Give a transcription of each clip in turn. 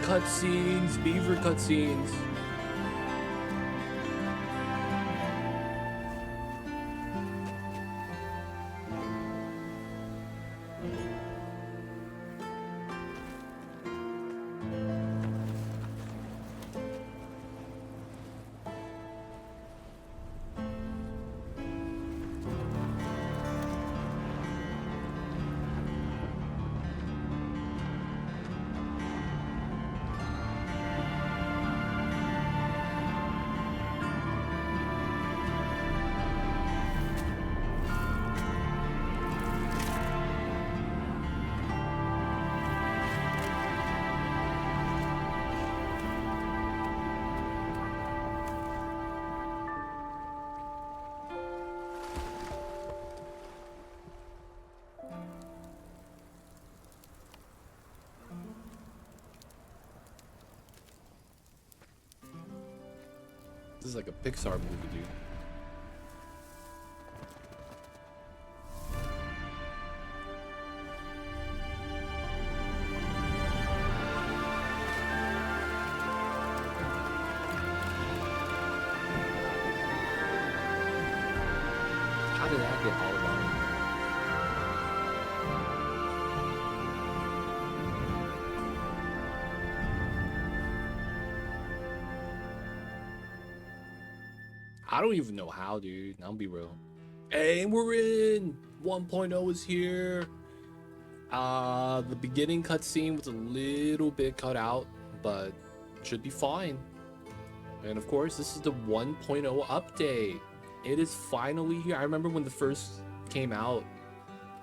cutscenes, beaver cutscenes. This is like a Pixar movie, dude. How did that get all about it? I don't even know how, dude. I'll be real. Hey, we're in! 1.0 is here. The beginning cutscene was a little bit cut out, but should be fine. And of course, this is the 1.0 update. It is finally here. I remember when the first came out,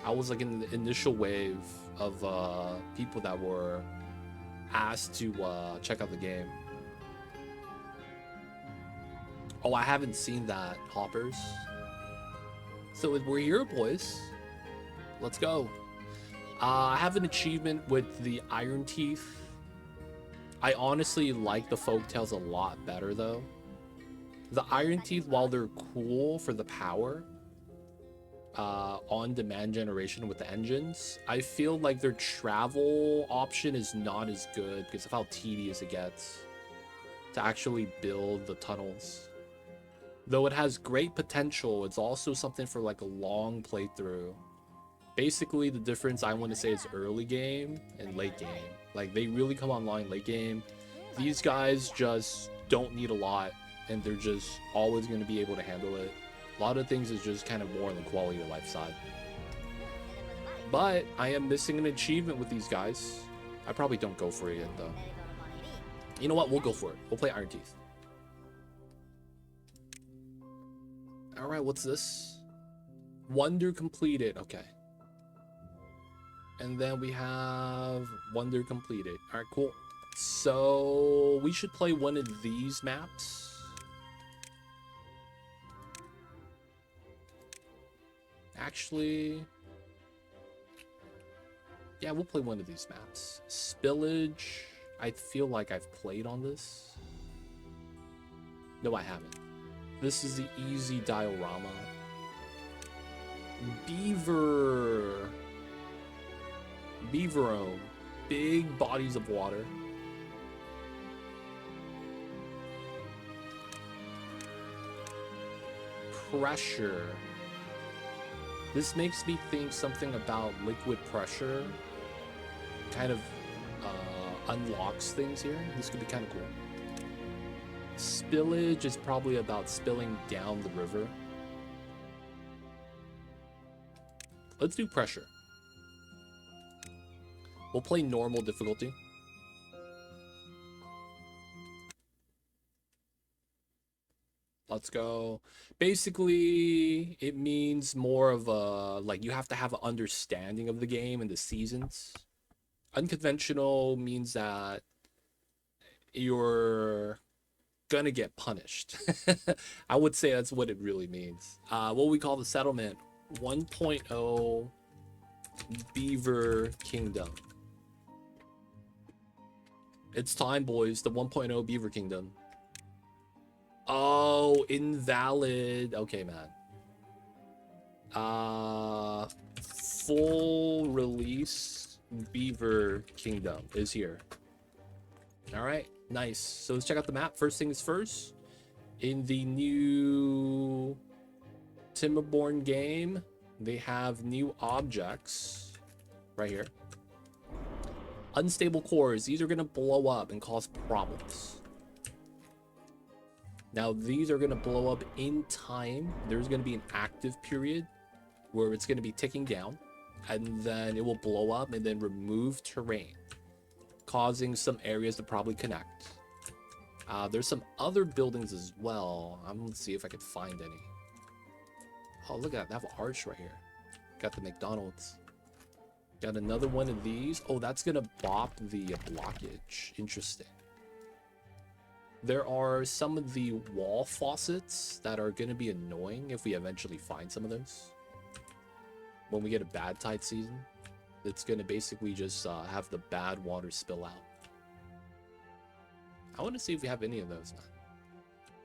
I was like in the initial wave of people that were asked to check out the game. Oh, I haven't seen that, Hoppers. So we're here, boys. Let's go. I have an achievement with the Iron Teeth. I honestly like the Folktails a lot better, though. The Iron Teeth, while they're cool for the power, on-demand generation with the engines, I feel like their travel option is not as good because of how tedious it gets to actually build the tunnels. Though it has great potential, it's also something for like a long playthrough. Basically, the difference I want to say is early game and late game. Like, they really come online late game. These guys just don't need a lot, and they're just always going to be able to handle it. A lot of things is just kind of more on the quality of life side. But I am missing an achievement with these guys. I probably don't go for it yet, though. You know what? We'll go for it. We'll play Iron Teeth. Alright, what's this? Wonder completed. Okay. And then we have Wonder completed. Alright, cool. So we should play one of these maps. Actually, yeah, we'll play one of these maps. Spillage. I feel like I've played on this. No, I haven't. This is the easy diorama. Beaver. Beaverome. Big bodies of water. Pressure. This makes me think something about liquid pressure. Kind of unlocks things here. This could be kind of cool. Spillage is probably about spilling down the river. Let's do pressure. We'll play normal difficulty. Let's go. Basically, it means more of a, like, you have to have an understanding of the game and the seasons. Unconventional means that you're gonna get punished. I would say that's what it really means. What we call the settlement 1.0 Beaver Kingdom. It's time, boys. The 1.0 Beaver Kingdom. Oh, invalid. Okay, man. Full release Beaver Kingdom is here. All right, nice. So let's check out the map. First things first, in the new Timberborn game, they have new objects right here. Unstable cores. These are going to blow up and cause problems. Now, these are going to blow up in time. There's going to be an active period where it's going to be ticking down, and then it will blow up and then remove terrain, causing some areas to probably connect. There's some other buildings as well. I'm going to see if I could find any. Oh, look at that. They have an arch right here. Got the McDonald's. Got another one of these. Oh, that's going to bop the blockage. Interesting. There are some of the wall faucets that are going to be annoying if we eventually find some of those. When we get a bad tide season, it's going to basically just have the bad water spill out. I want to see if we have any of those now.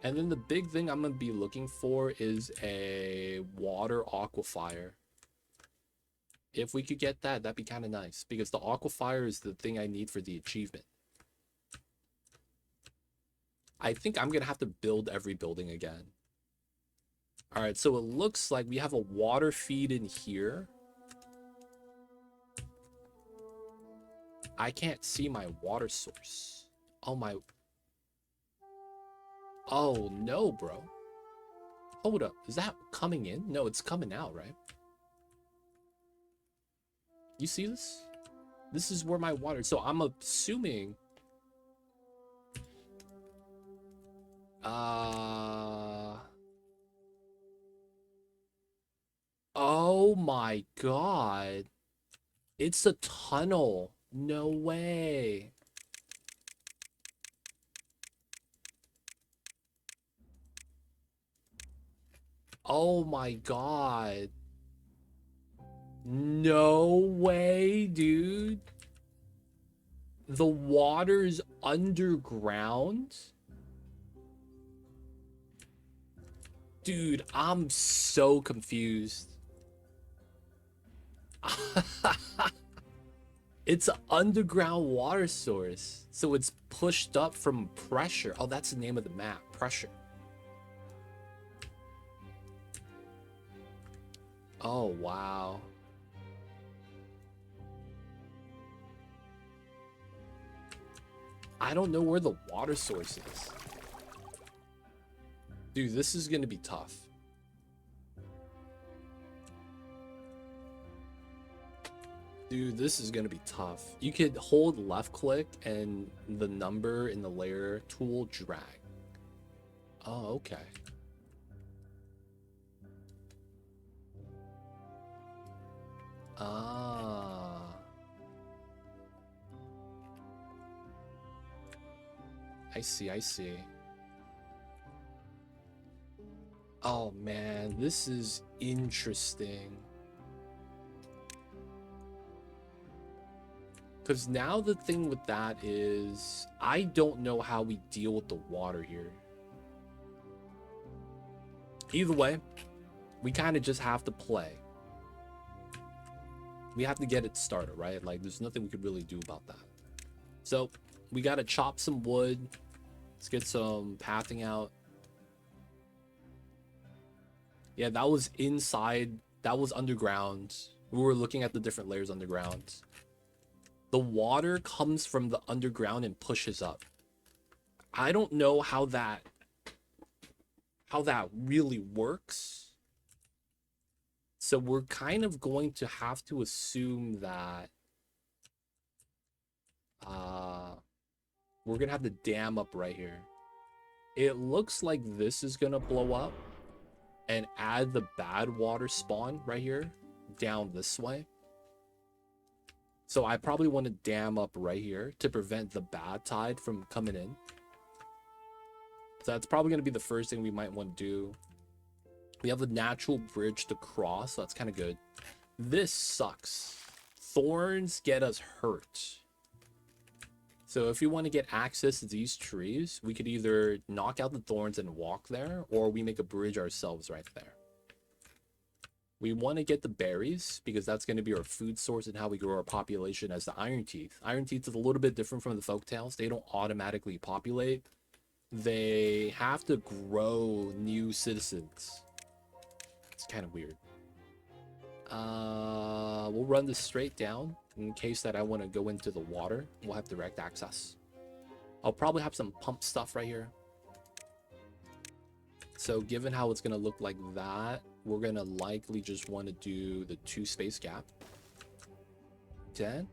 And then the big thing I'm going to be looking for is a water aquifer. If we could get that, that'd be kind of nice, because the aquifer is the thing I need for the achievement. I think I'm going to have to build every building again. All right, so it looks like we have a water feed in here. I can't see my water source. Oh, my... Oh, no, bro. Hold up. Is that coming in? No, it's coming out, right? You see this? This is where my water... So I'm assuming... Oh my god. It's a tunnel. No way. Oh my god. No way, dude. The water's underground? Dude, I'm so confused. It's an underground water source. So it's pushed up from pressure. Oh, that's the name of the map. Pressure. Oh, wow. I don't know where the water source is. Dude, this is going to be tough. Dude, this is going to be tough. You could hold left click and the number in the layer tool drag. Oh, okay. Ah. I see, I see. Oh man, this is interesting. Because now the thing with that is, I don't know how we deal with the water here. Either way, we kind of just have to play. We have to get it started, right? Like, there's nothing we could really do about that. So, we got to chop some wood. Let's get some pathing out. Yeah, that was inside. That was underground. We were looking at the different layers underground. The water comes from the underground and pushes up. I don't know how that really works. So we're kind of going to have to assume that we're gonna have the dam up right here. It looks like this is gonna blow up and add the bad water spawn right here down this way. So I probably want to dam up right here to prevent the bad tide from coming in. So that's probably going to be the first thing we might want to do. We have a natural bridge to cross, so that's kind of good. This sucks. Thorns get us hurt. So if we want to get access to these trees, we could either knock out the thorns and walk there, or we make a bridge ourselves right there. We want to get the berries because that's going to be our food source and how we grow our population as the Iron Teeth. Iron Teeth is a little bit different from the Folktails. They don't automatically populate. They have to grow new citizens. It's kind of weird. We'll run this straight down in case that I want to go into the water. We'll have direct access. I'll probably have some pump stuff right here. So given how it's going to look like that, we're going to likely just want to do the 2 space gap. Then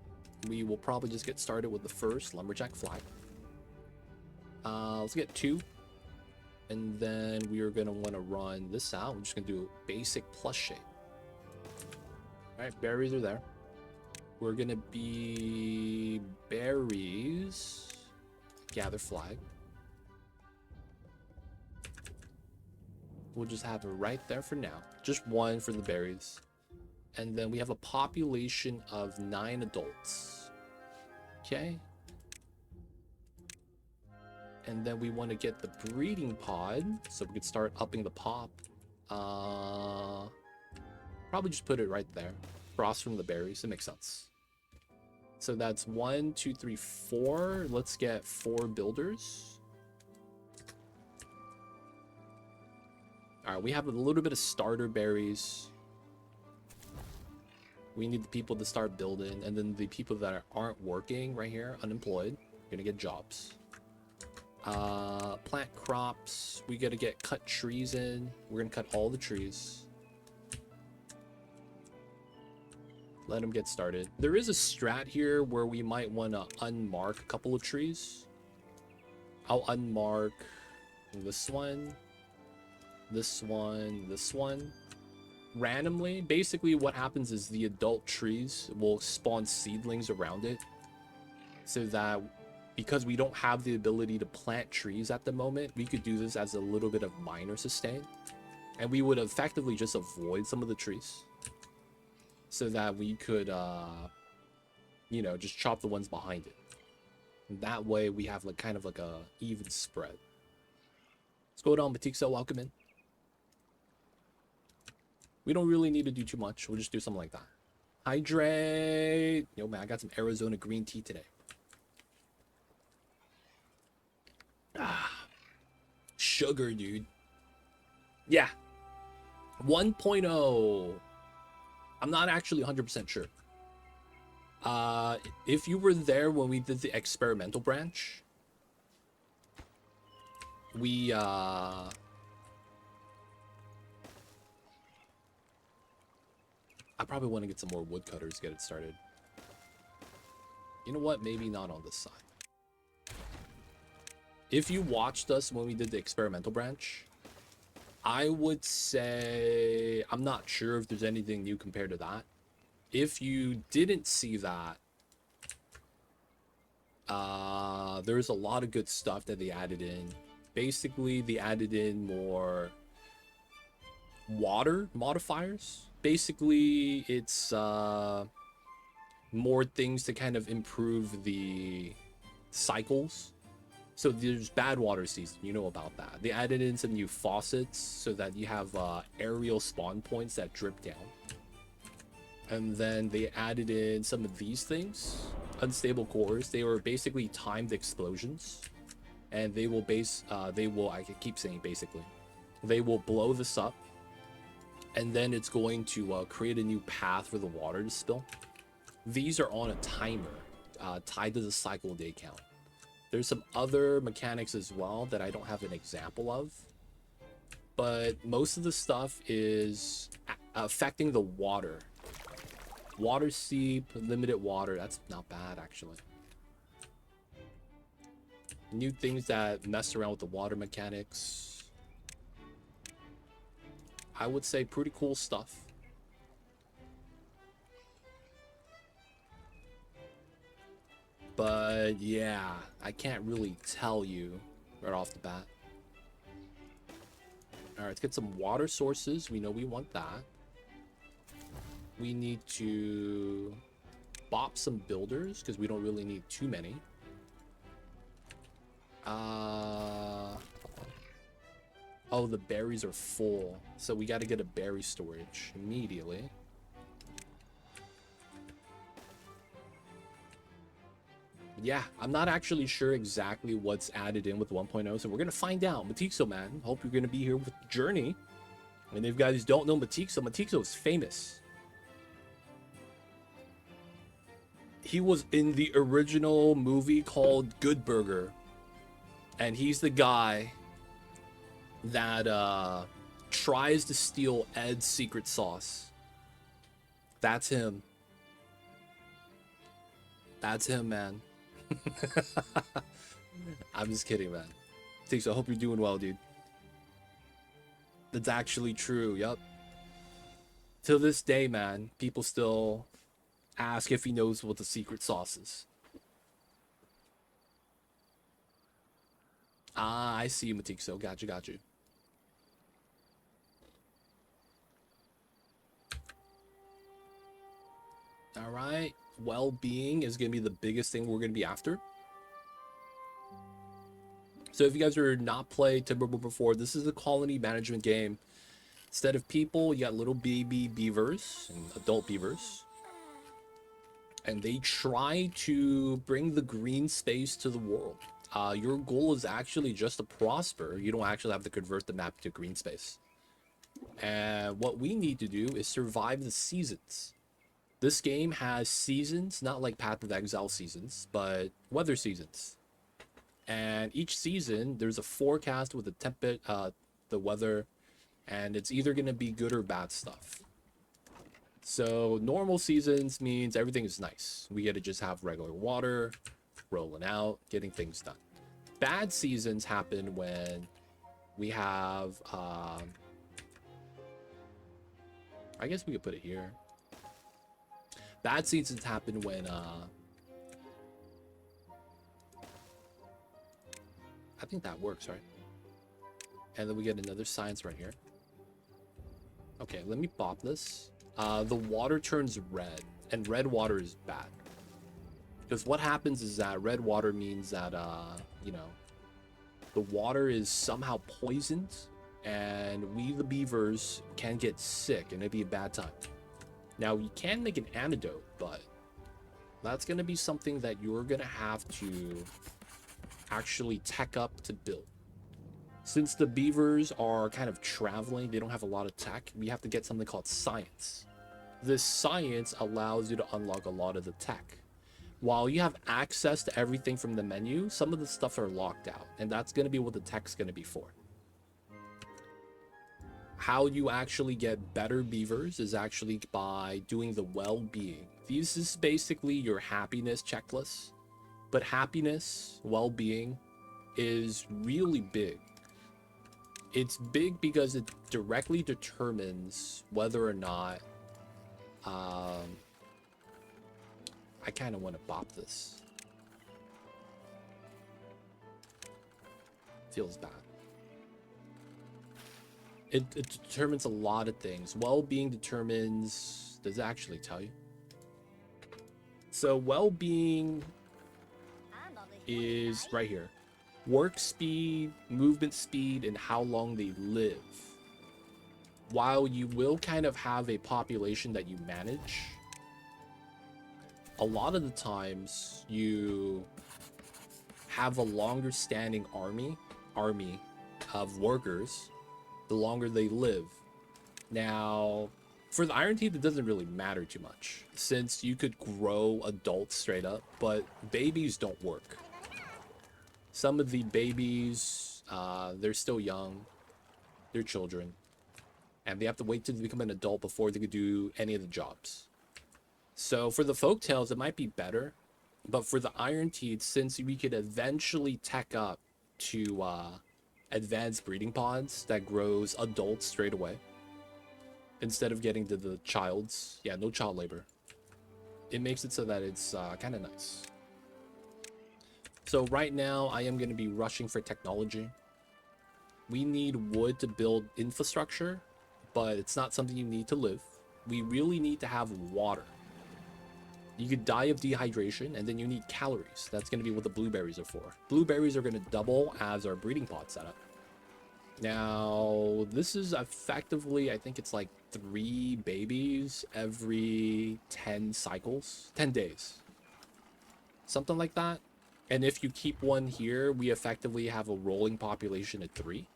we will probably just get started with the first lumberjack flag. Let's get 2. And then we are going to want to run this out. We're just going to do a basic plus shape. All right, berries are there. We're going to be berries. Gather flag. We'll just have it right there for now. Just 1 for the berries. And then we have a population of 9 adults. Okay. And then we want to get the breeding pod so we can start upping the pop. Probably just put it right there. Frost from the berries. It makes sense. So that's 1, 2, 3, 4. Let's get 4 builders. All right, we have a little bit of starter berries. We need the people to start building, and then the people that aren't working right here, unemployed, gonna get jobs. Plant crops. We gotta get cut trees in. We're gonna cut all the trees. Let them get started. There is a strat here where we might want to unmark a couple of trees. I'll unmark this one. This one, this one, randomly. Basically what happens is the adult trees will spawn seedlings around it, so that because we don't have the ability to plant trees at the moment, we could do this as a little bit of minor sustain, and we would effectively just avoid some of the trees so that we could you know, just chop the ones behind it. And that way we have like kind of like a even spread. Let's go down, Batikso, welcome in. We don't really need to do too much. We'll just do something like that. Hydrate. Yo, man, I got some Arizona green tea today. Sugar, dude. Yeah. 1.0. I'm not actually 100% sure. If you were there when we did the experimental branch, we, I probably want to get some more woodcutters to get it started. You know what? Maybe not on this side. If you watched us when we did the experimental branch, I would say I'm not sure if there's anything new compared to that. If you didn't see that, there's a lot of good stuff that they added in. Basically, they added in more water modifiers. Basically, it's more things to kind of improve the cycles. So there's bad water season, you know about that. They added in some new faucets so that you have aerial spawn points that drip down. And then they added in some of these things, unstable cores. They were basically timed explosions, and they will I keep saying basically, they will blow this up, and then it's going to create a new path for the water to spill. These are on a timer tied to the cycle day count. There's some other mechanics as well that I don't have an example of, but most of the stuff is affecting the water. Water seep, limited water, that's not bad actually. New things that mess around with the water mechanics. I would say pretty cool stuff. But yeah, I can't really tell you right off the bat. All right, let's get some water sources. We know we want that. We need to bop some builders because we don't really need too many. Oh, the berries are full. So we got to get a berry storage immediately. Yeah, I'm not actually sure exactly what's added in with 1.0, so we're going to find out. Matixo, man, hope you're going to be here with Journey. And if you guys don't know Matixo, Matixo is famous. He was in the original movie called Good Burger. And he's the guy that tries to steal Ed's secret sauce. That's him. That's him, man. I'm just kidding, man. Matixo, I hope you're doing well, dude. That's actually true, yep. To this day, man, people still ask if he knows what the secret sauce is. Ah, I see you, Matixo. Got you, got you. All right. Well-being is going to be the biggest thing we're going to be after. So if you guys are not played Timberborn before, this is a colony management game. Instead of people, you got little baby beavers and adult beavers. And they try to bring the green space to the world. Your goal is actually just to prosper. You don't actually have to convert the map to green space. And what we need to do is survive the seasons. This game has seasons, not like Path of Exile seasons, but weather seasons. And each season, there's a forecast with the weather, and it's either going to be good or bad stuff. So normal seasons means everything is nice. We get to just have regular water, rolling out, getting things done. Bad seasons happen when we have, I guess we could put it here. Bad seasons happen when, I think that works, right? And then we get another science right here. Okay, let me pop this. The water turns red, and red water is bad. Because what happens is that red water means that, you know, the water is somehow poisoned, and we, the beavers, can get sick, and it'd be a bad time. Now, you can make an antidote, but that's going to be something that you're going to have to actually tech up to build. Since the beavers are kind of traveling, they don't have a lot of tech, we have to get something called science. This science allows you to unlock a lot of the tech. While you have access to everything from the menu, some of the stuff are locked out, and that's going to be what the tech's going to be for. How you actually get better beavers is actually by doing the well-being. This is basically your happiness checklist, but happiness, well-being is really big. It's big because it directly determines whether or not I kind of want to bop this. Feels bad. It determines a lot of things. Well-being determines... Does it actually tell you? So well-being is right here. Work speed, movement speed, and how long they live. While you will kind of have a population that you manage, a lot of the times you have a longer standing army of workers the longer they live. Now, for the Iron Teeth, it doesn't really matter too much, since you could grow adults straight up, but babies don't work. Some of the babies, they're still young, they're children, and they have to wait till they become an adult before they could do any of the jobs. So for the Folktails, it might be better, but for the Iron Teeth, since we could eventually tech up to advanced breeding pods that grows adults straight away, instead of getting to the childs, yeah, no child labor, it makes it so that it's kind of nice. So right now, I am going to be rushing for technology. We need wood to build infrastructure, but it's not something you need to live. We really need to have water. You could die of dehydration, and then you need calories. That's going to be what the blueberries are for. Blueberries are going to double as our breeding pod setup. Now, this is effectively, I think it's like 3 babies every 10 cycles, 10 days, something like that. And if you keep one here, we effectively have a rolling population at 3.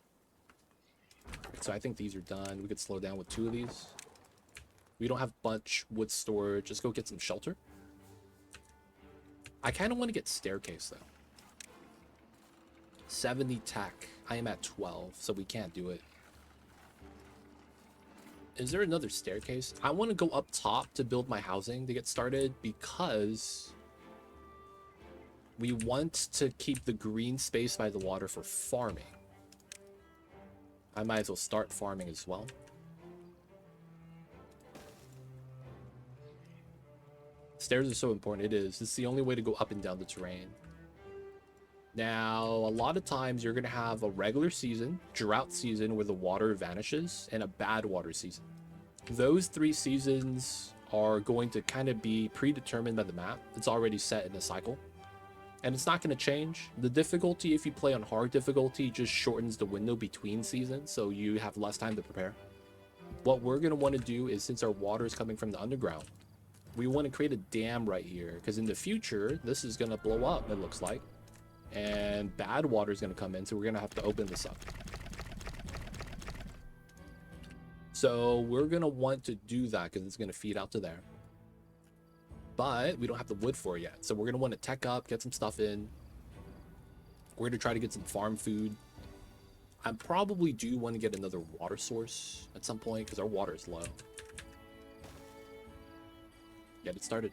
So I think these are done. We could slow down with 2 of these. We don't have much wood storage. Just go get some shelter. I kind of want to get staircase though. 70 tech. I am at 12, so we can't do it. Is there another staircase? I want to go up top to build my housing to get started because we want to keep the green space by the water for farming. I might as well start farming as well. Stairs are so important. It is. It's the only way to go up and down the terrain. Now, a lot of times you're going to have a regular season, drought season where the water vanishes, and a bad water season. Those 3 seasons are going to kind of be predetermined by the map. It's already set in a cycle. And it's not going to change. The difficulty, if you play on hard difficulty, just shortens the window between seasons, so you have less time to prepare. What we're going to want to do is, since our water is coming from the underground, we want to create a dam right here, because in the future, this is going to blow up, it looks like. And bad water is going to come in, so we're going to have to open this up. So we're going to want to do that, because it's going to feed out to there. But we don't have the wood for it yet. So we're going to want to tech up, get some stuff in. We're going to try to get some farm food. I probably do want to get another water source at some point, because our water is low. Get it started.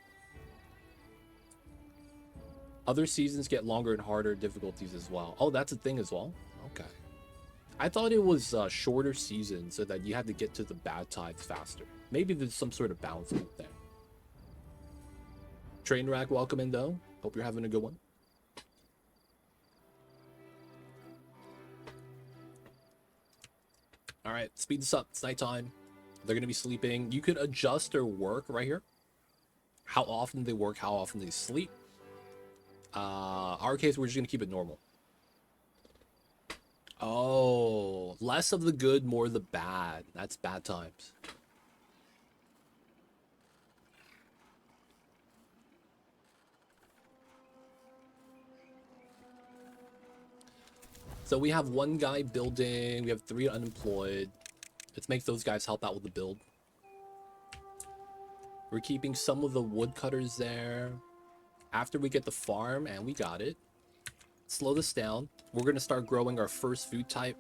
Other seasons get longer and harder difficulties as well. Oh, that's a thing as well? Okay. I thought it was a shorter season so that you had to get to the bad tides faster. Maybe there's some sort of balance there. Trainwreck, welcome in though. Hope you're having a good one. All right, speed this up. It's nighttime. They're going to be sleeping. You could adjust their work right here. How often they work, how often they sleep. Our case, we're just going to keep it normal. Oh, less of the good, more of the bad. That's bad times. So we have 1 guy building. We have 3 unemployed. Let's make those guys help out with the build. We're keeping some of the woodcutters there. After we get the farm, and we got it. Slow this down. We're going to start growing our first food type.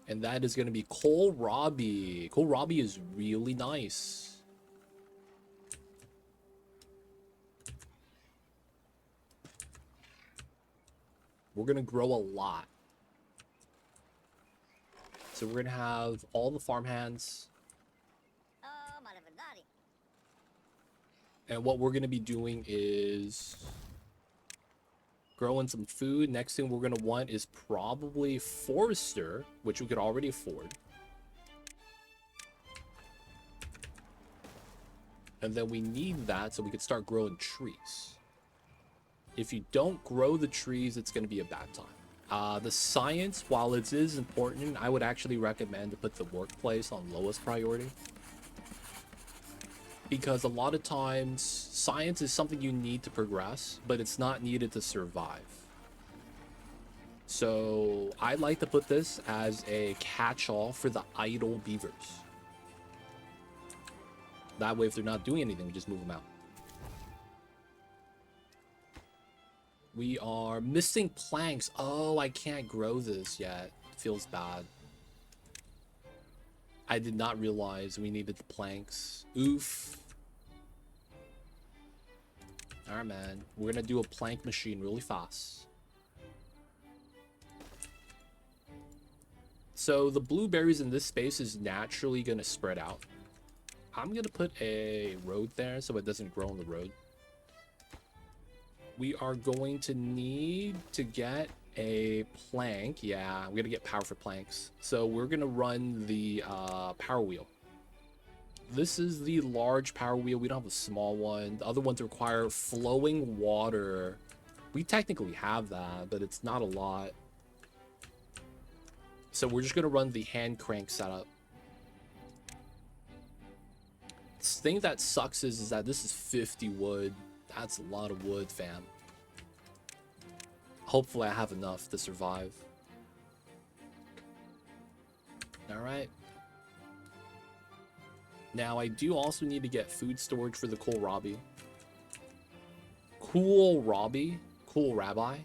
And that is going to be kohlrabi. Kohlrabi is really nice. We're going to grow a lot. So we're going to have all the farmhands. And what we're going to be doing is growing some food. Next thing we're going to want is probably forester, which we could already afford. And then we need that so we could start growing trees. If you don't grow the trees, it's going to be a bad time. The science, while it is important, I would actually recommend to put the workplace on lowest priority. Because a lot of times, science is something you need to progress, but it's not needed to survive. So I like to put this as a catch-all for the idle beavers. That way, if they're not doing anything, we just move them out. We are missing planks. Oh, I can't grow this yet. Feels bad. I did not realize we needed the planks. Oof. Alright, man. We're gonna do a plank machine really fast. So the blueberries in this space is naturally gonna spread out. I'm gonna put a road there so it doesn't grow on the road. We are going to need to get a plank. Yeah, I'm gonna get power for planks. So we're gonna run the power wheel. This is the large power wheel. We don't have a small one. The other ones require flowing water. We technically have that, but it's not a lot. So we're just gonna run the hand crank setup. The thing that sucks is that this is 50 wood. That's a lot of wood, fam. Hopefully I have enough to survive. Alright. Now I do also need to get food storage for the kohlrabi. Kohlrabi? Kohlrabi?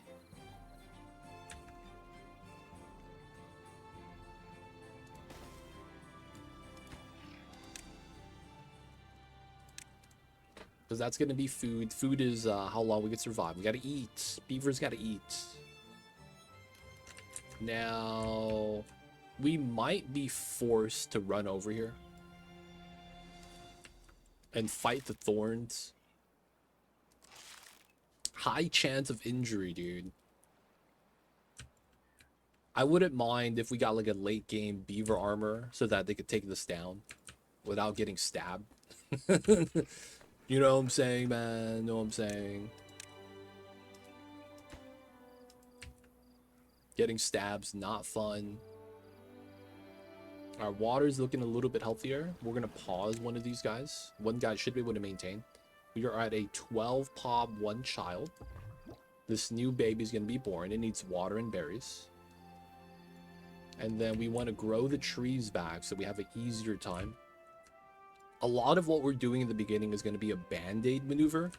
Because that's going to be food. Food is how long we can survive. We got to eat. Beavers got to eat. Now, we might be forced to run over here and fight the thorns. High chance of injury, dude. I wouldn't mind if we got like a late game beaver armor so that they could take this down without getting stabbed. You know what I'm saying, man? Know what I'm saying? Getting stabs, not fun. Our water's looking a little bit healthier. We're going to pause one of these guys. One guy should be able to maintain. We are at a 12 pop, 1 child. This new baby's going to be born. It needs water and berries. And then we want to grow the trees back so we have an easier time. A lot of what we're doing in the beginning is going to be a band-aid maneuver.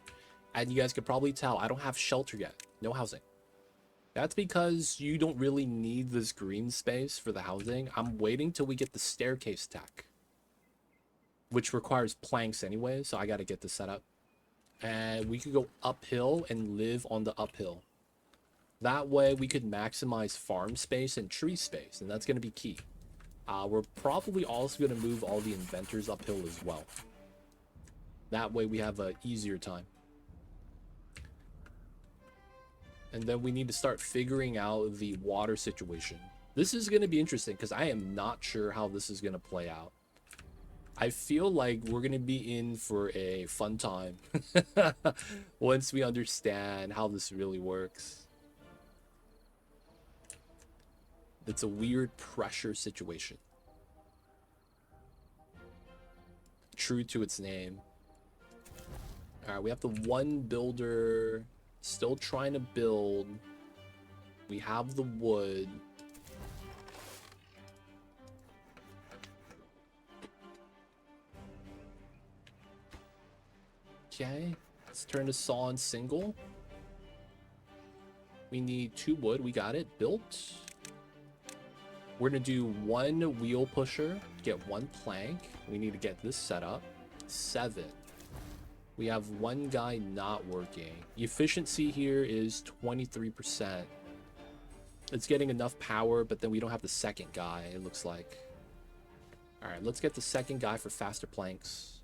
And you guys can probably tell I don't have shelter yet. No housing. That's because you don't really need this green space for the housing. I'm waiting till we get the staircase tech, which requires planks anyway, so I got to get this set up. And we could go uphill and live on the uphill. That way we could maximize farm space and tree space, and that's going to be key. We're probably also going to move all the inventors uphill as well. That way we have an easier time. And then we need to start figuring out the water situation. This is going to be interesting because I am not sure how this is going to play out. I feel like we're going to be in for a fun time once we understand how this really works. It's a weird pressure situation. True to its name. Alright, we have the one builder still trying to build. We have the wood. Okay, let's turn the saw on single. We need 2 wood. We got it built. We're gonna do 1 wheel pusher, get 1 plank. We need to get this set up. 7. We have 1 guy not working. The efficiency here is 23%. It's getting enough power, but then we don't have the second guy, it looks like. All right, let's get the second guy for faster planks.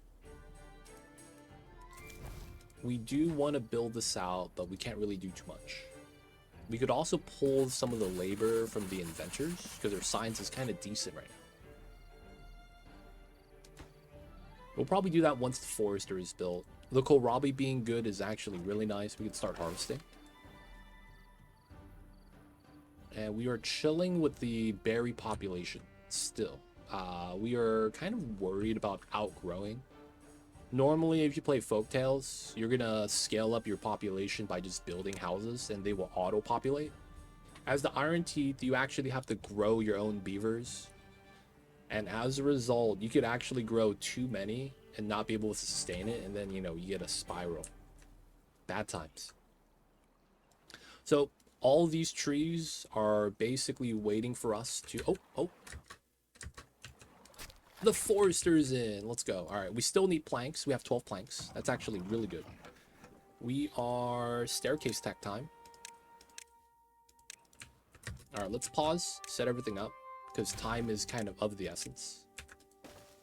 We do want to build this out, but we can't really do too much. We could also pull some of the labor from the inventors because their science is kind of decent right now. We'll probably do that once the forester is built. The kohlrabi being good is actually really nice. We can start harvesting. And we are chilling with the berry population still. We are kind of worried about outgrowing. Normally, if you play Folktails, you're gonna scale up your population by just building houses and they will auto-populate. As the Iron Teeth, you actually have to grow your own beavers. And as a result, you could actually grow too many and not be able to sustain it, and then, you know, you get a spiral. Bad times. So, all these trees are basically waiting for us to... Oh! The forester's in. Let's go. All right, we still need planks. We have 12 planks. That's actually really good. We are staircase tech time. All right, let's pause, set everything up, because time is kind of the essence.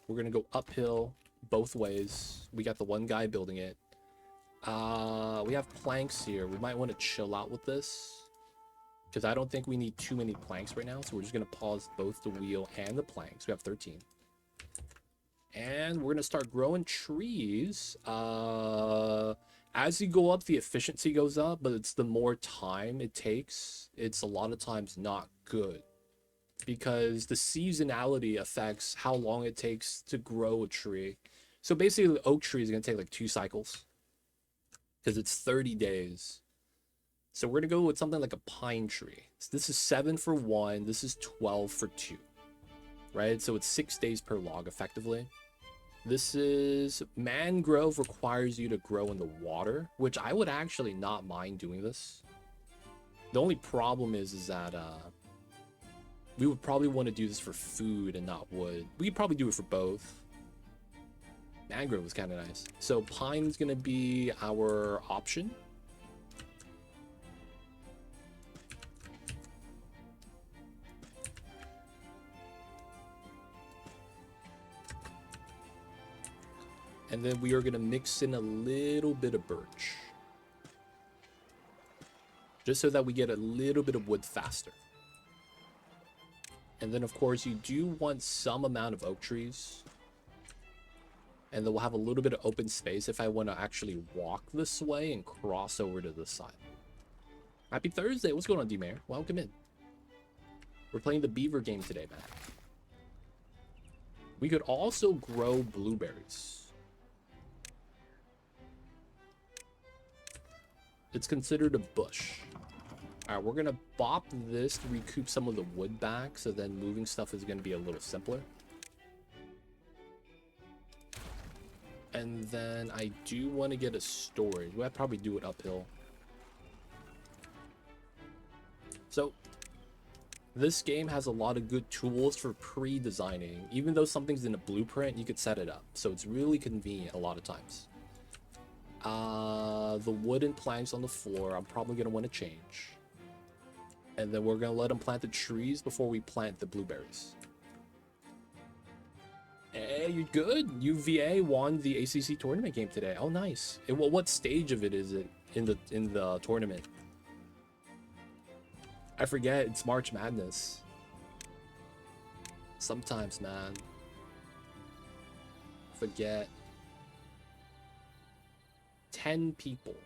We're going to go uphill both ways. We got the one guy building it. We have planks here. We might want to chill out with this, because I don't think we need too many planks right now. So we're just going to pause both the wheel and the planks. We have 13. And we're going to start growing trees. As you go up, the efficiency goes up, but it's the more time it takes. It's a lot of times not good. because the seasonality affects how long it takes to grow a tree. So basically, the oak tree is going to take like 2 cycles because it's 30 days. So we're going to go with something like a pine tree. So this is 7 for 1. This is 12 for 2, right? So it's 6 days per log effectively. This is mangrove requires you to grow in the water, which I would actually not mind doing this. The only problem is that we would probably want to do this for food and not wood. We could probably do it for both. Mangrove is kind of nice. So pine's going to be our option. And then we are going to mix in a little bit of birch. Just so that we get a little bit of wood faster. And then, of course, you do want some amount of oak trees. And then we'll have a little bit of open space if I want to actually walk this way and cross over to this side. Happy Thursday. What's going on, D-Mayor? Welcome in. We're playing the beaver game today, man. We could also grow blueberries. It's considered a bush. All right, we're going to bop this to recoup some of the wood back, so then moving stuff is going to be a little simpler. And then I do want to get a storage. We'll probably do it uphill. So this game has a lot of good tools for pre-designing. Even though something's in a blueprint, you could set it up. So it's really convenient a lot of times. The wooden planks on the floor, I'm probably going to want to change. And then we're going to let them plant the trees before we plant the blueberries. Hey, you're good. UVA won the ACC tournament game today. Oh, nice. What stage of it is it in the tournament? I forget. It's March Madness. Sometimes, man. Forget. 10 people.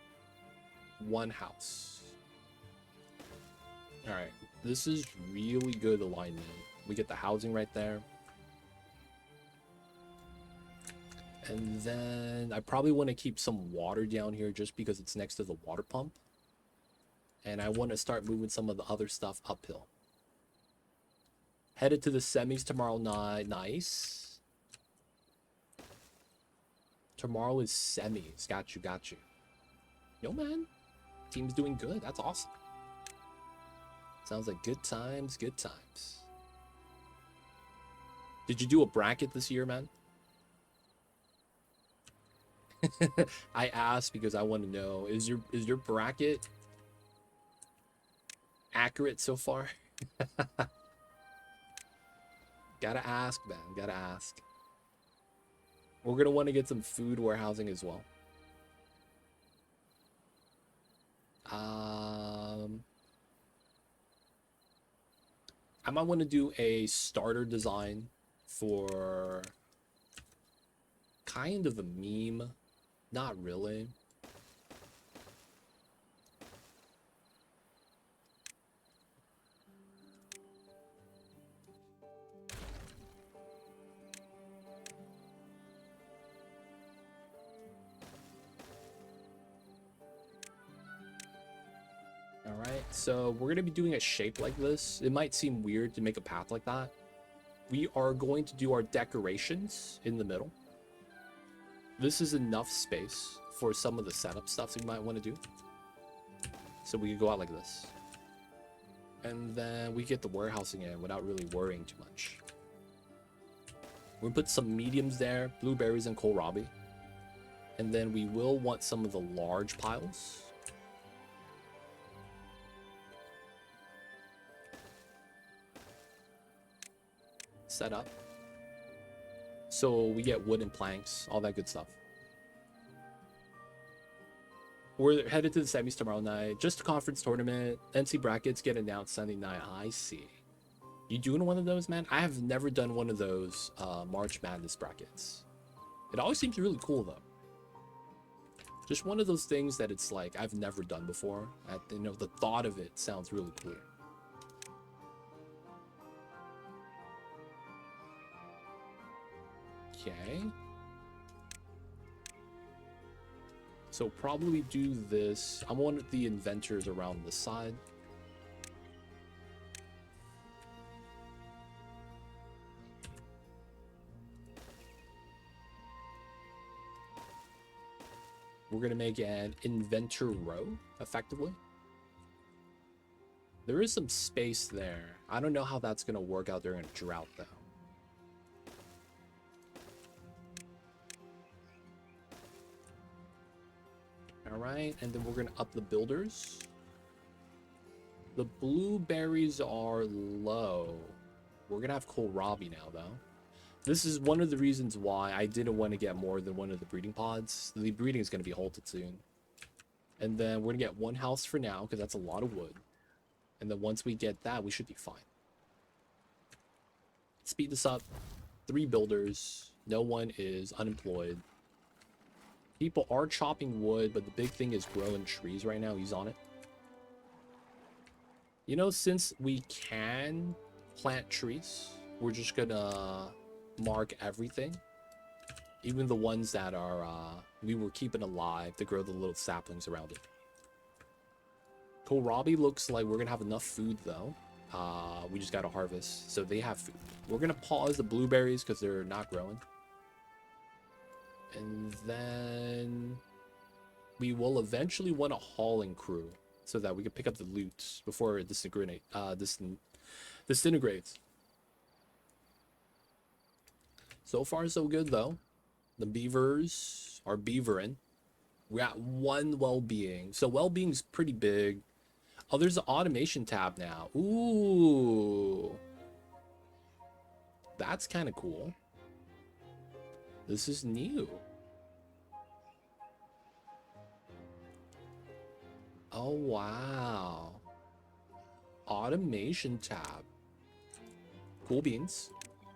1 house. Alright. This is really good alignment. We get the housing right there. And then I probably want to keep some water down here just because it's next to the water pump. And I want to start moving some of the other stuff uphill. Headed to the semis tomorrow night. Nice. Tomorrow is semis. Got you, got you. Yo, man. Team's doing good. That's awesome. Sounds like good times, good times. Did you do a bracket this year, man? I asked because I want to know, is your bracket accurate so far? Gotta ask, man. Gotta ask. We're gonna want to get some food warehousing as well. I might want to do a starter design for kind of a meme. Not really. Alright, so we're going to be doing a shape like this. It might seem weird to make a path like that. We are going to do our decorations in the middle. This is enough space for some of the setup stuff that you might want to do. So we could go out like this. And then we get the warehousing in without really worrying too much. We'll put some mediums there, blueberries and kohlrabi. And then we will want some of the large piles. Set up. So we get wooden planks, all that good stuff. We're headed to the semis tomorrow night. Just a conference tournament. NC brackets get announced Sunday night. I see. You doing one of those, man? I have never done one of those March Madness brackets. It always seems really cool, though. Just one of those things that it's like I've never done before. You know, the thought of it sounds really cool. Okay. So probably do this. I want the inventors around the side. We're going to make an inventor row, effectively. There is some space there. I don't know how that's going to work out during a drought, though. All right, and then we're going to up the builders. The blueberries are low. We're going to have kohlrabi now, though. This is one of the reasons why I didn't want to get more than one of the breeding pods. The breeding is going to be halted soon. And then we're going to get one house for now, because that's a lot of wood. And then once we get that, we should be fine. Speed this up. 3 builders. No one is unemployed. People are chopping wood, but the big thing is growing trees right now. He's on it. You know, since we can plant trees, we're just gonna mark everything. Even the ones that are we were keeping alive to grow the little saplings around it. Kohlrabi looks like we're gonna have enough food though. We just gotta harvest, so they have food. We're gonna pause the blueberries because they're not growing. And then we will eventually want a hauling crew so that we can pick up the loot before it disintegrates. So far, so good, though. The beavers are beavering. We're at 1 well-being. So well-being's pretty big. Oh, there's an automation tab now. Ooh. That's kind of cool. This is new. Oh, wow. Automation tab. Cool beans.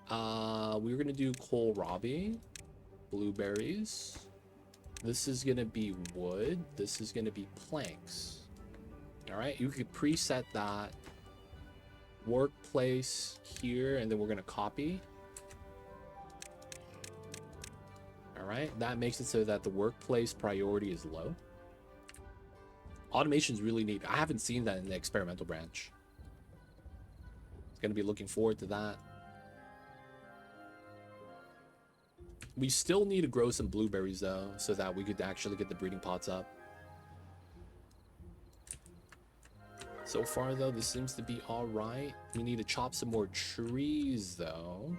We're gonna do kohlrabi, blueberries. This is gonna be wood. This is gonna be planks. All right, you could preset that workplace here, and then we're gonna copy. All right, that makes it so that the workplace priority is low. Automation is really neat. I haven't seen that in the experimental branch. Gonna be looking forward to that. We still need to grow some blueberries though, so that we could actually get the breeding pots up. So far though, this seems to be all right. We need to chop some more trees though.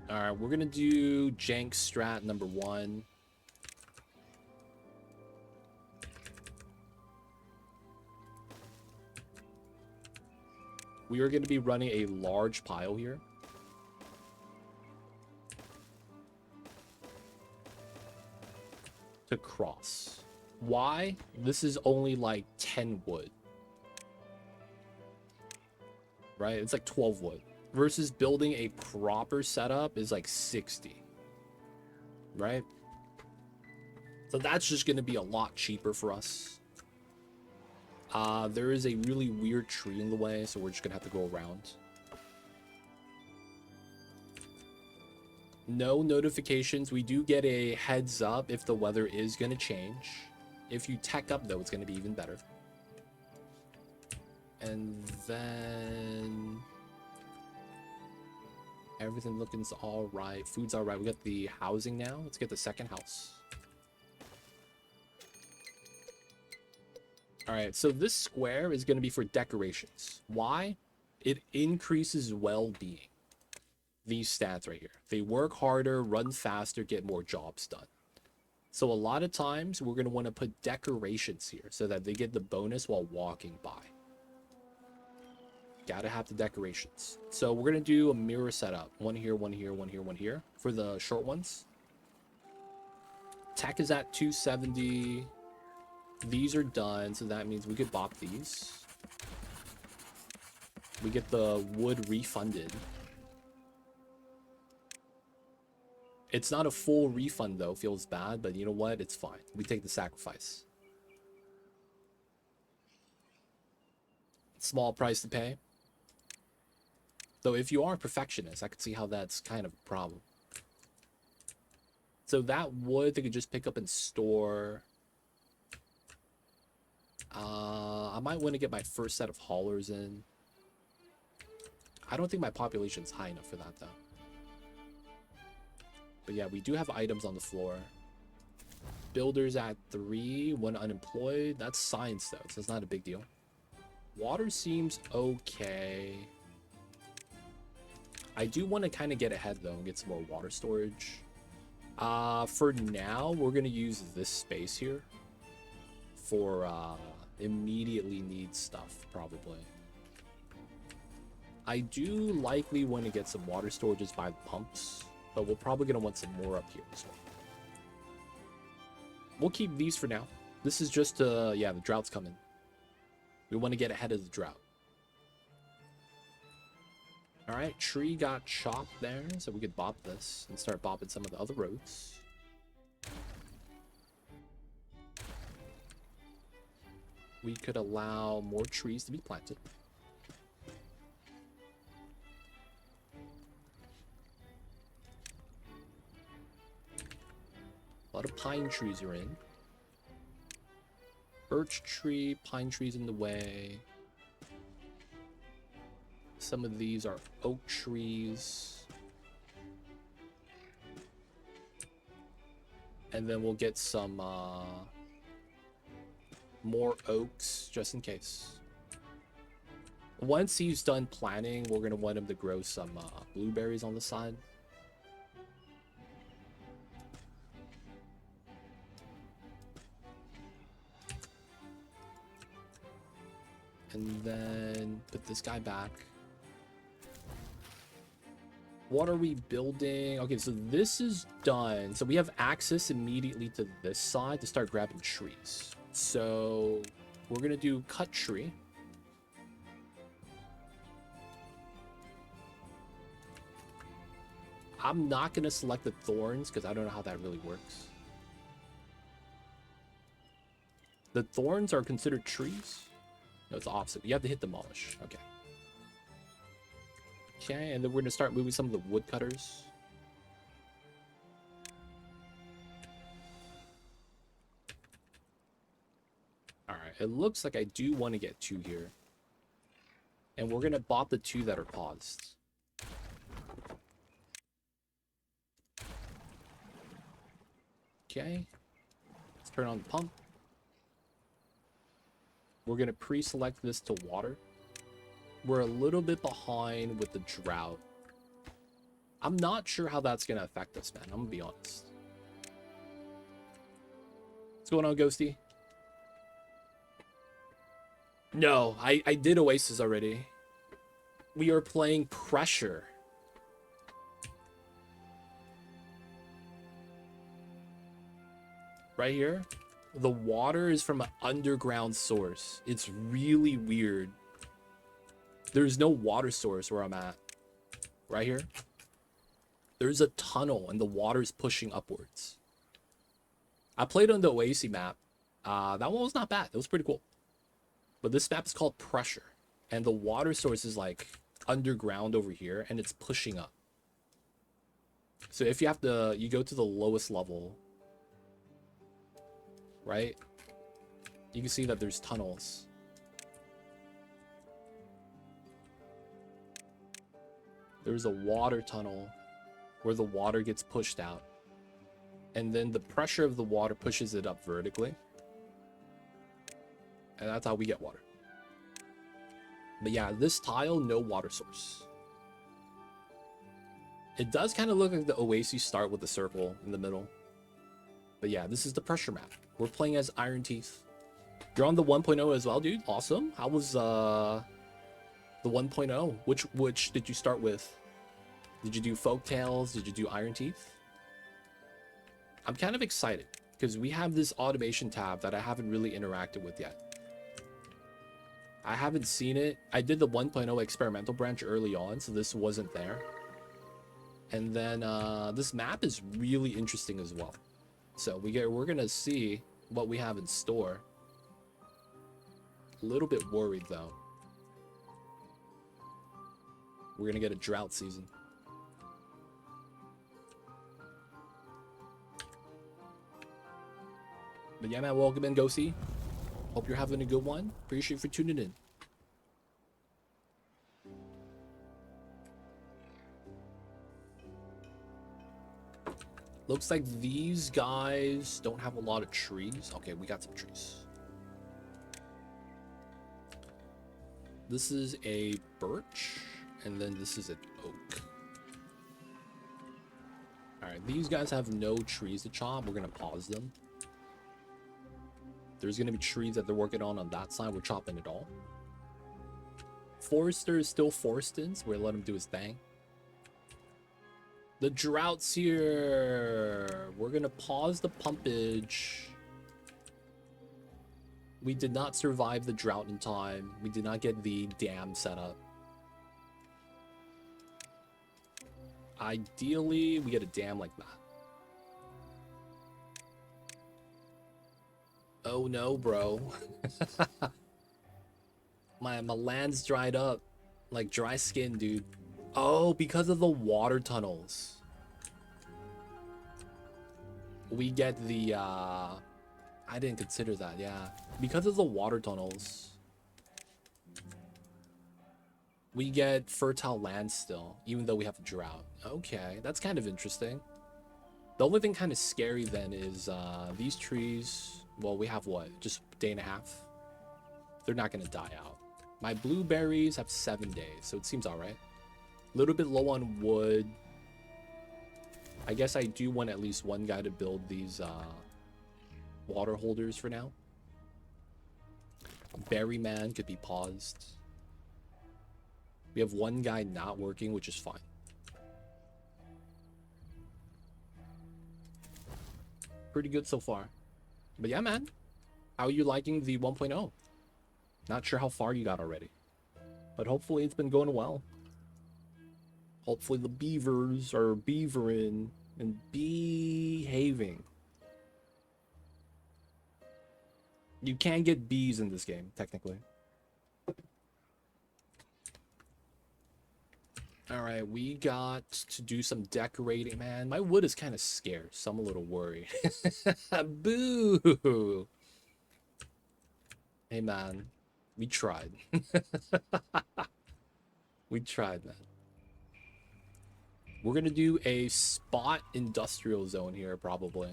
All right, we're gonna do jank strat number 1. We are going to be running a large pile here. To cross. Why? This is only like 10 wood. Right? It's like 12 wood. Versus building a proper setup is like 60. Right? So that's just going to be a lot cheaper for us. There is a really weird tree in the way, so we're just gonna have to go around. No notifications. We do get a heads up if the weather is gonna change. If you tech up though, it's gonna be even better. And then everything looking's all right. Food's all right. We got the housing now. Let's get the second house. All right, so this square is going to be for decorations. Why? It increases well-being. These stats right here. They work harder, run faster, get more jobs done. So a lot of times we're going to want to put decorations here so that they get the bonus while walking by. Gotta have the decorations. So we're going to do a mirror setup. 1 here, 1 here, 1 here, 1 here for the short ones. Tech is at 270. These are done, so that means we could bop these. We get the wood refunded. It's not a full refund though, feels bad, but you know what? It's fine. We take the sacrifice. Small price to pay. Though if you are a perfectionist, I could see how that's kind of a problem. So that wood they could just pick up and store. I might want to get my first set of haulers in. I don't think my population's high enough for that, though. But yeah, we do have items on the floor. Builders at 3, 1 unemployed. That's science, though, so it's not a big deal. Water seems okay. I do want to kind of get ahead, though, and get some more water storage. For now, we're going to use this space here for immediately need stuff, probably. I do likely want to get some water storages by the pumps, but we're probably going to want some more up here as well. We'll keep these for now. This is just, yeah, the drought's coming. We want to get ahead of the drought. All right, tree got chopped there, so we could bop this and start bopping some of the other roads. We could allow more trees to be planted. A lot of pine trees are in. Birch tree, pine trees in the way. Some of these are oak trees. And then we'll get some more oaks just in case. Once he's done planting, we're going to want him to grow some blueberries on the side. And then put this guy back. What are we building? Okay, so this is done. So we have access immediately to this side to start grabbing trees. So we're going to do cut tree. I'm not going to select the thorns because I don't know how that really works. The thorns are considered trees? No, it's the opposite. You have to hit demolish. Okay. Okay, and then we're going to start moving some of the woodcutters. Alright, it looks like I do want to get 2 here. And we're going to bop the 2 that are paused. Okay. Let's turn on the pump. We're going to pre-select this to water. We're a little bit behind with the drought. I'm not sure how that's going to affect us, man. I'm going to be honest. What's going on, Ghosty? No, I did Oasis already. We are playing Pressure. Right here. The water is from an underground source. It's really weird. There's no water source where I'm at. Right here. There's a tunnel and the water is pushing upwards. I played on the Oasis map. That one was not bad. It was pretty cool. But this map is called Pressure. And the water source is like underground over here and it's pushing up. So if you have to, you go to the lowest level. Right? You can see that there's tunnels. There's a water tunnel where the water gets pushed out. And then the pressure of the water pushes it up vertically. And that's how we get water. But yeah, this tile, no water source. It does kind of look like the Oasis start with the circle in the middle. But yeah, this is the pressure map. We're playing as Iron Teeth. You're on the 1.0 as well, dude. Awesome. How was the 1.0? Which did you start with? Did you do Folktails? Did you do Iron Teeth? I'm kind of excited because we have this automation tab that I haven't really interacted with yet. I haven't seen it. I did the 1.0 experimental branch early on, so this wasn't there. And then this map is really interesting as well. So we're gonna see what we have in store. A little bit worried though. We're gonna get a drought season. But yeah, man, welcome in, Ghosty. Hope you're having a good one. Appreciate you for tuning in. Looks like these guys don't have a lot of trees. Okay, we got some trees. This is a birch, and then this is an oak. Alright, these guys have no trees to chop. We're gonna pause them. There's gonna be trees that they're working on that side. We're chopping it all. Forester is still foresting, so we're gonna let him do his thing. The drought's here. We're gonna pause the pumpage. We did not survive the drought in time. We did not get the dam set up. Ideally, we get a dam like that. Oh no, bro. my land's dried up. Like dry skin, dude. Oh, because of the water tunnels. We get the, I didn't consider that, yeah. Because of the water tunnels, we get fertile land still, even though we have a drought. Okay, that's kind of interesting. The only thing kind of scary then is these trees, well, we have what? Just a day and a half? They're not going to die out. My blueberries have 7 days, so it seems all right. A little bit low on wood. I guess I do want at least one guy to build these water holders for now. Berryman could be paused. We have one guy not working, which is fine. Pretty good so far. But yeah, man. How are you liking the 1.0? Not sure how far you got already. But hopefully it's been going well. Hopefully the beavers are beavering and behaving. You can get bees in this game, technically. Alright, we got to do some decorating. Man, my wood is kind of scarce, so I'm a little worried. Boo! Hey, man. We tried. We tried, man. We're gonna do a spot industrial zone here, probably.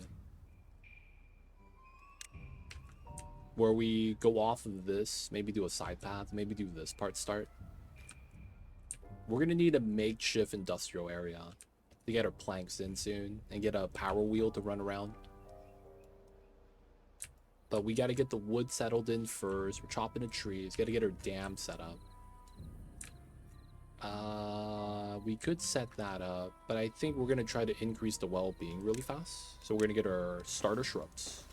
Where we go off of this, maybe do a side path, maybe do this part start. We're gonna need a makeshift industrial area to get our planks in soon and get a power wheel to run around. But we gotta get the wood settled in first. We're chopping the trees, gotta get our dam set up. We could set that up, but I think we're gonna try to increase the well-being really fast. So we're gonna get our starter shrubs.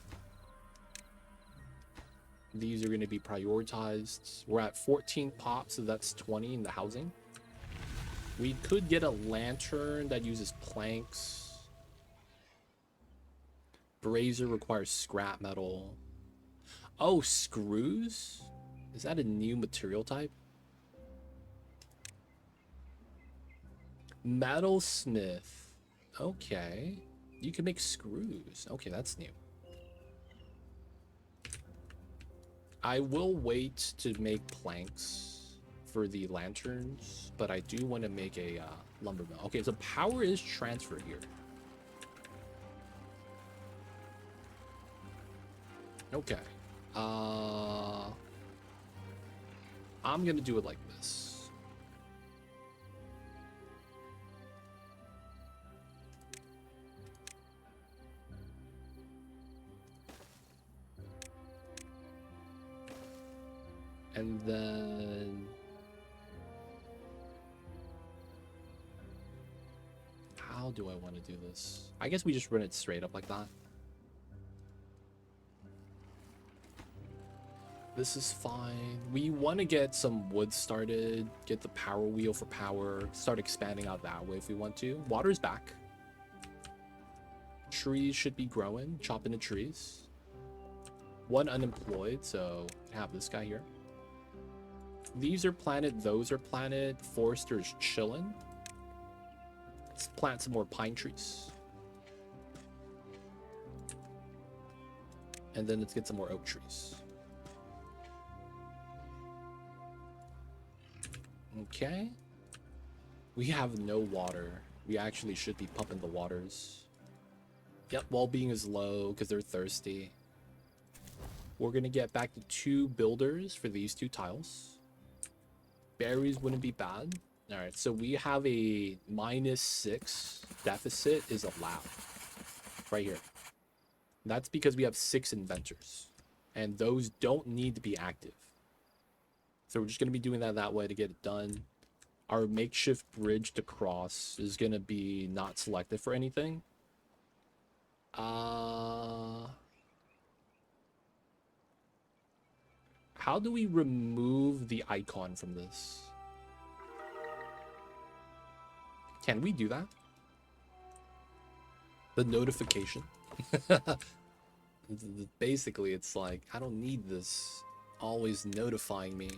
These are gonna be prioritized. We're at 14 pops, so that's 20 in the housing. We could get a lantern that uses planks. Brazier requires scrap metal. Oh, screws? Is that a new material type? Metalsmith. Okay. You can make screws. Okay, that's new. I will wait to make planks for the lanterns, but I do want to make a lumber mill. Okay, so power is transferred here. Okay. I'm gonna do it like this. And then how do I want to do this? I guess we just run it straight up like that. This is fine. We want to get some wood started, get the power wheel for power, start expanding out that way if we want to. Water's back. Trees should be growing, chopping the trees. One unemployed, so have this guy here. These are planted, those are planted. Forester's chilling. Let's plant some more pine trees. And then let's get some more oak trees. Okay. We have no water. We actually should be pumping the waters. Yep, well-being is low because they're thirsty. We're going to get back to 2 builders for these 2 tiles. Berries wouldn't be bad. All right, so we have a -6 deficit is allowed right here. That's because we have 6 inventors, and those don't need to be active. So we're just going to be doing that way to get it done. Our makeshift bridge to cross is going to be not selected for anything. How do we remove the icon from this? Can we do that? The notification. Basically, it's like, I don't need this always notifying me.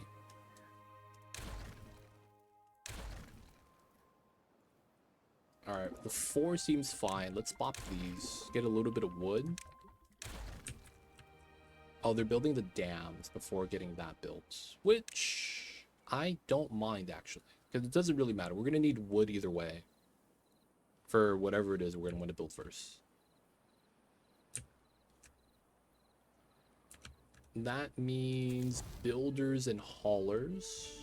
Alright, the 4 seems fine. Let's pop these. Get a little bit of wood. Oh, they're building the dams before getting that built, which I don't mind, actually, because it doesn't really matter. We're going to need wood either way for whatever it is we're going to want to build first. That means builders and haulers.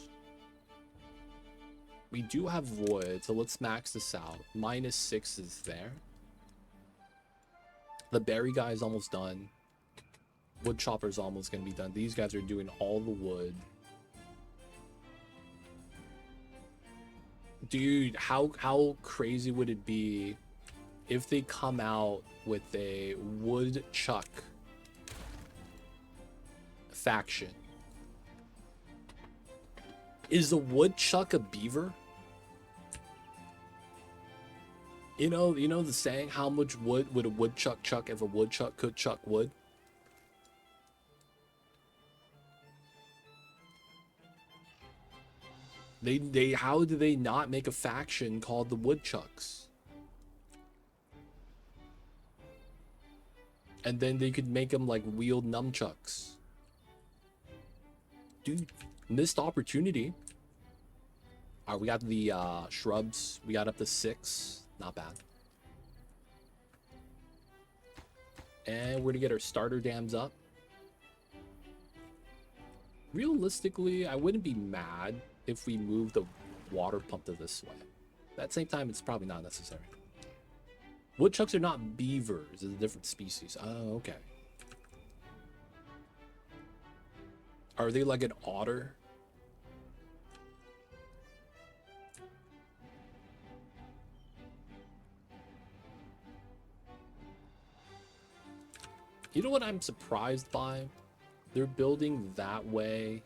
We do have wood, so let's max this out. -6 is there. The berry guy is almost done. Wood chopper's almost going to be done. These guys are doing all the wood. Dude, how crazy would it be if they come out with a woodchuck faction? Is a woodchuck a beaver? You know the saying, how much wood would a woodchuck chuck if a woodchuck could chuck wood? They how do they not make a faction called the Woodchucks? And then they could make them like wield nunchucks. Dude, missed opportunity. All right, we got the shrubs. We got up to 6. Not bad. And we're gonna get our starter dams up. Realistically, I wouldn't be mad if we move the water pump to this way. At the same time, it's probably not necessary. Woodchucks are not beavers. It's a different species. Oh, okay. Are they like an otter? You know what I'm surprised by? They're building that way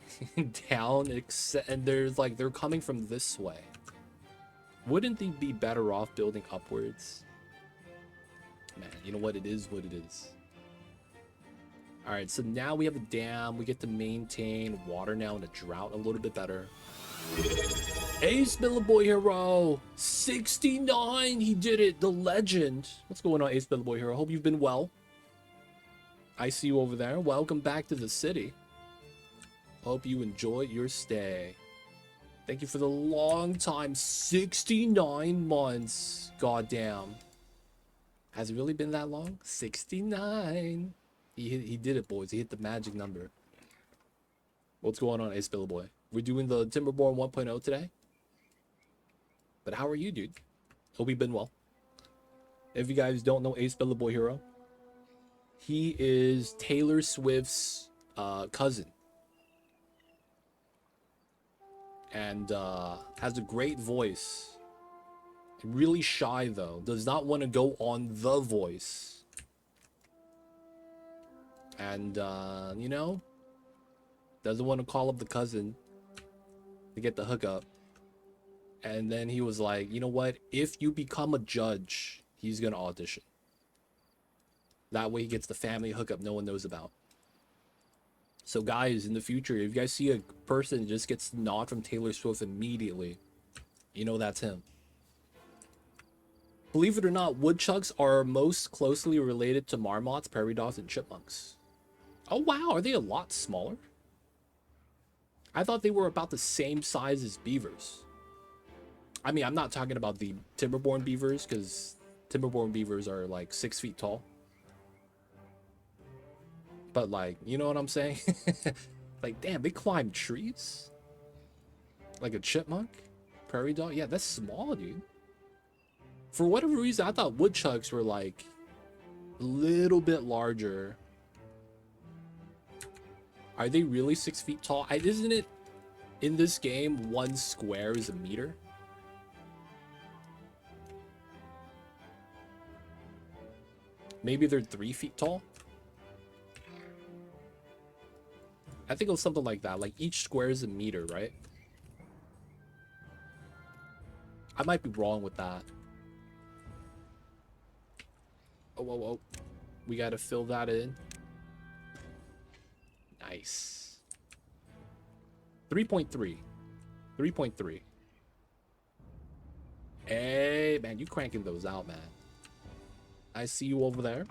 down, and they're coming from this way. Wouldn't they be better off building upwards? Man, you know what? It is what it is. All right, so now we have a dam. We get to maintain water now in a drought a little bit better. Ace Boy Hero 69. He did it. The legend. What's going on, Ace Boy Hero? Hope you've been well. I see you over there. Welcome back to the city. Hope you enjoy your stay. Thank you for the long time. 69 months. Goddamn. Has it really been that long? 69. He did it, boys. He hit the magic number. What's going on, Ace Boy? We're doing the Timberborn 1.0 today. But how are you, dude? Hope you've been well. If you guys don't know Ace Boy Hero, he is Taylor Swift's cousin. And has a great voice. Really shy, though. Does not want to go on The Voice. And, you know, doesn't want to call up the cousin to get the hookup. And then he was like, you know what? If you become a judge, he's going to audition. That way he gets the family hookup no one knows about. So guys, in the future, if you guys see a person that just gets the nod from Taylor Swift immediately, you know that's him. Believe it or not, woodchucks are most closely related to marmots, prairie dogs, and chipmunks. Oh, wow. Are they a lot smaller? I thought they were about the same size as beavers. I mean, I'm not talking about the Timberborn beavers, because Timberborn beavers are like 6 feet tall. But like, you know what I'm saying? Like, damn, they climb trees? Like a chipmunk? Prairie dog? Yeah, that's small, dude. For whatever reason, I thought woodchucks were like a little bit larger. Are they really 6 feet tall? Isn't it in this game 1 square is a meter? Maybe they're 3 feet tall? I think it was something like that. Like each square is a meter, right? I might be wrong with that. Oh, whoa, whoa. We gotta fill that in. Nice. 3.3. 3.3. Hey, man, you cranking those out, man. I see you over there.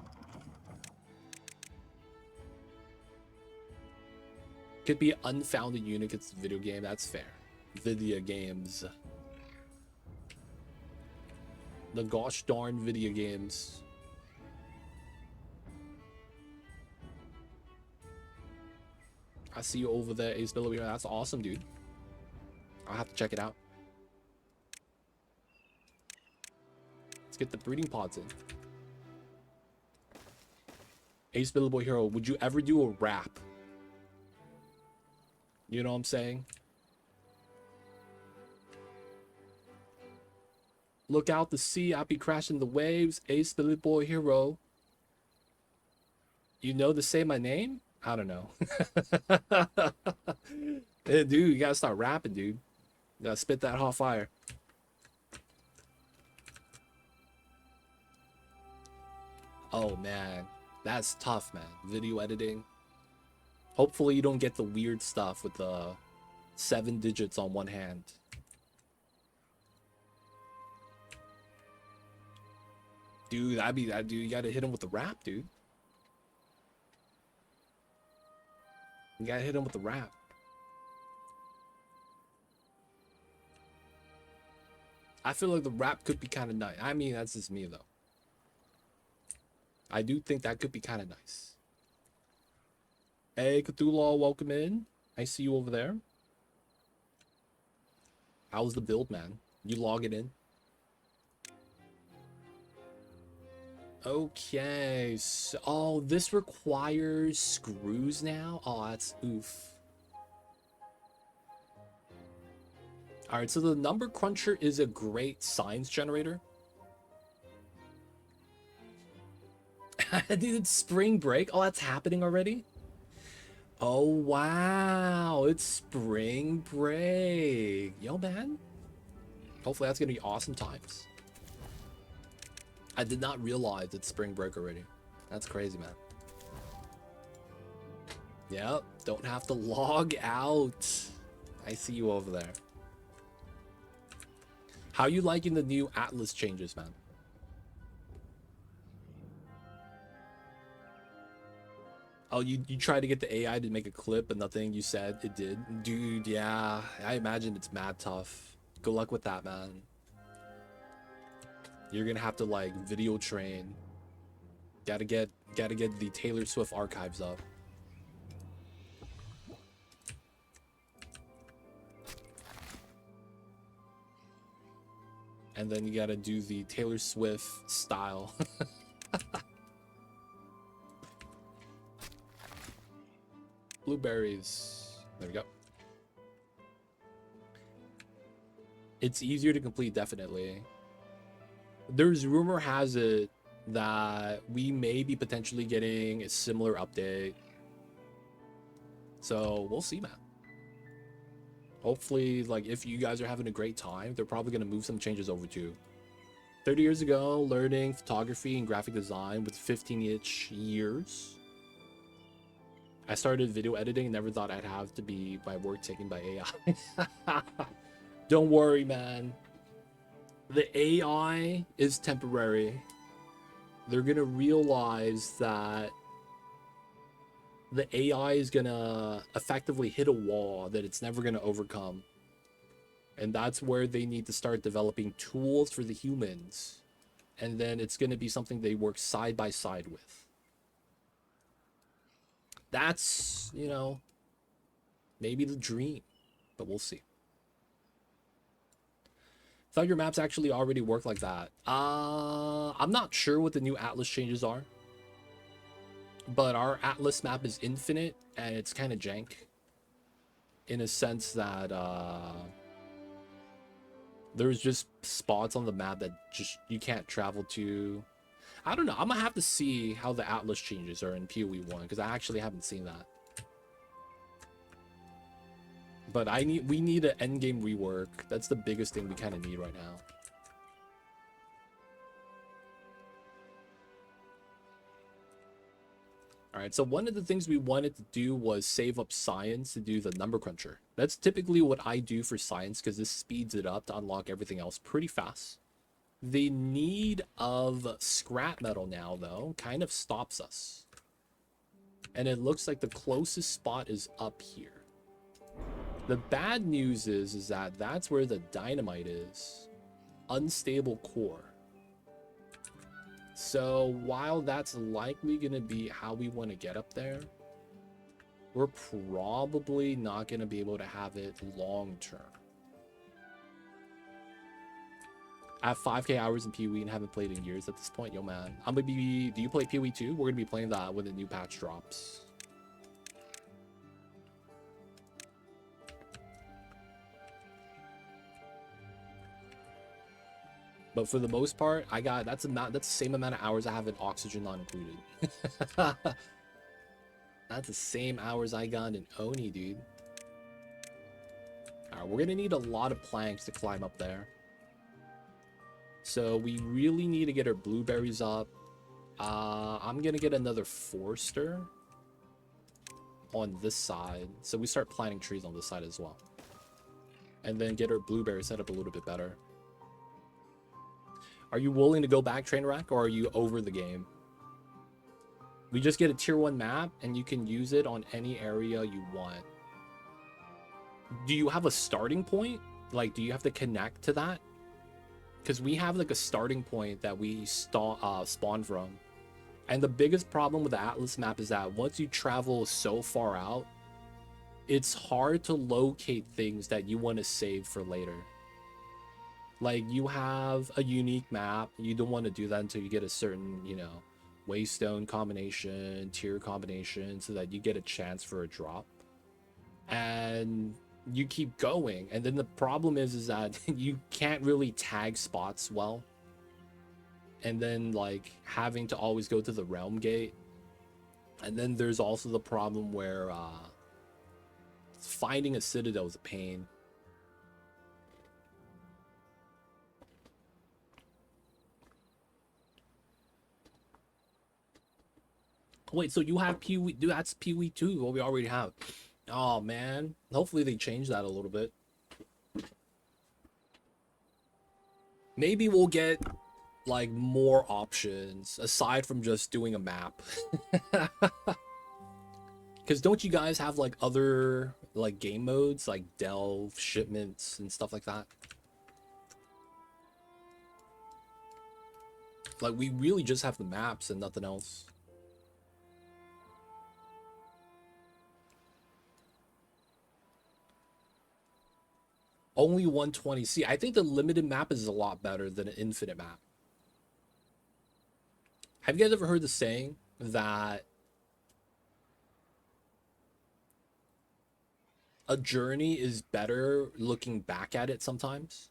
Could be unfounded unit. It's a video game. That's fair. Video games. The gosh darn video games. I see you over there, Ace Billy. That's awesome, dude. I'll have to check it out. Let's get the breeding pods in. Ace Billy Boy Hero, would you ever do a rap? You know what I'm saying? Look out to sea, I'll be crashing the waves. Ace Billy Boy Hero. You know to say my name? I don't know. Hey, dude, you gotta start rapping, dude. You gotta spit that hot fire. Oh, man. That's tough, man. Video editing. Hopefully you don't get the weird stuff with the 7 digits on one hand. Dude, that'd be that, dude. You gotta hit him with the rap, dude. You gotta hit him with the rap. I feel like the rap could be kind of nice. I mean, that's just me, though. I do think that could be kind of nice. Hey, Cthulhu, welcome in. I see you over there. How's the build, man? You log it in? Okay, so, oh, this requires screws now? Oh, that's oof. All right, so the number cruncher is a great science generator. Dude, it's spring break. Oh, that's happening already? Oh, wow. It's spring break. Yo, man. Hopefully that's going to be awesome times. I did not realize it's spring break already. That's crazy, man. Yep. Don't have to log out. I see you over there. How you liking the new Atlas changes, man? Oh, you tried to get the AI to make a clip, but nothing you said it did? Dude, yeah. I imagine it's mad tough. Good luck with that, man. You're gonna have to, like, video train. Gotta get the Taylor Swift archives up. And then you gotta do the Taylor Swift style. Blueberries. There we go. It's easier to complete, definitely. There's rumor has it that we may be potentially getting a similar update. So we'll see, man. Hopefully, like, if you guys are having a great time, they're probably going to move some changes over too. 30 years ago, learning photography and graphic design with 15-ish years. I started video editing and never thought I'd have to be my work taken by AI. Don't worry, man. The AI is temporary. They're going to realize that the AI is gonna effectively hit a wall that it's never gonna overcome. And that's where they need to start developing tools for the humans. And then it's gonna be something they work side by side with. That's, you know, maybe the dream, but we'll see. Thought your maps actually already work like that. I'm not sure what the new Atlas changes are, but our Atlas map is infinite and it's kind of jank in a sense that there's just spots on the map that just you can't travel to. I don't know. I'm gonna have to see how the Atlas changes are in PoE 1 because I actually haven't seen that. But we need an endgame rework. That's the biggest thing we kind of need right now. All right, so one of the things we wanted to do was save up science to do the number cruncher. That's typically what I do for science because this speeds it up to unlock everything else pretty fast. The need of scrap metal now, though, kind of stops us. And it looks like the closest spot is up here. The bad news is that that's where the dynamite is. Unstable core. So while that's likely going to be how we want to get up there, we're probably not going to be able to have it long term. I have 5K hours in PoE and haven't played in years at this point. Yo, man. I'm going to be... Do you play PoE too? We're going to be playing that when the new patch drops. But for the most part, I got... That's the same amount of hours I have in Oxygen not included. That's the same hours I got in Oni, dude. Alright, we're going to need a lot of planks to climb up there. So we really need to get our blueberries up. I'm going to get another Forester on this side. So we start planting trees on this side as well. And then get our blueberries set up a little bit better. Are you willing to go back, Trainwreck, or are you over the game? We just get a tier 1 map and you can use it on any area you want. Do you have a starting point? Like, do you have to connect to that? Because we have like a starting point that we spawn from. And the biggest problem with the Atlas map is that once you travel so far out, it's hard to locate things that you want to save for later. Like, you have a unique map, you don't want to do that until you get a certain, you know, waystone combination, tier combination, so that you get a chance for a drop. And you keep going, and then the problem is that you can't really tag spots well, and then like having to always go to the realm gate. And then there's also the problem where finding a citadel is a pain. Wait, so you have PoE? Dude, that's PoE 2, what we already have. Oh man, hopefully they change that a little bit. Maybe we'll get like more options aside from just doing a map. Because don't you guys have like other like game modes like delve, shipments, and stuff like that? Like, we really just have the maps and nothing else. Only 120. See, I think the limited map is a lot better than an infinite map. Have you guys ever heard the saying that a journey is better looking back at it sometimes?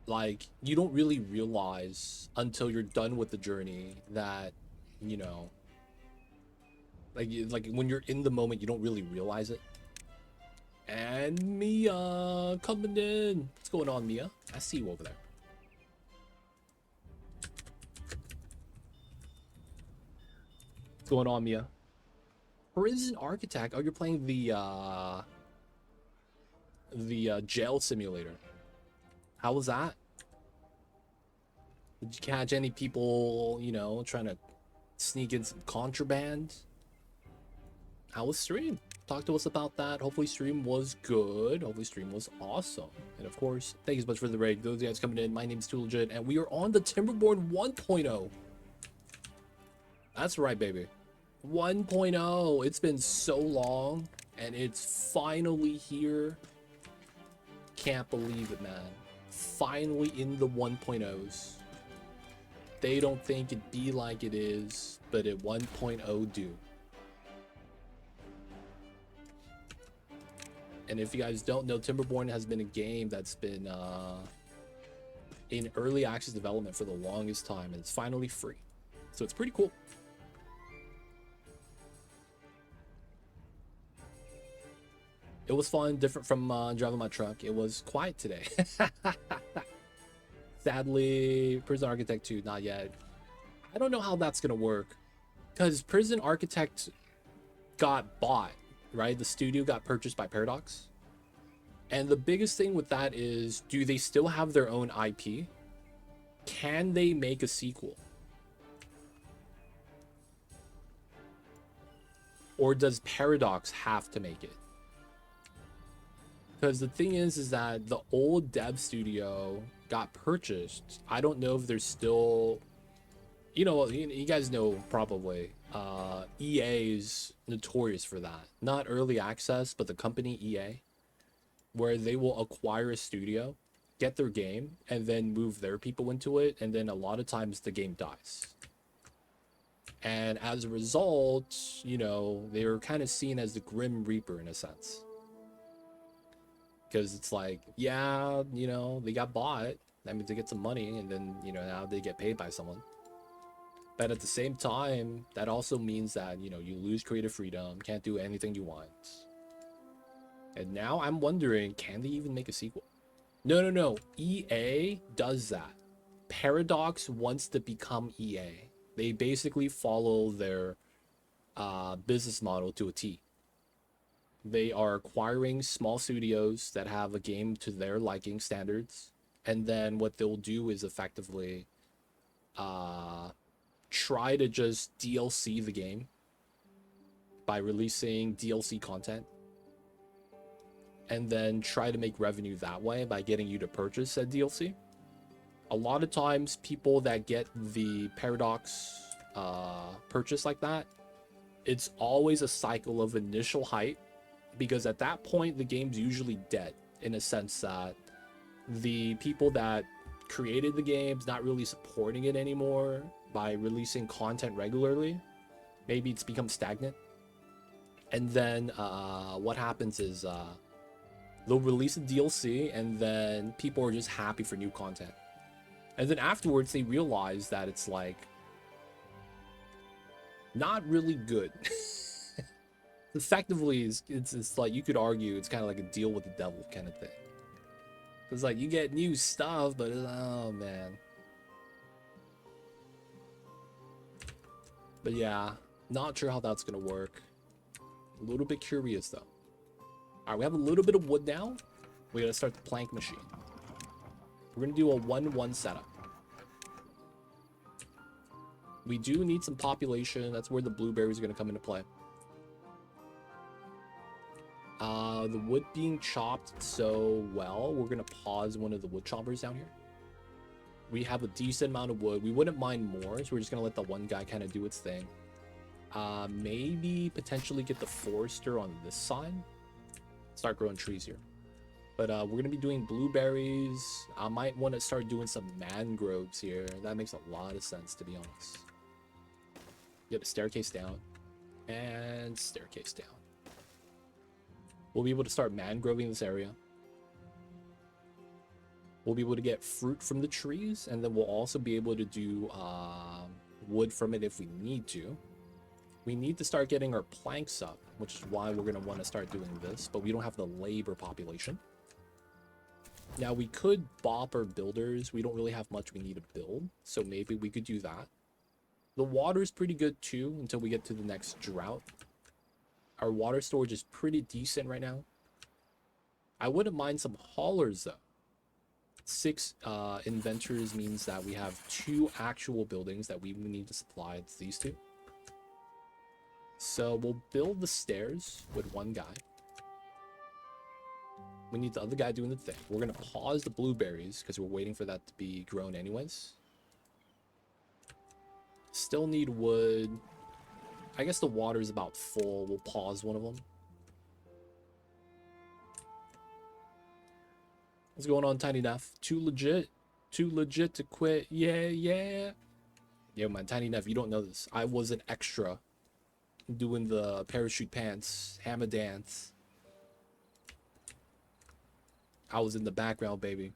Like, you don't really realize until you're done with the journey that, you know, like when you're in the moment, you don't really realize it. And Mia coming in. What's going on, Mia? I see you over there. What's going on, Mia? Prison Architect. Oh, you're playing the jail simulator. How was that? Did you catch any people, you know, trying to sneak in some contraband. How was stream? Talk to us about that. Hopefully stream was good. Hopefully stream was awesome. And of course, thank you so much for the raid. Those guys coming in. My name is Too Legit, and we are on the Timberborn 1.0. That's right, baby. 1.0. It's been so long, and it's finally here. Can't believe it, man. Finally in the 1.0s. They don't think it'd be like it is, but at 1.0 do. And if you guys don't know, Timberborn has been a game that's been in early access development for the longest time, and it's finally free. So it's pretty cool. It was fun, different from driving my truck. It was quiet today. Sadly, Prison Architect 2, not yet. I don't know how that's gonna work, because Prison Architect got bought, right? The studio got purchased by Paradox. And the biggest thing with that is, do they still have their own IP? Can they make a sequel? Or does Paradox have to make it? Because the thing is that the old dev studio got purchased. I don't know if there's still, you guys know probably, EA is notorious for that. Not early access, but the company EA, where they will acquire a studio, get their game, and then move their people into it, and then a lot of times the game dies. And as a result, they're kind of seen as the Grim Reaper in a sense. Because it's like, yeah, they got bought. That means they get some money, and then, now they get paid by someone. But at the same time, that also means that, you lose creative freedom, can't do anything you want. And now I'm wondering, can they even make a sequel? No. EA does that. Paradox wants to become EA. They basically follow their business model to a T. They are acquiring small studios that have a game to their liking standards. And then what they'll do is effectively try to just DLC the game by releasing DLC content. And then try to make revenue that way by getting you to purchase said DLC. A lot of times, people that get the Paradox purchase like that, it's always a cycle of initial hype, because at that point, the game's usually dead, in a sense that the people that created the game's not really supporting it anymore by releasing content regularly. Maybe it's become stagnant. And then what happens is they'll release a DLC, and then people are just happy for new content. And then afterwards, they realize that it's like not really good. Effectively, it's like, you could argue it's kind of like a deal with the devil kind of thing. It's like you get new stuff, but oh man. But yeah, not sure how that's gonna work. A little bit curious though. All right, we have a little bit of wood now. We gotta start the plank machine. We're gonna do a 1-1 setup. We do need some population. That's where the blueberries are gonna come into play. The wood being chopped so well, we're gonna pause one of the wood choppers down here. We have a decent amount of wood. We wouldn't mind more, so we're just gonna let the one guy kind of do its thing. Maybe potentially get the forester on this side. Start growing trees here. But we're gonna be doing blueberries. I might want to start doing some mangroves here. That makes a lot of sense, to be honest. Get a staircase down and staircase down. We'll be able to start mangroving this area. We'll be able to get fruit from the trees, and then we'll also be able to do wood from it if we need to. We need to start getting our planks up, which is why we're going to want to start doing this, but we don't have the labor population. Now, we could bop our builders. We don't really have much we need to build, so maybe we could do that. The water is pretty good, too, until we get to the next drought. Our water storage is pretty decent right now. I wouldn't mind some haulers, though. 6 inventors means that we have 2 actual buildings that we need to supply. It's these 2. So we'll build the stairs with one guy. We need the other guy doing the thing. We're going to pause the blueberries because we're waiting for that to be grown anyways. Still need wood. I guess the water is about full. We'll pause one of them. What's going on, Tiny Neff? Too legit to quit. Yeah, yeah. Yo, man, Tiny Neff, you don't know this. I was an extra doing the parachute pants, hammer dance. I was in the background, baby.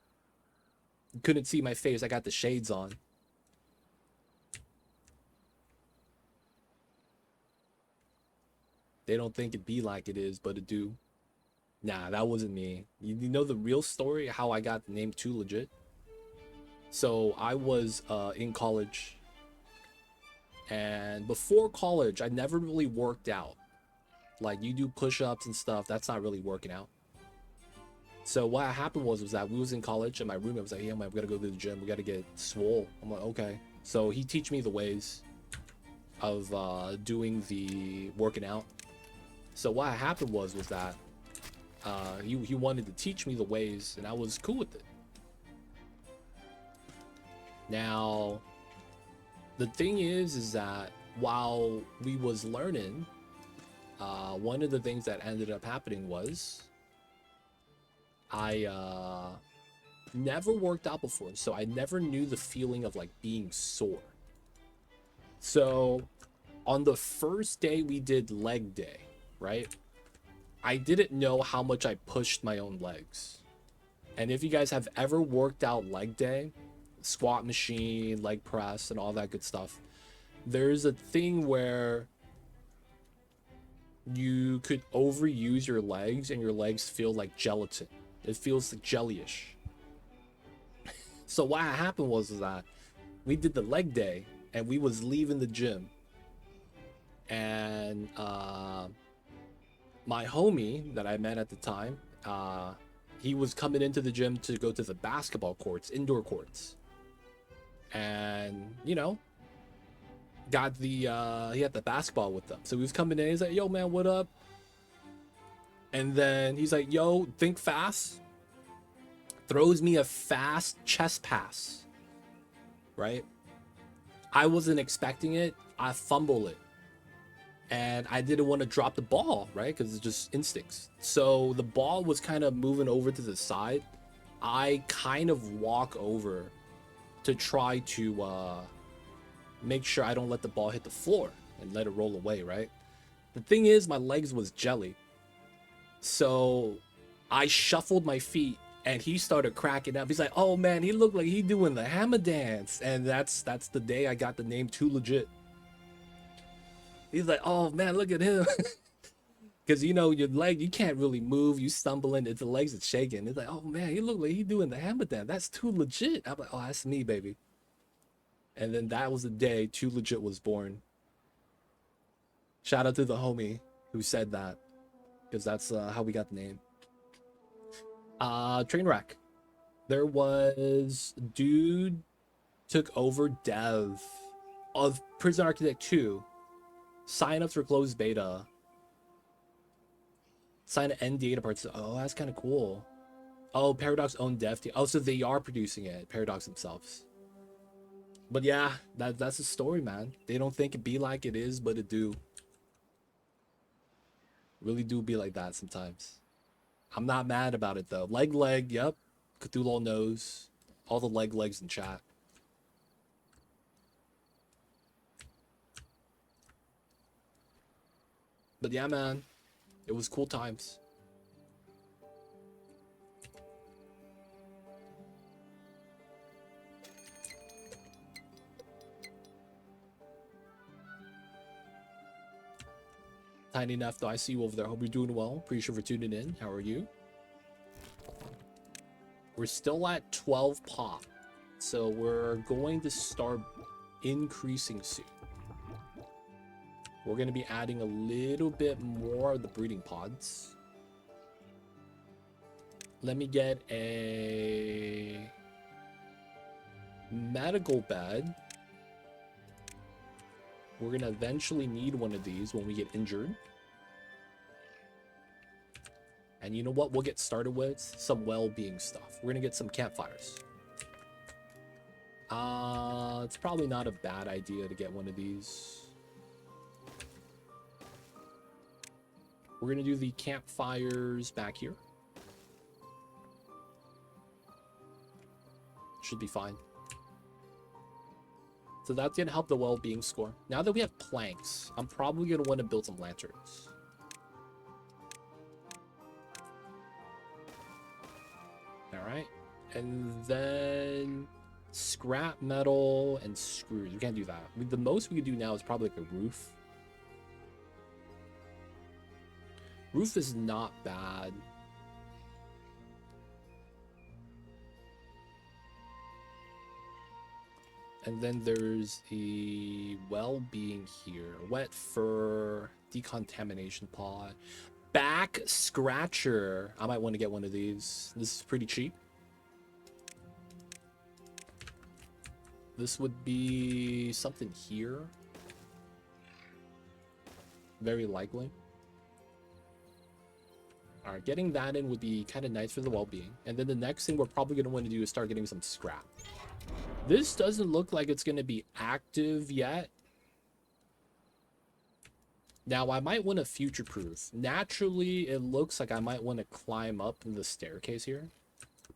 You couldn't see my face. I got the shades on. They don't think it be like it is, but it do. Nah, that wasn't me. You know the real story, how I got the name Too Legit? So I was in college. And before college, I never really worked out. Like, you do push-ups and stuff. That's not really working out. So what happened was that we was in college, and my roommate was like, "Hey, man, we gotta go to the gym. We gotta get swole." I'm like, "Okay." So he teach me the ways of doing the working out. So what happened was that he wanted to teach me the ways, and I was cool with it. Now, the thing is that while we was learning, one of the things that ended up happening was I never worked out before, so I never knew the feeling of like being sore. So on the first day we did leg day, right? I didn't know how much I pushed my own legs. And if you guys have ever worked out leg day, squat machine, leg press, and all that good stuff, there's a thing where you could overuse your legs and your legs feel like gelatin. It feels like jellyish. So what happened was that we did the leg day and we was leaving the gym, and my homie that I met at the time, he was coming into the gym to go to the basketball courts, indoor courts, and you know, got the he had the basketball with them. So he was coming in, he's like, "Yo man, what up?" And then he's like, "Yo, think fast." Throws me a fast chest pass, right? I wasn't expecting it. I fumble it, and I didn't want to drop the ball, right? Because it's just instincts. So the ball was kind of moving over to the side. I kind of walk over to try to make sure I don't let the ball hit the floor and let it roll away, right? The thing is, my legs was jelly. So I shuffled my feet and he started cracking up. He's like, "Oh man, he looked like he doing the hammer dance." And that's the day I got the name Too Legit. He's like, "Oh man, look at him." Because you know your leg, you can't really move. You stumbling, it's the legs that's shaking. It's like, "Oh man, he look like he doing the hammer dance. That's Too Legit." I'm like, "Oh, that's me, baby." And then that was the day Too Legit was born. Shout out to the homie who said that, because that's how we got the name. Trainwreck. There was dude took over dev of Prison Architect 2. Sign up for closed beta. Sign an NDA to participate. Oh, that's kind of cool. Oh, Paradox owned dev team. Oh, so they are producing it, Paradox themselves. But yeah, that's the story, man. They don't think it be like it is, but it do. Really do be like that sometimes. I'm not mad about it though. Leg, yep. Cthulhu knows. All the legs in chat. But yeah, man. It was cool times. Tiny enough though. I see you over there. Hope you're doing well. Pretty sure for tuning in. How are you? We're still at 12 pop. So we're going to start increasing soon. We're going to be adding a little bit more of the breeding pods. Let me get a medical bed. We're gonna eventually need one of these when we get injured. And you know what? We'll get started with some well-being stuff. We're gonna get some campfires. It's probably not a bad idea to get one of these. We're gonna do the campfires back here. Should be fine. So that's gonna help the well-being score. Now that we have planks, I'm probably gonna want to build some lanterns. Alright. And then scrap metal and screws. We can't do that. I mean, the most we could do now is probably like a roof. Roof is not bad. And then there's the well-being here. Wet fur, decontamination pod, back scratcher. I might want to get one of these. This is pretty cheap. This would be something here. Very likely. All right, getting that in would be kind of nice for the well-being. And then the next thing we're probably going to want to do is start getting some scrap. This doesn't look like it's going to be active yet. Now, I might want to future-proof. Naturally, it looks like I might want to climb up the staircase here.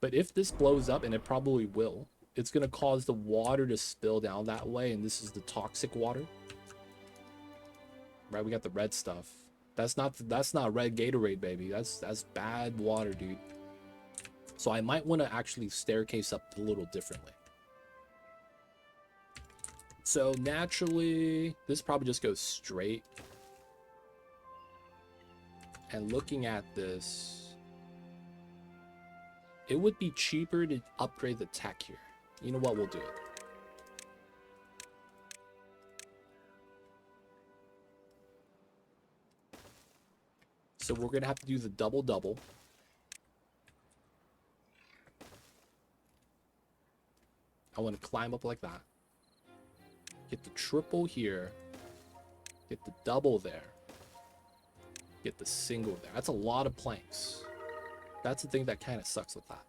But if this blows up, and it probably will, it's going to cause the water to spill down that way, and this is the toxic water. Right, we got the red stuff. That's not red Gatorade, baby. That's bad water, dude. So I might want to actually staircase up a little differently. So naturally, this probably just goes straight. And looking at this, it would be cheaper to upgrade the tech here. You know what? We'll do it. So we're going to have to do the double-double. I want to climb up like that. Get the triple here. Get the double there. Get the single there. That's a lot of planks. That's the thing that kind of sucks with that.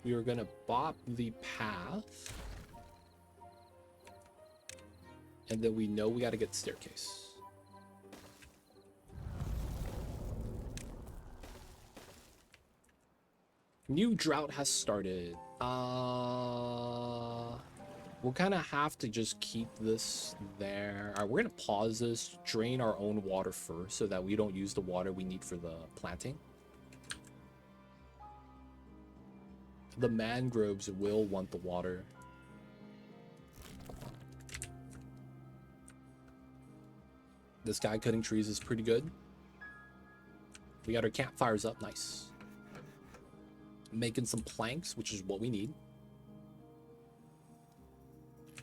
We are going to bop the path. And then we know we got to get the staircase. New drought has started. We'll kind of have to just keep this there. All right, we're going to pause this, drain our own water first so that we don't use the water we need for the planting. The mangroves will want the water. This guy cutting trees is pretty good. We got our campfires up, nice. Making some planks, which is what we need.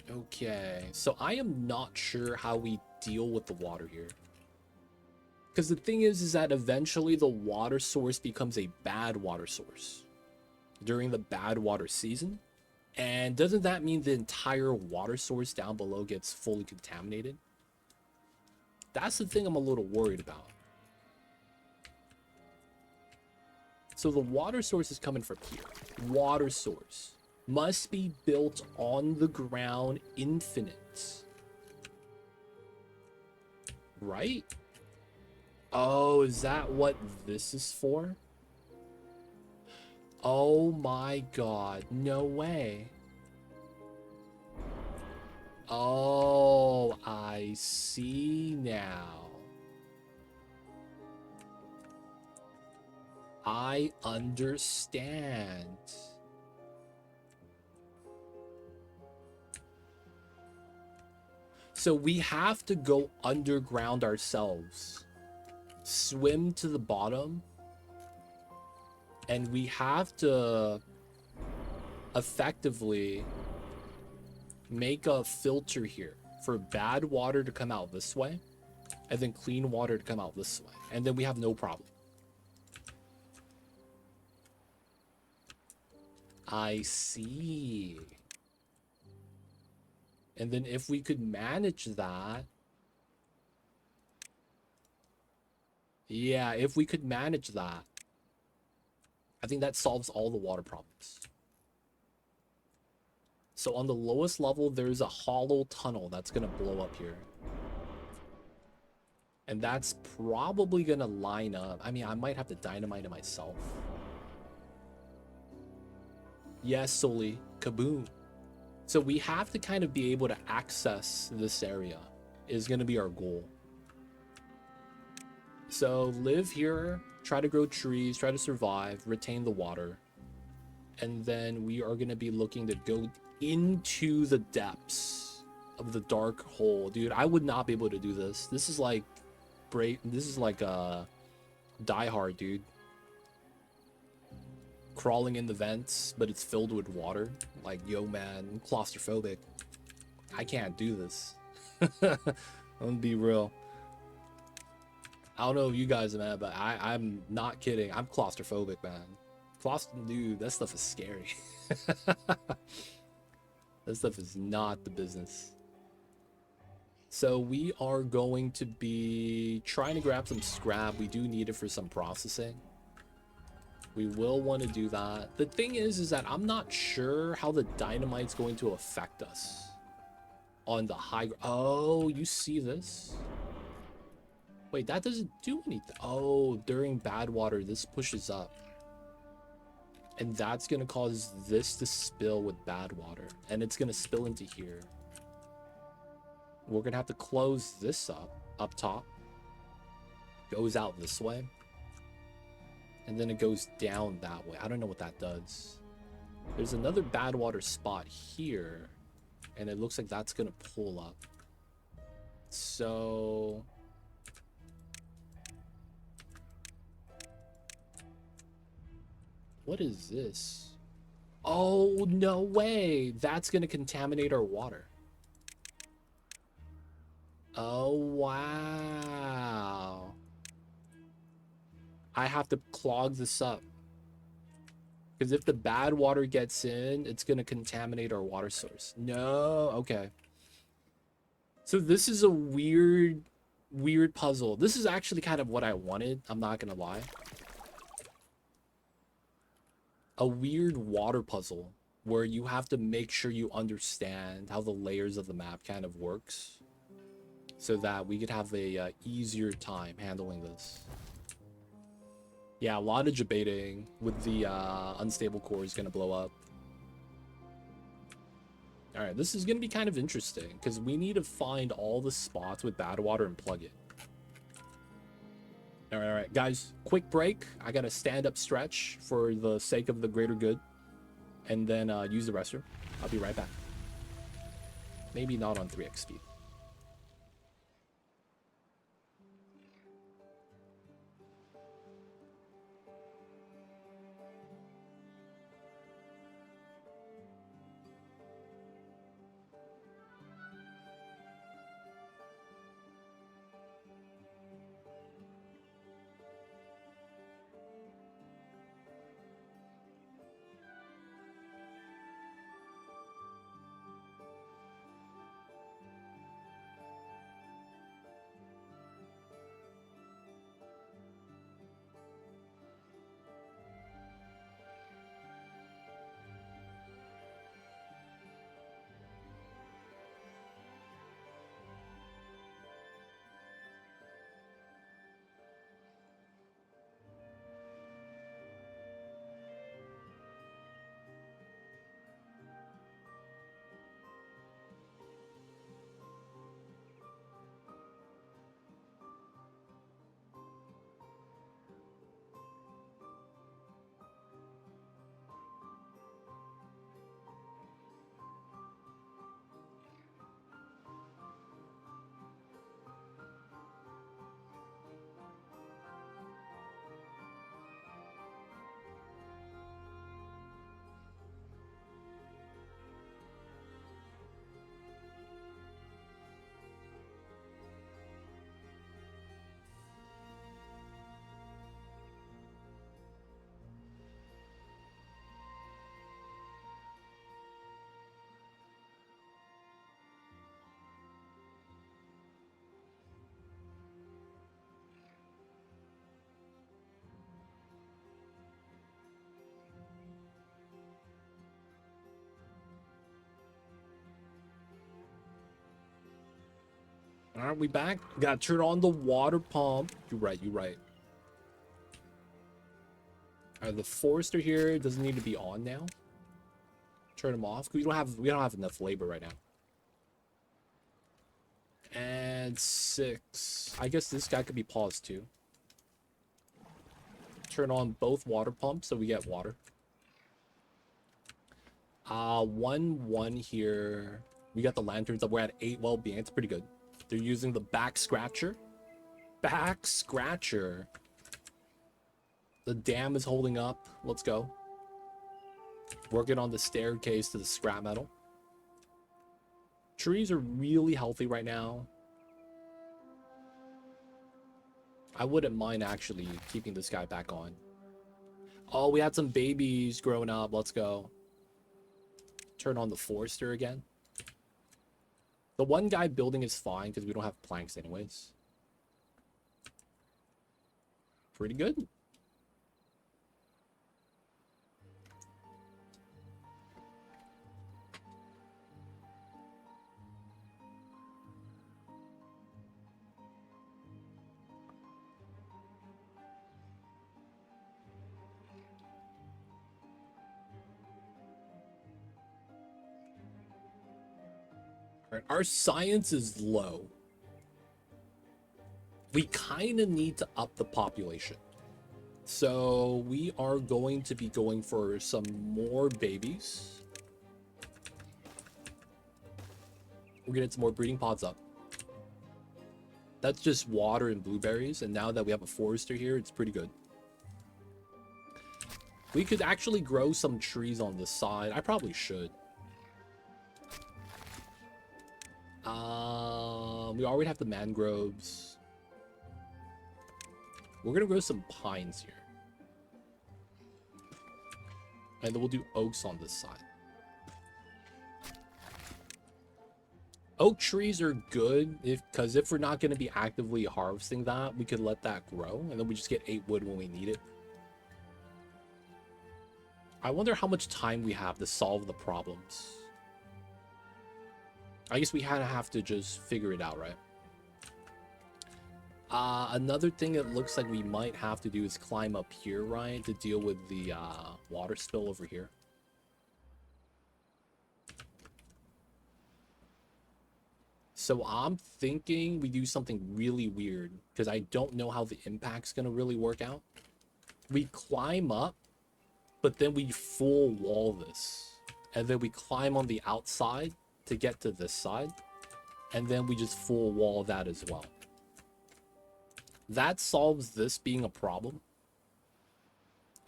Okay, so I am not sure how we deal with the water here. Because the thing is that eventually the water source becomes a bad water source during the bad water season. And doesn't that mean the entire water source down below gets fully contaminated? That's the thing I'm a little worried about. So the water source is coming from here. Water source must be built on the ground infinite. Right? Oh, is that what this is for? Oh my god, no way. Oh, I see now. I understand. So we have to go underground ourselves, swim to the bottom, and we have to effectively make a filter here for bad water to come out this way, and then clean water to come out this way, and then we have no problem. I see. And then if we could manage that, yeah, if we could manage that, I think that solves all the water problems. So on the lowest level, there's a hollow tunnel that's gonna blow up here. And that's probably gonna line up. I mean, I might have to dynamite it myself. Yes, Soli. Kaboom. So we have to kind of be able to access this area is gonna be our goal. So live here, try to grow trees, try to survive, retain the water. And then we are gonna be looking to go into the depths of the dark hole. Dude, I would not be able to do this. This is like Die Hard, dude. Crawling in the vents, but it's filled with water. Like, yo man, I'm claustrophobic. I can't do this. I'm gonna be real. I don't know if you guys are mad, but I'm not kidding. I'm claustrophobic, man. Dude, that stuff is scary. That stuff is not the business. So we are going to be trying to grab some scrap. We do need it for some processing. We will want to do that. The thing is that I'm not sure how the dynamite's going to affect us on the high. Oh, you see this? Wait, that doesn't do anything. Oh, during bad water, this pushes up. And that's going to cause this to spill with bad water. And it's going to spill into here. We're going to have to close this up top. Goes out this way. And then it goes down that way. I don't know what that does. There's another bad water spot here. And it looks like that's going to pull up. So... what is this? Oh, no way. That's going to contaminate our water. Oh, wow. I have to clog this up. Because if the bad water gets in, it's going to contaminate our water source. No, okay. So this is a weird puzzle. This is actually kind of what I wanted. I'm not going to lie. A weird water puzzle where you have to make sure you understand how the layers of the map kind of works so that we could have a easier time handling this. Yeah, a lot of debating with the unstable core is going to blow up. All right, this is going to be kind of interesting because we need to find all the spots with bad water and plug it. All right, guys, quick break. I got to stand up stretch for the sake of the greater good and then use the restroom. I'll be right back. Maybe not on 3x speed. Aren't we back? Gotta turn on the water pump. You're right, you're right. Alright, the forester here doesn't need to be on now. Turn him off. We don't have enough labor right now. And 6. I guess this guy could be paused too. Turn on both water pumps so we get water. 1 here. We got the lanterns up. We're at 8 well-being. It's pretty good. They're using the back scratcher. Back scratcher. The dam is holding up. Let's go. Working on the staircase to the scrap metal. Trees are really healthy right now. I wouldn't mind actually keeping this guy back on. Oh, we had some babies growing up. Let's go. Turn on the forester again. The one guy building is fine because we don't have planks anyways. Pretty good. Right, our science is low. We kind of need to up the population. So we are going to be going for some more babies. We're gonna get some more breeding pods up. That's just water and blueberries. And now that we have a forester here, it's pretty good. We could actually grow some trees on the side. I probably should. We already have the mangroves. We're gonna grow some pines here. And then we'll do oaks on this side. Oak trees are good because if we're not going to be actively harvesting that, we could let that grow and then we just get 8 wood when we need it. I wonder how much time we have to solve the problems. I guess we have to just figure it out, right? Another thing it looks like we might have to do is climb up here, right? To deal with the water spill over here. So I'm thinking we do something really weird because I don't know how the impact's going to really work out. We climb up, but then we full wall this. And then we climb on the outside to get to this side. And then we just full wall that as well. That solves this being a problem.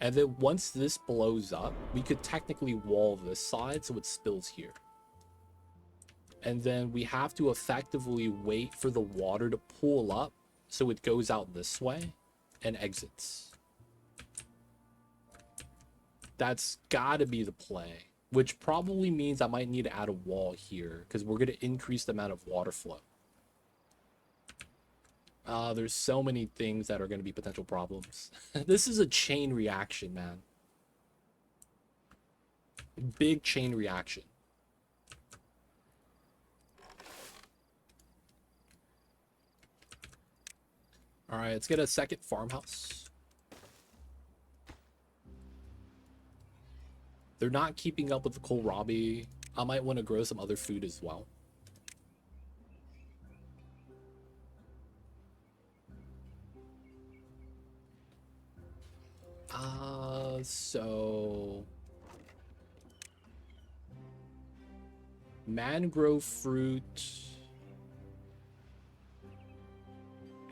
And then once this blows up, we could technically wall this side so it spills here. And then we have to effectively wait for the water to pool up so it goes out this way and exits. That's gotta be the play, which probably means I might need to add a wall here because we're gonna increase the amount of water flow. There's so many things that are gonna be potential problems. This is a chain reaction, man. Big chain reaction. All right, let's get a second farmhouse. They're not keeping up with the kohlrabi. I might want to grow some other food as well. So mangrove fruit.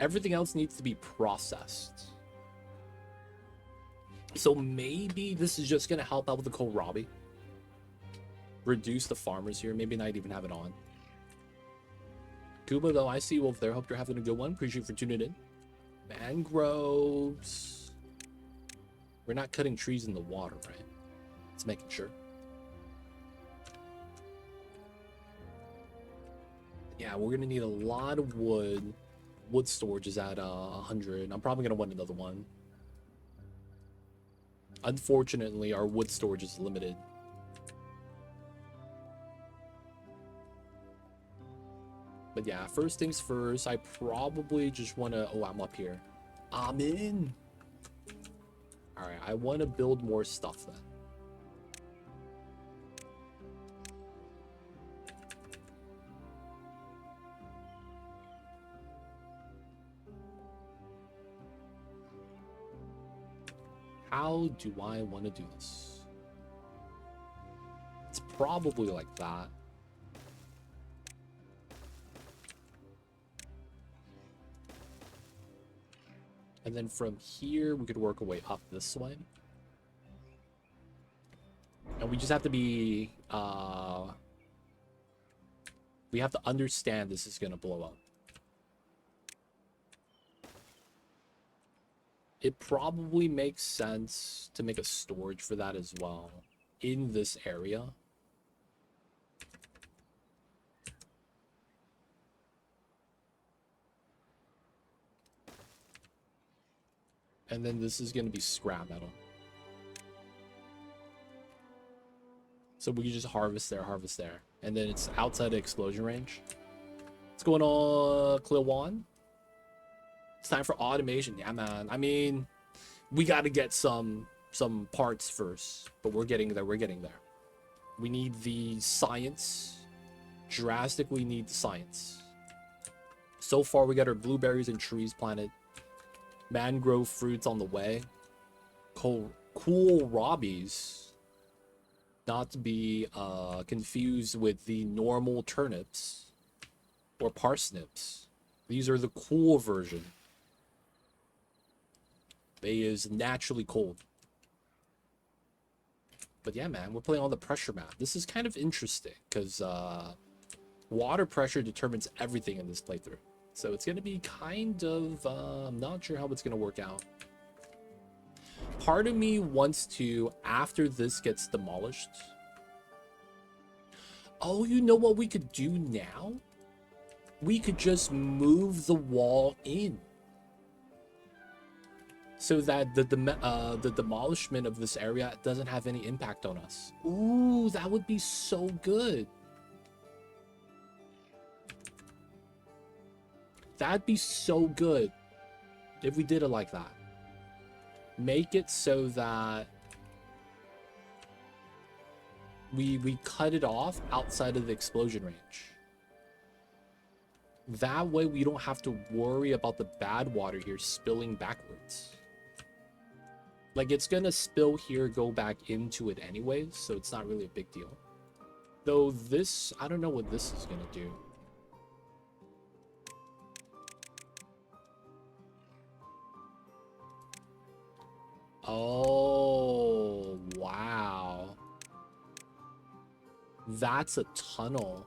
Everything else needs to be processed. So maybe this is just going to help out with the kohlrabi. Reduce the farmers here. Maybe not even have it on. Kuba, though, I see you over there. Hope you're having a good one. Appreciate you for tuning in. Mangroves. We're not cutting trees in the water, right? Let's making sure. Yeah, we're going to need a lot of wood. Wood storage is at 100. I'm probably going to want another one. Unfortunately, our wood storage is limited. But yeah, first things first, I probably just want to... Oh, I'm up here. I'm in. All right, I want to build more stuff then. How do I want to do this? It's probably like that. And then from here, we could work our way up this way. And we just have to be... we have to understand this is going to blow up. It probably makes sense to make a storage for that as well in this area. And then this is going to be scrap metal. So we can just harvest there. And then it's outside the explosion range. What's going on, Clewan? It's time for automation. Yeah, man. I mean, we got to get some parts first. But we're getting there. We need the science. Drastically need the science. So far, we got our blueberries and trees planted. Mangrove fruits on the way. Cool robbies. Not to be confused with the normal turnips or parsnips. These are the cool version. They is naturally cold. But yeah, man, we're playing on the pressure map. This is kind of interesting because water pressure determines everything in this playthrough. So it's going to be kind of, I'm not sure how it's going to work out. Part of me wants to, after this gets demolished. Oh, you know what we could do now? We could just move the wall in. So that the demolishment of this area doesn't have any impact on us. Ooh, that would be so good. That'd be so good if we did it like that. Make it so that we cut it off outside of the explosion range. That way we don't have to worry about the bad water here spilling backwards. Like, it's gonna spill here, go back into it anyways, so it's not really a big deal. Though this, I don't know what this is gonna do. Oh, wow. That's a tunnel.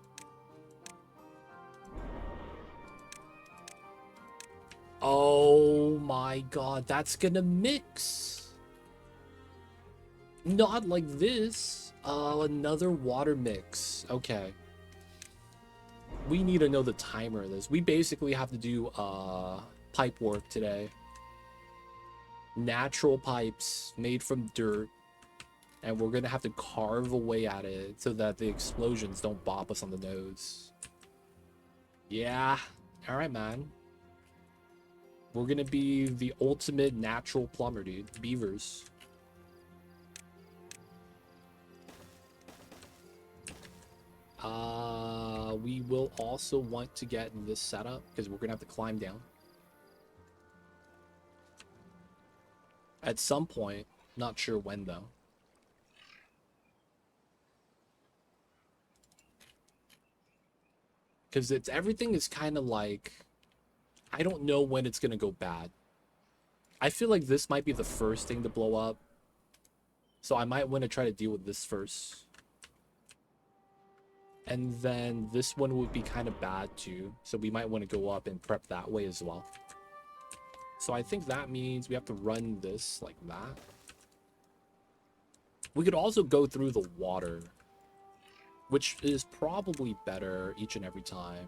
Oh my god, that's gonna mix. Not like this. Another water mix. Okay. We need to know the timer of this. We basically have to do pipe work today. Natural pipes made from dirt. And we're gonna have to carve away at it so that the explosions don't bop us on the nose. Yeah. Alright, man. We're gonna be the ultimate natural plumber, dude. Beavers. We will also want to get this setup because we're gonna have to climb down. At some point, not sure when though. Because everything is kind of like, I don't know when it's gonna go bad. I feel like this might be the first thing to blow up. So I might want to try to deal with this first. And then this one would be kind of bad too. So we might want to go up and prep that way as well. So I think that means we have to run this like that. We could also go through the water, which is probably better each and every time.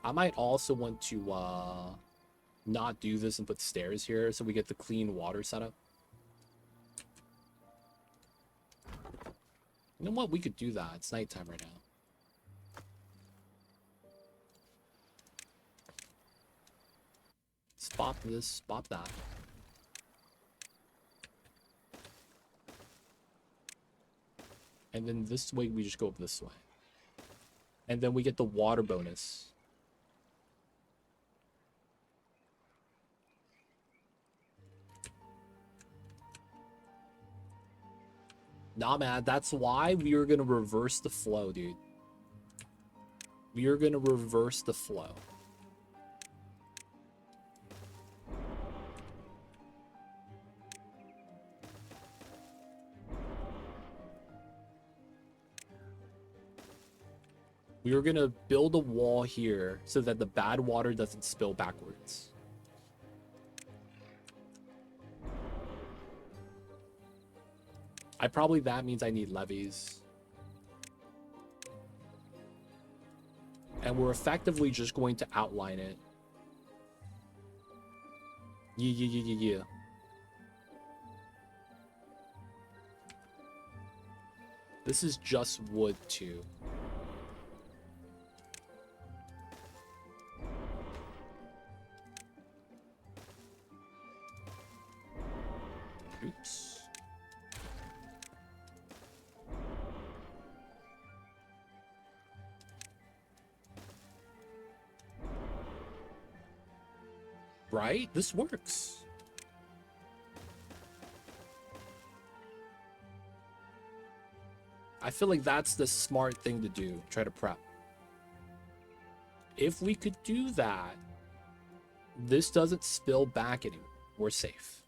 I might also want to not do this and put stairs here so we get the clean water setup. You know what? We could do that. It's nighttime right now. Spot this, spot that. And then this way, we just go up this way. And then we get the water bonus. Nah, man, that's why we are going to reverse the flow, dude. We are going to reverse the flow. We are going to build a wall here so that the bad water doesn't spill backwards. That means I need levees. And we're effectively just going to outline it. Yeah. This is just wood too. Oops. Right? This works. I feel like that's the smart thing to do. Try to prep. If we could do that, this doesn't spill back anymore. We're safe.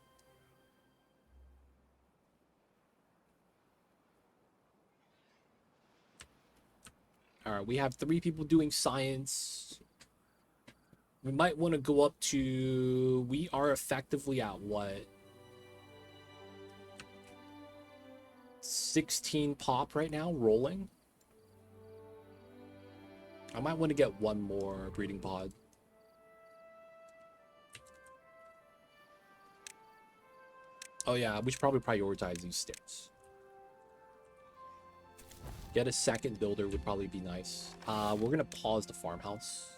All right, we have 3 people doing science. We might want to go up to... We are effectively at what? 16 pop right now, rolling. I might want to get 1 more breeding pod. Oh yeah, we should probably prioritize these stairs. Get a second builder would probably be nice. We're going to pause the farmhouse.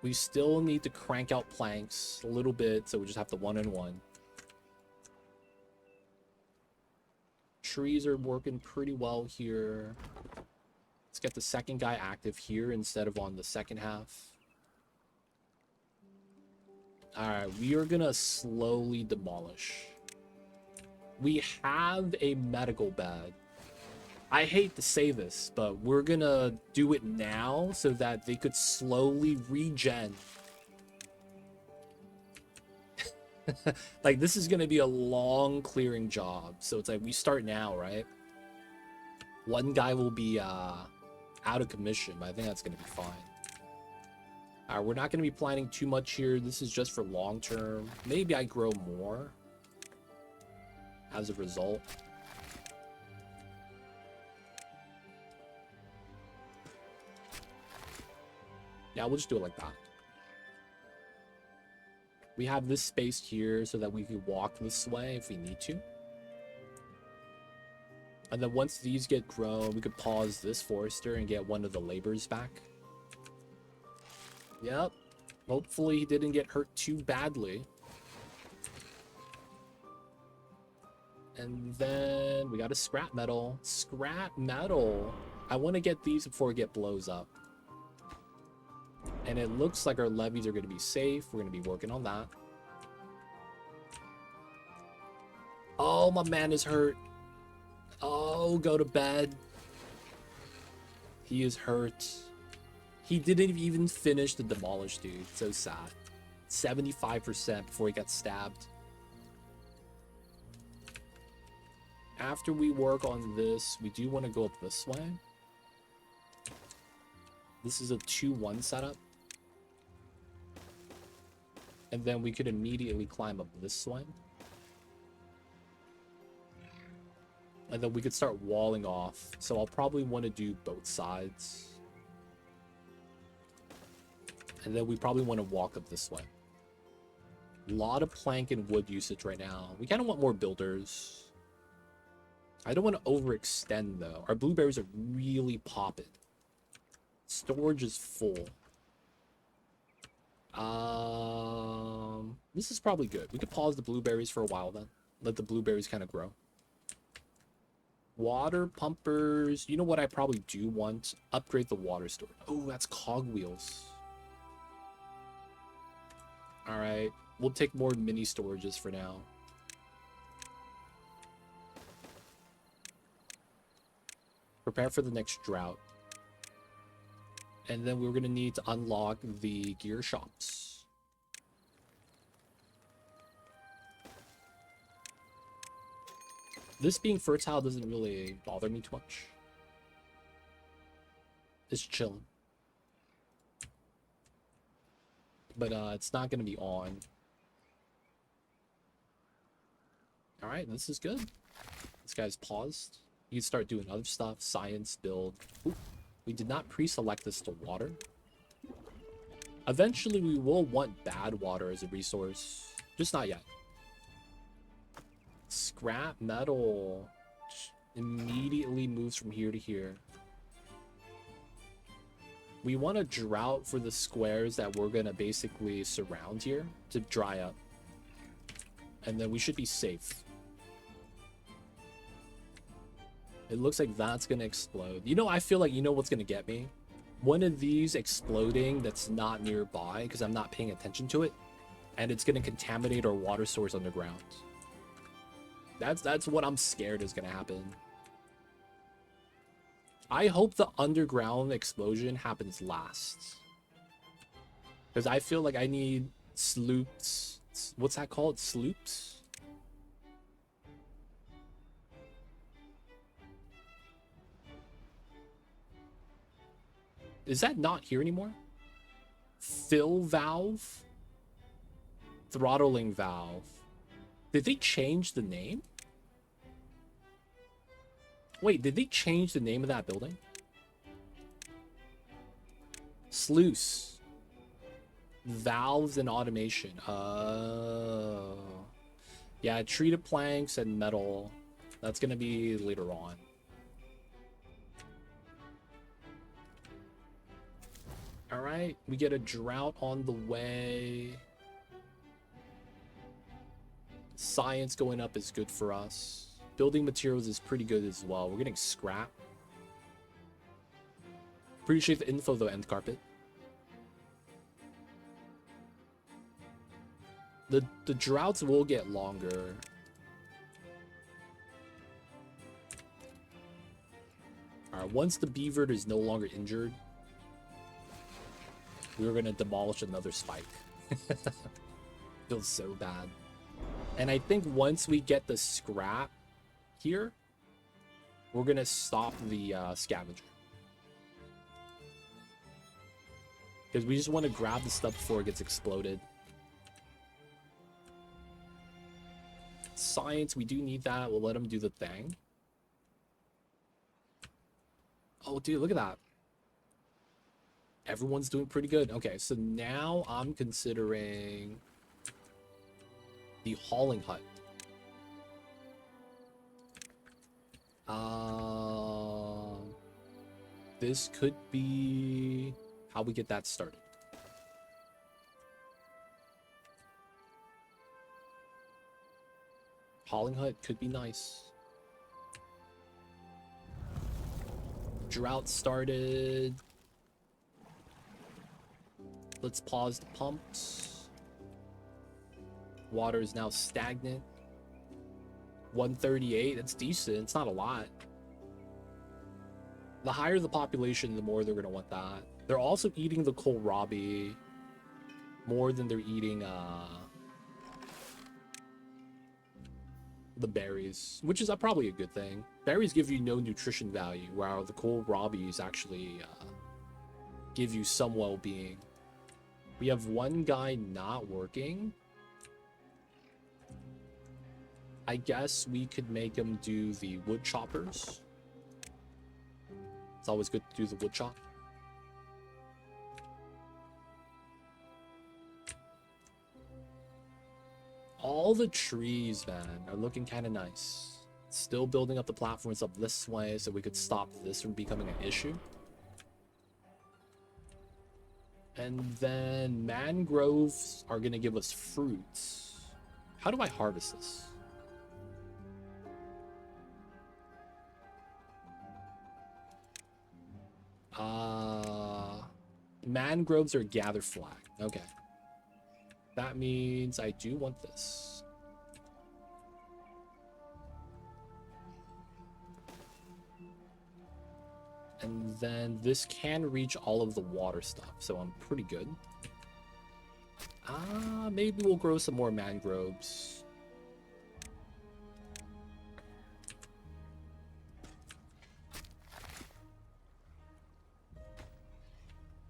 We still need to crank out planks a little bit, so we just have to 1 and 1. Trees are working pretty well here. Let's get the second guy active here instead of on the second half. Alright, we are gonna slowly demolish. We have a medical bed. I hate to say this, but we're gonna do it now so that they could slowly regen. Like, this is gonna be a long clearing job. So it's like, we start now, right? 1 guy will be out of commission, but I think that's gonna be fine. Alright, we're not gonna be planning too much here. This is just for long term. Maybe I grow more as a result. Yeah, we'll just do it like that. We have this space here so that we can walk this way if we need to. And then once these get grown, we could pause this forester and get 1 of the laborers back. Yep. Hopefully he didn't get hurt too badly. And then we got a scrap metal. Scrap metal. I want to get these before it blows up. And it looks like our levees are going to be safe. We're going to be working on that. Oh, my man is hurt. Oh, go to bed. He is hurt. He didn't even finish the demolish, dude. So sad. 75% before he got stabbed. After we work on this, we do want to go up this way. This is a 2-1 setup. And then we could immediately climb up this way. And then we could start walling off. So I'll probably want to do both sides. And then we probably want to walk up this way. A lot of plank and wood usage right now. We kind of want more builders. I don't want to overextend, though. Our blueberries are really popping. Storage is full. This is probably good. We could pause the blueberries for a while then. Let the blueberries kind of grow. Water pumpers. You know what I probably do want? Upgrade the water storage. Oh, that's cogwheels. All right. We'll take more mini storages for now. Prepare for the next drought. And then we're going to need to unlock the gear shops. This being fertile doesn't really bother me too much. It's chilling. But it's not going to be on. Alright, this is good. This guy's paused. You can start doing other stuff. Science, build. Ooh, we did not pre-select this to water. Eventually, we will want bad water as a resource. Just not yet. Scrap metal. Immediately moves from here to here. We want a drought for the squares that we're going to basically surround here to dry up. And then we should be safe. It looks like that's going to explode. You know, I feel like you know what's going to get me? One of these exploding that's not nearby because I'm not paying attention to it. And it's going to contaminate our water source underground. That's what I'm scared is going to happen. I hope the underground explosion happens last. Because I feel like I need sloops. What's that called? Sloops? Is that not here anymore? Fill valve? Throttling valve. Did they change the name? Wait, did they change the name of that building? Sluice. Valves and automation. Oh. Yeah, treated planks and metal. That's going to be later on. Alright, we get a drought on the way. Science going up is good for us. Building materials is pretty good as well. We're getting scrap. Appreciate the info though, End Carpet. The droughts will get longer. Alright, once the beaver is no longer injured, we're gonna demolish another spike. Feels so bad. And I think once we get the scrap here, we're gonna stop the scavenger. Because we just want to grab the stuff before it gets exploded. Science, we do need that. We'll let them do the thing. Oh, dude, look at that. Everyone's doing pretty good. Okay, so now I'm considering the hauling hut. This could be how we get that started. Hauling hut could be nice. Drought started. Let's pause the pumps. Water is now stagnant. 138, that's decent. It's not a lot. The higher the population, the more they're going to want that. They're also eating the kohlrabi more than they're eating the berries, which is probably a good thing. Berries give you no nutrition value, while the kohlrabis actually give you some well-being. We have one guy not working. I guess we could make him do the wood choppers. It's always good to do the wood chop. All the trees, man, are looking kind of nice. Still building up the platforms up this way so we could stop this from becoming an issue. And then mangroves are going to give us fruits. How do I harvest this? Mangroves are gather flag. Okay. That means I do want this. And then this can reach all of the water stuff, so I'm pretty good. Maybe we'll grow some more mangroves.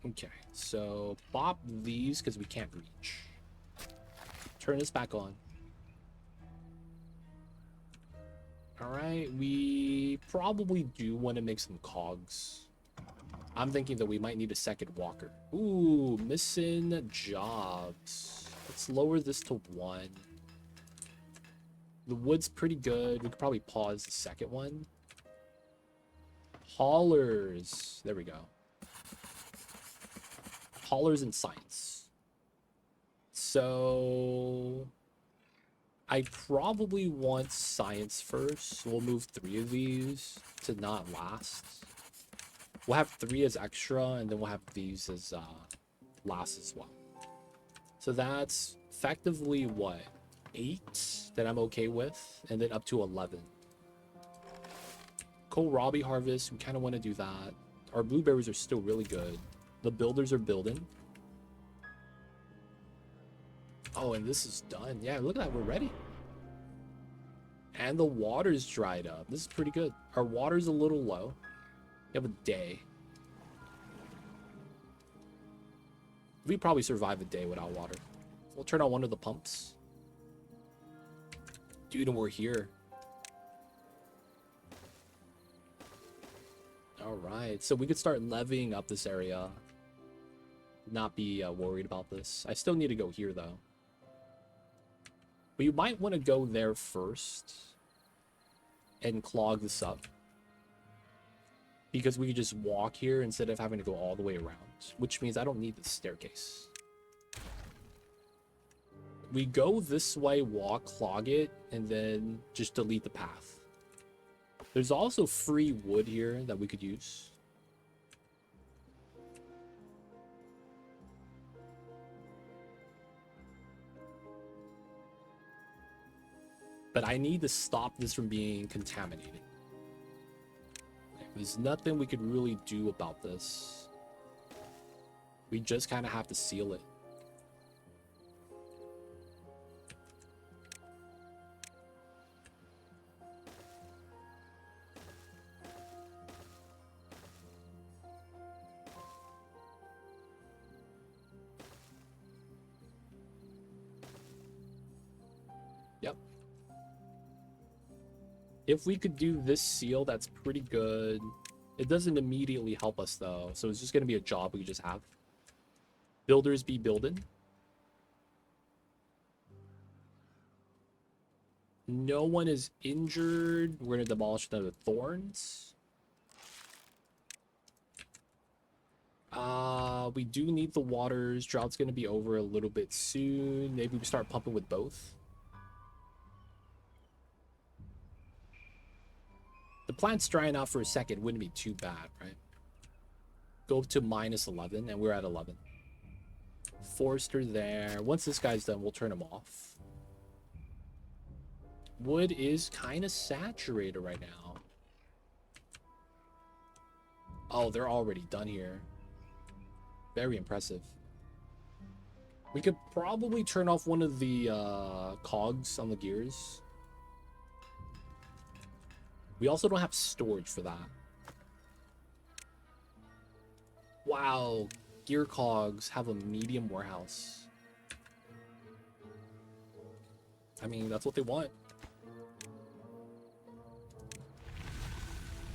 Okay, so pop these because we can't reach. Turn this back on. Alright, we probably do want to make some cogs. I'm thinking that we might need a second walker. Ooh, missing jobs. Let's lower this to 1. The wood's pretty good. We could probably pause the second one. Haulers. There we go. Haulers in science. So I probably want science first. We'll move 3 of these to not last. We'll have 3 as extra, and then we'll have these as last as well. So that's effectively what? 8 that I'm okay with, and then up to 11. Kohlrabi harvest, we kind of want to do that. Our blueberries are still really good. The builders are building. Oh, and this is done. Yeah, look at that. We're ready. And the water's dried up. This is pretty good. Our water's a little low. We have a day. We probably survive a day without water. We'll turn on one of the pumps. Dude, and we're here. Alright, so we could start levying up this area. Not be worried about this. I still need to go here, though. But you might want to go there first and clog this up. Because we could just walk here instead of having to go all the way around. Which means I don't need the staircase. We go this way, walk, clog it, and then just delete the path. There's also free wood here that we could use. But I need to stop this from being contaminated. There's nothing we could really do about this. We just kind of have to seal it. Yep. If we could do this seal, that's pretty good. It doesn't immediately help us, though. So it's just going to be a job we just have. Builders be building. No one is injured. We're going to demolish the thorns. We do need the waters. Drought's going to be over a little bit soon. Maybe we start pumping with both. The plant's drying out for a second. Wouldn't be too bad, right? Go up to -11, and we're at 11. Forester there. Once this guy's done, we'll turn him off. Wood is kind of saturated right now. Oh, they're already done here. Very impressive. We could probably turn off one of the cogs on the gears. We also don't have storage for that. Wow, gear cogs have a medium warehouse. I mean, that's what they want.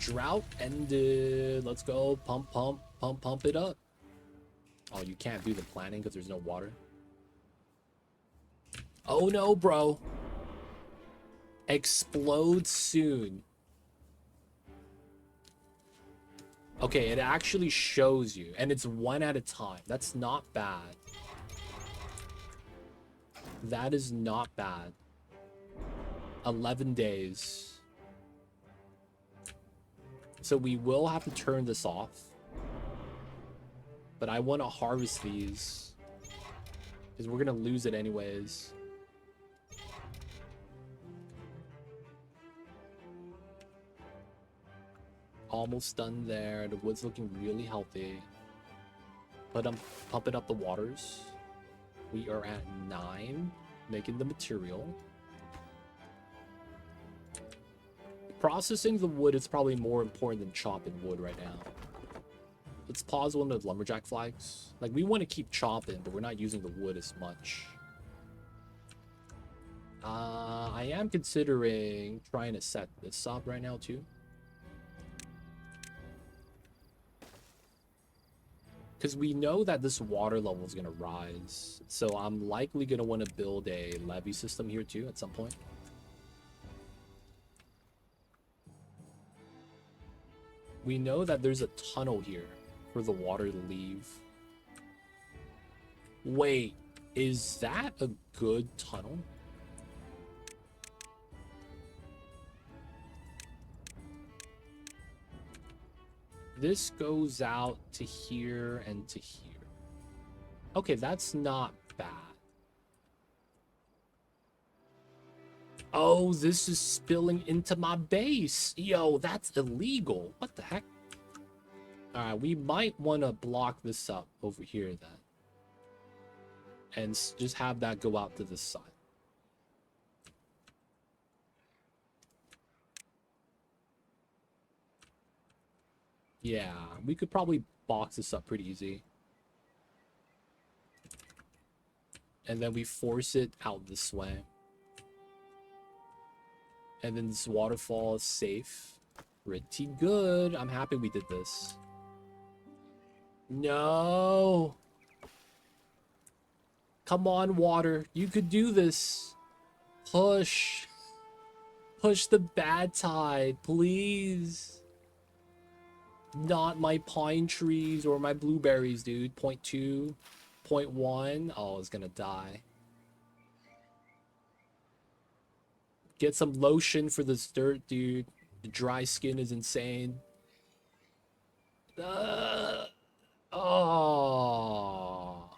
Drought ended. Let's go. Pump, pump, pump, pump it up. Oh, you can't do the planting because there's no water. Oh no, bro. Explode soon. Okay, it actually shows you, and it's one at a time. That's not bad. That is not bad. 11 days. So we will have to turn this off. But I want to harvest these. Because we're going to lose it anyways. Almost done there. The wood's looking really healthy. But I'm pumping up the waters. We are at 9. Making the material. Processing the wood is probably more important than chopping wood right now. Let's pause one of the lumberjack flags. Like, we want to keep chopping, but we're not using the wood as much. I am considering trying to set this up right now, too. Because we know that this water level is going to rise. So I'm likely going to want to build a levee system here, too, at some point. We know that there's a tunnel here for the water to leave. Wait, is that a good tunnel? This goes out to here and to here. Okay, that's not bad. Oh, this is spilling into my base. Yo, that's illegal. What the heck? Alright, we might want to block this up over here then. And just have that go out to the side. Yeah, we could probably box this up pretty easy. And then we force it out this way. And then this waterfall is safe. Pretty good. I'm happy we did this. No. Come on, water. You could do this. Push. Push the bad tide, please. Not my pine trees or my blueberries, dude. 0.2, 0.1. Oh, it's gonna die. Get some lotion for this dirt, dude. The dry skin is insane. Oh.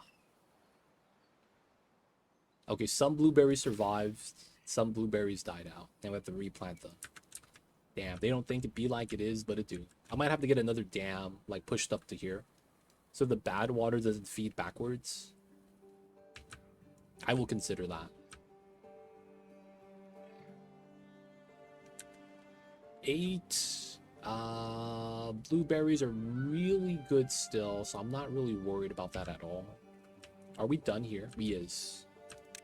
Okay, some blueberries survived. Some blueberries died out. And we have to replant them. Damn, they don't think it be like it is, but it do. I might have to get another dam, like, pushed up to here. So the bad water doesn't feed backwards. I will consider that. 8. Blueberries are really good still, so I'm not really worried about that at all. Are we done here? We is.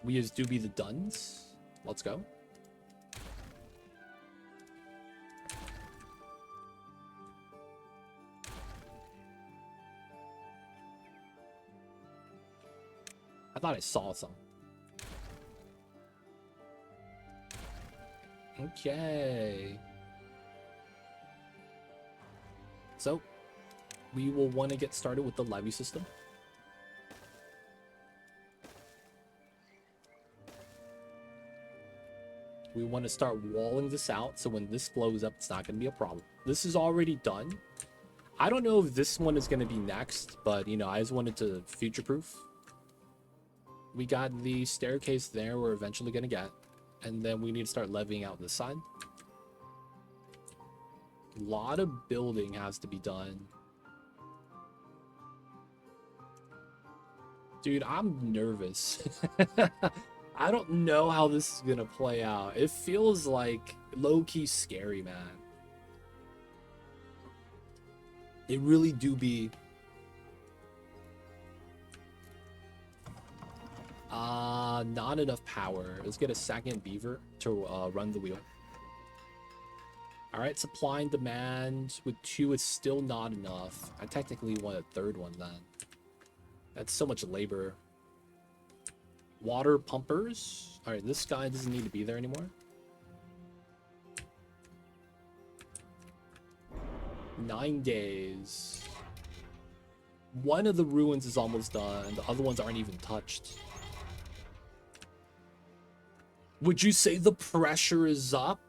We is do be the duns. Let's go. I thought I saw some. Okay. So, we will want to get started with the levee system. We want to start walling this out, so when this blows up, it's not going to be a problem. This is already done. I don't know if this one is going to be next, but, you know, I just wanted to future-proof. We got the staircase there we're eventually going to get. And then we need to start levying out this side. A lot of building has to be done. Dude, I'm nervous. I don't know how this is going to play out. It feels like low-key scary, man. It really do be... not enough power. Let's get a second beaver to run the wheel. Alright, supply and demand. With 2, it's still not enough. I technically want a third one then. That's so much labor. Water pumpers. Alright, this guy doesn't need to be there anymore. 9 days. One of the ruins is almost done. The other ones aren't even touched. Would you say the pressure is up?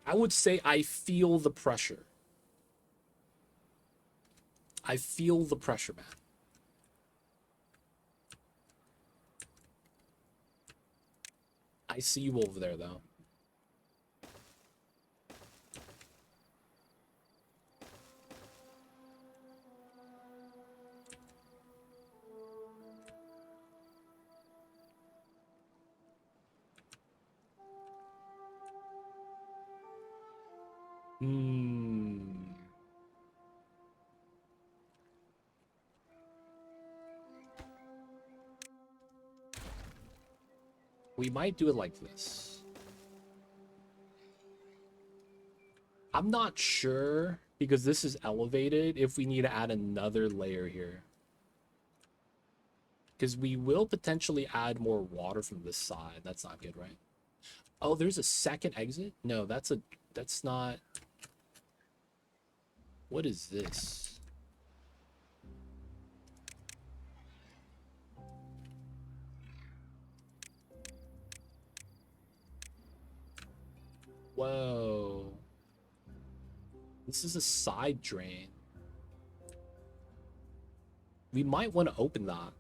I would say I feel the pressure. I feel the pressure, man. I see you over there, though. We might do it like this. I'm not sure, because this is elevated, if we need to add another layer here. Because we will potentially add more water from this side. That's not good, right? Oh, there's a second exit? No, that's not... What is this? Whoa. This is a side drain. We might want to open that.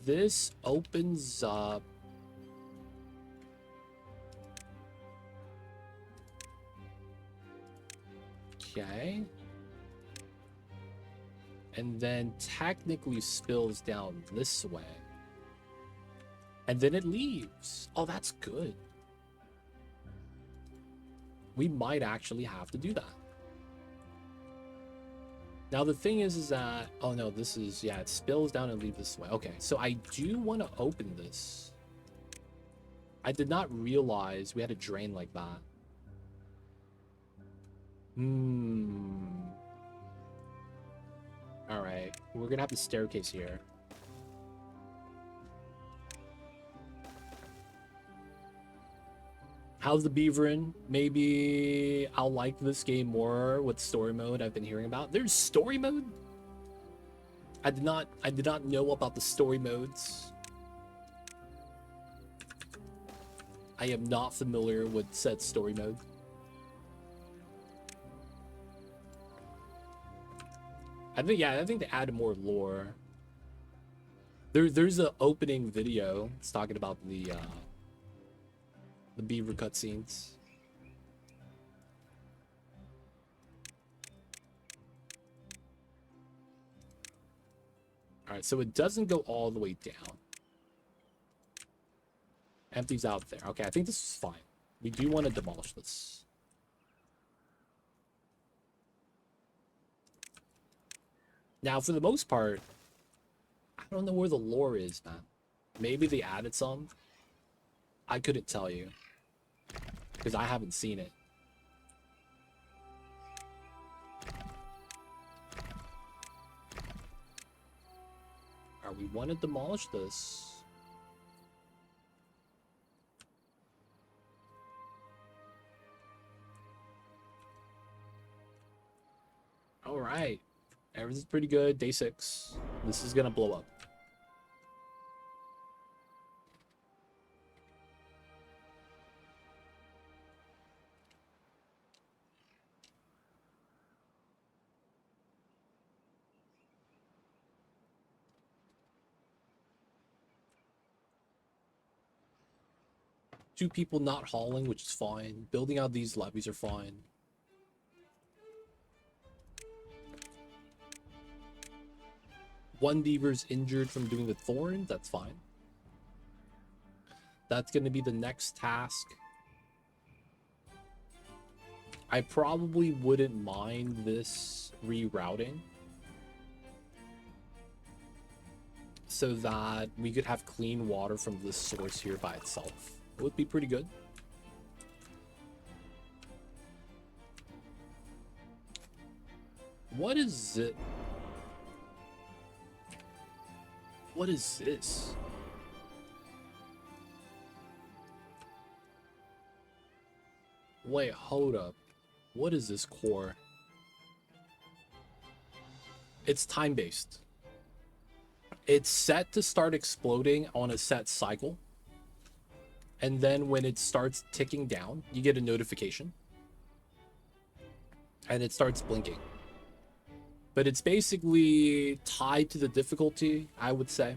This opens up... Okay. And then technically spills down this way. And then it leaves. Oh, that's good. We might actually have to do that. Now, the thing is that... Oh, no, this is... Yeah, it spills down and leaves this way. Okay, so I do want to open this. I did not realize we had a drain like that. Alright, we're gonna have the staircase here. How's the beavering? Maybe I'll like this game more with story mode I've been hearing about. There's story mode? I did not know about the story modes. I am not familiar with said story mode. I think they added more lore. There's an opening video. It's talking about the beaver cutscenes. All right, so it doesn't go all the way down. Empties out there. Okay, I think this is fine. We do want to demolish this. Now, for the most part, I don't know where the lore is, man. Maybe they added some. I couldn't tell you, because I haven't seen it. Alright, we want to demolish this. Alright. Everything's pretty good. Day 6. This is gonna blow up. Two people not hauling, which is fine. Building out these levees are fine. One beaver's injured from doing the thorn. That's fine. That's going to be the next task. I probably wouldn't mind this rerouting, so that we could have clean water from this source here by itself. It would be pretty good. What is it? What is this? Wait, hold up. What is this core? It's time-based. It's set to start exploding on a set cycle. And then when it starts ticking down, you get a notification. And it starts blinking. But it's basically tied to the difficulty, I would say.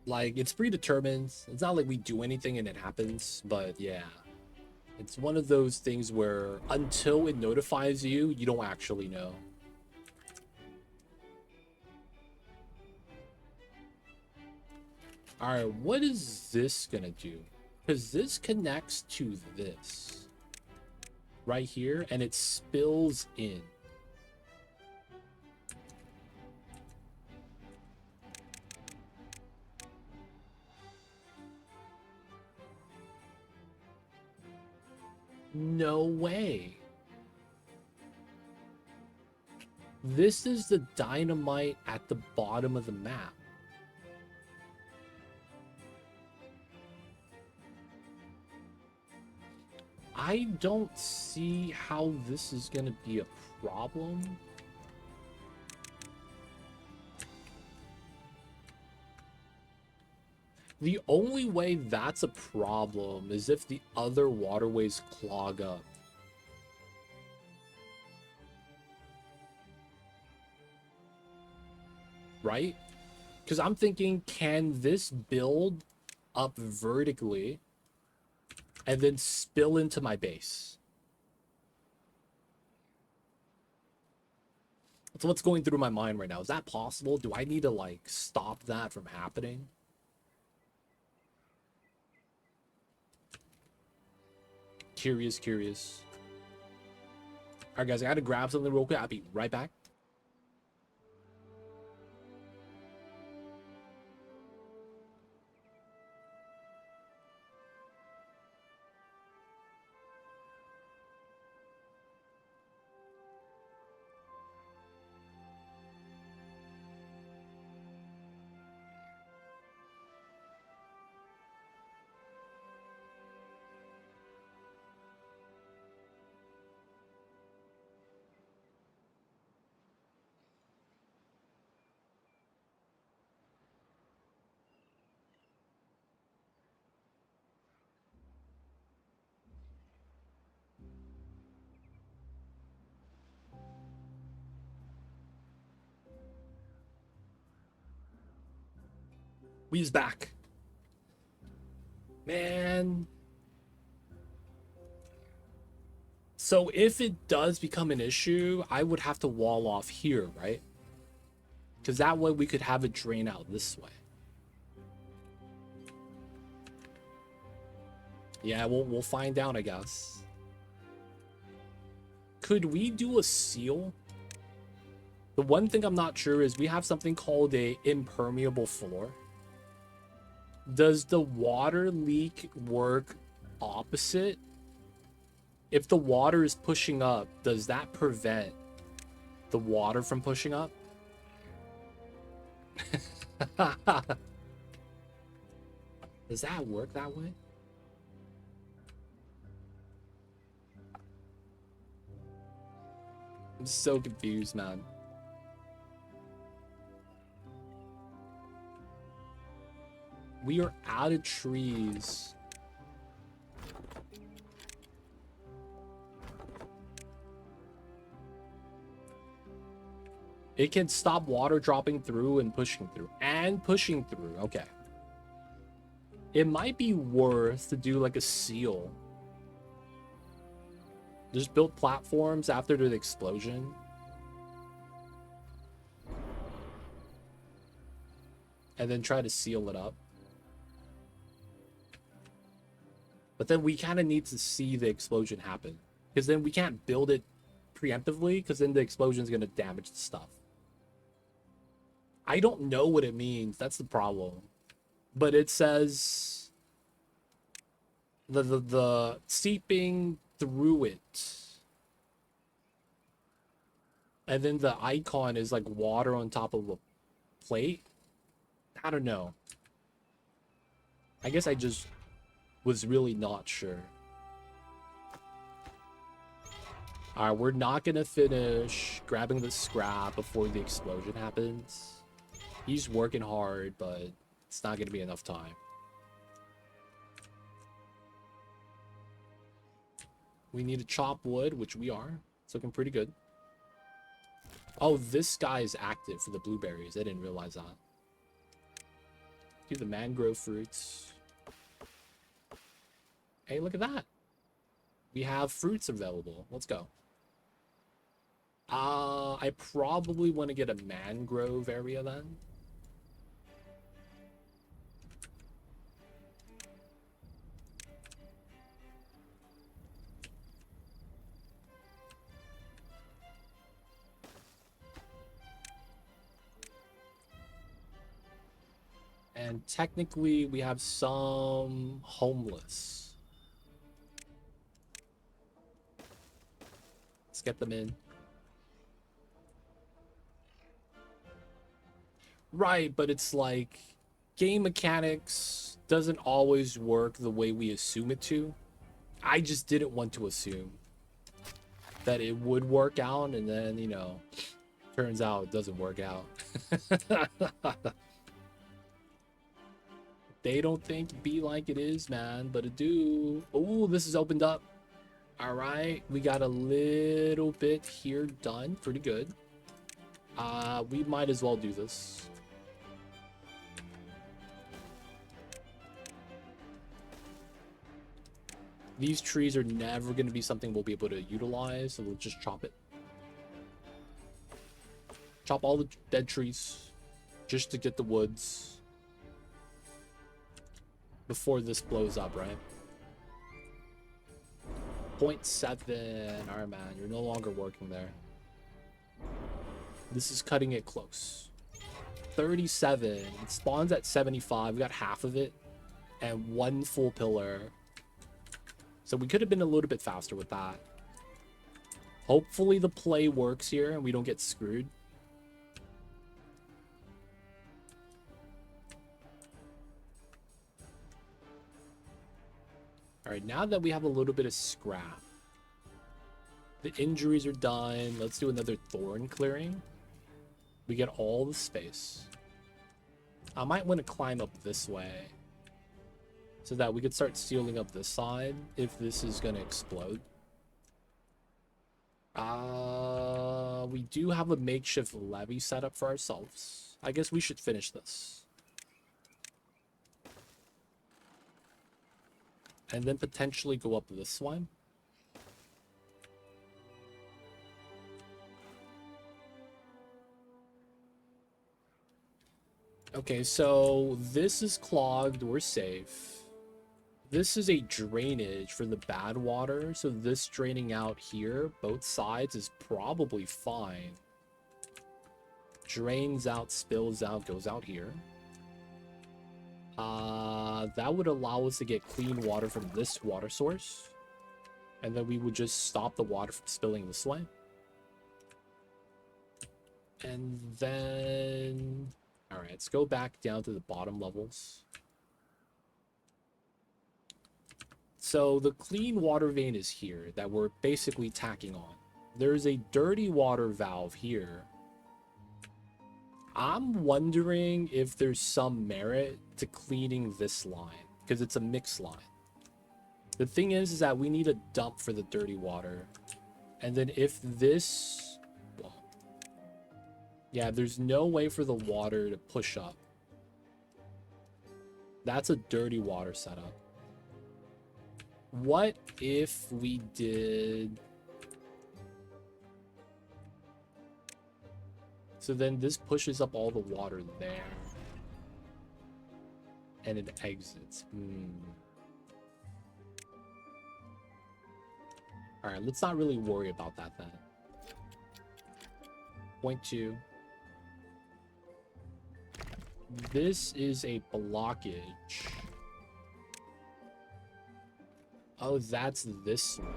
Like, it's predetermined. It's not like we do anything and it happens, but yeah. It's one of those things where until it notifies you, you don't actually know. Alright, what is this gonna do? Because this connects to this. Right here, and it spills in. No way. This is the dynamite at the bottom of the map. I don't see how this is going to be a problem. The only way that's a problem is if the other waterways clog up. Right? Because I'm thinking, can this build up vertically and then spill into my base? That's what's going through my mind right now. Is that possible? Do I need to, like, stop that from happening? Curious. Alright, guys, I gotta grab something real quick. I'll be right back. We's back. Man. So if it does become an issue, I would have to wall off here, right? Because that way we could have it drain out this way. Yeah, we'll find out, I guess. Could we do a seal? The one thing I'm not sure is we have something called a impermeable floor. Does the water leak work opposite? If the water is pushing up, does that prevent the water from pushing up? Does that work that way? I'm so confused, man. We are out of trees. It can stop water dropping through and pushing through. And pushing through. Okay. It might be worth to do like a seal. Just build platforms after the explosion. And then try to seal it up. But then we kind of need to see the explosion happen. Because then we can't build it preemptively, because then the explosion is going to damage the stuff. I don't know what it means. That's the problem. But it says the seeping through it. And then the icon is like water on top of a plate. I don't know. I guess I just was really not sure. Alright, we're not gonna finish grabbing the scrap before the explosion happens. He's working hard, but it's not gonna be enough time. We need to chop wood, which we are. It's looking pretty good. Oh, this guy is active for the blueberries. I didn't realize that. Do the mangrove fruits. Hey, look at that. We have fruits available. Let's go. I probably want to get a mangrove area then. And technically, we have some homeless. Let's get them in. Right, but it's like game mechanics doesn't always work the way we assume it to. I just didn't want to assume that it would work out, and then, you know, turns out it doesn't work out. They don't think it be like it is, man, but it do. Oh, this is opened up. All right, we got a little bit here done. Pretty good. We might as well do this. These trees are never going to be something we'll be able to utilize, so we'll just chop it. Chop all the dead trees just to get the woods before this blows up, right? 0.7. All right, man, you're no longer working there. This is cutting it close. 37. It spawns at 75. We got half of it and one full pillar. So we could have been a little bit faster with that. Hopefully the play works here and we don't get screwed. All right, now that we have a little bit of scrap, the injuries are done. Let's do another thorn clearing. We get all the space. I might want to climb up this way so that we could start sealing up this side if this is going to explode. We do have a makeshift levee set up for ourselves. I guess we should finish this. And then potentially go up this one. Okay, so this is clogged. We're safe. This is a drainage for the bad water, so this draining out here, both sides, is probably fine. Drains out, spills out, goes out here. That would allow us to get clean water from this water source. And then we would just stop the water from spilling this way. And then... Alright, let's go back down to the bottom levels. So the clean water vein is here that we're basically tacking on. There's a dirty water valve here. I'm wondering if there's some merit to cleaning this line, because it's a mixed line. The thing is that we need a dump for the dirty water. And then if this... Well, yeah, there's no way for the water to push up. That's a dirty water setup. What if we did... So then this pushes up all the water there. And it exits. Alright, let's not really worry about that then. 0.2. This is a blockage. Oh, that's this one.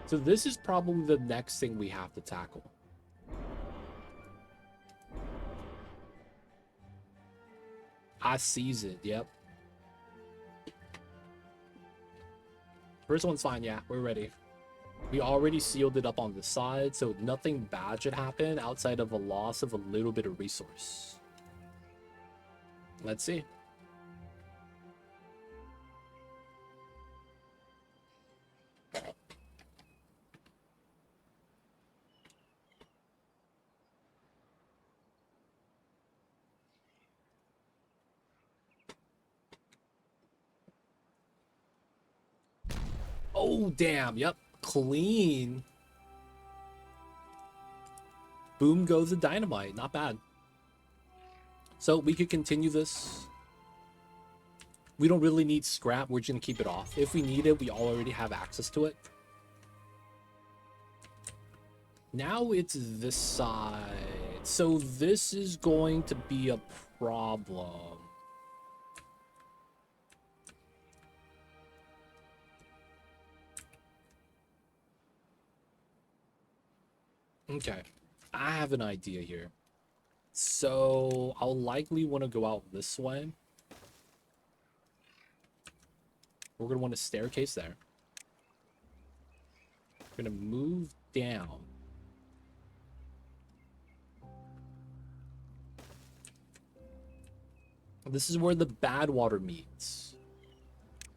So this is probably the next thing we have to tackle. I sees it, yep. First one's fine, yeah, we're ready. We already sealed it up on the side, so nothing bad should happen outside of a loss of a little bit of resource. Let's see. Oh, damn. Yep. Clean. Boom goes the dynamite. Not bad. So we could continue this. We don't really need scrap. We're just going to keep it off. If we need it, we already have access to it. Now it's this side. So this is going to be a problem. Okay. I have an idea here. So I'll likely want to go out this way. We're going to want a staircase there. We're going to move down. This is where the bad water meets.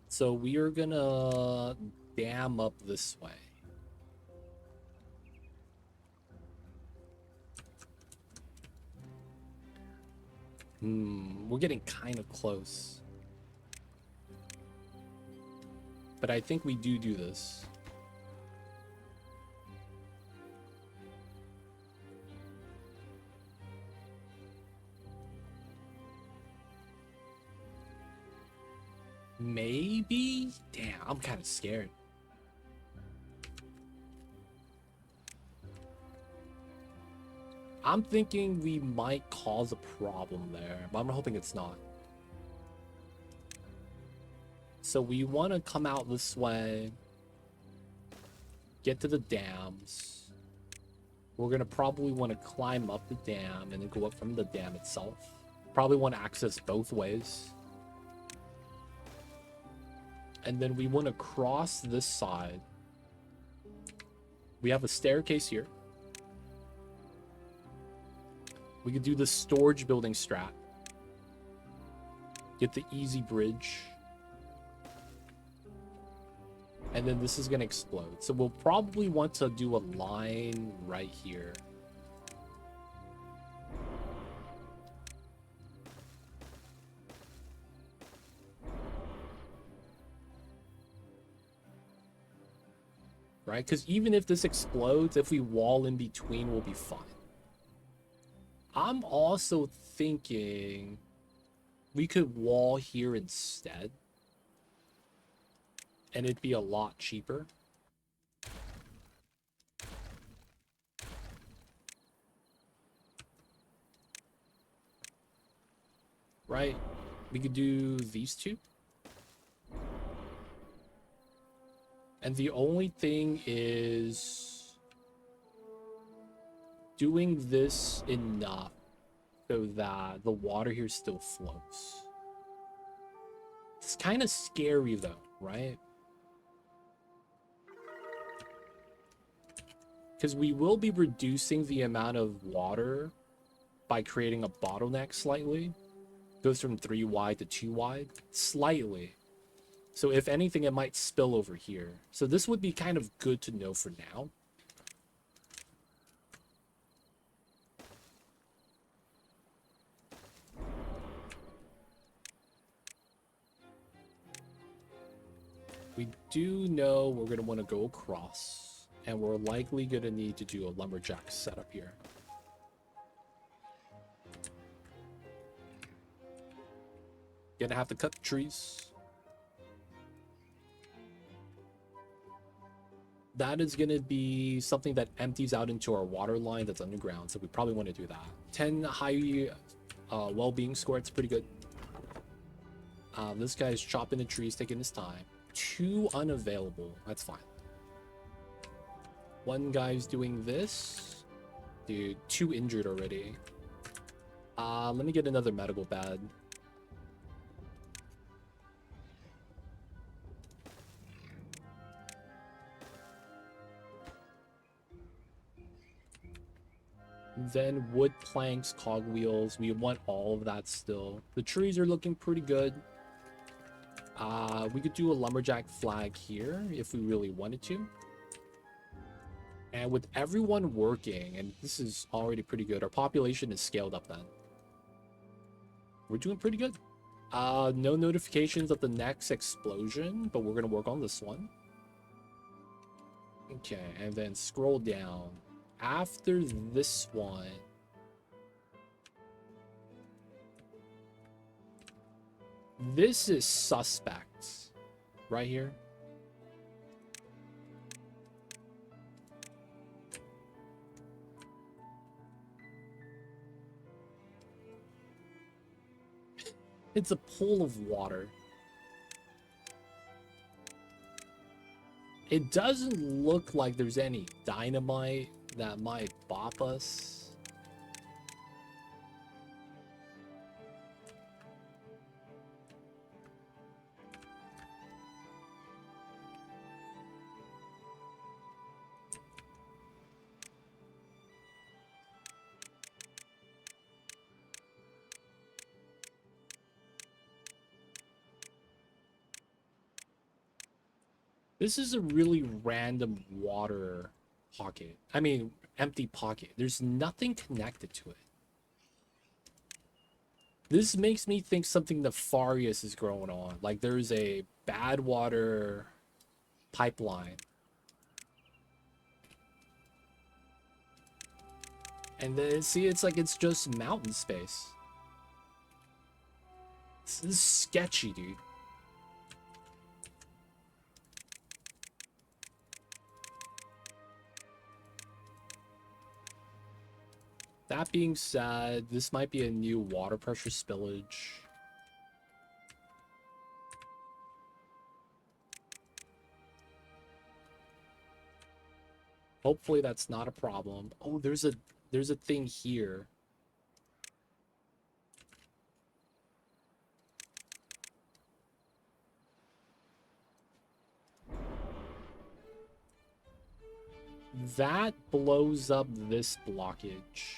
So we are going to dam up this way. We're getting kind of close. But I think we do this. Maybe? Damn, I'm kind of scared. I'm thinking we might cause a problem there, but I'm hoping it's not. So we want to come out this way, get to the dams. We're going to probably want to climb up the dam and then go up from the dam itself. Probably want to access both ways. And then we want to cross this side. We have a staircase here. We could do the storage building strat. Get the easy bridge. And then this is going to explode. So we'll probably want to do a line right here. Right? Because even if this explodes, if we wall in between, we'll be fine. I'm also thinking we could wall here instead. And it'd be a lot cheaper. Right? We could do these two. And the only thing is doing this enough so that the water here still flows. It's kind of scary though, right? Because we will be reducing the amount of water by creating a bottleneck slightly. Goes from 3 wide to 2 wide, slightly. So if anything, it might spill over here. So this would be kind of good to know for now. We do know we're going to want to go across, and we're likely going to need to do a lumberjack setup here. Gonna have to cut the trees. That is going to be something that empties out into our water line that's underground, so we probably want to do that. 10 high well-being score, it's pretty good. This guy's chopping the trees, taking his time. 2 unavailable, that's fine. 1 guy's doing this. Dude, 2 injured already. Let me get another medical bed. Then wood planks, cogwheels. We want all of that still. The trees are looking pretty good. We could do a lumberjack flag here if we really wanted to. And with everyone working, and this is already pretty good, our population is scaled up then. We're doing pretty good. No notifications of the next explosion, but we're going to work on this one. Okay, and then scroll down. After this one, this is suspect right here. It's a pool of water. It doesn't look like there's any dynamite that might bop us. This is a really random water pocket. I mean, empty pocket. There's nothing connected to it. This makes me think something nefarious is going on. Like there's a bad water pipeline. And then see, it's like it's just mountain space. This is sketchy, dude. That being said, this might be a new water pressure spillage. Hopefully that's not a problem. Oh, there's a thing here. That blows up this blockage.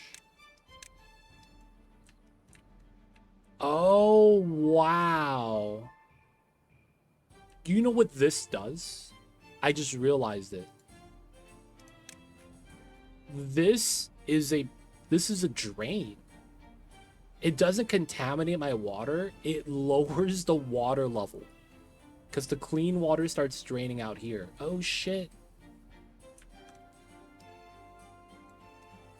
Oh, wow. Do you know what this does? I just realized it. This is a drain. It doesn't contaminate my water. It lowers the water level. Because the clean water starts draining out here. Oh, shit.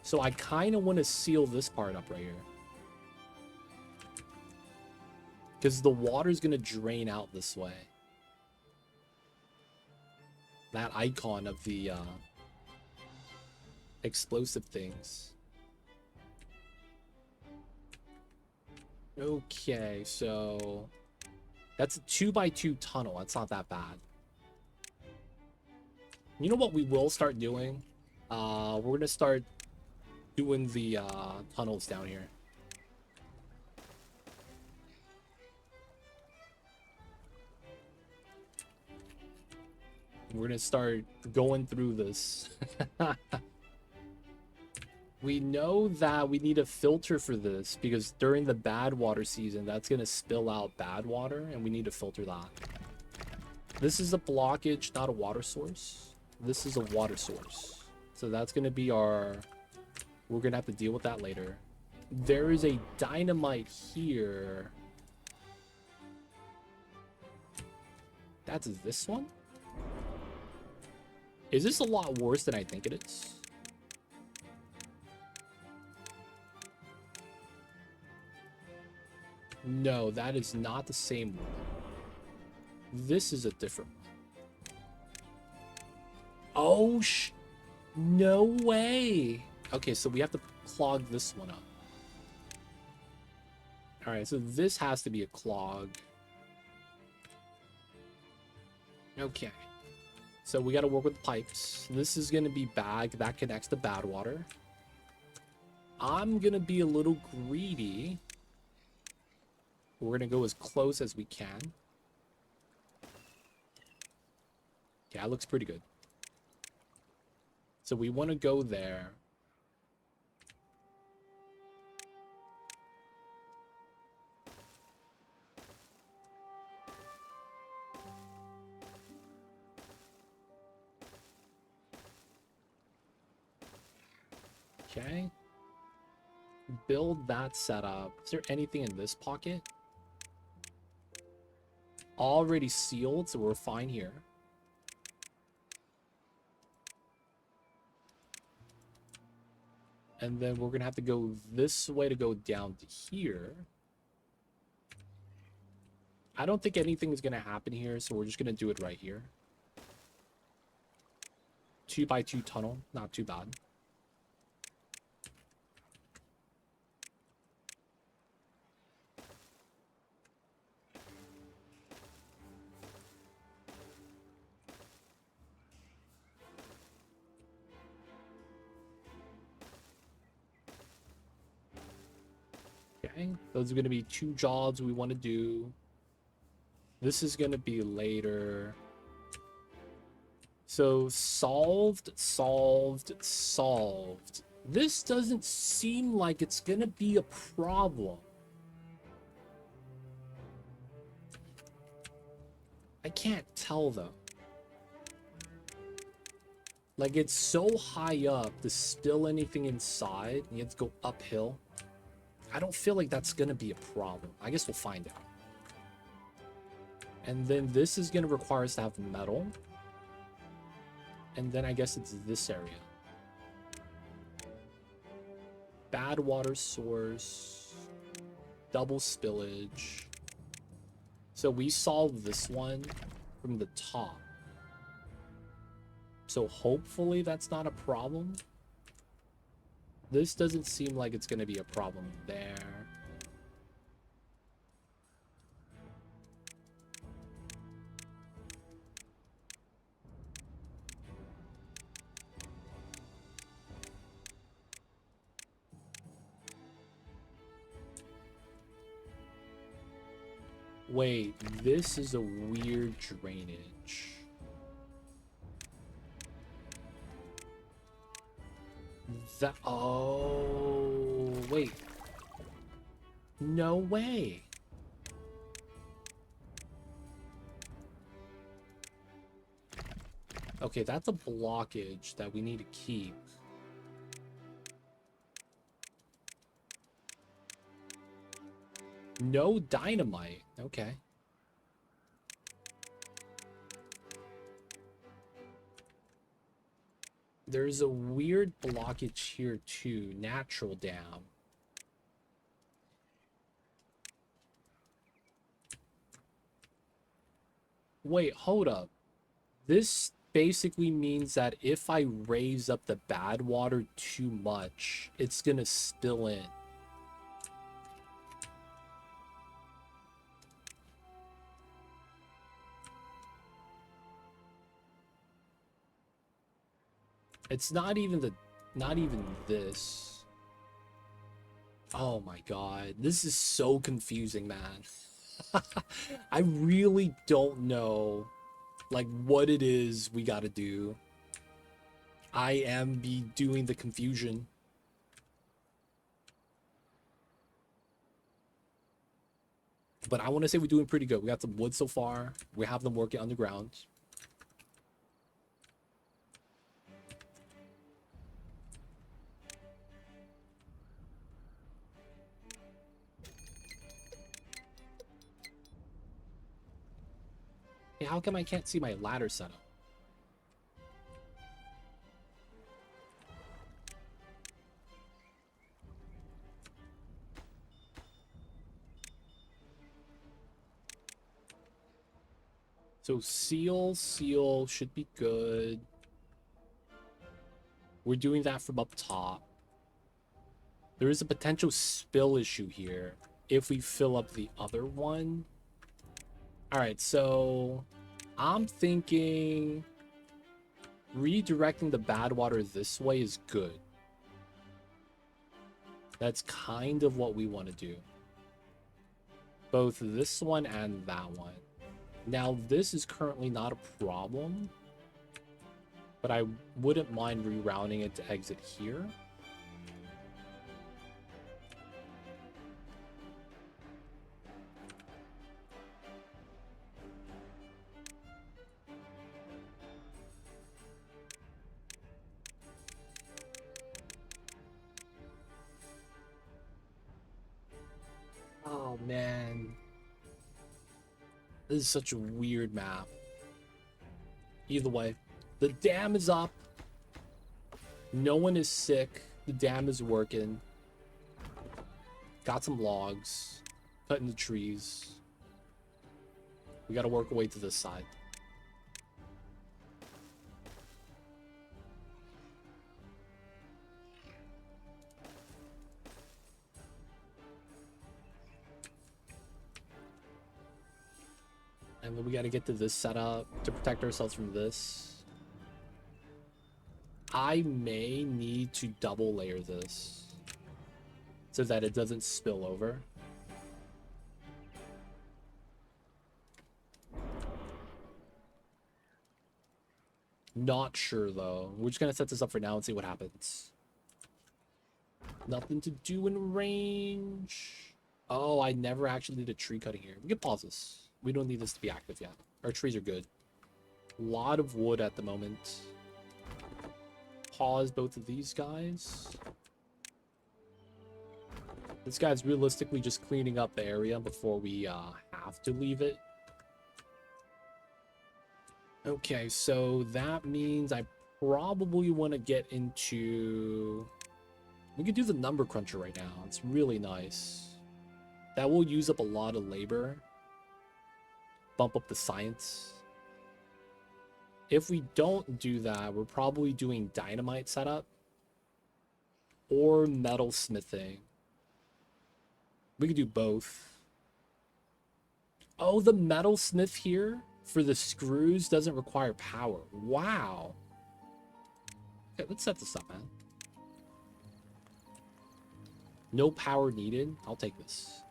So I kind of want to seal this part up right here. Because the water's going to drain out this way. That icon of the explosive things. Okay, so that's a 2x2 tunnel. That's not that bad. You know what we will start doing? We're going to start doing the tunnels down here. We're gonna start going through this. We know that we need a filter for this because during the bad water season, that's gonna spill out bad water, and we need to filter that. This is a blockage, not a water source. This is a water source. So that's gonna be our... We're gonna have to deal with that later. There is a dynamite here. That's this one? Is this a lot worse than I think it is? No, that is not the same one. This is a different one. Oh, no way. Okay, so we have to clog this one up. All right, so this has to be a clog. Okay. So we got to work with pipes. This is going to be bad. That connects to bad water. I'm going to be a little greedy. We're going to go as close as we can. Yeah, it looks pretty good. So we want to go there. Okay. Build that setup. Is there anything in this pocket? Already sealed, so we're fine here. And then we're gonna have to go this way to go down to here. I don't think anything is gonna happen here, so we're just gonna do it right here. 2x2 tunnel, not too bad. Okay, those are going to be 2 jobs we want to do. This is going to be later. So solved. This doesn't seem like it's going to be a problem. I can't tell though. Like, it's so high up to spill anything inside. You have to go uphill. I don't feel like that's going to be a problem. I guess we'll find out. And then this is going to require us to have metal. And then I guess it's this area. Bad water source. Double spillage. So we solved this one from the top. So hopefully that's not a problem. This doesn't seem like it's going to be a problem there. Wait, this is a weird drainage. That, oh, wait. No way. Okay, that's a blockage that we need to keep. No dynamite. Okay. There's a weird blockage here too. Natural dam. Wait, hold up. This basically means that if I raise up the bad water too much, it's gonna spill in. It's not even this. Oh my god. This is so confusing, man. I really don't know, like, what it is we gotta do. I am doing the confusion. But I want to say we're doing pretty good. We got some wood so far. We have them working underground. Hey, how come I can't see my ladder setup? So seal should be good. We're doing that from up top. There is a potential spill issue here if we fill up the other one. All right, so I'm thinking redirecting the bad water this way is good. That's kind of what we want to do. Both this one and that one. Now, this is currently not a problem, but I wouldn't mind rerouting it to exit here. This is such a weird map. Either way, the dam is up. No one is sick. The dam is working. Got some logs. Cutting the trees. We gotta work our way to this side. And then we gotta get to this setup to protect ourselves from this. I may need to double layer this so that it doesn't spill over. Not sure though. We're just gonna set this up for now and see what happens. Nothing to do in range. Oh, I never actually did a tree cutting here. We can pause this. We don't need this to be active yet. Our trees are good. A lot of wood at the moment. Pause both of these guys. This guy's realistically just cleaning up the area before we have to leave it. Okay, so that means I probably want to get into... We could do the number cruncher right now. It's really nice. That will use up a lot of labor. Bump up the science. If we don't do that, we're probably doing dynamite setup. Or metal smithing. We could do both. Oh, the metal smith here for the screws doesn't require power. Wow. Okay, let's set this up, man. No power needed. I'll take this.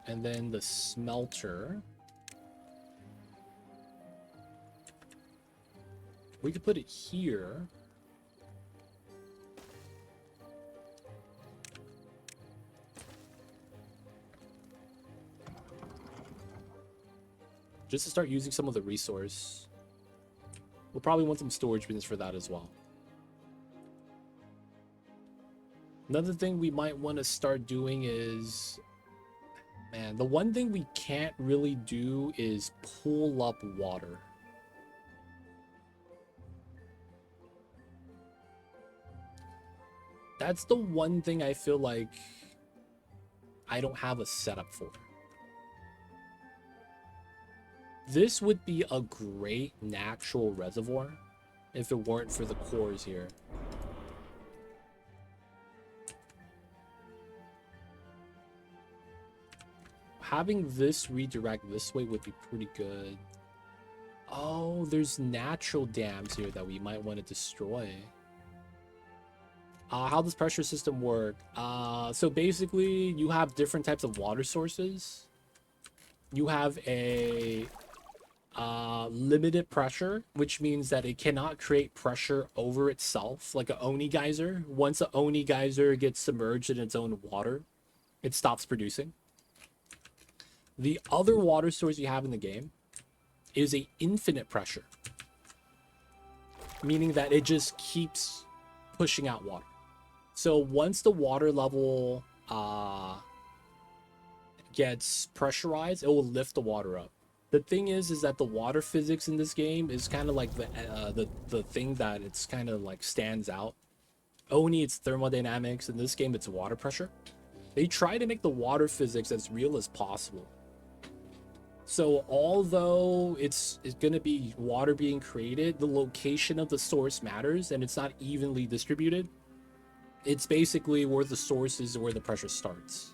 And then the smelter. We could put it here. Just to start using some of the resource. We'll probably want some storage bins for that as well. Another thing we might want to start doing is... Man, the one thing we can't really do is pull up water. That's the one thing I feel like I don't have a setup for. This would be a great natural reservoir if it weren't for the cores here. Having this redirect this way would be pretty good. Oh, there's natural dams here that we might want to destroy. How does pressure system work? So basically, you have different types of water sources. You have a limited pressure, which means that it cannot create pressure over itself, like an Oni geyser. Once an Oni geyser gets submerged in its own water, it stops producing. The other water source you have in the game is a infinite pressure, meaning that it just keeps pushing out water. So once the water level gets pressurized, it will lift the water up. The thing is that the water physics in this game is kind of like the thing that it's kind of like stands out. Oni, it's thermodynamics. In this game, it's water pressure. They try to make the water physics as real as possible. So although it's going to be water being created, the location of the source matters, and it's not evenly distributed. It's basically where the source is, where the pressure starts.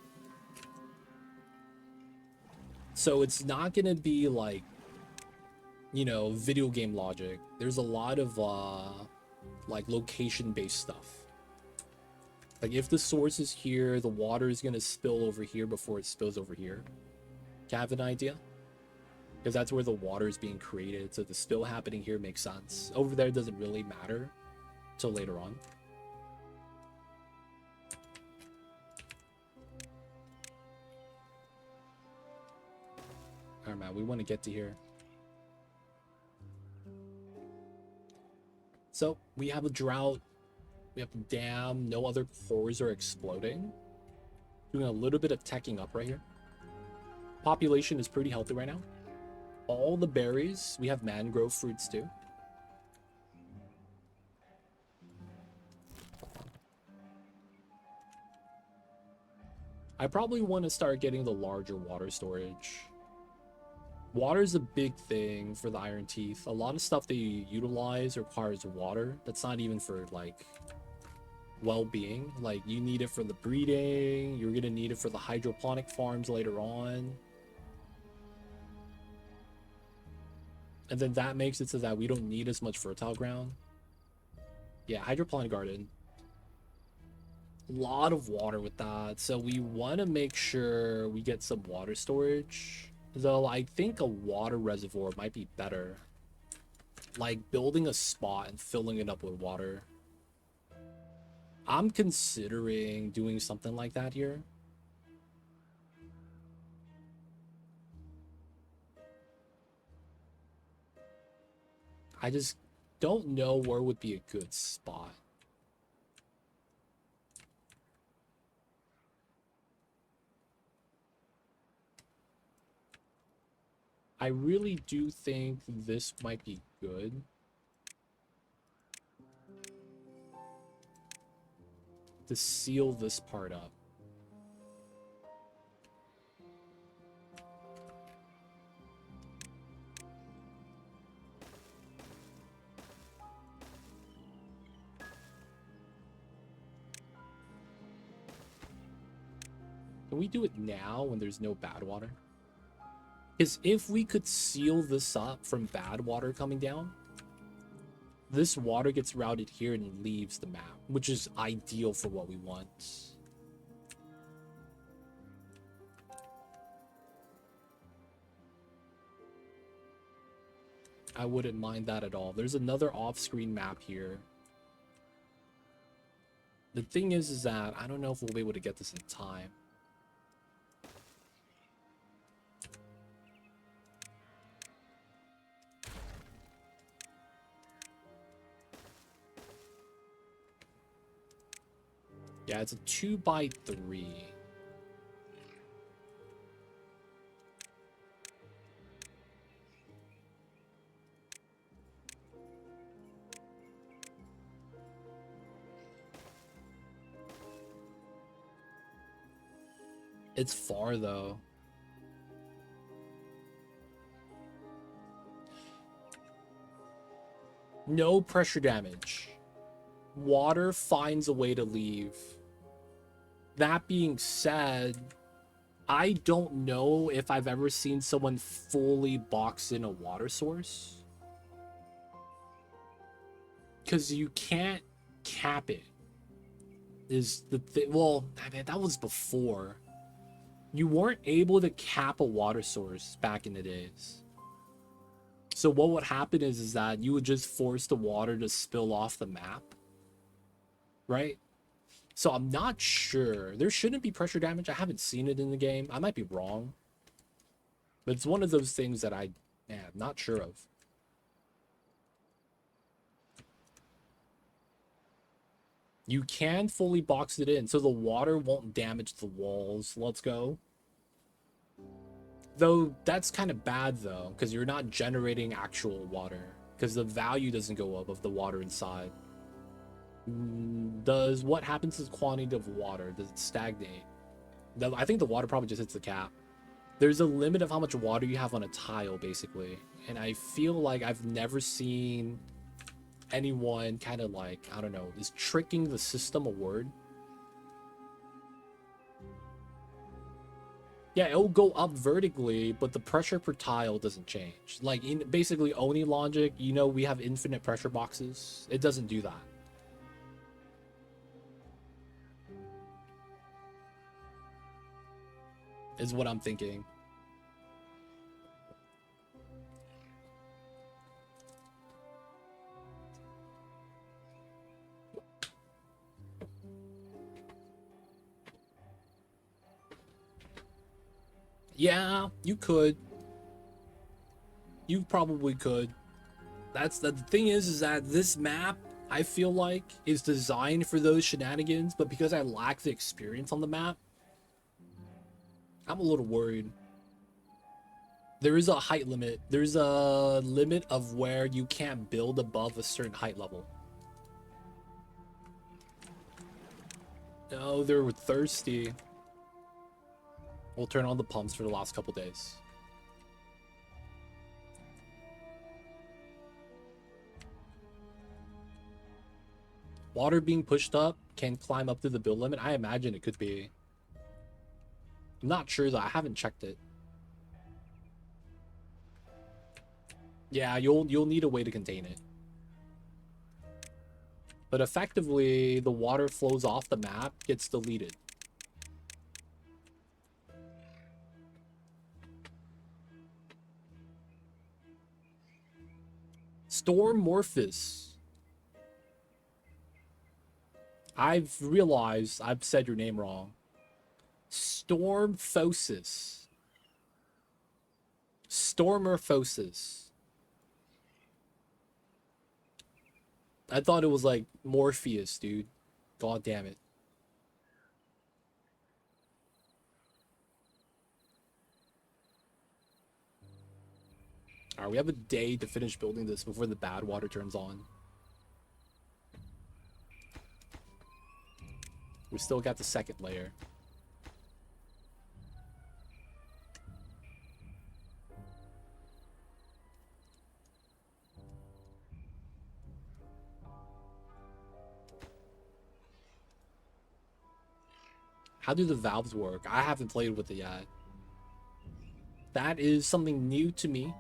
So it's not going to be like, you know, video game logic. There's a lot of like location-based stuff. Like if the source is here, the water is going to spill over here before it spills over here. Can I have an idea? Because that's where the water is being created, so the spill happening here makes sense. Over there doesn't really matter till later on. Alright, man, we want to get to here. So we have a drought, we have a dam, no other cores are exploding. Doing a little bit of teching up right here. Population is pretty healthy right now. All the berries. We have mangrove fruits too. I probably want to start getting the larger water storage. Water is a big thing for the Iron Teeth. A lot of stuff they utilize requires water. That's not even for, like, well-being. Like, you need it for the breeding. You're going to need it for the hydroponic farms later on. And then that makes it so that we don't need as much fertile ground. Yeah, hydroponic garden. A lot of water with that. So we want to make sure we get some water storage. Though I think a water reservoir might be better. Like building a spot and filling it up with water. I'm considering doing something like that here. I just don't know where would be a good spot. I really do think this might be good. To seal this part up. Can we do it now when there's no bad water? Because if we could seal this up from bad water coming down, this water gets routed here and leaves the map, which is ideal for what we want. I wouldn't mind that at all. There's another off-screen map here. The thing is that I don't know if we'll be able to get this in time. Yeah, it's a 2x3. It's far though. No pressure damage. Water finds a way to leave. That being said, I don't know if I've ever seen someone fully box in a water source. Because you can't cap it. Is the thing. Well, I mean, that was before. You weren't able to cap a water source back in the days. So what would happen is that you would just force the water to spill off the map. Right? So I'm not sure. There shouldn't be pressure damage. I haven't seen it in the game. I might be wrong. But it's one of those things that I'm not sure of. You can fully box it in, so the water won't damage the walls. Let's go. Though that's kind of bad, though, because you're not generating actual water. Because the value doesn't go up of the water inside. Does what happens to the quantity of water? Does it stagnate? I think the water probably just hits the cap. There's a limit of how much water you have on a tile, basically. And I feel like I've never seen anyone kind of like, I don't know, is tricking the system a word? Yeah, it'll go up vertically, but the pressure per tile doesn't change. Like, in basically Oni logic, you know, we have infinite pressure boxes. It doesn't do that. Is what I'm thinking. Yeah, you could. You probably could. That's the thing is that this map, I feel like, is designed for those shenanigans, but because I lack the experience on the map, I'm a little worried. There is a height limit. There's a limit of where you can't build above a certain height level. No, they're thirsty. We'll turn on the pumps for the last couple days. Water being pushed up can climb up to the build limit. I imagine it could be. I'm not sure though. I haven't checked it. Yeah, you'll need a way to contain it. But effectively, the water flows off the map, gets deleted. Stormorphous. I've realized I've said your name wrong. Stormorphosis. Stormorphosis. I thought it was like Morpheus, dude. God damn it. Alright, we have a day to finish building this before the bad water turns on. We still got the second layer. How do the valves work? I haven't played with it yet. That is something new to me.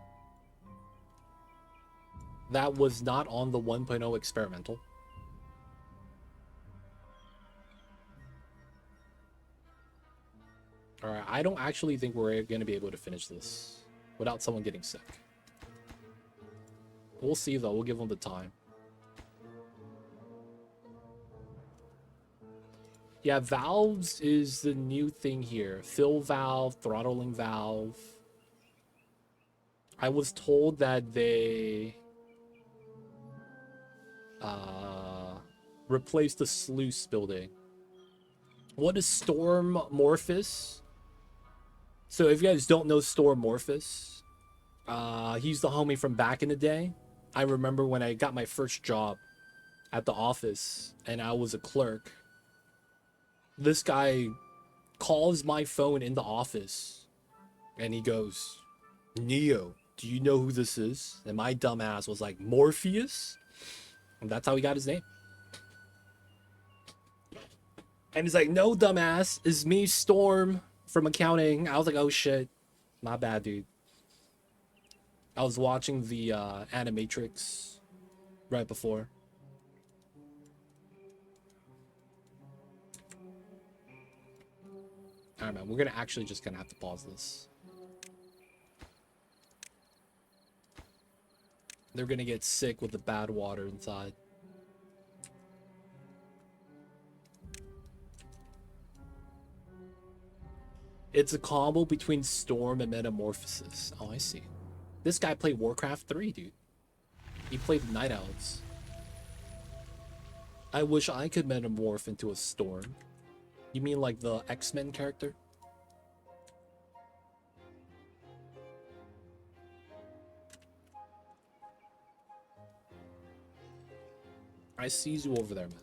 That was not on the 1.0 experimental. Alright, I don't actually think we're going to be able to finish this without someone getting sick. We'll see though, we'll give them the time. Yeah, valves is the new thing here. Fill valve, throttling valve. I was told that they replaced the sluice building. What is Stormorphous? So if you guys don't know Stormorphous, he's the homie from back in the day. I remember when I got my first job at the office and I was a clerk. This guy calls my phone in the office and he goes, "Neo, do you know who this is?" And my dumbass was like, "Morpheus?" And that's how he got his name. And he's like, "No, dumbass, it's me, Storm, from accounting." I was like, "Oh shit, my bad, dude." I was watching the Animatrix right before. Alright, man, we're gonna actually just gonna have to pause this. They're gonna get sick with the bad water inside. It's a combo between Storm and Metamorphosis. Oh, I see. This guy played Warcraft 3, dude. He played Night Elves. I wish I could metamorph into a Storm. You mean like the X-Men character? I see you over there, man.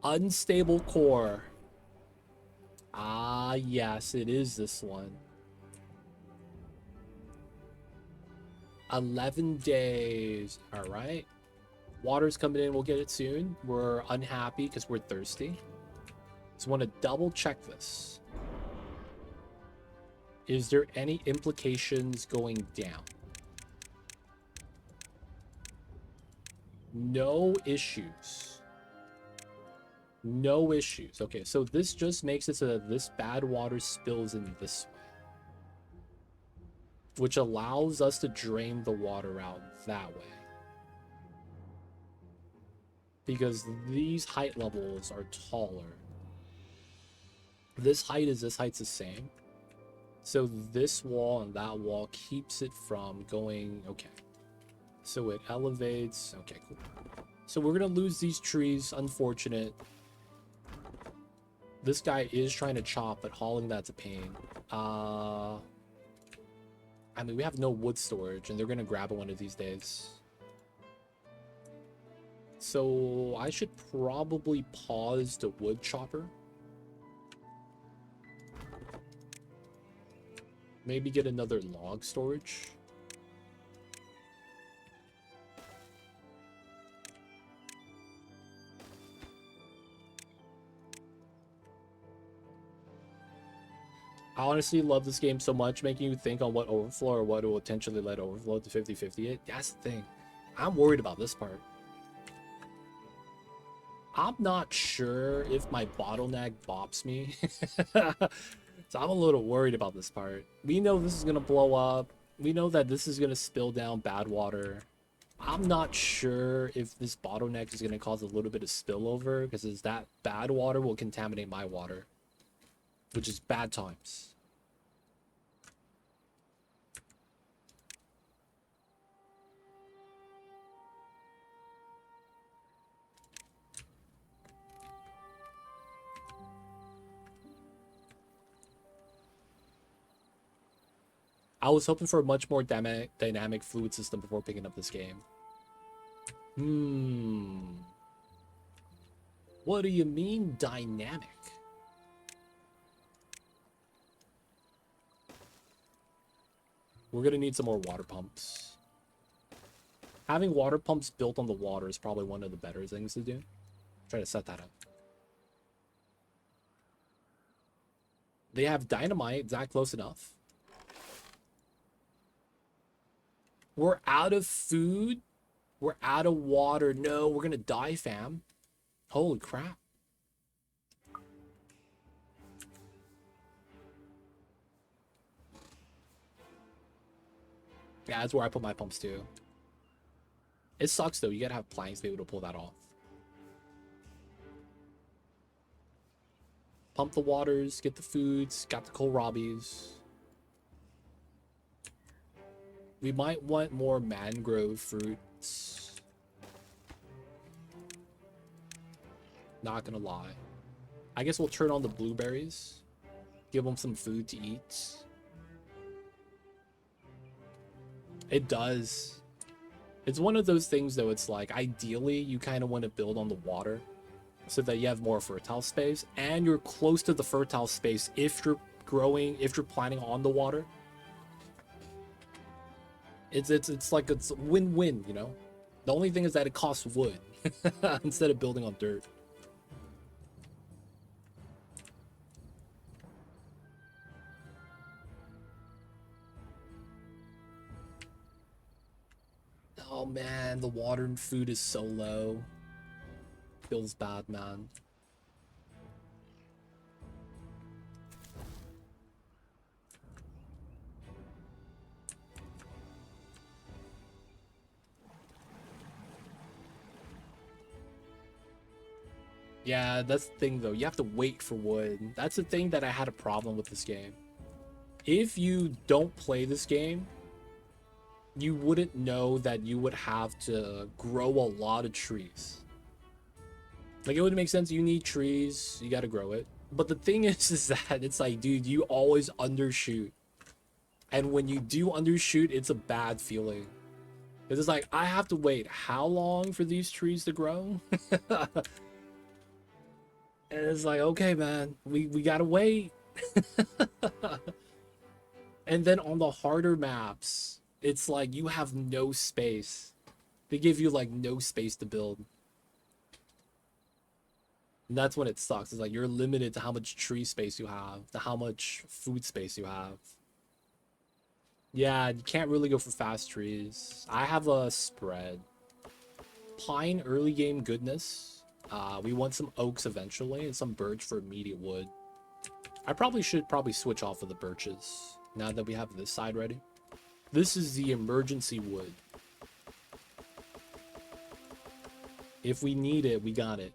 Unstable core. Ah, yes, it is this one. 11 days. All right. Water's coming in. We'll get it soon. We're unhappy because we're thirsty. Just want to double check this. Is there any implications going down? No issues. No issues. Okay, so this just makes it so that this bad water spills in this way, which allows us to drain the water out that way. Because these height levels are taller. This height's the same. So this wall and that wall keeps it from going, okay. So it elevates, okay, cool. So we're gonna lose these trees, unfortunate. This guy is trying to chop, but hauling that's a pain. I mean, we have no wood storage, and they're gonna grab it one of these days. So I should probably pause the wood chopper. Maybe get another log storage. I honestly love this game so much, making you think on what overflow or what will potentially let overflow to 50-50 it. That's the thing. I'm worried about this part. I'm not sure if my bottleneck bops me. So I'm a little worried about this part. We know this is going to blow up. We know that this is going to spill down bad water. I'm not sure if this bottleneck is going to cause a little bit of spillover, because that bad water will contaminate my water, which is bad times. I was hoping for a much more dynamic fluid system before picking up this game. What do you mean dynamic? We're gonna need some more water pumps. Having water pumps built on the water is probably one of the better things to do. Try to set that up. They have dynamite. Is that close enough? We're out of food. We're out of water. No, we're gonna die, fam. Holy crap. Yeah, that's where I put my pumps too. It sucks though. You gotta have planks to be able to pull that off. Pump the waters, get the foods, got the kohlrabies. We might want more mangrove fruits. Not gonna lie. I guess we'll turn on the blueberries. Give them some food to eat. It does. It's one of those things though, it's like ideally you kind of want to build on the water so that you have more fertile space, and you're close to the fertile space if you're planting on the water. It's like it's win-win, you know? The only thing is that it costs wood instead of building on dirt. Oh man, the water and food is so low. Feels bad, man. Yeah, that's the thing though. You have to wait for wood. That's the thing that I had a problem with this game. If you don't play this game, you wouldn't know that you would have to grow a lot of trees. Like, it would make sense. You need trees. You got to grow it. But the thing is that it's like, dude, you always undershoot. And when you do undershoot, it's a bad feeling. Because it's like, I have to wait how long for these trees to grow? And it's like, okay, man, we got to wait. And then on the harder maps, it's like you have no space. They give you like no space to build. And that's when it sucks. It's like you're limited to how much tree space you have, to how much food space you have. Yeah, you can't really go for fast trees. I have a spread. Pine early game goodness. We want some oaks eventually and some birch for immediate wood. I should switch off of the birches now that we have this side ready. This is the emergency wood. If we need it, we got it.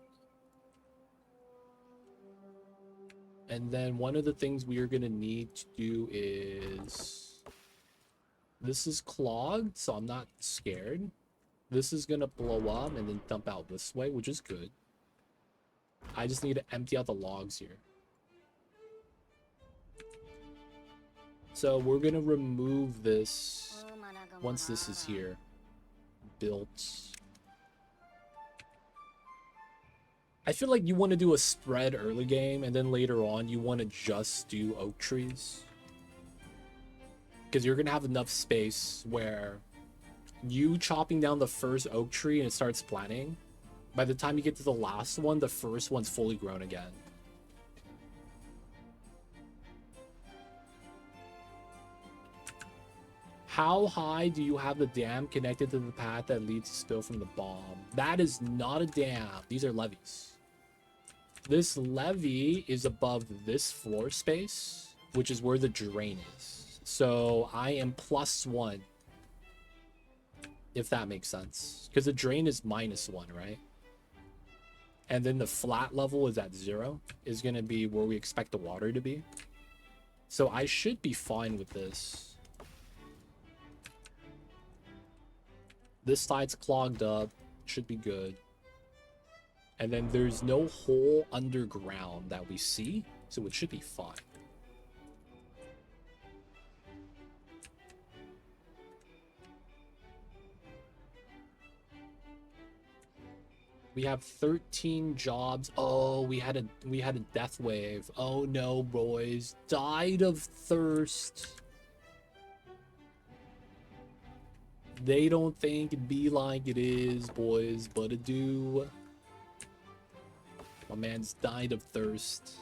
And then one of the things we are going to need to do is... This is clogged, so I'm not scared. This is going to blow up and then dump out this way, which is good. I just need to empty out the logs here. So we're gonna remove this once this is here. Built. I feel like you want to do a spread early game, and then later on you want to just do oak trees. Because you're gonna have enough space where you chopping down the first oak tree and it starts planting. By the time you get to the last one, the first one's fully grown again. How high do you have the dam connected to the path that leads to spill from the bomb? That is not a dam. These are levees. This levee is above this floor space, which is where the drain is. So I am +1. If that makes sense. Because the drain is -1, right? And then the flat level is at 0. Is going to be where we expect the water to be. So I should be fine with this. This side's clogged up. Should be good. And then there's no hole underground that we see. So it should be fine. We have 13 jobs. Oh, we had a death wave. Oh no, boys. Died of thirst. They don't think it be like it is, boys, but it do. My man's died of thirst.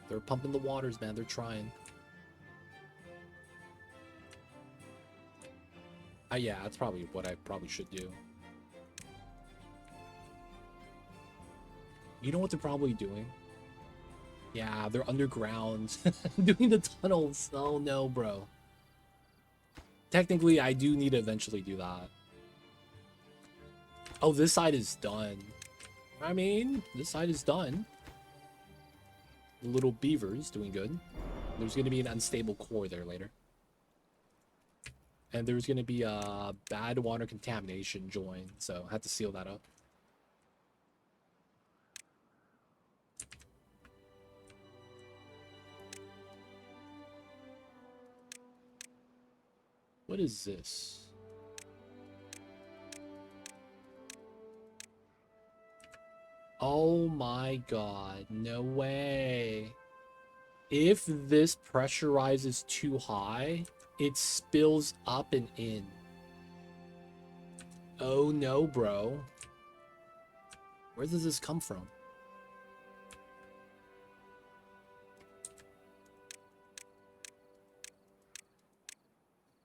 They're pumping the waters, man. They're trying. Yeah, that's probably what I probably should do. You know what they're probably doing? Yeah, they're underground. Doing the tunnels. Oh no, bro. Technically, I do need to eventually do that. Oh, this side is done. I mean, this side is done. The little beavers doing good. There's going to be an unstable core there later. And there's going to be a bad water contamination join, so I had to seal that up. What is this? Oh my god, no way. If this pressurizes too high, it spills up and in. Oh no, bro. Where does this come from?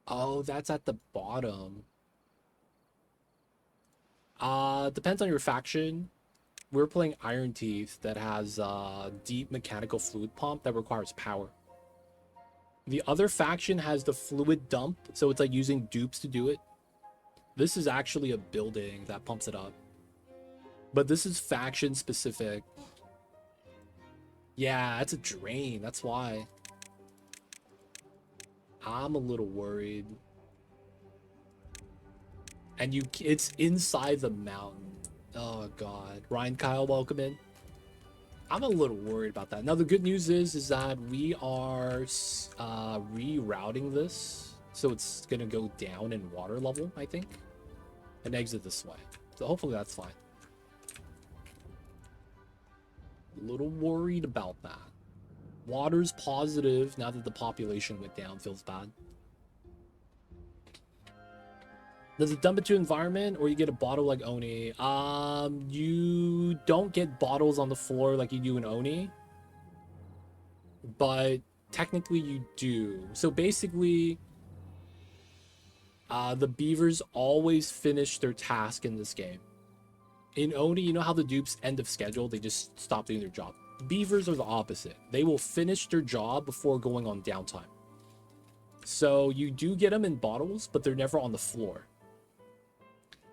Oh, that's at the bottom. Depends on your faction. We're playing Iron Teeth that has deep mechanical fluid pump that requires power. The other faction has the fluid dump, so it's like using dupes to do it. This is actually a building that pumps it up. But this is faction specific. Yeah, it's a drain, that's why. I'm a little worried. And it's inside the mountain. Oh god. Ryan Kyle, welcome in. I'm a little worried about that. Now the good news is that we are rerouting this, so it's gonna go down in water level, I think, and exit this way. So hopefully that's fine. A little worried about that. Water's positive now that the population went down. Feels bad. Does it dump it to environment, or you get a bottle like Oni? You don't get bottles on the floor like you do in Oni, but technically you do. So basically, the beavers always finish their task in this game. In Oni, you know how the dupes end of schedule, they just stop doing their job. Beavers are the opposite. They will finish their job before going on downtime. So you do get them in bottles, but they're never on the floor.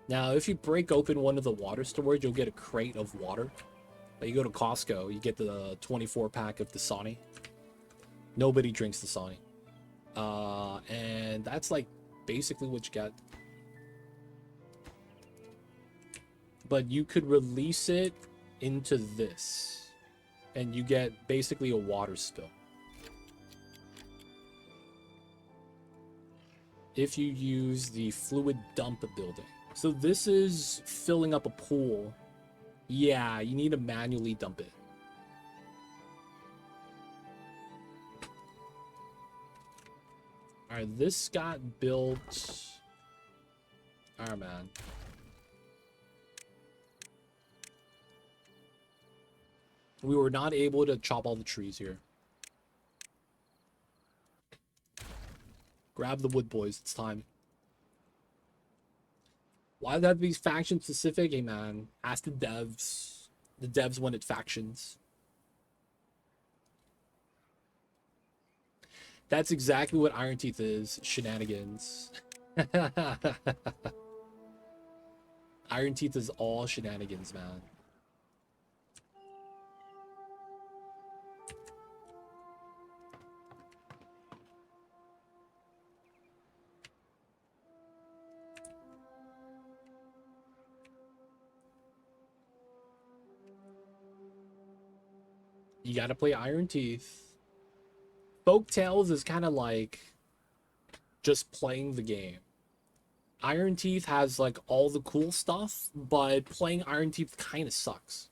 Now, if you break open one of the water storage, you'll get a crate of water. Like you go to Costco, you get the 24-pack of Dasani. Nobody drinks Dasani. And that's like basically what you get. But you could release it into this. and you get basically a water spill. If you use the fluid dump building. So this is filling up a pool. Yeah, you need to manually dump it. Alright, this got built. Alright, man. We were not able to chop all the trees here. Grab the wood, boys. It's time. Why did that be faction specific? Hey, man. Ask the devs. The devs wanted factions. That's exactly what Iron Teeth is. Shenanigans. Iron Teeth is all shenanigans, man. You gotta play Iron Teeth. Folktails is kind of like just playing the game. Iron Teeth has like all the cool stuff, but playing Iron Teeth kind of sucks.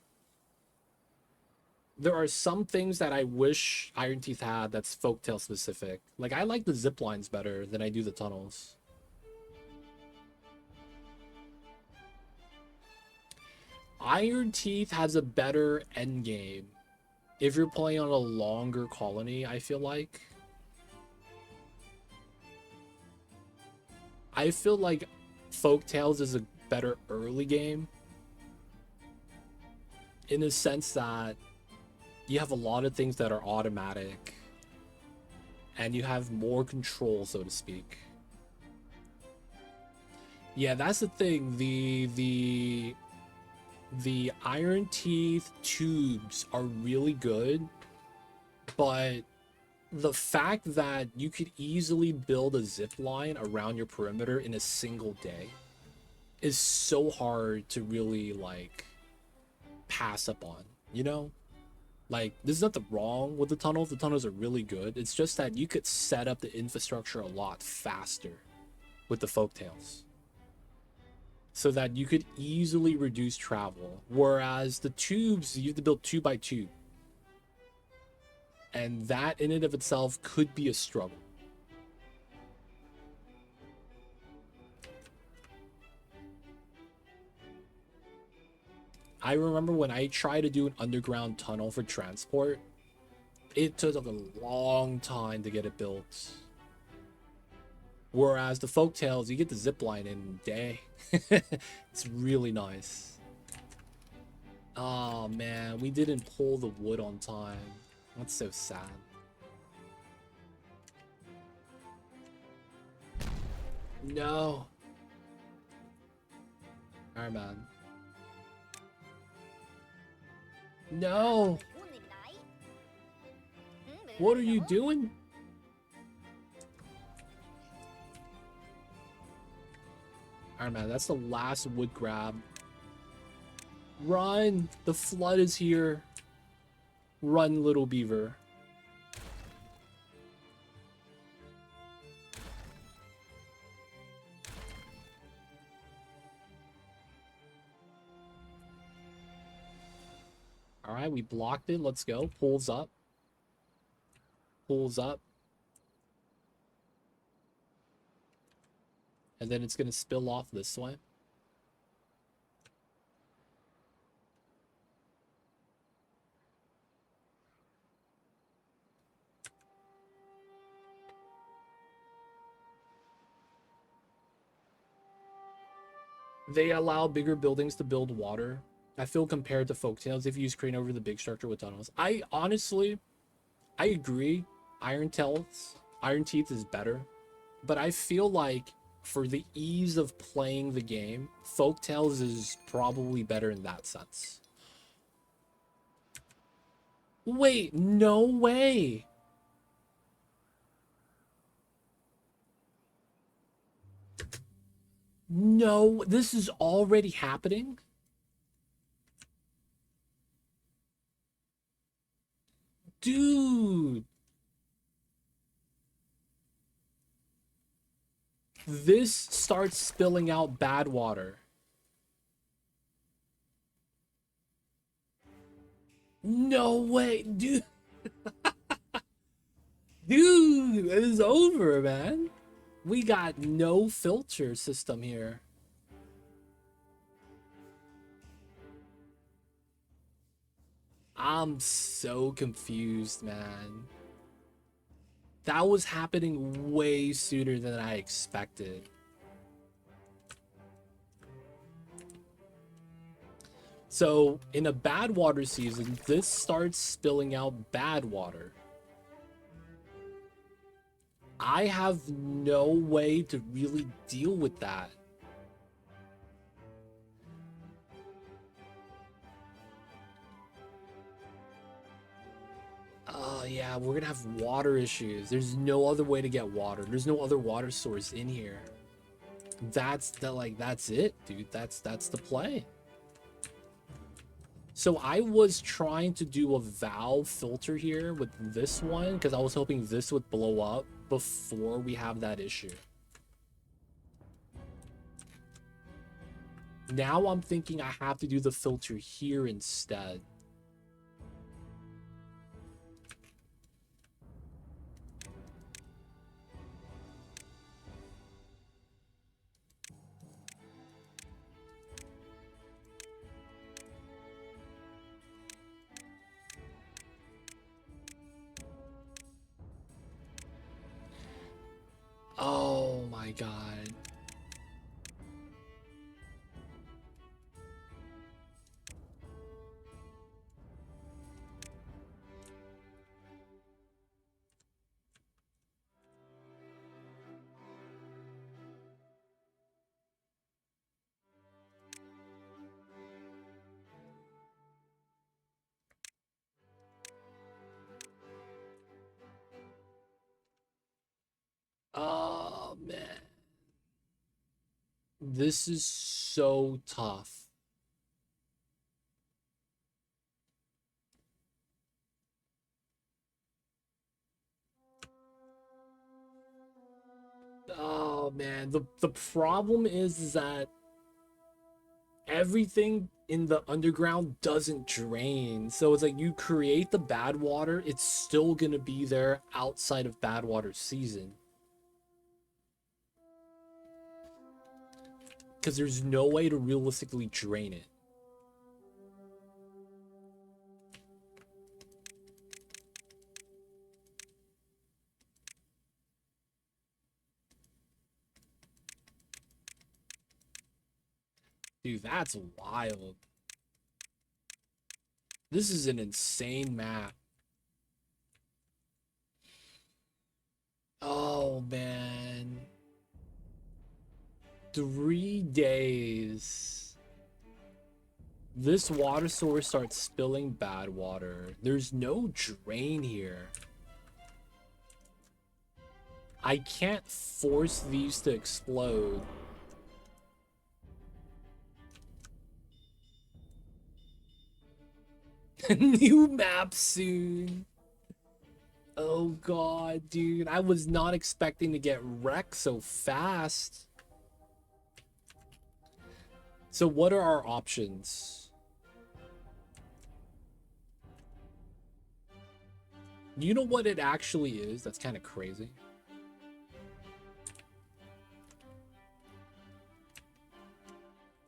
There are some things that I wish Iron Teeth had that's Folktale specific. Like, I like the zip lines better than I do the tunnels. Iron Teeth has a better end game if you're playing on a longer colony, I feel like. I feel like Folktales is a better early game in the sense that you have a lot of things that are automatic and you have more control, so to speak. Yeah, that's the thing. The Iron Teeth tubes are really good, but the fact that you could easily build a zip line around your perimeter in a single day is so hard to really like pass up on, you know? Like, there's nothing wrong with the tunnels. The tunnels are really good. It's just that you could set up the infrastructure a lot faster with the Folktales, so that you could easily reduce travel. Whereas the tubes, you have to build 2 by 2. And that in and of itself could be a struggle. I remember when I tried to do an underground tunnel for transport, it took a long time to get it built. Whereas the Folktales, you get the zipline in a day. It's really nice. Oh man, we didn't pull the wood on time. That's so sad. No. Alright, man. No. What are you doing? Alright, man, that's the last wood grab. Run! The flood is here. Run, little beaver. Alright, we blocked it. Let's go. Pulls up. Pulls up. And then it's going to spill off this way. They allow bigger buildings to build water. I feel compared to Folktales, if you use crane over the big structure with tunnels. I agree. Iron Teeth is better. But I feel like for the ease of playing the game, Folktales is probably better in that sense. Wait, no way. No, this is already happening? Dude, this starts spilling out bad water. No way, dude. Dude, it's over, man. We got no filter system here. I'm so confused, man. That was happening way sooner than I expected. So, in a bad water season, this starts spilling out bad water. I have no way to really deal with that. Oh yeah, we're gonna have water issues. There's no other way to get water. There's no other water source in here. That's it, dude. That's the play. So I was trying to do a valve filter here with this one because I was hoping this would blow up before we have that issue. Now I'm thinking I have to do the filter here instead. Oh my god. Oh man. This is so tough. Oh man, the problem is that everything in the underground doesn't drain. So it's like you create the bad water, it's still gonna be there outside of bad water season. Because there's no way to realistically drain it. Dude, that's wild. This is an insane map. Oh man. 3 days. This water source starts spilling bad water. There's no drain here. I can't force these to explode. New map soon. Oh god, dude. I was not expecting to get wrecked so fast. So what are our options? You know what it actually is? That's kind of crazy.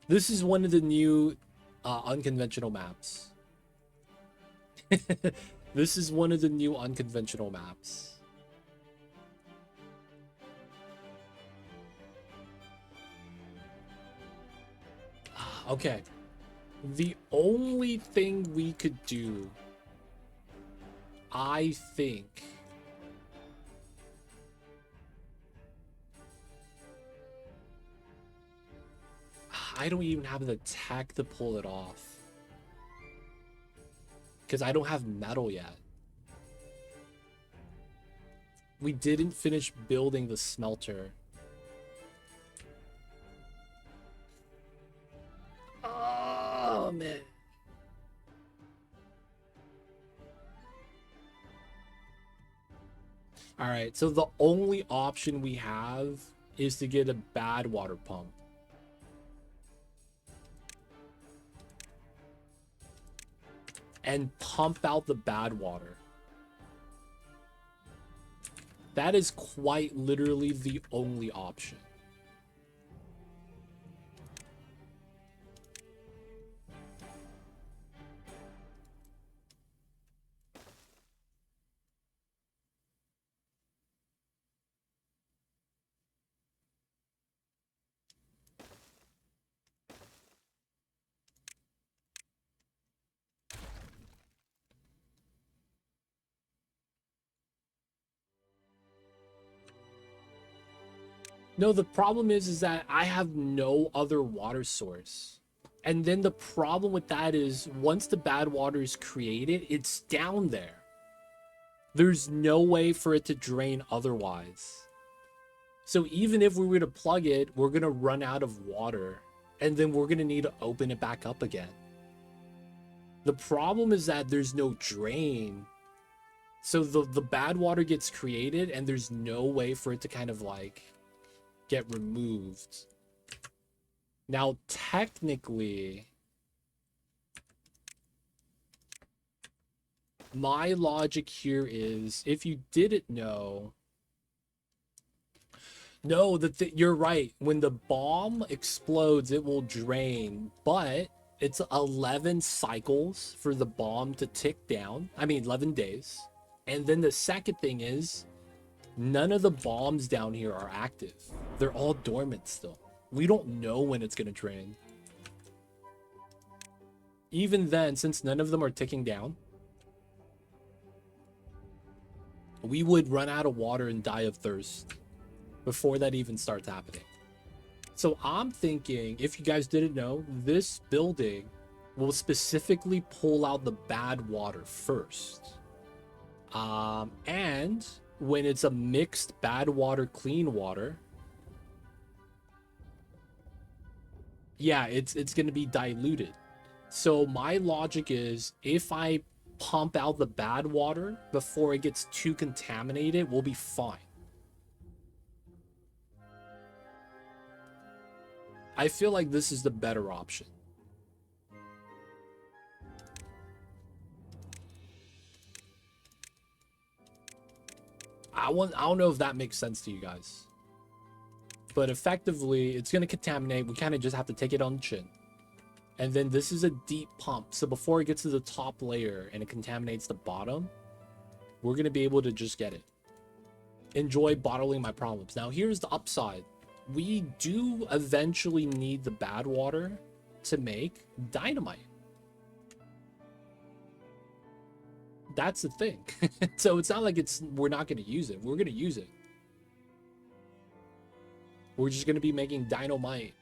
This is one of the new unconventional maps. This is one of the new unconventional maps. Okay. The only thing we could do, I think, I don't even have the tech to pull it off. Because I don't have metal yet. We didn't finish building the smelter. Oh, man. All right, so the only option we have is to get a bad water pump. And pump out the bad water. That is quite literally the only option. No, the problem is that I have no other water source. And then the problem with that is once the bad water is created, it's down there. There's no way for it to drain otherwise. So even if we were to plug it, we're going to run out of water. And then we're going to need to open it back up again. The problem is that there's no drain. So the bad water gets created and there's no way for it to kind of like get removed. Now, technically, my logic here is if you didn't know, no, you're right. When the bomb explodes, it will drain, but it's 11 cycles for the bomb to tick down. I mean, 11 days. And then the second thing is none of the bombs down here are active. They're all dormant still. We don't know when it's going to drain. Even then, since none of them are ticking down, we would run out of water and die of thirst before that even starts happening. So I'm thinking, if you guys didn't know, this building will specifically pull out the bad water first. And when it's a mixed bad water, clean water, yeah, it's going to be diluted. So my logic is if I pump out the bad water before it gets too contaminated, we'll be fine. I feel like this is the better option. I don't know if that makes sense to you guys. But effectively, it's going to contaminate. We kind of just have to take it on the chin. And then this is a deep pump. So before it gets to the top layer and it contaminates the bottom, we're going to be able to just get it. Enjoy bottling my problems. Now, here's the upside. We do eventually need the bad water to make dynamite. That's the thing. So it's not like we're not going to use it. We're going to use it. We're just going to be making dynamite.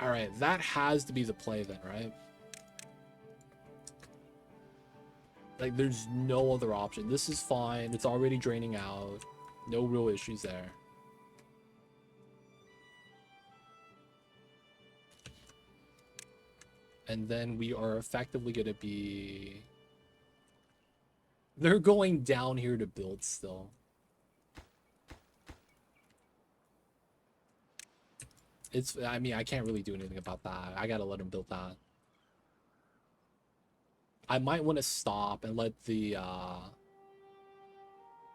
All right, that has to be the play then, right? Like, there's no other option. This is fine. It's already draining out. No real issues there. And then we are effectively going to be... They're going down here to build still. I mean, I can't really do anything about that. I gotta let them build that. I might want to stop and let the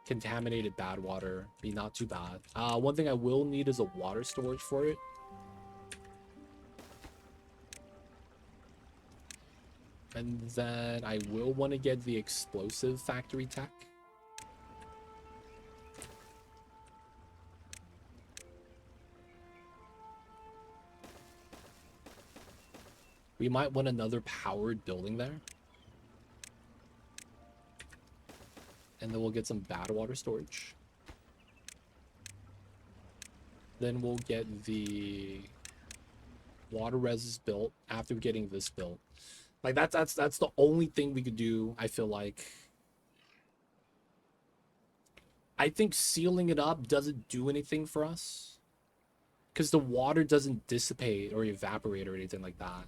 contaminated bad water be not too bad. One thing I will need is a water storage for it. And then I will want to get the explosive factory tech. We might want another powered building there. And then we'll get some bad water storage. Then we'll get the water res built after getting this built. Like that's the only thing we could do, I feel like. I think sealing it up doesn't do anything for us. because the water doesn't dissipate or evaporate or anything like that.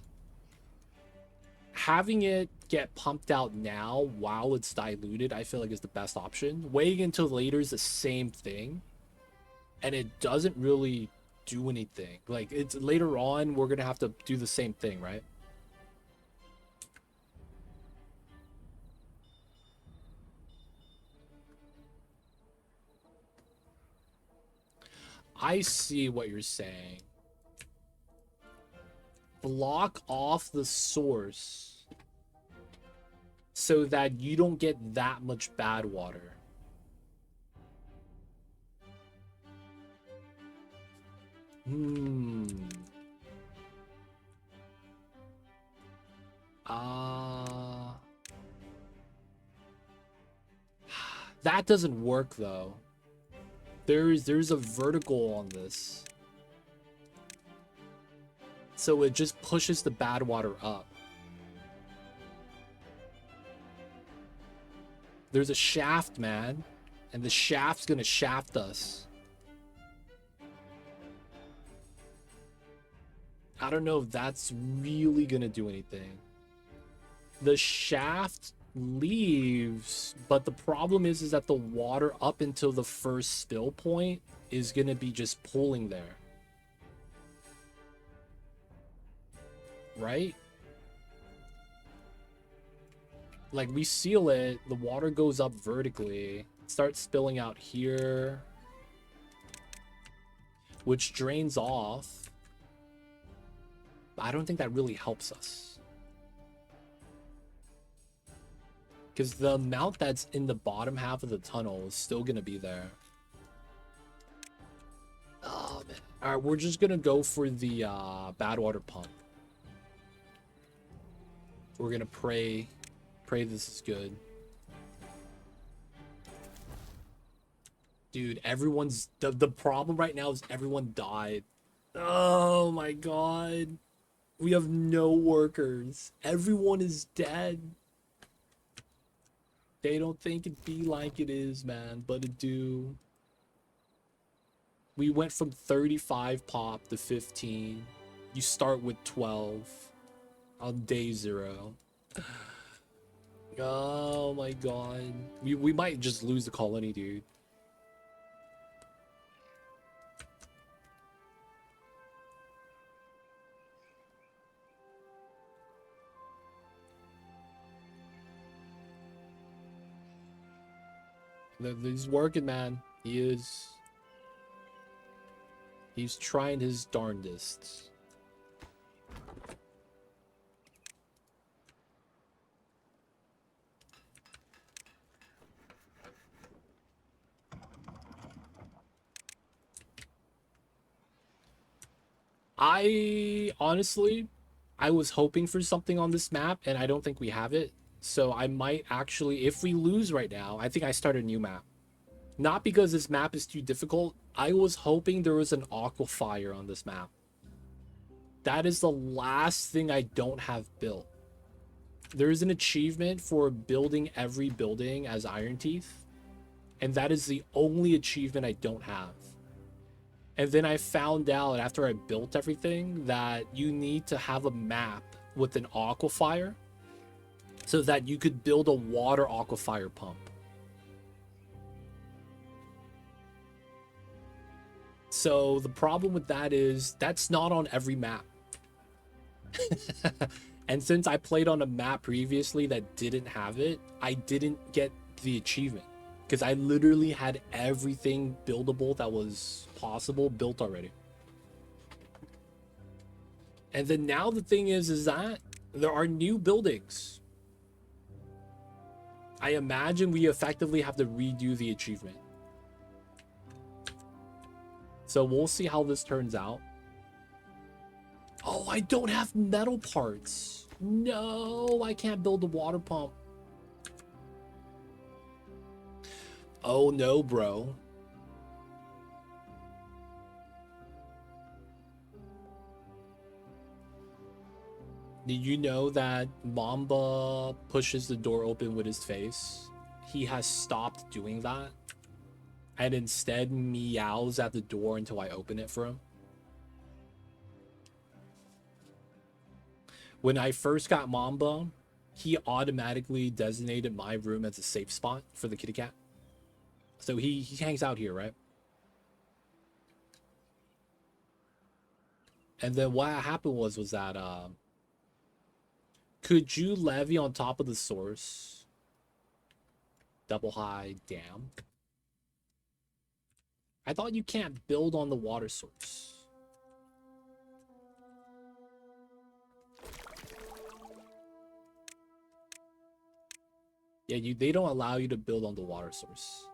Having it get pumped out now while it's diluted, I feel like is the best option. Waiting until later is the same thing, and it doesn't really do anything. Like, it's later on, we're gonna have to do the same thing, right? I see what you're saying. Block off the source so that you don't get that much bad water. That doesn't work though. There's a vertical on this. So it just pushes the bad water up. There's a shaft, man. And the shaft's gonna shaft us. I don't know if that's really gonna do anything. The shaft leaves, but the problem is that the water up until the first spill point is gonna be just pooling there. Right? Like, we seal it, the water goes up vertically, starts spilling out here, which drains off. I don't think that really helps us, because the amount that's in the bottom half of the tunnel is still gonna be there. Oh man. All right, we're just gonna go for the bad water pump. We're gonna pray this is good. Dude, everyone's the problem right now is everyone died. Oh my god. We have no workers. Everyone is dead. They don't think it be like it is, man, but it do. We went from 35 pop to 15. You start with 12 on day 0. Oh my god. We might just lose the colony, dude. He's working, man. He is. He's trying his darndest. I honestly, I was hoping for something on this map, and I don't think we have it. So I might actually, if we lose right now, I think I start a new map. Not because this map is too difficult. I was hoping there was an aquifer on this map. That is the last thing I don't have built. There is an achievement for building every building as Iron Teeth, and that is the only achievement I don't have. And then I found out after I built everything that you need to have a map with an aquifer so that you could build a water aquifer pump. So the problem with that is that's not on every map. And since I played on a map previously that didn't have it, I didn't get the achievement. Because I literally had everything buildable that was possible built already. And then now the thing is that there are new buildings. I imagine we effectively have to redo the achievement. So we'll see how this turns out. Oh, I don't have metal parts. No, I can't build a water pump. Oh no, bro. Did you know that Mamba pushes the door open with his face? He has stopped doing that and instead meows at the door until I open it for him. When I first got Mamba, he automatically designated my room as a safe spot for the kitty cat. So he hangs out here, right? And then what happened was that could you levy on top of the source? Double high dam. I thought you can't build on the water source. Yeah, they don't allow you to build on the water source.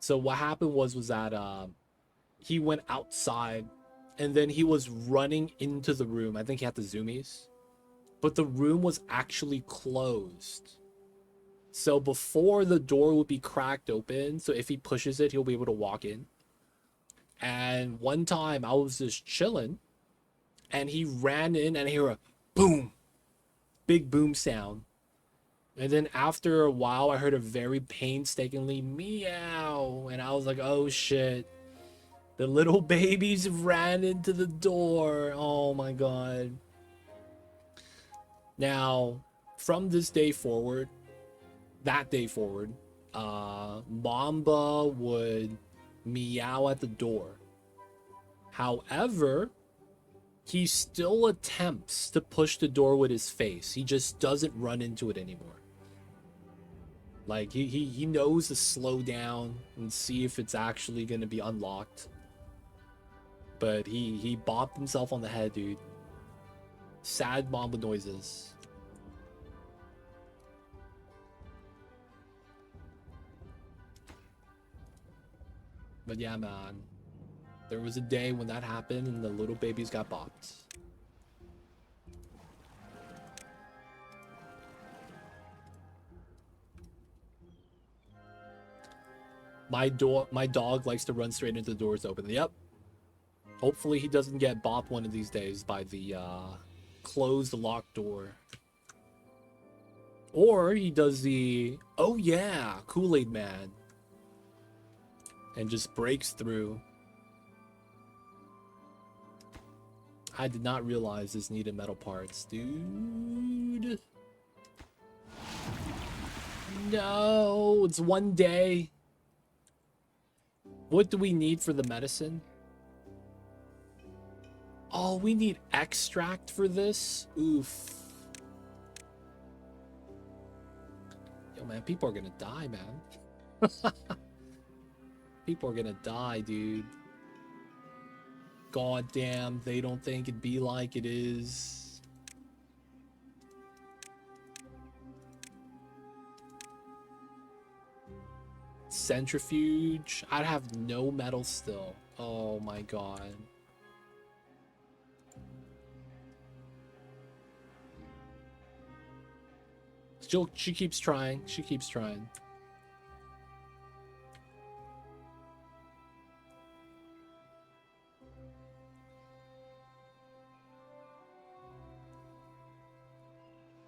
So what happened was that he went outside and then he was running into the room. I think he had the zoomies. But the room was actually closed. So before the door would be cracked open, so if he pushes it, he'll be able to walk in. And one time I was just chilling and he ran in and I hear a boom, big boom sound. And then after a while, I heard a very painstakingly meow. And I was like, oh shit. The little babies ran into the door. Oh my god. Now, from this day forward, that day forward, Mamba would meow at the door. However, he still attempts to push the door with his face. He just doesn't run into it anymore. Like, he knows to slow down and see if it's actually going to be unlocked. But he bopped himself on the head, dude. Sad Mamba noises. But yeah, man. There was a day when that happened and the little babies got bopped. My dog likes to run straight into the doors open. Yep. Hopefully he doesn't get bopped one of these days by the closed locked door. Or he does the, oh yeah, Kool-Aid Man. And just breaks through. I did not realize this needed metal parts, dude. No, it's one day. What do we need for the medicine? Oh, we need extract for this? Oof. Yo, man, people are gonna die, man. People are gonna die, dude. God damn, they don't think it'd be like it is. Centrifuge. I'd have no metal still. Oh my god. She keeps trying. She keeps trying.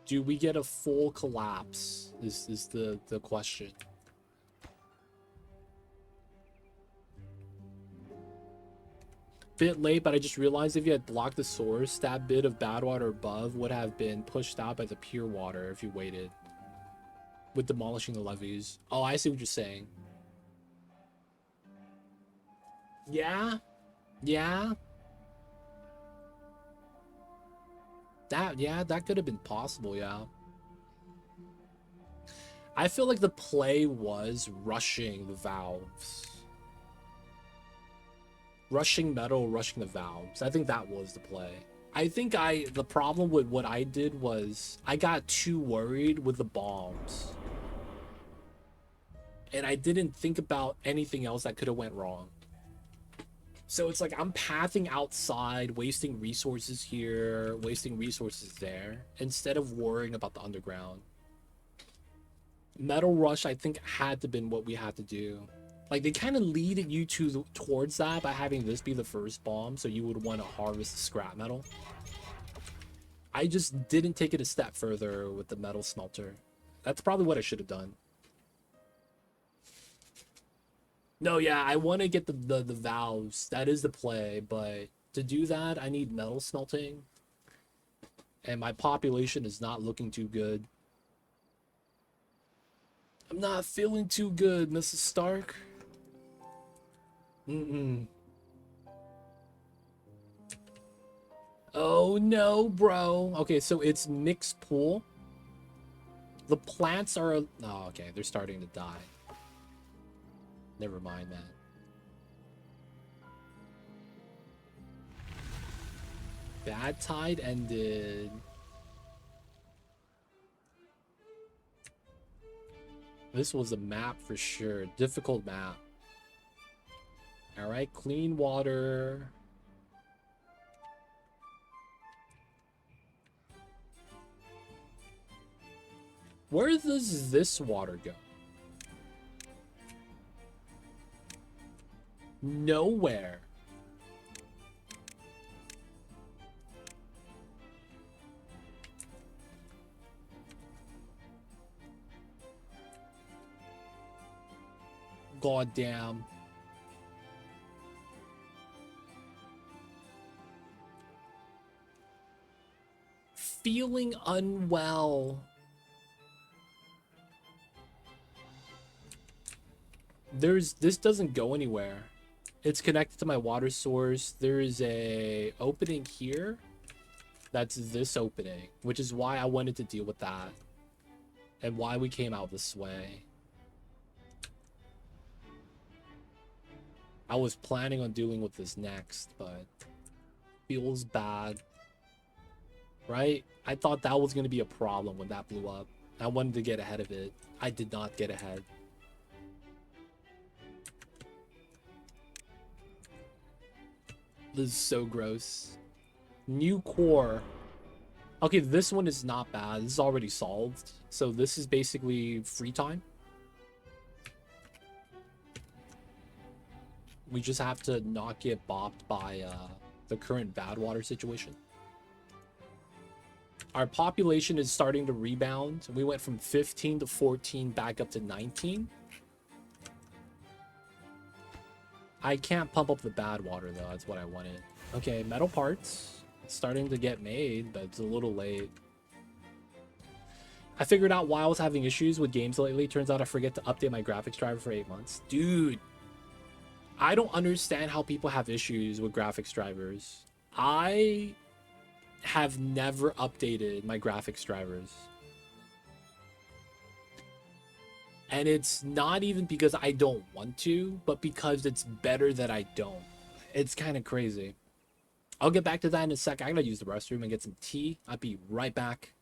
Do we get a full collapse? Is the question. Bit late, but I just realized if you had blocked the source, that bit of bad water above would have been pushed out by the pure water if you waited. With demolishing the levees. Oh, I see what you're saying. Yeah? Yeah? That could have been possible, yeah. I feel like the play was rushing the valves. Rushing metal, rushing the valves. I think that was the play. I think the problem with what I did was I got too worried with the bombs. And I didn't think about anything else that could have went wrong. So it's like I'm pathing outside, wasting resources here, wasting resources there, instead of worrying about the underground. Metal Rush, I think, had to been what we had to do. Like, they kind of leaded you towards that by having this be the first bomb, so you would want to harvest the scrap metal. I just didn't take it a step further with the metal smelter. That's probably what I should have done. No, yeah, I want to get the valves. That is the play, but to do that, I need metal smelting, and my population is not looking too good. I'm not feeling too good, Mrs. Stark. Mm-mm. Oh no, bro. Okay, so it's mixed pool. The plants are... Oh, okay, they're starting to die. Never mind that. Bad tide ended. This was a map for sure. Difficult map. Alright, clean water. Where does this water go? Nowhere. God damn. Feeling unwell. This doesn't go anywhere. It's connected to my water source. There is a opening here. That's this opening, which is why I wanted to deal with that. And why we came out this way. I was planning on dealing with this next, but feels bad. Right? I thought that was going to be a problem when that blew up. I wanted to get ahead of it. I did not get ahead. This is so gross. New core. Okay, this one is not bad. This is already solved. So this is basically free time. We just have to not get bopped by the current bad water situation. Our population is starting to rebound. We went from 15 to 14 back up to 19. I can't pump up the bad water though. That's what I wanted. Okay, metal parts. It's starting to get made, but it's a little late. I figured out why I was having issues with games lately. Turns out I forget to update my graphics driver for 8 months. Dude, I don't understand how people have issues with graphics drivers. I have never updated my graphics drivers. And it's not even because I don't want to, but because it's better that I don't. It's kind of crazy. I'll get back to that in a sec. I gotta use the restroom and get some tea. I'll be right back.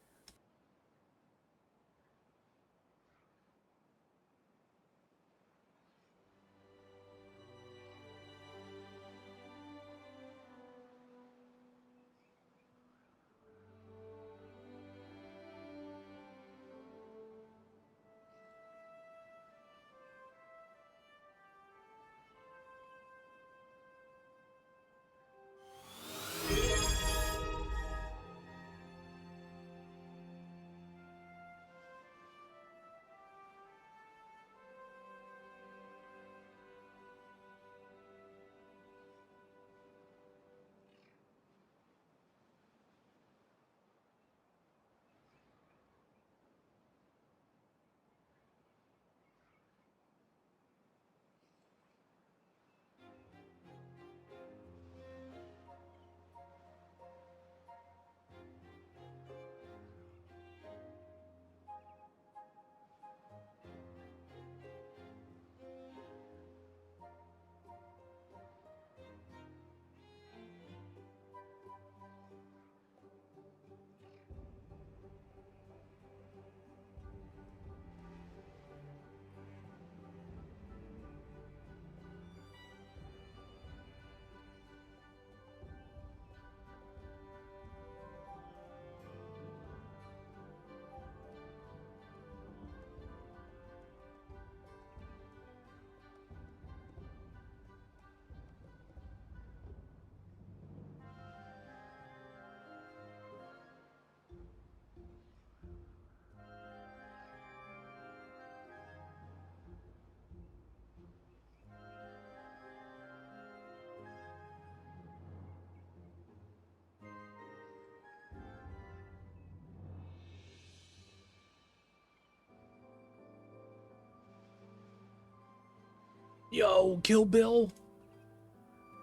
Yo, Kill Bill.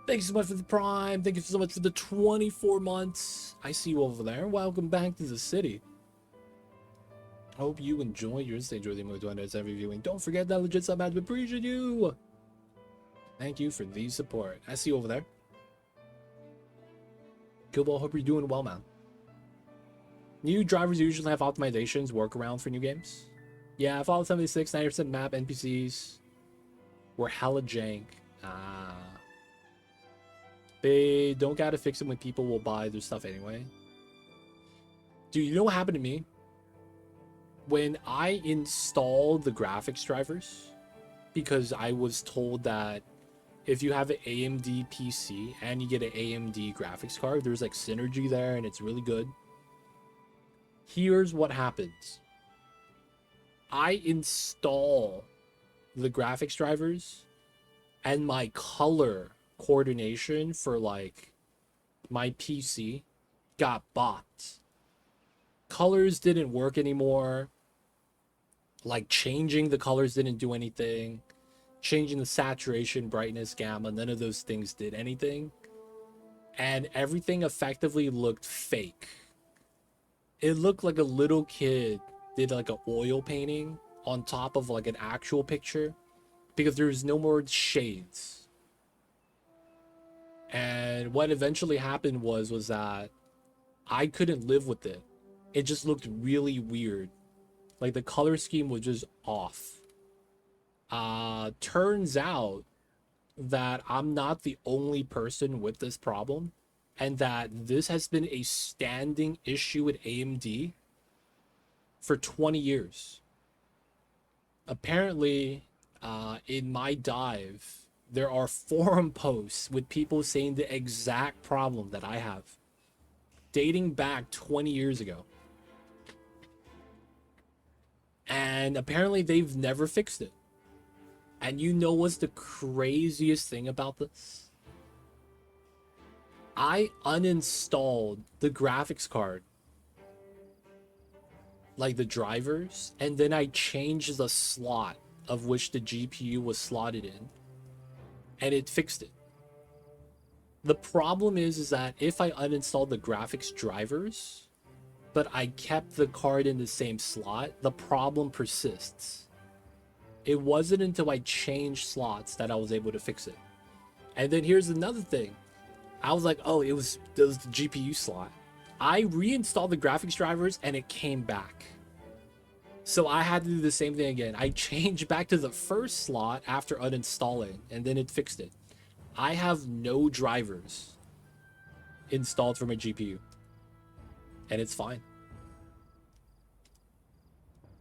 Thank you so much for the Prime. Thank you so much for the 24 months. I see you over there. Welcome back to the city. Hope you enjoy your stay. Enjoy the movie 200 every viewing. Don't forget that legit sub has appreciate you. Thank you for the support. I see you over there. Killball, hope you're doing well, man. New drivers usually have optimizations, workaround for new games. Yeah, Fallout 76, 90% map, NPCs were hella jank. Ah. They don't gotta fix it when people will buy their stuff anyway. Dude, you know what happened to me? When I installed the graphics drivers, because I was told that if you have an AMD PC and you get an AMD graphics card, there's like synergy there and it's really good. Here's what happens. I install the graphics drivers and my color coordination for like my PC got bought. Colors didn't work anymore. Like changing the colors didn't do anything. Changing the saturation, brightness, gamma, none of those things did anything. And everything effectively looked fake. It looked like a little kid did like an oil painting on top of like an actual picture because there was no more shades. And what eventually happened was that I couldn't live with it. It just looked really weird. Like the color scheme was just off. Turns out that I'm not the only person with this problem, and that this has been a standing issue at AMD for 20 years. Apparently, in my dive, there are forum posts with people saying the exact problem that I have, dating back 20 years ago. And apparently they've never fixed it. And you know what's the craziest thing about this? I uninstalled the graphics card, like the drivers, and then I changed the slot of which the GPU was slotted in, and it fixed it. The problem is that if I uninstalled the graphics drivers, but I kept the card in the same slot, the problem persists. It wasn't until I changed slots that I was able to fix it. And then here's another thing. I was like, oh, it was the GPU slot. I reinstalled the graphics drivers and it came back. So I had to do the same thing again. I changed back to the first slot after uninstalling, and then it fixed it. I have no drivers installed for my GPU, and it's fine.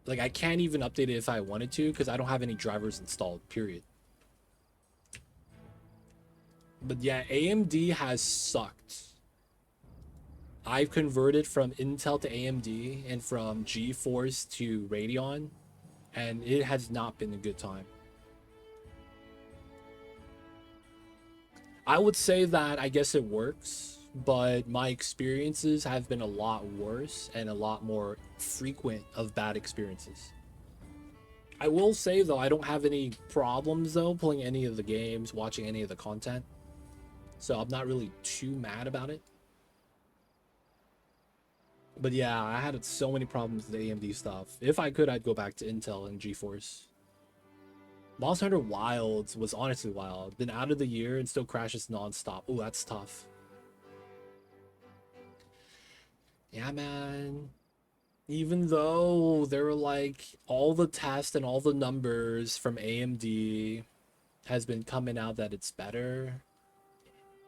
Like, I can't even update it if I wanted to because I don't have any drivers installed, period. But yeah, AMD has sucked. I've converted from Intel to AMD and from GeForce to Radeon, and it has not been a good time. I would say that I guess it works, but my experiences have been a lot worse and a lot more frequent of bad experiences. I will say though, I don't have any problems though playing any of the games, watching any of the content. So I'm not really too mad about it. But yeah, I had so many problems with the AMD stuff. If I could, I'd go back to Intel and GeForce. Monster Hunter Wilds was honestly wild. Been out of the year and still crashes nonstop. Oh, that's tough. Yeah, man. Even though there were like all the tests and all the numbers from AMD has been coming out that it's better,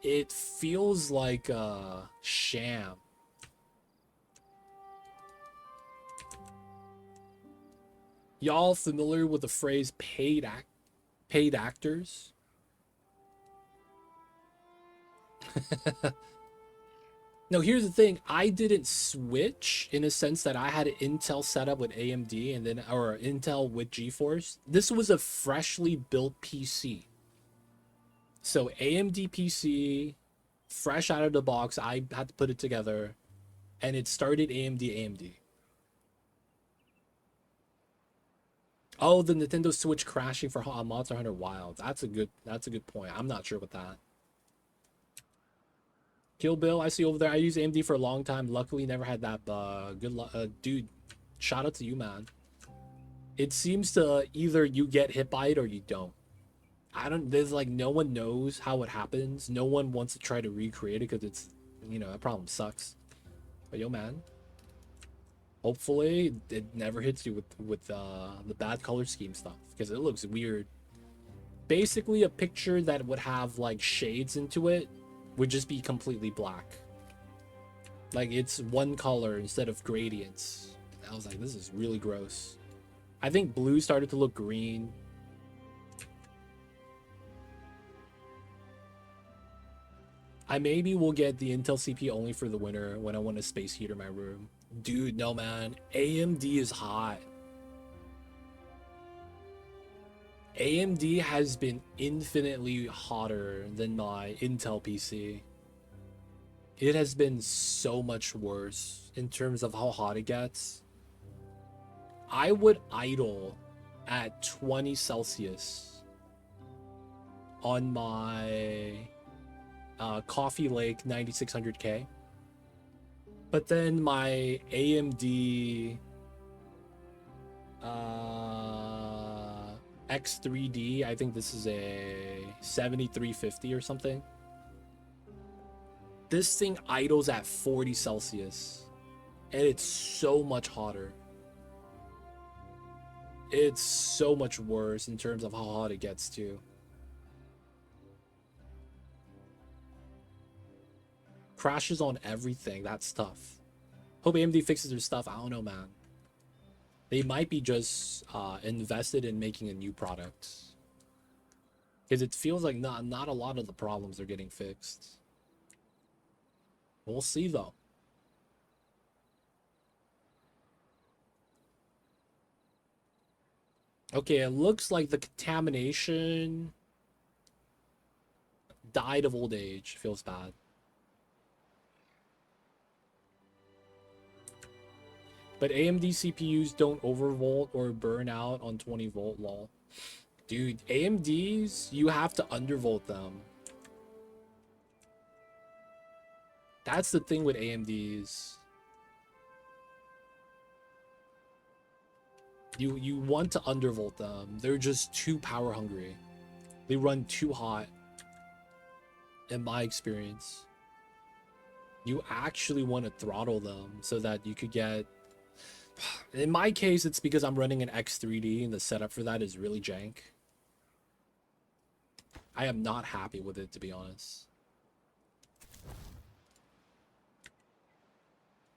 it feels like a sham. Y'all familiar with the phrase paid actors? No, here's the thing. I didn't switch in a sense that I had an Intel setup with AMD and then or Intel with GeForce. This was a freshly built PC. So AMD PC, fresh out of the box, I had to put it together, and it started AMD. Oh, the Nintendo Switch crashing for Monster Hunter Wilds. That's a good point. I'm not sure about that. Kill Bill, I see over there. I used AMD for a long time. Luckily, never had that bug. Good luck, dude. Shout out to you, man. It seems to either you get hit by it or you don't. I don't. There's like no one knows how it happens. No one wants to try to recreate it because it's, that problem sucks. But yo, man. Hopefully, it never hits you with the bad color scheme stuff because it looks weird. Basically, a picture that would have like shades into it would just be completely black. Like it's one color instead of gradients. I was like, this is really gross. I think blue started to look green. I maybe will get the Intel CPU only for the winter when I want a space heater in my room. Dude, no man. AMD is hot. AMD has been infinitely hotter than my Intel PC. It has been so much worse in terms of how hot it gets. I would idle at 20 Celsius on my Coffee Lake 9600K. But then my AMD X3D, I think this is a 7350 or something. This thing idles at 40 Celsius. And it's so much hotter. It's so much worse in terms of how hot it gets too. Crashes on everything. That's tough. Hope AMD fixes their stuff. I don't know, man. They might be just invested in making a new product. Because it feels like not a lot of the problems are getting fixed. We'll see, though. Okay, it looks like the contamination died of old age. Feels bad. But AMD CPUs don't overvolt or burn out on 20 volt, lol. Dude, AMDs, you have to undervolt them. That's the thing with AMDs. You want to undervolt them. They're just too power hungry. They run too hot. In my experience. You actually want to throttle them so that you could get... In my case, it's because I'm running an X3D and the setup for that is really jank. I am not happy with it, to be honest.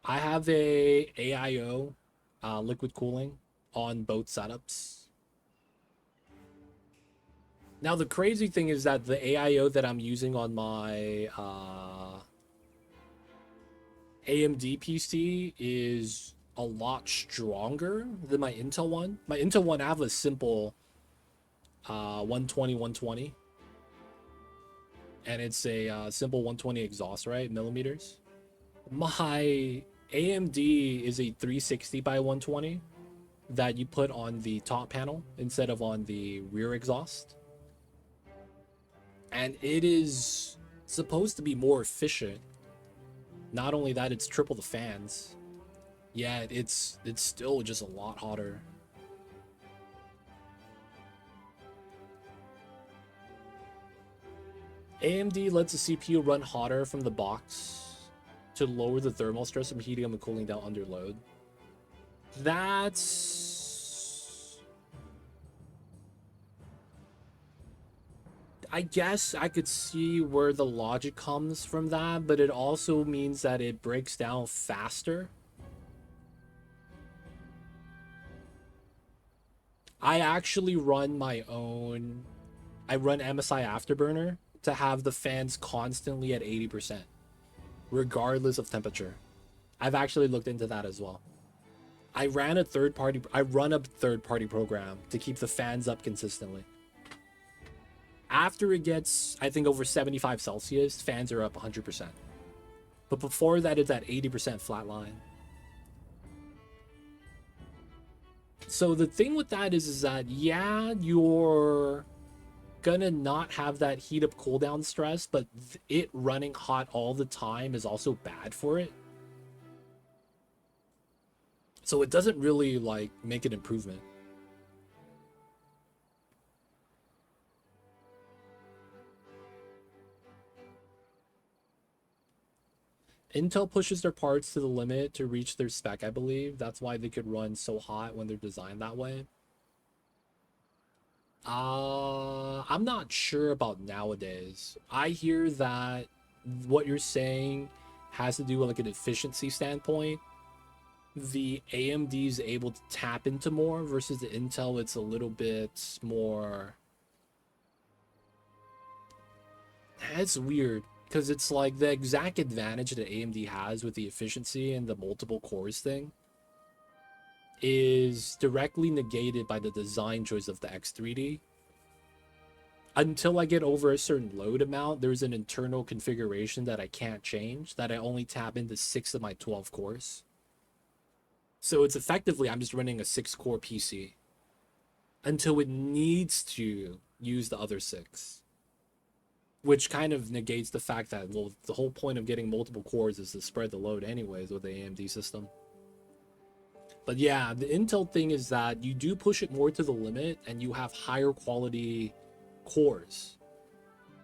I have a AIO liquid cooling on both setups. Now, the crazy thing is that the AIO that I'm using on my AMD PC is a lot stronger than my Intel one. My Intel one, I have a simple 120, 120. And it's a simple 120 exhaust, right? Millimeters. My AMD is a 360 by 120 that you put on the top panel instead of on the rear exhaust. And it is supposed to be more efficient. Not only that, it's triple the fans. Yeah, it's still just a lot hotter. AMD lets the CPU run hotter from the box to lower the thermal stress from heating up and cooling down under load. That's... I guess I could see where the logic comes from that, but it also means that it breaks down faster. I actually run my own... I run MSI Afterburner to have the fans constantly at 80%, regardless of temperature. I've actually looked into that as well. I run a third-party program to keep the fans up consistently. After it gets, I think, over 75 Celsius, fans are up 100%. But before that, it's at 80% flat line. So the thing with that is that, yeah, you're gonna not have that heat up cooldown stress, but it running hot all the time is also bad for it. So it doesn't really like make an improvement. Intel pushes their parts to the limit to reach their spec, I believe. That's why they could run so hot when they're designed that way. I'm not sure about nowadays. I hear that what you're saying has to do with like an efficiency standpoint. The AMD is able to tap into more versus the Intel, it's a little bit more. It's weird because it's like the exact advantage that AMD has with the efficiency and the multiple cores thing is directly negated by the design choice of the X3D. Until I get over a certain load amount, there's an internal configuration that I can't change, that I only tap into 6 of my 12 cores. So it's effectively, I'm just running a 6-core PC until it needs to use the other 6. Which kind of negates the fact that, well, the whole point of getting multiple cores is to spread the load anyways with the AMD system. But yeah, the Intel thing is that you do push it more to the limit and you have higher quality cores.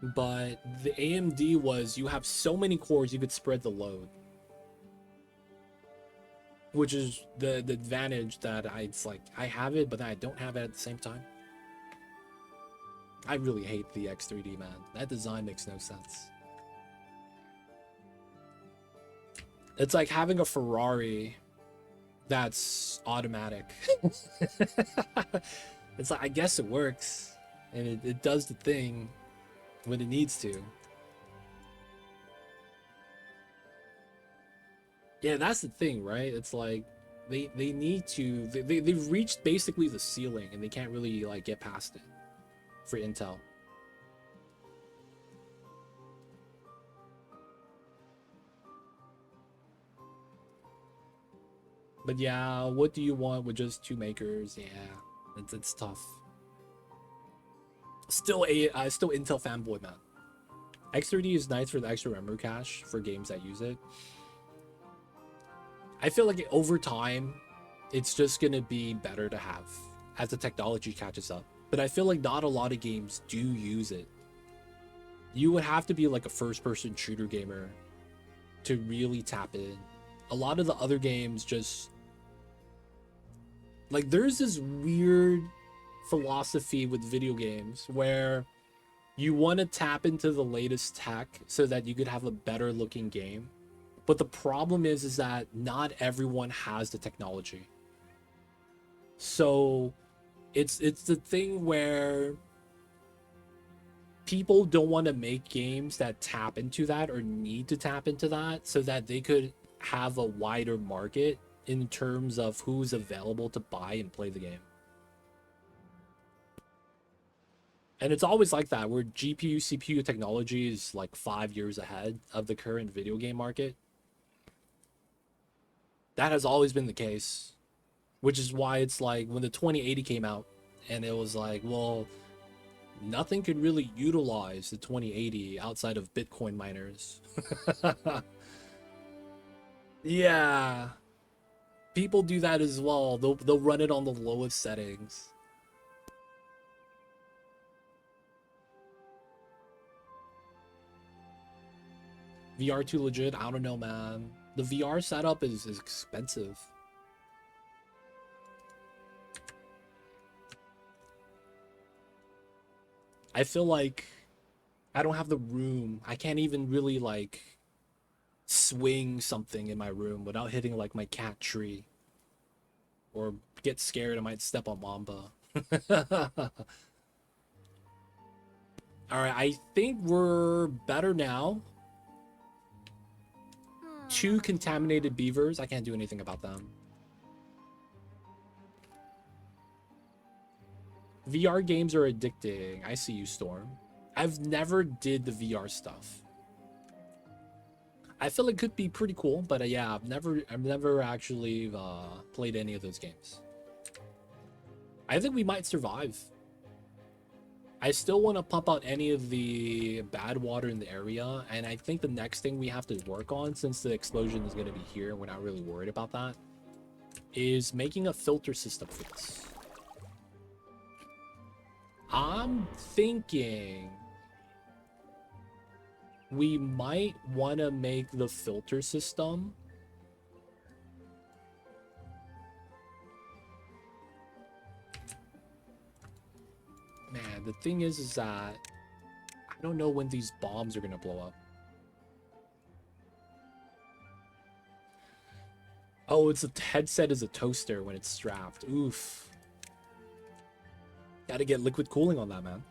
But the AMD was, you have so many cores you could spread the load. Which is the advantage that it's like, I have it, but I don't have it at the same time. I really hate the X3D, man. That design makes no sense. It's like having a Ferrari that's automatic. It's like, I guess it works. And it does the thing when it needs to. Yeah, that's the thing, right? It's like, they need to... They've reached basically the ceiling, and they can't really, like, get past it. For Intel. But yeah, what do you want with just 2 makers? Yeah, it's tough. Still still Intel fanboy, man. X3D is nice for the extra memory cache for games that use it. I feel like over time, it's just gonna be better to have as the technology catches up. But I feel like not a lot of games do use it. You would have to be like a first-person shooter gamer to really tap in. A lot of the other games just... Like, there's this weird philosophy with video games where you want to tap into the latest tech so that you could have a better looking game. But the problem is that not everyone has the technology. So it's the thing where people don't want to make games that tap into that or need to tap into that so that they could have a wider market in terms of who's available to buy and play the game. And it's always like that, where GPU, CPU technology is like 5 years ahead of the current video game market. That has always been the case, which is why it's like when the 2080 came out and it was like, well, nothing could really utilize the 2080 outside of Bitcoin miners. Yeah. People do that as well. They'll run it on the lowest settings. VR too legit? I don't know, man. The VR setup is expensive. I feel like I don't have the room. I can't even really like swing something in my room without hitting like my cat tree. Or get scared I might step on Mamba. Alright, I think we're better now. 2 contaminated beavers. I can't do anything about them. VR games are addicting. I see you, Storm. I've never did the VR stuff. I feel it could be pretty cool, but yeah, I've never actually played any of those games. I think we might survive. I still want to pump out any of the bad water in the area, and I think the next thing we have to work on, since the explosion is going to be here, we're not really worried about that, is making a filter system for this. I'm thinking we might want to make the filter system man, the thing is that I don't know when these bombs are gonna blow up. Oh, it's a headset is a toaster when it's strapped. Oof. Gotta get liquid cooling on that, man.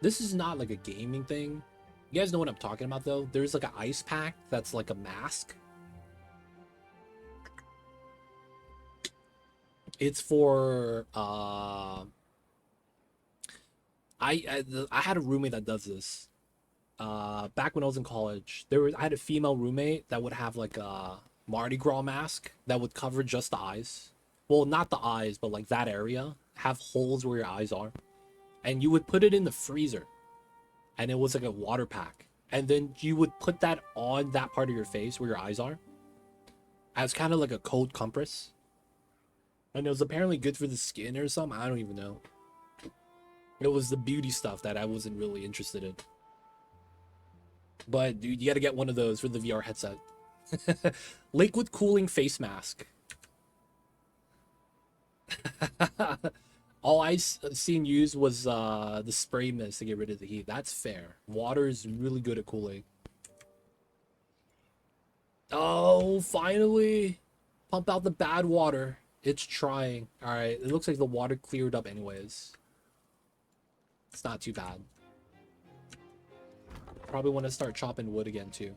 This is not like a gaming thing. You guys know what I'm talking about, though? There's like an ice pack that's like a mask. It's for I had a roommate that does this. Back when I was in college, I had a female roommate that would have like a Mardi Gras mask that would cover just the eyes. Well, not the eyes, but like that area, have holes where your eyes are. And you would put it in the freezer. And it was like a water pack. And then you would put that on that part of your face where your eyes are, as kind of like a cold compress. And it was apparently good for the skin or something. I don't even know. It was the beauty stuff that I wasn't really interested in. But dude, you gotta get one of those for the VR headset. Liquid cooling face mask. All I seen used was the spray mist to get rid of the heat. That's fair. Water is really good at cooling. Oh, finally! Pump out the bad water. It's trying. Alright, it looks like the water cleared up anyways. It's not too bad. Probably want to start chopping wood again too.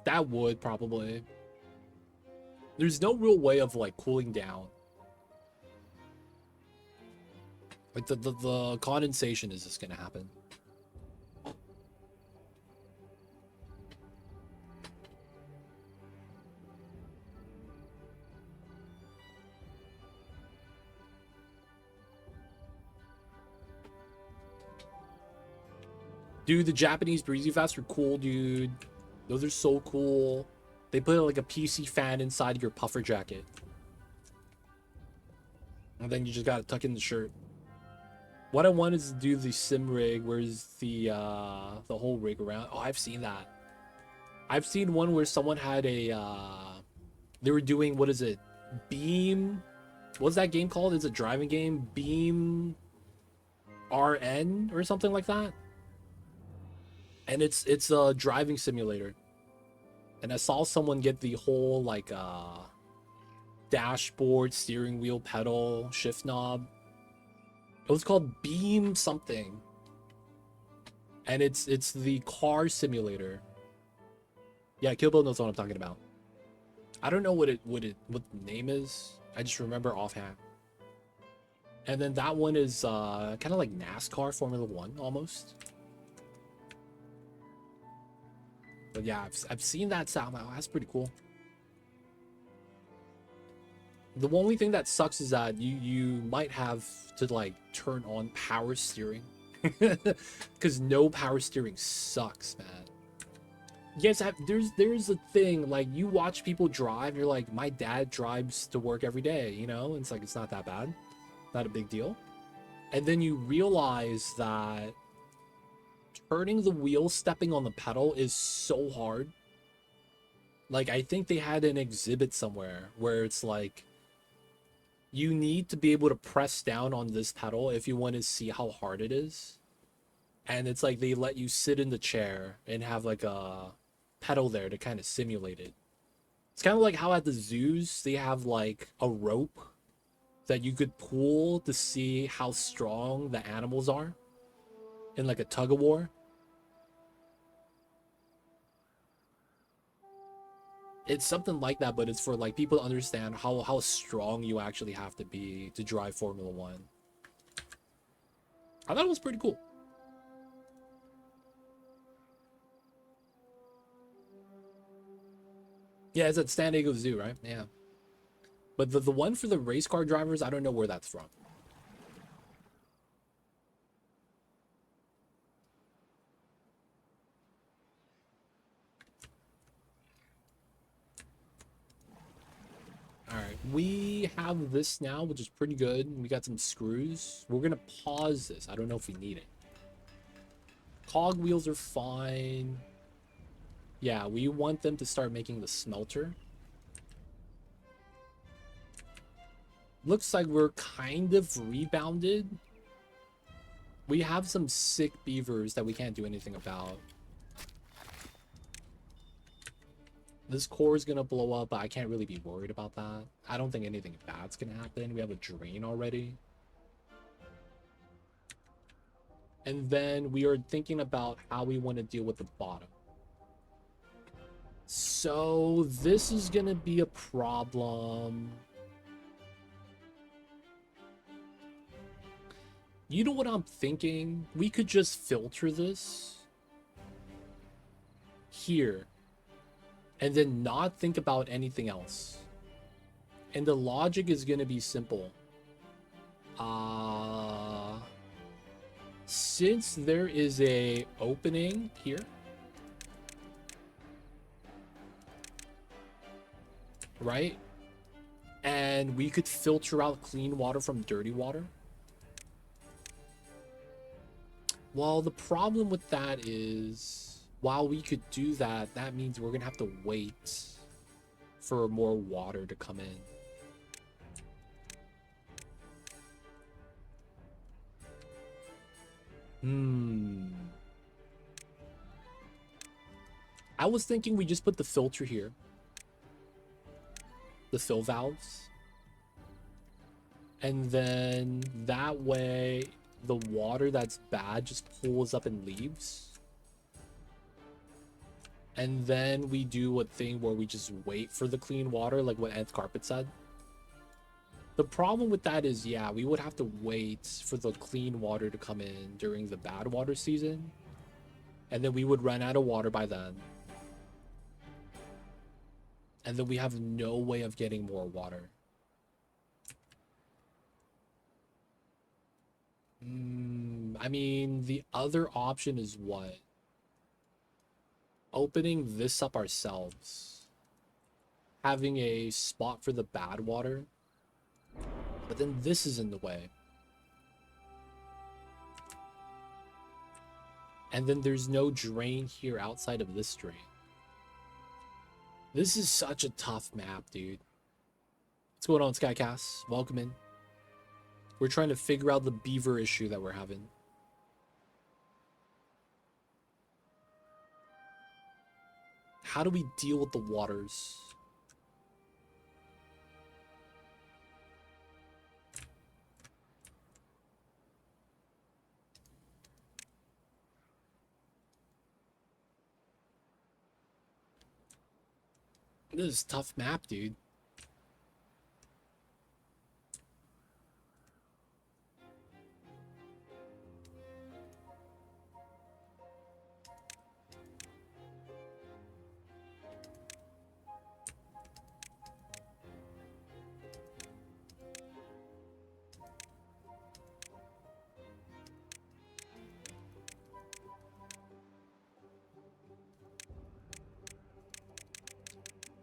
That would probably. There's no real way of like cooling down. Like the condensation is just gonna happen. Dude, the Japanese breezy vests are cool, dude. Those are so cool. They put like a PC fan inside your puffer jacket. And then you just gotta tuck in the shirt. What I want is to do the sim rig, where's the whole rig around. Oh, I've seen that. I've seen one where someone had a they were doing, what is it? Beam. What's that game called? It's a driving game. Beam RN or something like that. And it's a driving simulator. And I saw someone get the whole like dashboard, steering wheel, pedal, shift knob. It was called Beam something. And it's the car simulator. Yeah, Kill Bill knows what I'm talking about. I don't know what the name is. I just remember offhand. And then that one is kind of like NASCAR Formula 1 almost. But yeah, I've seen that sound. Oh, that's pretty cool. The only thing that sucks is that you might have to like turn on power steering. Because no power steering sucks, man. Yes, there's a thing, like you watch people drive, you're like, my dad drives to work every day, you know? It's like, it's not that bad. Not a big deal. And then you realize that turning the wheel, stepping on the pedal is so hard. Like, I think they had an exhibit somewhere where it's like, you need to be able to press down on this pedal if you want to see how hard it is. And it's like they let you sit in the chair and have like a pedal there to kind of simulate it. It's kind of like how at the zoos they have like a rope that you could pull to see how strong the animals are in like a tug of war. It's something like that, but it's for like people to understand how strong you actually have to be to drive Formula 1. I thought it was pretty cool. Yeah, it's at San Diego Zoo, right? Yeah. But the one for the race car drivers, I don't know where that's from. All right, we have this now, which is pretty good. We got some screws. We're gonna pause this. I don't know if we need it. Cog wheels are fine. Yeah, we want them to start making the smelter. Looks like we're kind of rebounded. We have some sick beavers that we can't do anything about. This core is gonna blow up, but I can't really be worried about that. I don't think anything bad's gonna happen. We have a drain already. And then we are thinking about how we want to deal with the bottom. So this is gonna be a problem. You know what I'm thinking? We could just filter this here and then not think about anything else. And the logic is going to be simple. Since there is a opening here, right? And we could filter out clean water from dirty water. Well, the problem with that is, while we could do that, that means we're gonna have to wait for more water to come in. I was thinking we just put the filter here. The fill valves. And then that way the water that's bad just pulls up and leaves. And then we do a thing where we just wait for the clean water, like what Nth Carpet said. The problem with that is, yeah, we would have to wait for the clean water to come in during the bad water season. And then we would run out of water by then. And then we have no way of getting more water. I mean, the other option is what? Opening this up ourselves. Having a spot for the bad water. But then this is in the way. And then there's no drain here outside of this drain. This is such a tough map, dude. What's going on, Skycast? Welcome in. We're trying to figure out the beaver issue that we're having. How do we deal with the waters? This is a tough map, dude.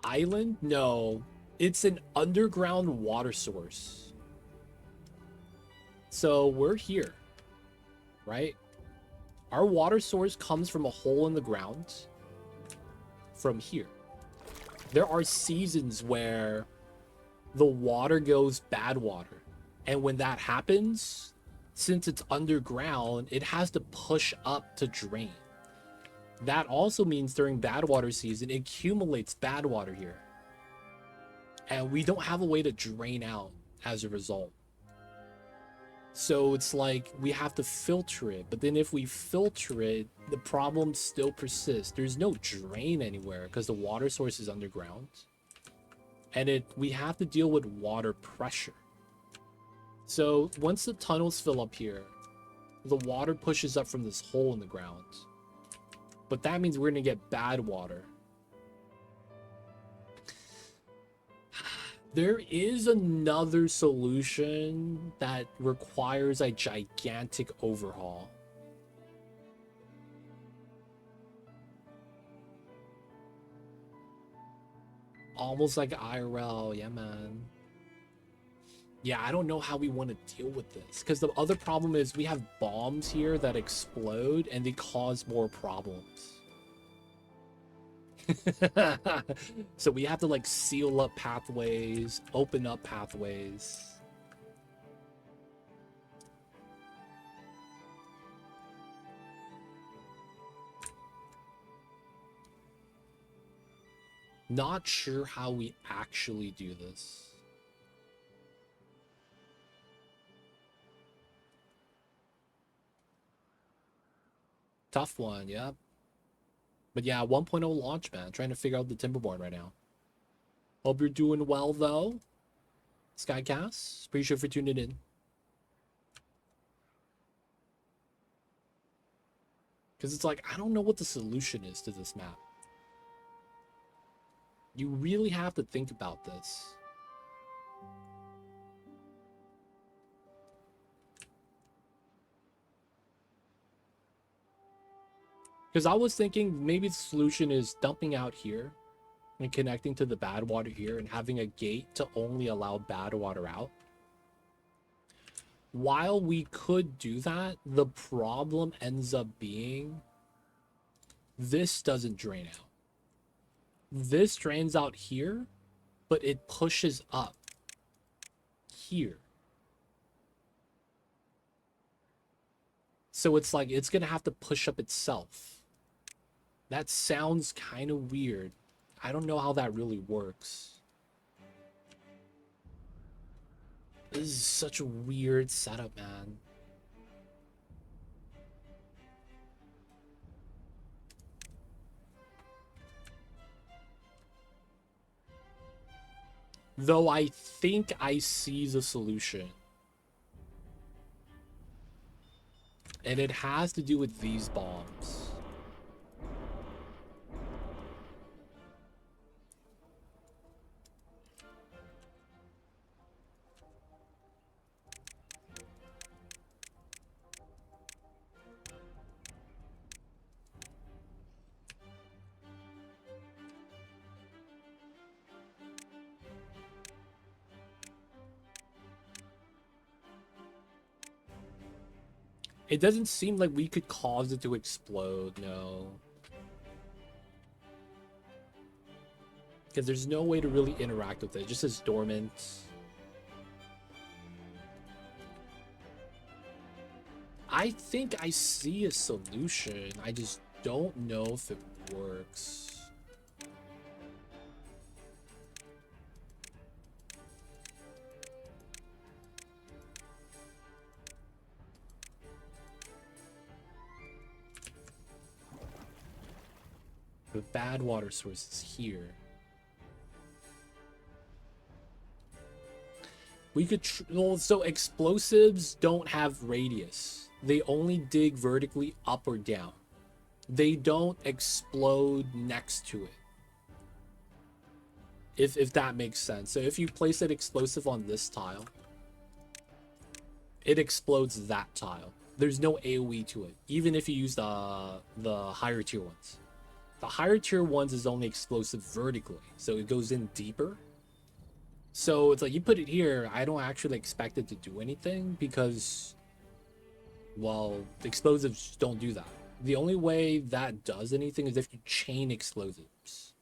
Island? No. It's an underground water source. So we're here, right? Our water source comes from a hole in the ground from here. There are seasons where the water goes bad water. And when that happens, since it's underground, it has to push up to drain. That also means during bad water season, it accumulates bad water here. And we don't have a way to drain out as a result. So it's like we have to filter it. But then if we filter it, the problem still persists. There's no drain anywhere because the water source is underground. And we have to deal with water pressure. So once the tunnels fill up here, the water pushes up from this hole in the ground. But that means we're going to get bad water There is another solution that requires a gigantic overhaul. Almost like IRL, yeah, man. Yeah, I don't know how we want to deal with this. Because the other problem is we have bombs here that explode and they cause more problems. So we have to like seal up pathways, open up pathways. Not sure how we actually do this. Tough one, yeah. But yeah, 1.0 launch, man. Trying to figure out the Timberborn right now. Hope you're doing well, though. Skycast, appreciate you for tuning in. Because it's like, I don't know what the solution is to this map. You really have to think about this. Because I was thinking maybe the solution is dumping out here and connecting to the bad water here and having a gate to only allow bad water out. While we could do that, the problem ends up being this doesn't drain out. This drains out here, but it pushes up here. So it's like it's going to have to push up itself. That sounds kind of weird. I don't know how that really works. This is such a weird setup, man. Though I think I see the solution. And it has to do with these bombs. It doesn't seem like we could cause it to explode, no. Because there's no way to really interact with it. It just says dormant. I think I see a solution. I just don't know if it works. The bad water source is here. We could, well, so explosives don't have radius. They only dig vertically up or down. They don't explode next to it. If that makes sense. So if you place an explosive on this tile, it explodes that tile. There's no AoE to it, even if you use the higher tier ones. The higher tier ones is only explosive vertically, so it goes in deeper. So it's like you put it here, I don't actually expect it to do anything because, well, explosives don't do that. The only way that does anything is if you chain explosives.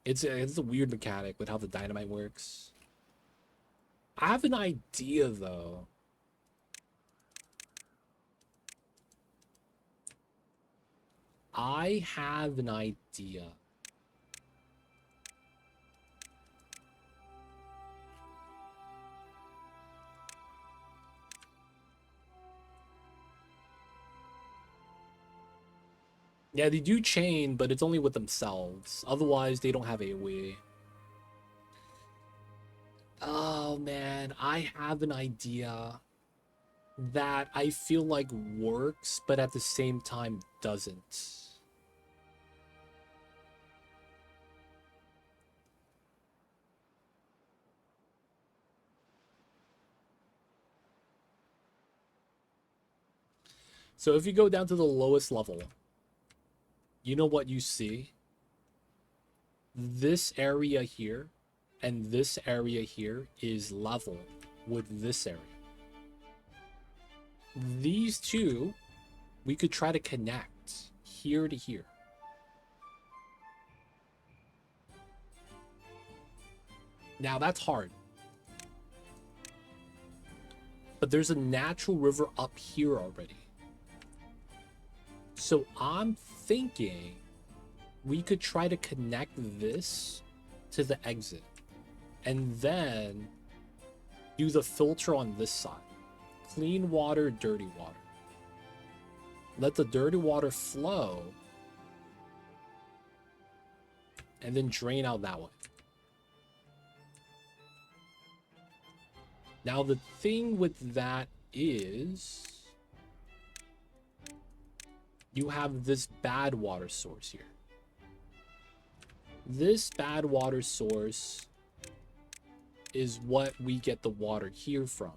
It's a weird mechanic with how the dynamite works. I have an idea though. I have an idea. Yeah, they do chain, but it's only with themselves. Otherwise, they don't have AoE. Oh man, I have an idea that I feel like works, but at the same time doesn't. So if you go down to the lowest level, you know what you see? This area here and this area here is level with this area. These two, we could try to connect here to here. Now that's hard. But there's a natural river up here already. So I'm thinking we could try to connect this to the exit and then do the filter on this side. Clean water, dirty water. Let the dirty water flow and then drain out that way. Now the thing with that is you have this bad water source here. This bad water source is what we get the water here from.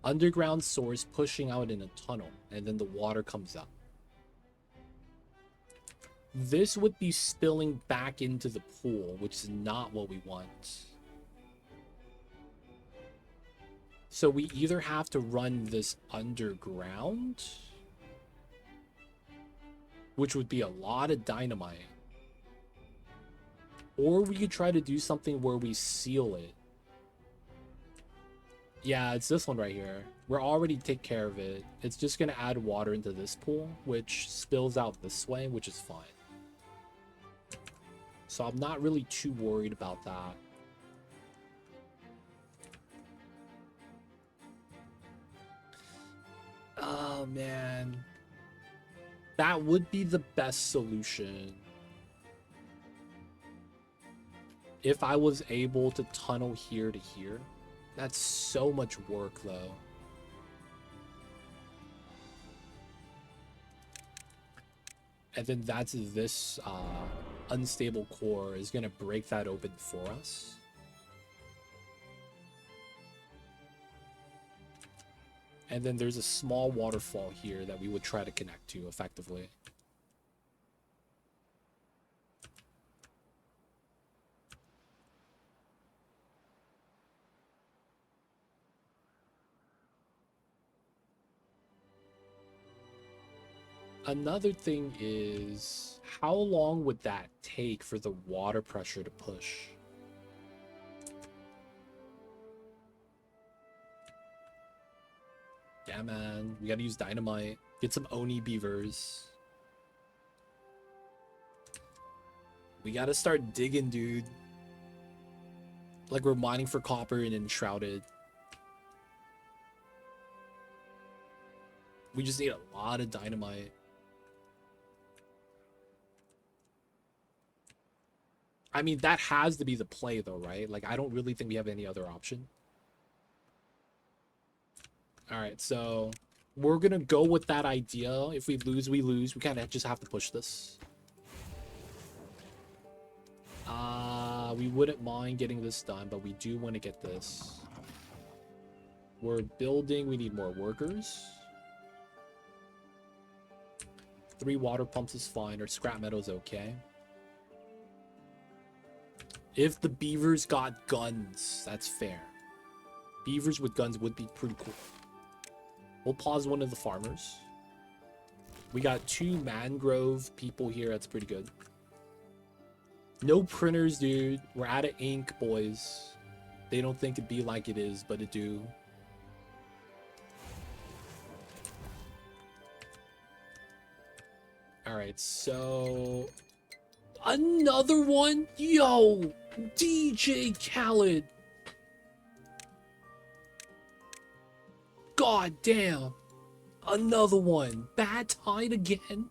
Underground source pushing out in a tunnel, and then the water comes up. This would be spilling back into the pool, which is not what we want. So we either have to run this underground, which would be a lot of dynamite, or we could try to do something where we seal it. Yeah, it's this one right here. We're already take care of it. It's just gonna add water into this pool, which spills out this way, which is fine. So I'm not really too worried about that. Oh man, that would be the best solution if I was able to tunnel here to here. That's so much work though. And then that's this unstable core is gonna break that open for us. And then there's a small waterfall here that we would try to connect to effectively. Another thing is, how long would that take for the water pressure to push? Yeah, man, we gotta use dynamite. Get some Oni beavers. We gotta start digging, dude. Like we're mining for copper in Enshrouded. We just need a lot of dynamite. I mean, that has to be the play though, right? Like, I don't really think we have any other option. All right, so we're gonna go with that idea. If we lose, we lose. We kind of just have to push this. We wouldn't mind getting this done, but we do want to get this. We're building. We need more workers. 3 water pumps is fine, or scrap metal's okay. If the beavers got guns, that's fair. Beavers with guns would be pretty cool. We'll pause one of the farmers. We got 2 mangrove people here. That's pretty good. No printers, dude. We're out of ink, boys. They don't think it'd be like it is, but it do. Alright, so... Another one? Yo! DJ Khaled! God damn! Another one! Bad tide again?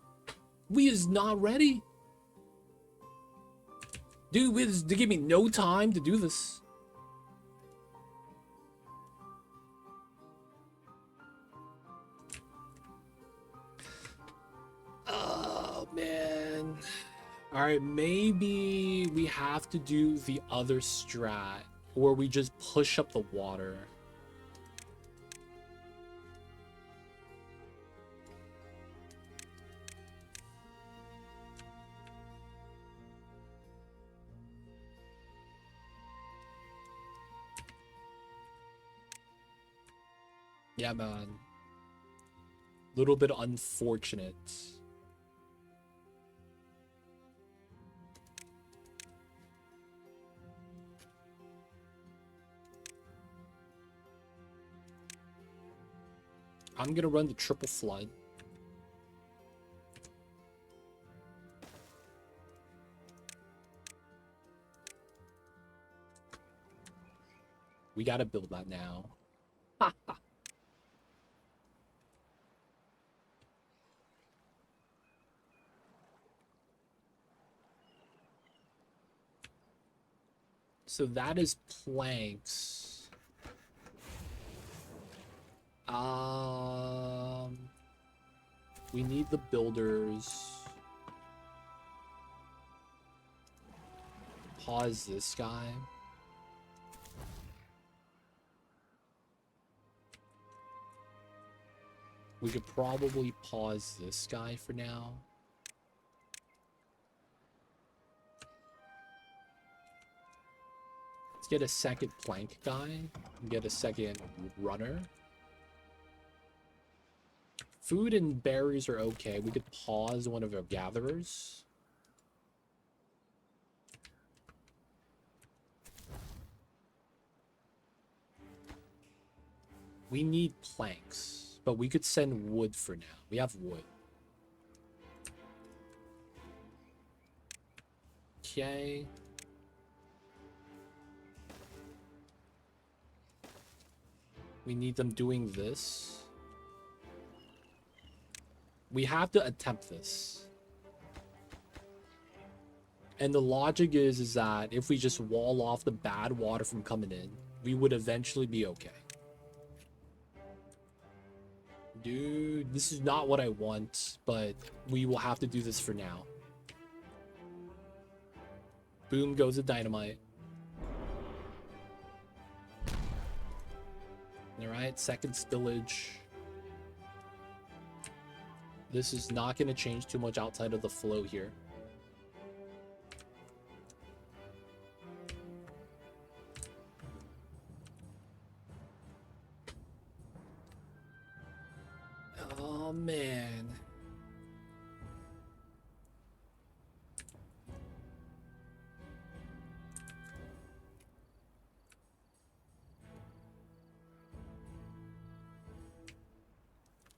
We is not ready? Dude, they give me no time to do this. Oh, man. Alright, maybe we have to do the other strat, where we just push up the water. Yeah, man. Little bit unfortunate. I'm gonna run the triple flood. We gotta build that now. So that is planks. We need the builders. Pause this guy. We could probably pause this guy for now. Let's get a second plank guy. Get a second runner. Food and berries are okay. We could pause one of our gatherers. We need planks, but we could send wood for now. We have wood. Okay. We need them doing this. We have to attempt this. And the logic is that if we just wall off the bad water from coming in, we would eventually be okay. Dude, this is not what I want, but we will have to do this for now. Boom goes the dynamite. Alright, second spillage. This is not going to change too much outside of the flow here. Oh, man.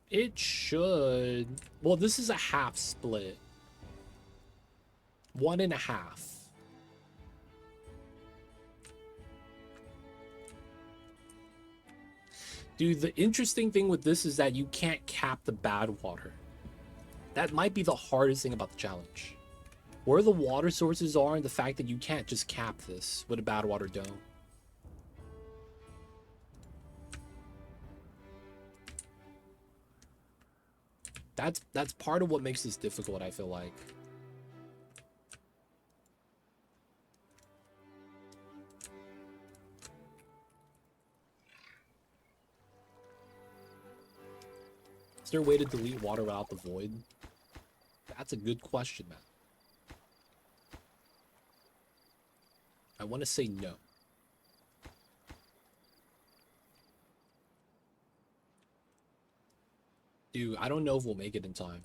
It should. Well, this is a half split. 1.5. Dude, the interesting thing with this is that you can't cap the bad water. That might be the hardest thing about the challenge. Where the water sources are and the fact that you can't just cap this with a bad water dome. That's part of what makes this difficult, I feel like. Is there a way to delete water without the void? That's a good question, man. I want to say no. Dude, I don't know if we'll make it in time.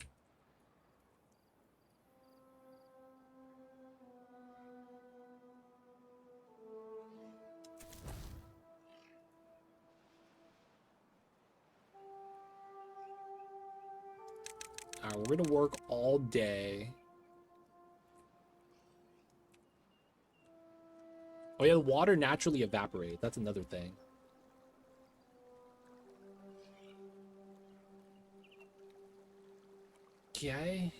Alright, we're gonna work all day. Oh yeah, the water naturally evaporates. That's another thing. Okay.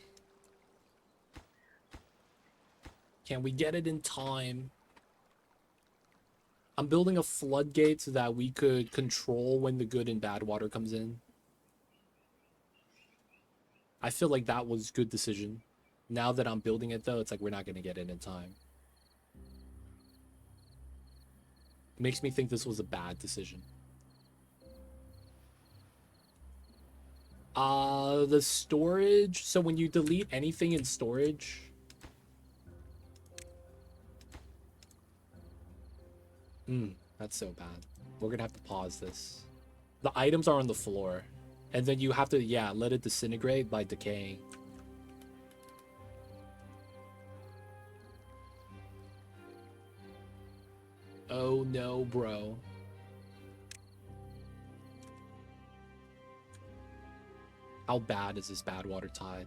Can we get it in time? I'm building a floodgate so that we could control when the good and bad water comes in. I feel like that was a good decision. Now that I'm building it, though, it's like we're not going to get it in time. It makes me think this was a bad decision. The storage. So when you delete anything in storage... that's so bad. We're going to have to pause this. The items are on the floor. And then you have to, yeah, let it disintegrate by decaying. Oh no, bro. How bad is this bad water tide?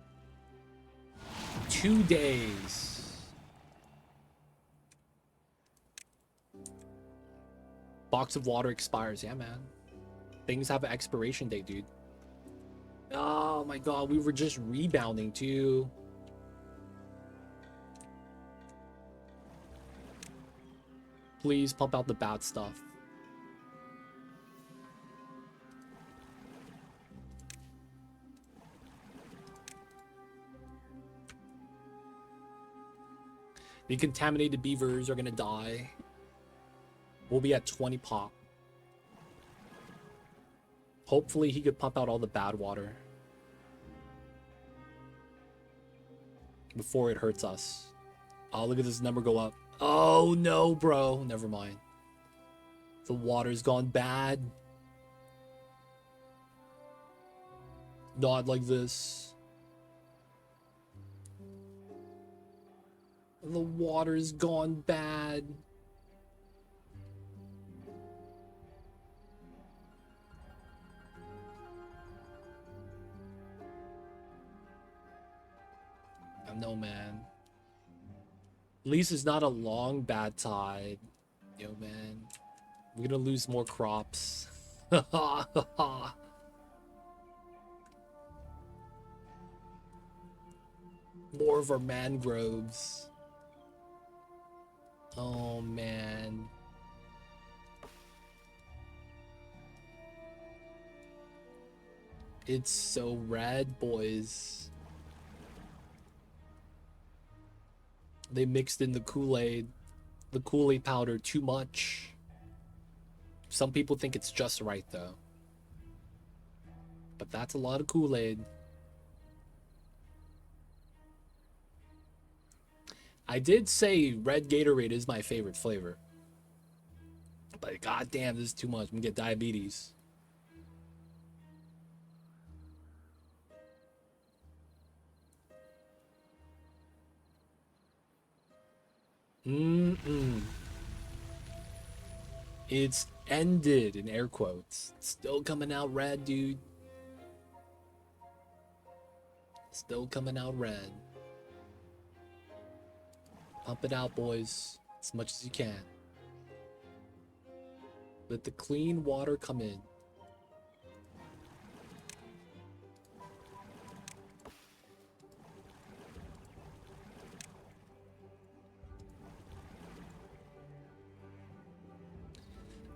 2 days. Box of water expires. Yeah, man. Things have an expiration date, dude. Oh my god, we were just rebounding too. Please pump out the bad stuff. The contaminated beavers are gonna die. We'll be at 20 pop. Hopefully he could pump out all the bad water before it hurts us. Oh, look at this number go up. Oh no, bro. Never mind. The water's gone bad. Not like this. The water's gone bad. No, man. At least it's not a long bad tide. Yo, man. We're gonna lose more crops. More of our mangroves. Oh, man. It's so red, boys. They mixed in the Kool-Aid powder too much. Some people think it's just right, though. But that's a lot of Kool-Aid. I did say red Gatorade is my favorite flavor. But goddamn, this is too much. I'm gonna get diabetes. It's ended in air quotes. It's still coming out red, dude. Still coming out red. Pump it out, boys, as much as you can. Let the clean water come in.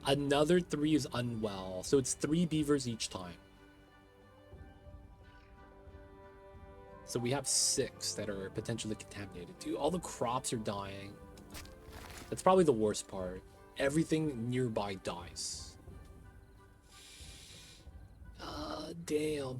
Another 3 is unwell, so it's 3 beavers each time. So we have 6 that are potentially contaminated. Dude, all the crops are dying. That's probably the worst part. Everything nearby dies. Damn.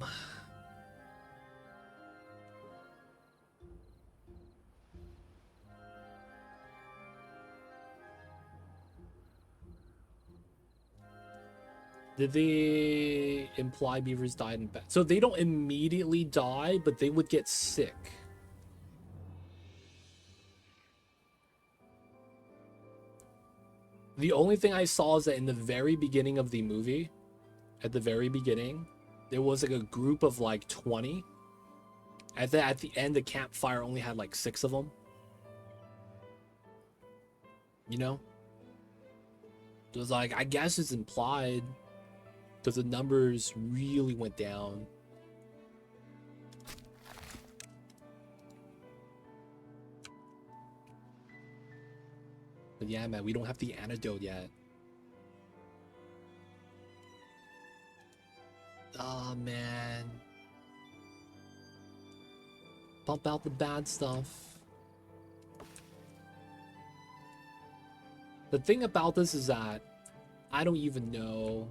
Did they imply beavers died in bed? So they don't immediately die, but they would get sick. The only thing I saw is that in the very beginning of the movie, at the very beginning, there was like a group of like 20. At the end, the campfire only had like 6 of them. You know? It was like, I guess it's implied. Because the numbers really went down. But yeah, man, we don't have the antidote yet. Oh, man. Pump out the bad stuff. The thing about this is that I don't even know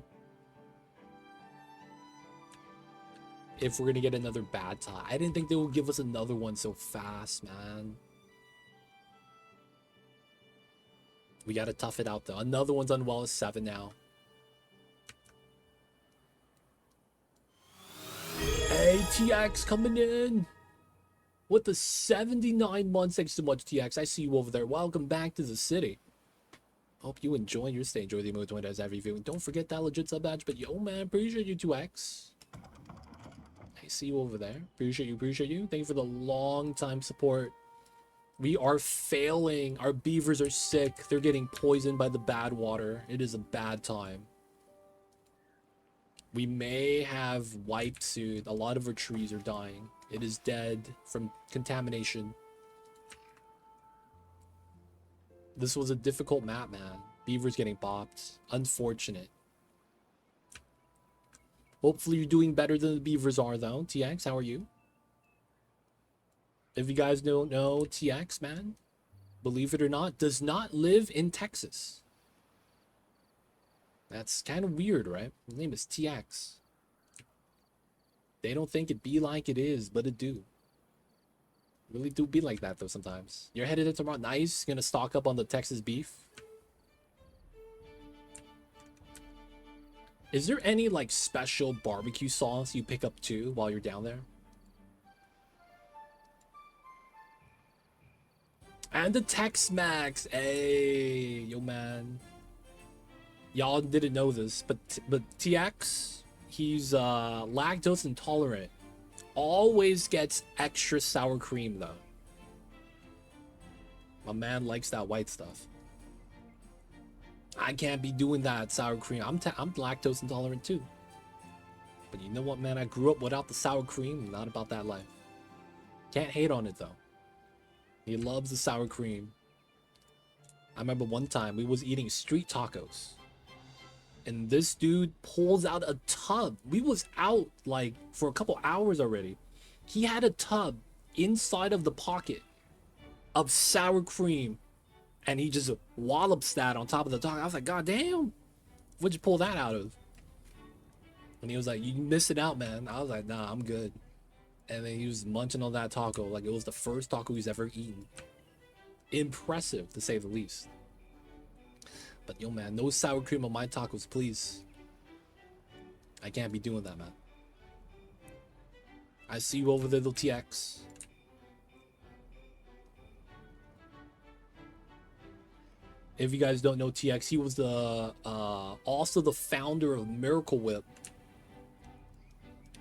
if we're gonna get another bad tie. I didn't think they would give us another one so fast, man. We gotta tough it out though. Another one's unwell is 7 now. TX coming in with the 79 months. Thanks so much, TX. I see you over there. Welcome back to the city. Hope you enjoy your stay. Enjoy the emote as every viewing. Don't forget that legit sub badge. But yo, man, appreciate you, 2X. I see you over there. Appreciate you. Appreciate you. Thank you for the long time support. We are failing. Our beavers are sick. They're getting poisoned by the bad water. It is a bad time. We may have wiped soon. A lot of our trees are dying. It is dead from contamination. This was a difficult map, man. Beavers getting popped. Unfortunate. Hopefully you're doing better than the beavers are, though. TX, how are you? If you guys don't know, TX, man, believe it or not, does not live in Texas. That's kind of weird, right? His name is TX. They don't think it be like it is, but it do. Really do be like that, though, sometimes. You're headed into tomorrow. Nice. Gonna stock up on the Texas beef. Is there any, like, special barbecue sauce you pick up, too, while you're down there? And the Tex-Mex. Hey, yo, man. Y'all didn't know this, but TX, he's lactose intolerant. Always gets extra sour cream, though. My man likes that white stuff. I can't be doing that sour cream. I'm lactose intolerant, too. But you know what, man? I grew up without the sour cream. Not about that life. Can't hate on it, though. He loves the sour cream. I remember one time we was eating street tacos. And this dude pulls out a tub. We was out like for a couple hours already. He had a tub inside of the pocket of sour cream. And he just wallops that on top of the taco. I was like, God damn. What'd you pull that out of? And he was like, you missed it out, man. I was like, nah, I'm good. And then he was munching on that taco like it was the first taco he's ever eaten. Impressive, to say the least. But yo, man, no sour cream on my tacos, please. I can't be doing that, man. I see you over there, little TX. If you guys don't know TX, he was the also the founder of Miracle Whip.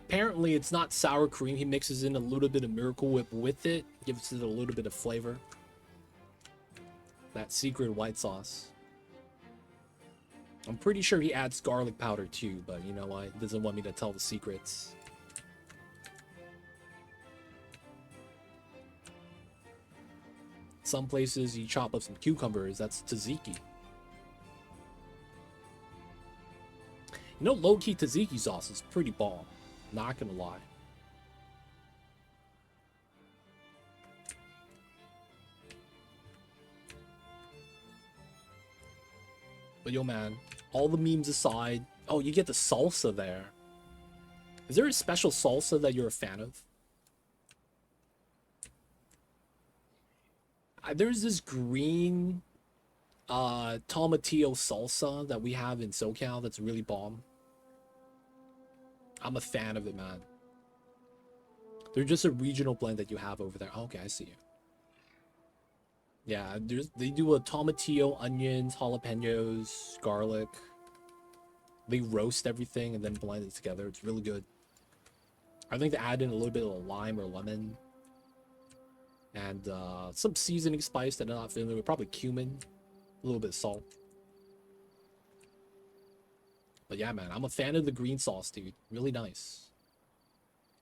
Apparently, it's not sour cream. He mixes in a little bit of Miracle Whip with it. Gives it a little bit of flavor. That secret white sauce. I'm pretty sure he adds garlic powder too, but you know what? He doesn't want me to tell the secrets. Some places you chop up some cucumbers. That's tzatziki. You know, low-key tzatziki sauce is pretty bomb. Not gonna lie. But yo, man, all the memes aside, oh, you get the salsa there. Is there a special salsa that you're a fan of? There's this green tomatillo salsa that we have in SoCal that's really bomb. I'm a fan of it, man. They're just a regional blend that you have over there. Oh, okay, I see you. Yeah, they do a tomatillo, onions, jalapenos, garlic. They roast everything and then blend it together. It's really good. I think they add in a little bit of lime or lemon. And some seasoning spice that I'm not familiar with. Probably cumin. A little bit of salt. But yeah, man, I'm a fan of the green sauce, dude. Really nice.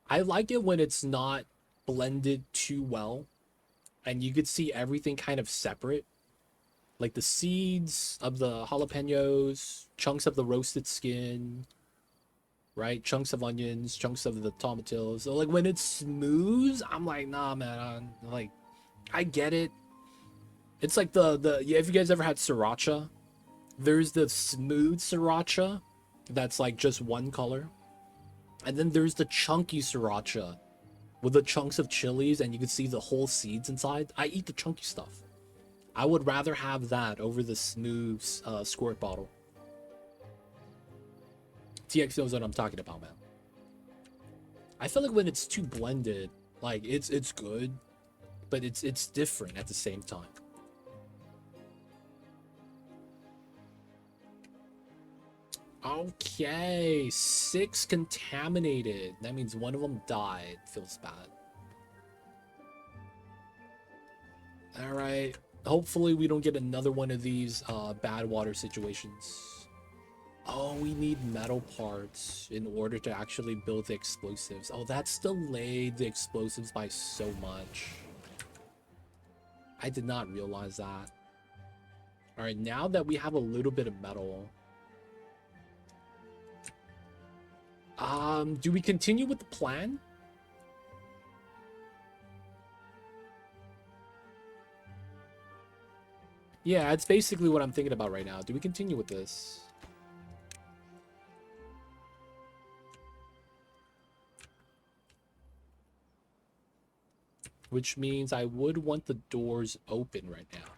I like it when it's not blended too well. And you could see everything kind of separate. Like the seeds of the jalapenos, chunks of the roasted skin, right? Chunks of onions, chunks of the tomatillos. So like when it's smooth, I'm like, nah, man. Like, I get it. It's like yeah, if you guys ever had sriracha, there's the smooth sriracha that's like just one color. And then there's the chunky sriracha with the chunks of chilies and you can see the whole seeds inside. I eat the chunky stuff. I would rather have that over the smooth squirt bottle. TX knows what I'm talking about, man. I feel like when it's too blended, like it's good, but it's different at the same time. Okay, 6 contaminated. That means one of them died. Feels bad. All right. Hopefully we don't get another one of these bad water situations. Oh, we need metal parts in order to actually build the explosives. Oh, that's delayed the explosives by so much. I did not realize that. All right, now that we have a little bit of metal, do we continue with the plan? Yeah, it's basically what I'm thinking about right now. Do we continue with this? Which means I would want the doors open right now.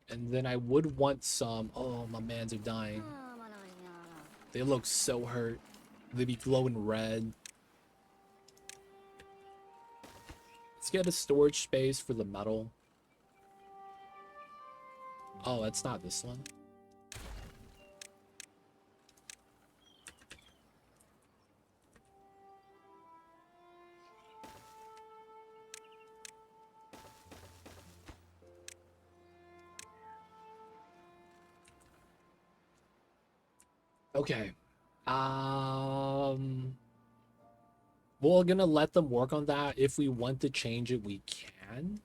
And then I would want some... Oh, my mans are dying. They look so hurt. They be glowing red. Let's get a storage space for the metal. Oh, that's not this one. Okay. We're gonna let them work on that. If we want to change it, we can.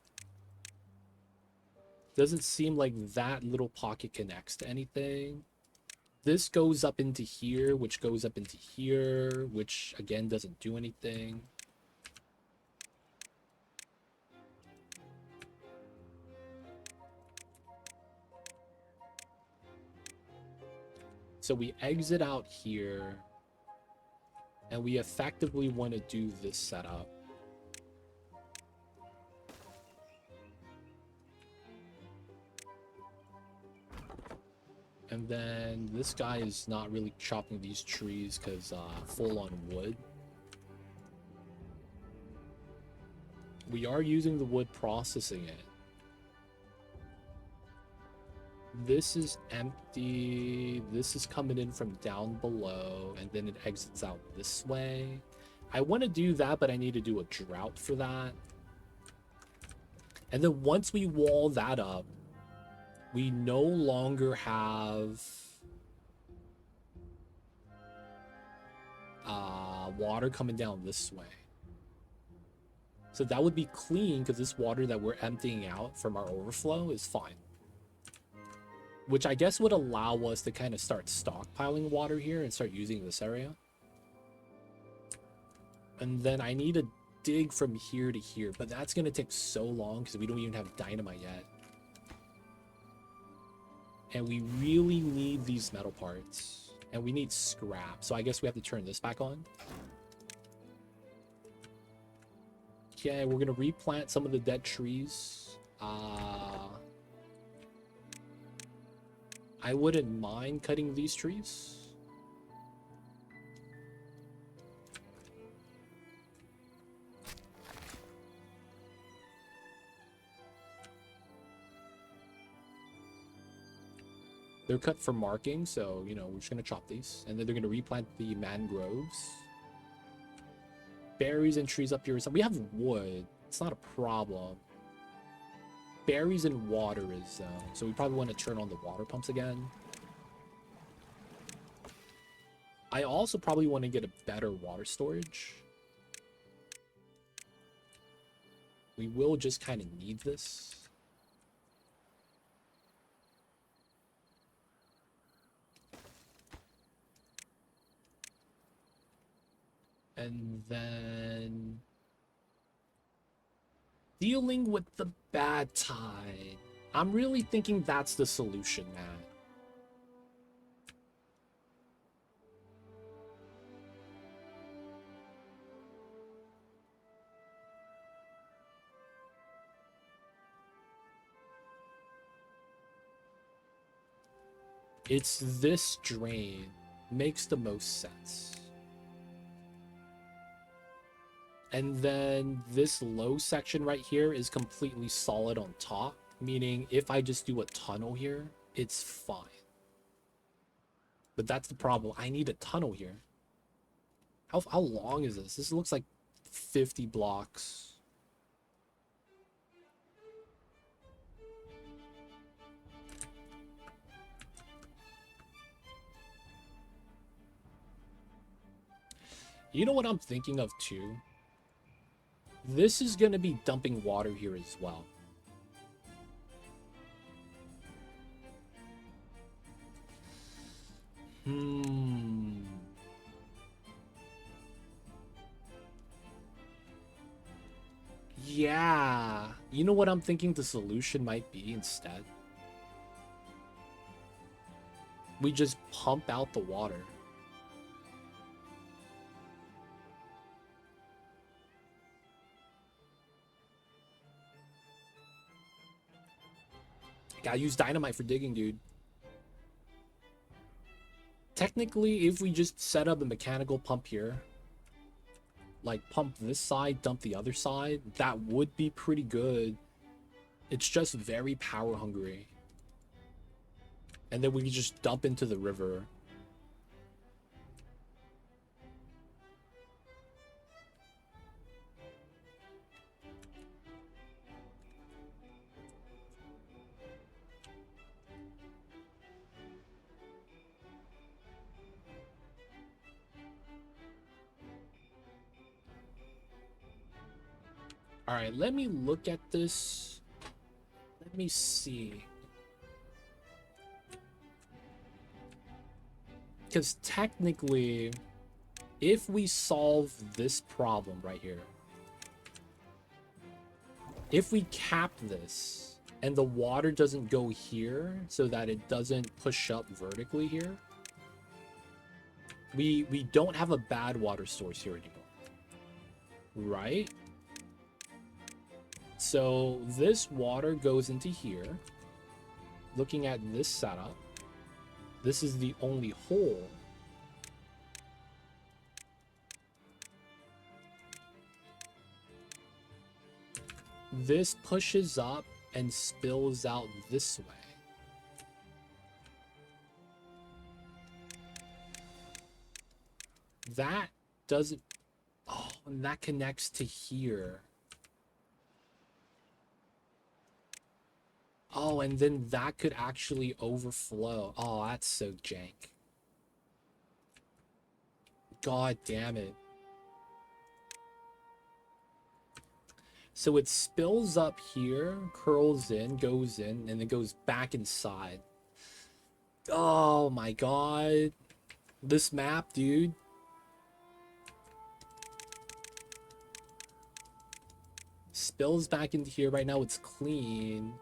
Doesn't seem like that little pocket connects to anything. This goes up into here, which goes up into here, which again doesn't do anything. So we exit out here, and we effectively want to do this setup. And then this guy is not really chopping these trees because full on wood. We are using the wood, processing it. This is empty. This is coming in from down below, and then it exits out this way. I want to do that, but I need to do a drought for that. And then once we wall that up, we no longer have water coming down this way. So that would be clean because this water that we're emptying out from our overflow is fine. Which I guess would allow us to kind of start stockpiling water here and start using this area. And then I need to dig from here to here, but that's going to take so long because we don't even have dynamite yet. And we really need these metal parts. And we need scrap. So I guess we have to turn this back on. Okay, we're going to replant some of the dead trees. I wouldn't mind cutting these trees. They're cut for marking, so, you know, we're just going to chop these. And then they're going to replant the mangroves. Berries and trees up here. So we have wood. It's not a problem. Berries and water is, though. So we probably want to turn on the water pumps again. I also probably want to get a better water storage. We will just kind of need this. And then dealing with the bad tide. I'm really thinking that's the solution, man. It's this drain. Makes the most sense. And then this low section right here is completely solid on top, meaning if I just do a tunnel here, it's fine. But that's the problem. I need a tunnel here. How long is this? This looks like 50 blocks. You know what I'm thinking of too? This is going to be dumping water here as well. Yeah. You know what I'm thinking the solution might be instead? We just pump out the water. Gotta use dynamite for digging, dude. Technically, if we just set up a mechanical pump here, like pump this side, dump the other side, that would be pretty good. It's just very power hungry. And then we can just dump into the river. All right, let me look at this. Let me see. Because technically, if we solve this problem right here, if we cap this and the water doesn't go here so that it doesn't push up vertically here, we don't have a bad water source here anymore, right? So this water goes into here. Looking at this setup, this is the only hole. This pushes up and spills out this way. That doesn't... Oh, and that connects to here. Oh, and then that could actually overflow. Oh, that's so jank. God damn it. So it spills up here, curls in, and then goes back inside. Oh my god. This map, dude. Spills back into here. Right now it's clean.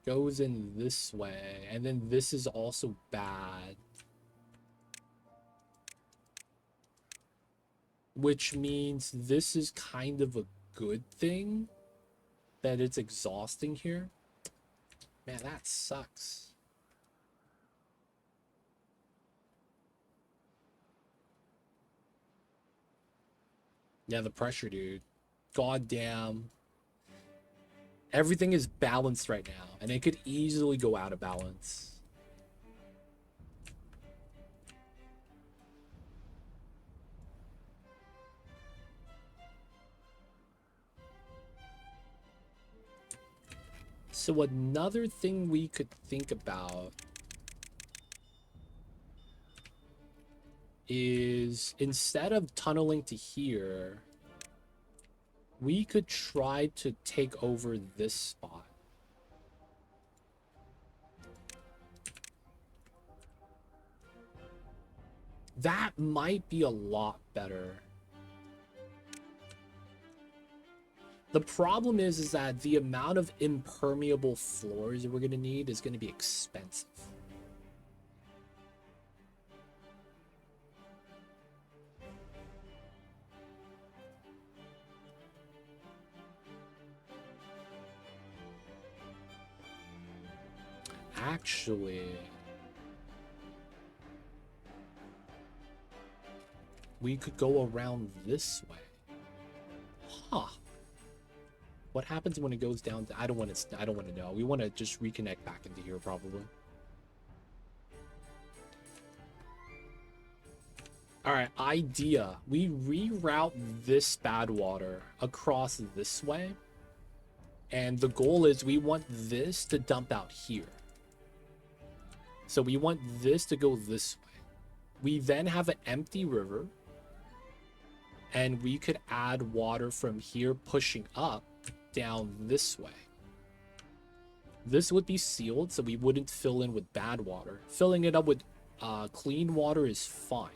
Goes in this way. And then this is also bad. Which means this is kind of a good thing. That it's exhausting here. Man, that sucks. Yeah, the pressure, dude. God damn. Everything is balanced right now, and it could easily go out of balance. So another thing we could think about is instead of tunneling to here, we could try to take over this spot. That might be a lot better. The problem is that the amount of impermeable floors we're going to need is going to be expensive. Actually, we could go around this way. Huh. What happens when it goes down to, I don't want to know. We want to just reconnect back into here probably. All right, idea. We reroute this bad water across this way. And the goal is we want this to dump out here. So we want this to go this way. We then have an empty river. And we could add water from here pushing up down this way. This would be sealed, so we wouldn't fill in with bad water. Filling it up with clean water is fine.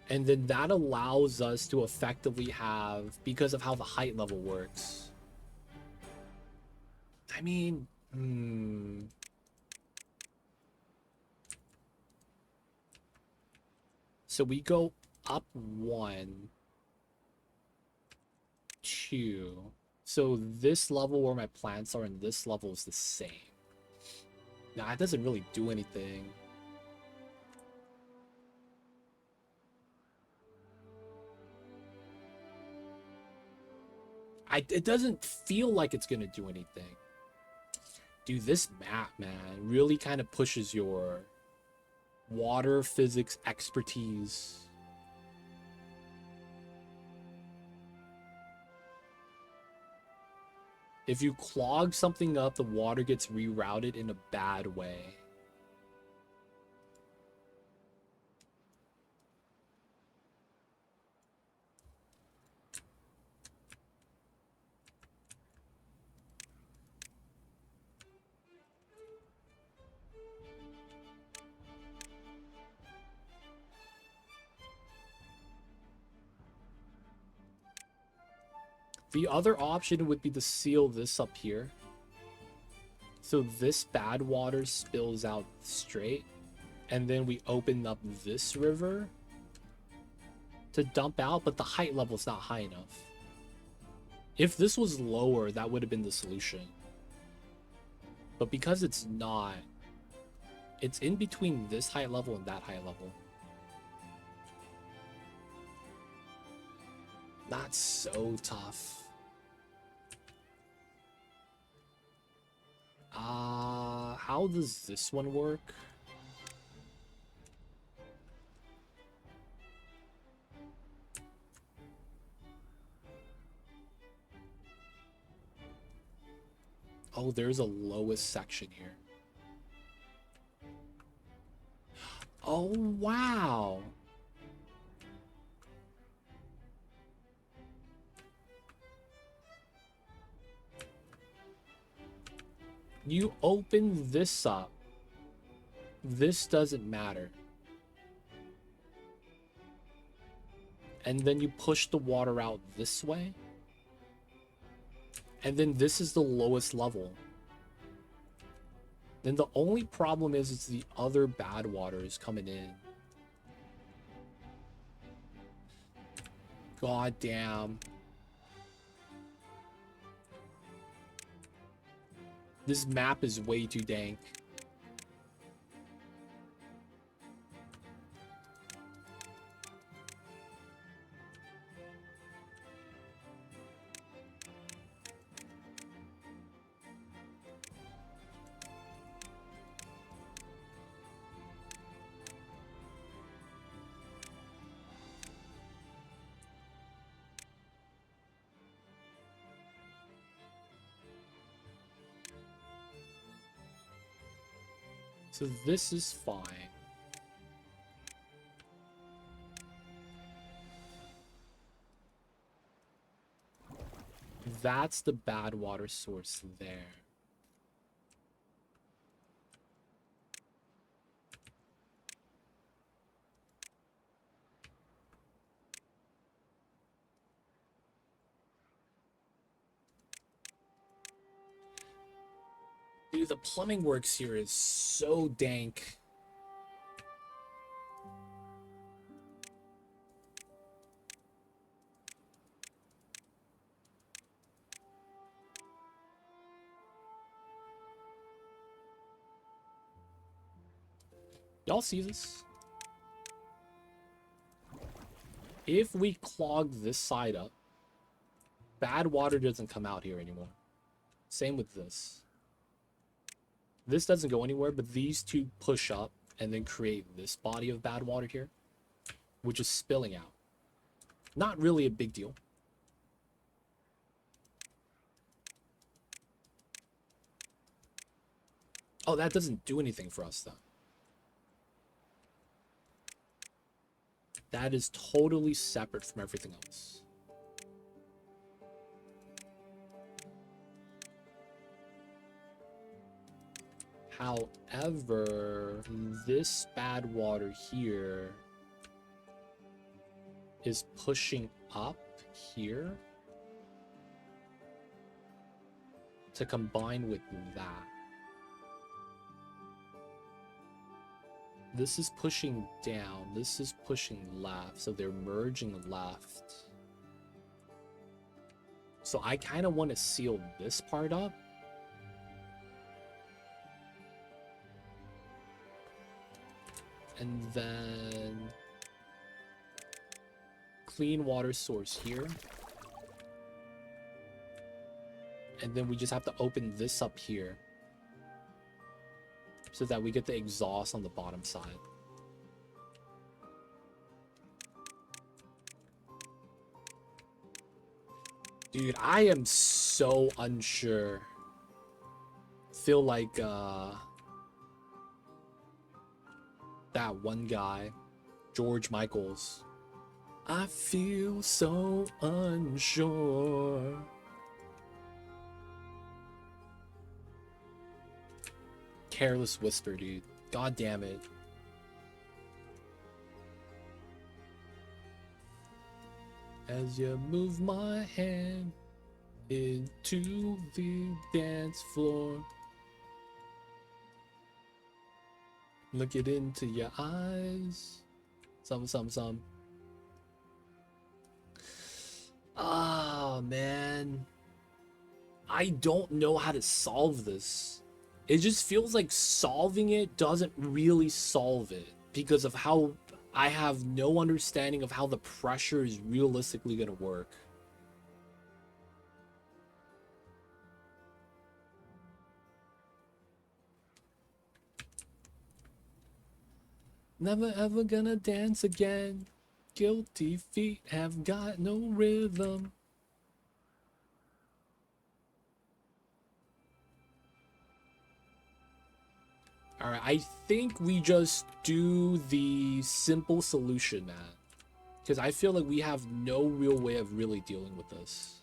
And then that allows us to effectively have, because of how the height level works. I mean, So we go up 1, 2. So this level where my plants are and this level is the same. Now, it doesn't really do anything. It doesn't feel like it's going to do anything. Dude, this map, man, really kind of pushes your water physics expertise. If you clog something up, the water gets rerouted in a bad way. The other option would be to seal this up here. So this bad water spills out straight. And then we open up this river to dump out, but the height level is not high enough. If this was lower, that would have been the solution. But because it's not, it's in between this height level and that height level. That's so tough. How does this one work? Oh, there's a lowest section here. Oh, wow. You open this up. This doesn't matter. And then you push the water out this way. And then this is the lowest level. Then the only problem is it's the other bad water is coming in. God damn. This map is way too dank. So this is fine. That's the bad water source there. Dude, the plumbing works here is so dank. Y'all see this? If we clog this side up, bad water doesn't come out here anymore. Same with this. This doesn't go anywhere, but these two push up and then create this body of bad water here, which is spilling out. Not really a big deal. Oh, that doesn't do anything for us, though. That is totally separate from everything else. However, this bad water here is pushing up here to combine with that. This is pushing down, this is pushing left, so they're merging left. So I kind of want to seal this part up. And then clean water source here. And then we just have to open this up here so that we get the exhaust on the bottom side. Dude, I am so unsure. Feel like that one guy, George Michaels. I feel so unsure. Careless Whisper, dude. God damn it. As you move my hand into the dance floor, look it into your eyes. Some. Oh, man. I don't know how to solve this. It just feels like solving it doesn't really solve it because of how I have no understanding of how the pressure is realistically going to work. Never ever gonna dance again. Guilty feet have got no rhythm. Alright, I think we just do the simple solution, man. Because I feel like we have no real way of really dealing with this.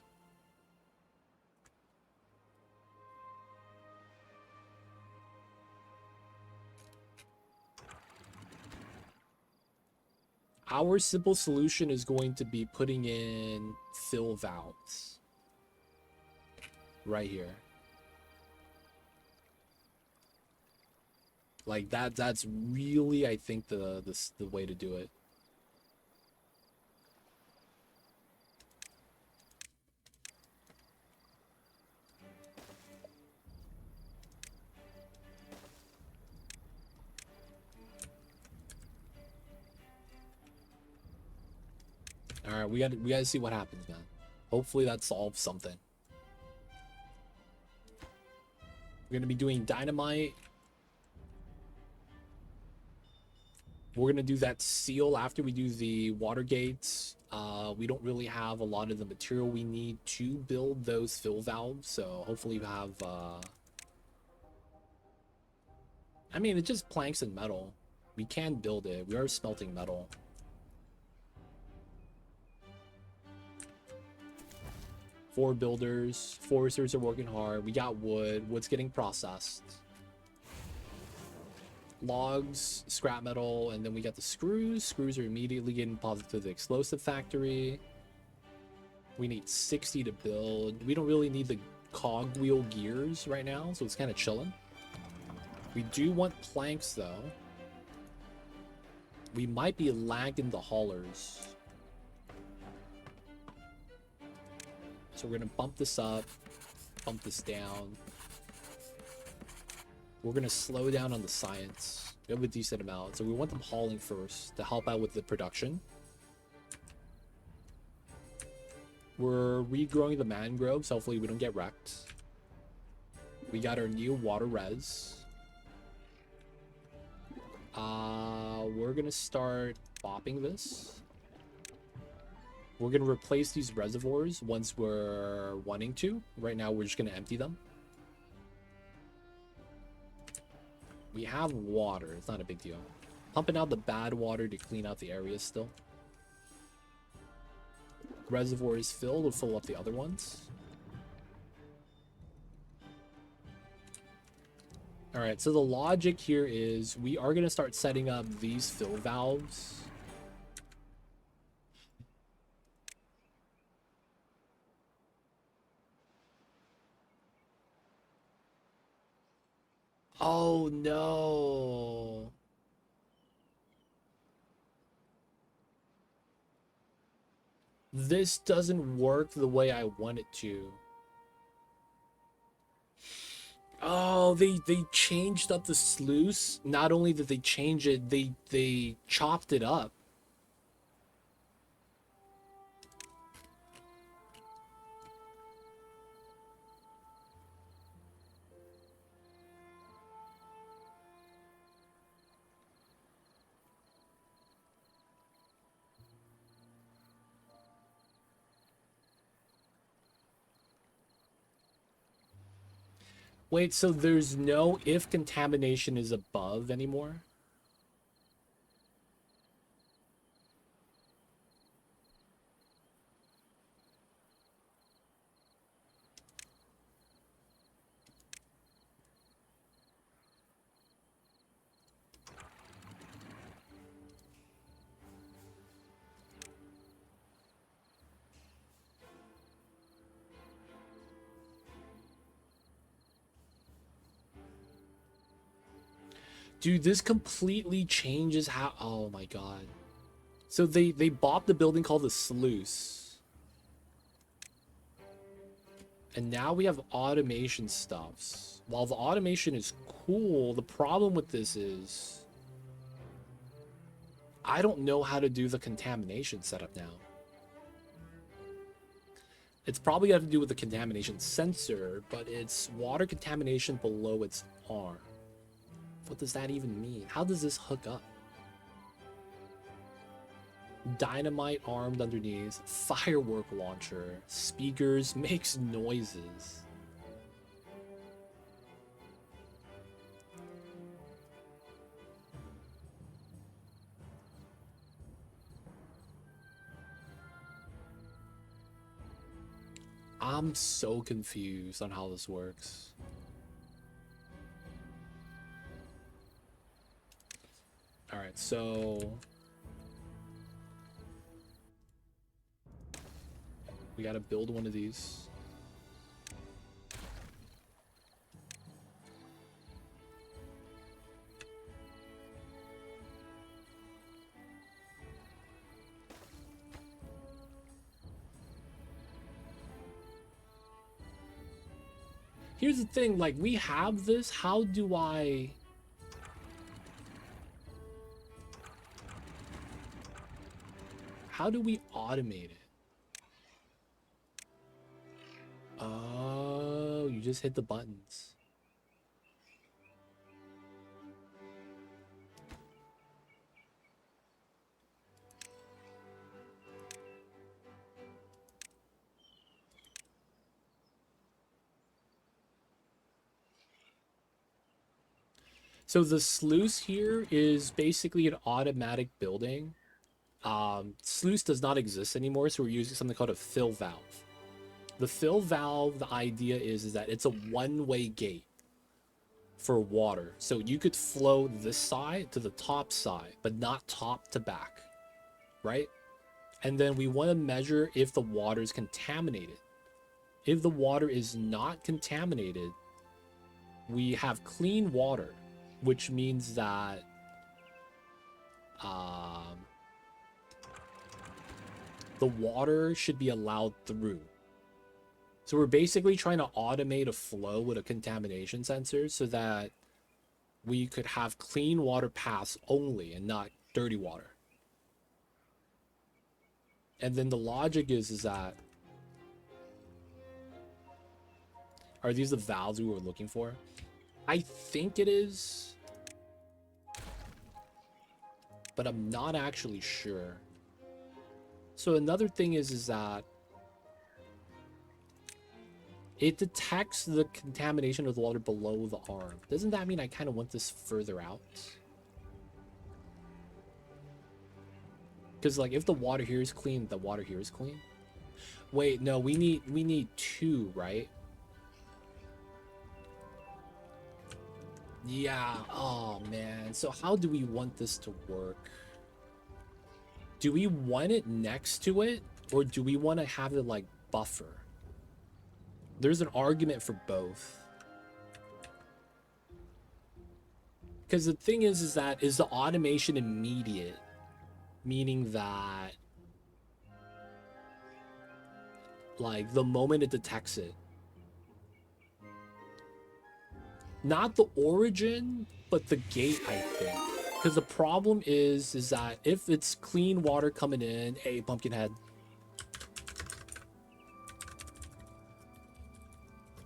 Our simple solution is going to be putting in fill valves. Right here. Like that's really, I think, the way to do it. All right, we got to see what happens, man. Hopefully that solves something. We're gonna be doing dynamite. We're gonna do that seal after we do the water gates. We don't really have a lot of the material we need to build those fill valves, so hopefully we have. I mean, it's just planks and metal. We can build it. We are smelting metal. Four builders. Foresters are working hard. We got wood. Wood's getting processed. Logs, scrap metal, and then we got the screws. Screws are immediately getting deposited to the explosive factory. We need 60 to build. We don't really need the cogwheel gears right now, so it's kind of chilling. We do want planks, though. We might be lagging the haulers. So we're going to bump this up, bump this down. We're going to slow down on the science. We have a decent amount, so we want them hauling first to help out with the production. We're regrowing the mangroves. Hopefully we don't get wrecked. We got our new water res. We're gonna start bopping this. We're gonna replace these reservoirs once we're wanting to. Right now we're just gonna empty them. We have water. It's not a big deal. Pumping out the bad water to clean out the area still. Reservoir is filled. We'll fill up the other ones. Alright, so the logic here is we are going to start setting up these fill valves. Oh no. This doesn't work the way I want it to. Oh, they changed up the sluice. Not only did they change it, they chopped it up. Wait, so there's no if contamination is above anymore? Dude, this completely changes how... Oh my god. So they bought the building called the Sluice. And now we have automation stuffs. While the automation is cool, the problem with this is... I don't know how to do the contamination setup now. It's probably got to do with the contamination sensor, but it's water contamination below its arm. What does that even mean? How does this hook up? Dynamite armed underneath, firework launcher, speakers, makes noises. I'm so confused on how this works. Alright, so... we gotta build one of these. Here's the thing, like, we have this, how do I... How do we automate it? Oh, you just hit the buttons. So the sluice here is basically an automatic building. Sluice does not exist anymore, so we're using something called a fill valve. The fill valve, the idea is that it's a one-way gate for water. So you could flow this side to the top side, but not top to back, right? And then we want to measure if the water is contaminated. If the water is not contaminated, we have clean water, which means that the water should be allowed through. So we're basically trying to automate a flow with a contamination sensor so that we could have clean water paths only and not dirty water. And then the logic is that, are these the valves we were looking for? I think it is, but I'm not actually sure. So another thing is that it detects the contamination of the water below the arm. Doesn't that mean I kind of want this further out? Because like if the water here is clean, the water here is clean. Wait, no, we need two, right? Yeah. Oh man. So how do we want this to work? Do we want it next to it, or do we want to have it like buffer? There's an argument for both. Because the thing is that is the automation immediate? Meaning that like the moment it detects it. Not the origin, but the gate, I think. Because the problem is that if it's clean water coming in, hey, Pumpkinhead.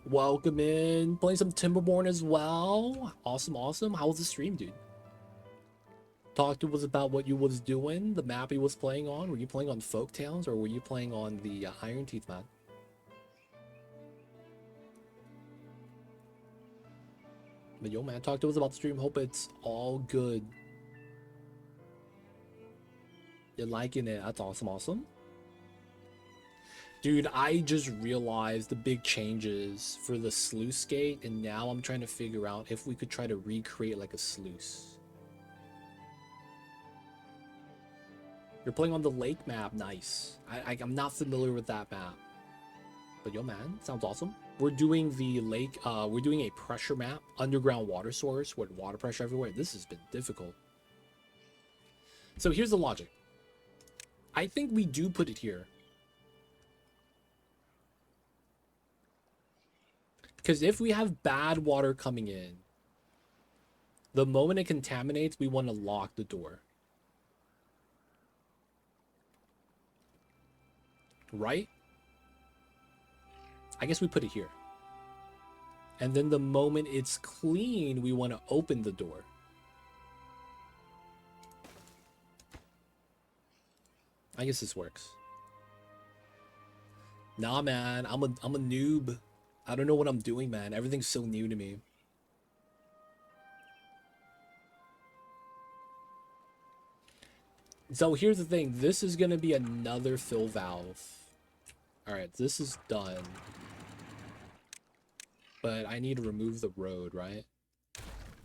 Welcome in. Playing some Timberborn as well. Awesome, awesome. How was the stream, dude? Talk to us about what you was doing, the map you was playing on. Were you playing on Folktails, or were you playing on the Iron Teeth map? But yo, man, talk to us about the stream. Hope it's all good. You're liking it. That's awesome, awesome. Dude, I just realized the big changes for the sluice gate, and now I'm trying to figure out if we could try to recreate like a sluice. You're playing on the lake map. Nice. I'm not familiar with that map. But yo, man, sounds awesome. We're doing the lake. We're doing a pressure map, underground water source with water pressure everywhere. This has been difficult. So here's the logic. I think we do put it here. Because if we have bad water coming in, the moment it contaminates, we want to lock the door. Right? I guess we put it here. And then the moment it's clean, we want to open the door. I guess this works. Nah, man, I'm a noob. I don't know what I'm doing, man. Everything's so new to me. So here's the thing. This is going to be another fill valve. All right, this is done. But I need to remove the road, right?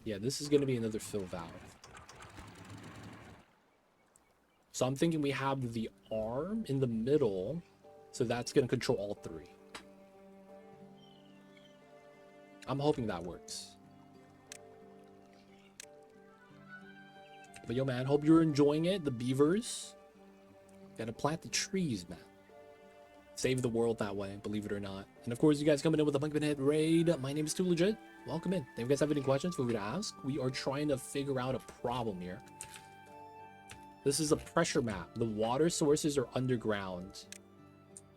Yeah, this is going to be another fill valve. So I'm thinking we have the arm in the middle. So that's going to control all three. I'm hoping that works. But yo, man, hope you're enjoying it. The beavers. Gotta plant the trees, man. Save the world that way, believe it or not. And of course, you guys coming in with a Pumpkinhead raid. My name is Too Legit. Welcome in. If you guys have any questions, feel free to ask. We are trying to figure out a problem here. This is a pressure map. The water sources are underground.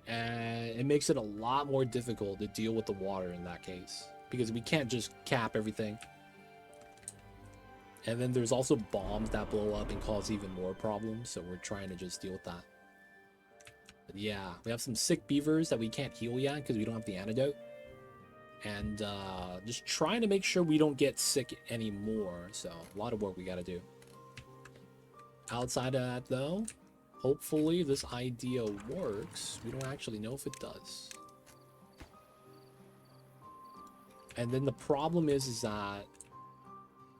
And it makes it a lot more difficult to deal with the water in that case. Because we can't just cap everything. And then there's also bombs that blow up and cause even more problems. So we're trying to just deal with that. But yeah, we have some sick beavers that we can't heal yet because we don't have the antidote. And just trying to make sure we don't get sick anymore. So a lot of work we got to do. Outside of that, though, hopefully this idea works. We don't actually know if it does. And then the problem is that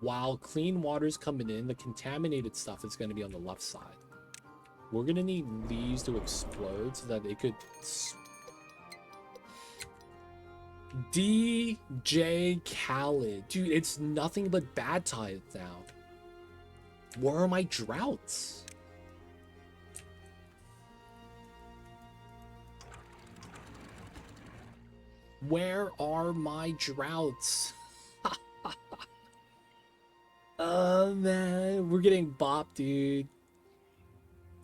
while clean water's coming in, the contaminated stuff is going to be on the left side. We're going to need these to explode so that it could... DJ Khaled. Dude, it's nothing but bad tides now. Where are my droughts? Where are my droughts? Oh man, we're getting bopped, dude.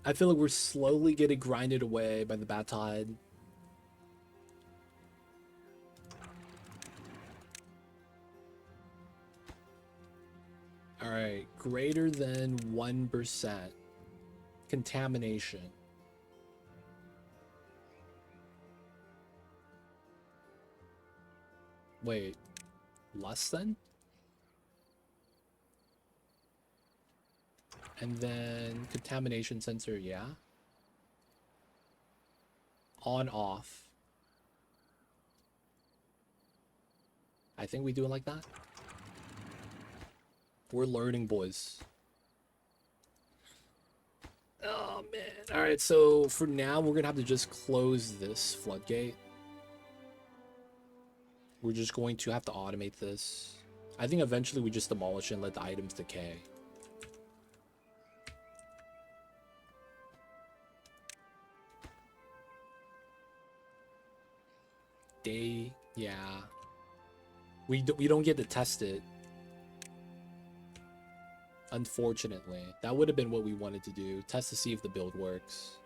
I feel like we're slowly getting grinded away by the bad tide. All right, greater than 1% contamination. Wait, less than? And then contamination sensor, yeah. On, off. I think we do it like that. We're learning, boys. Oh, man. All right, so for now, we're going to have to just close this floodgate. We're just going to have to automate this. I think eventually we just demolish it and let the items decay. Yeah. We don't get to test it. Unfortunately. That would have been what we wanted to do. Test to see if the build works.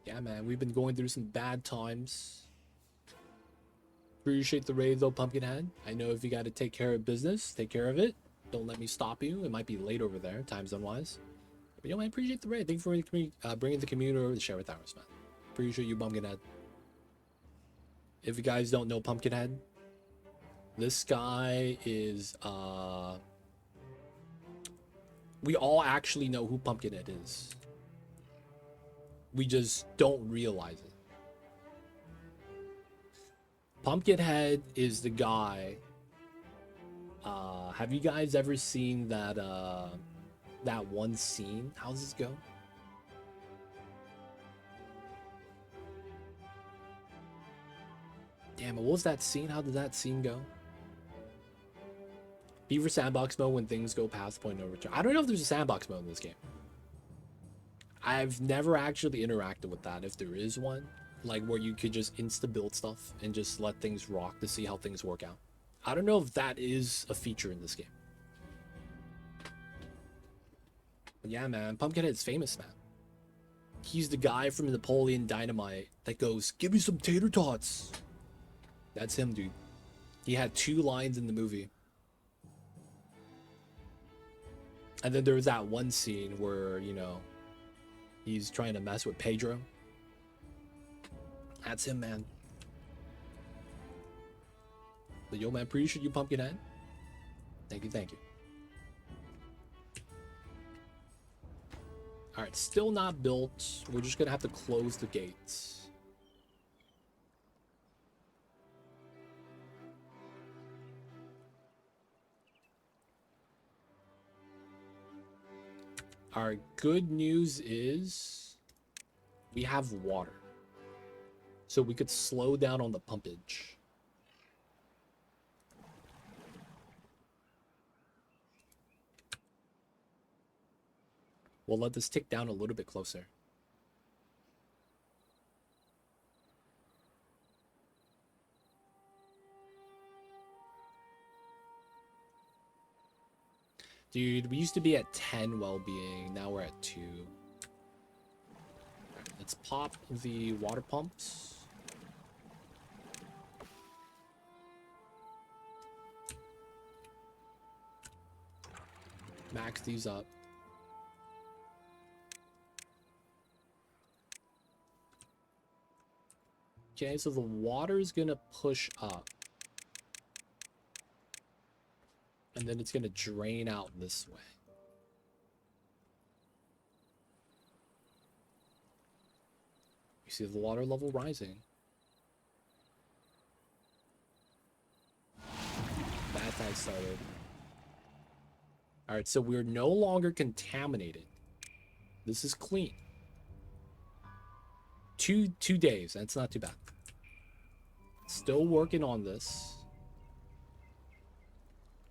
Yeah, man. We've been going through some bad times. Appreciate the raid, though, Pumpkinhead. I know if you got to take care of business, take care of it. Don't let me stop you. It might be late over there, time zone-wise. But, you know, I appreciate the raid. Thank you for bringing the community over to share with ours, man. Appreciate you, Pumpkinhead. If you guys don't know Pumpkinhead, this guy is, we all actually know who Pumpkinhead is. We just don't realize it. Pumpkinhead is the guy. Have you guys ever seen that that one scene? How's this go? Damn it, what was that scene? How did that scene go? Beaver sandbox mode when things go past the point of no return. I don't know if there's a sandbox mode in this game. I've never actually interacted with that, if there is one. Like where you could just insta-build stuff and just let things rock to see how things work out. I don't know if that is a feature in this game. But yeah, man, Pumpkinhead's famous, man. He's the guy from Napoleon Dynamite that goes, "Give me some tater tots." That's him, dude. He had 2 lines in the movie. And then there was that one scene where, you know, he's trying to mess with Pedro. That's him, man. But yo, man, appreciate you, Pumpkinhead. Thank you, thank you. All right, still not built. We're just gonna have to close the gates. Our good news is we have water. So we could slow down on the pumpage. We'll let this tick down a little bit closer. Dude, we used to be at 10 well-being. Now we're at 2. Right, let's pop the water pumps. Max these up. Okay, so the water is gonna push up. And then it's gonna drain out this way. You see the water level rising. That's how I started. Alright, so we're no longer contaminated. This is clean. Two days, that's not too bad. Still working on this.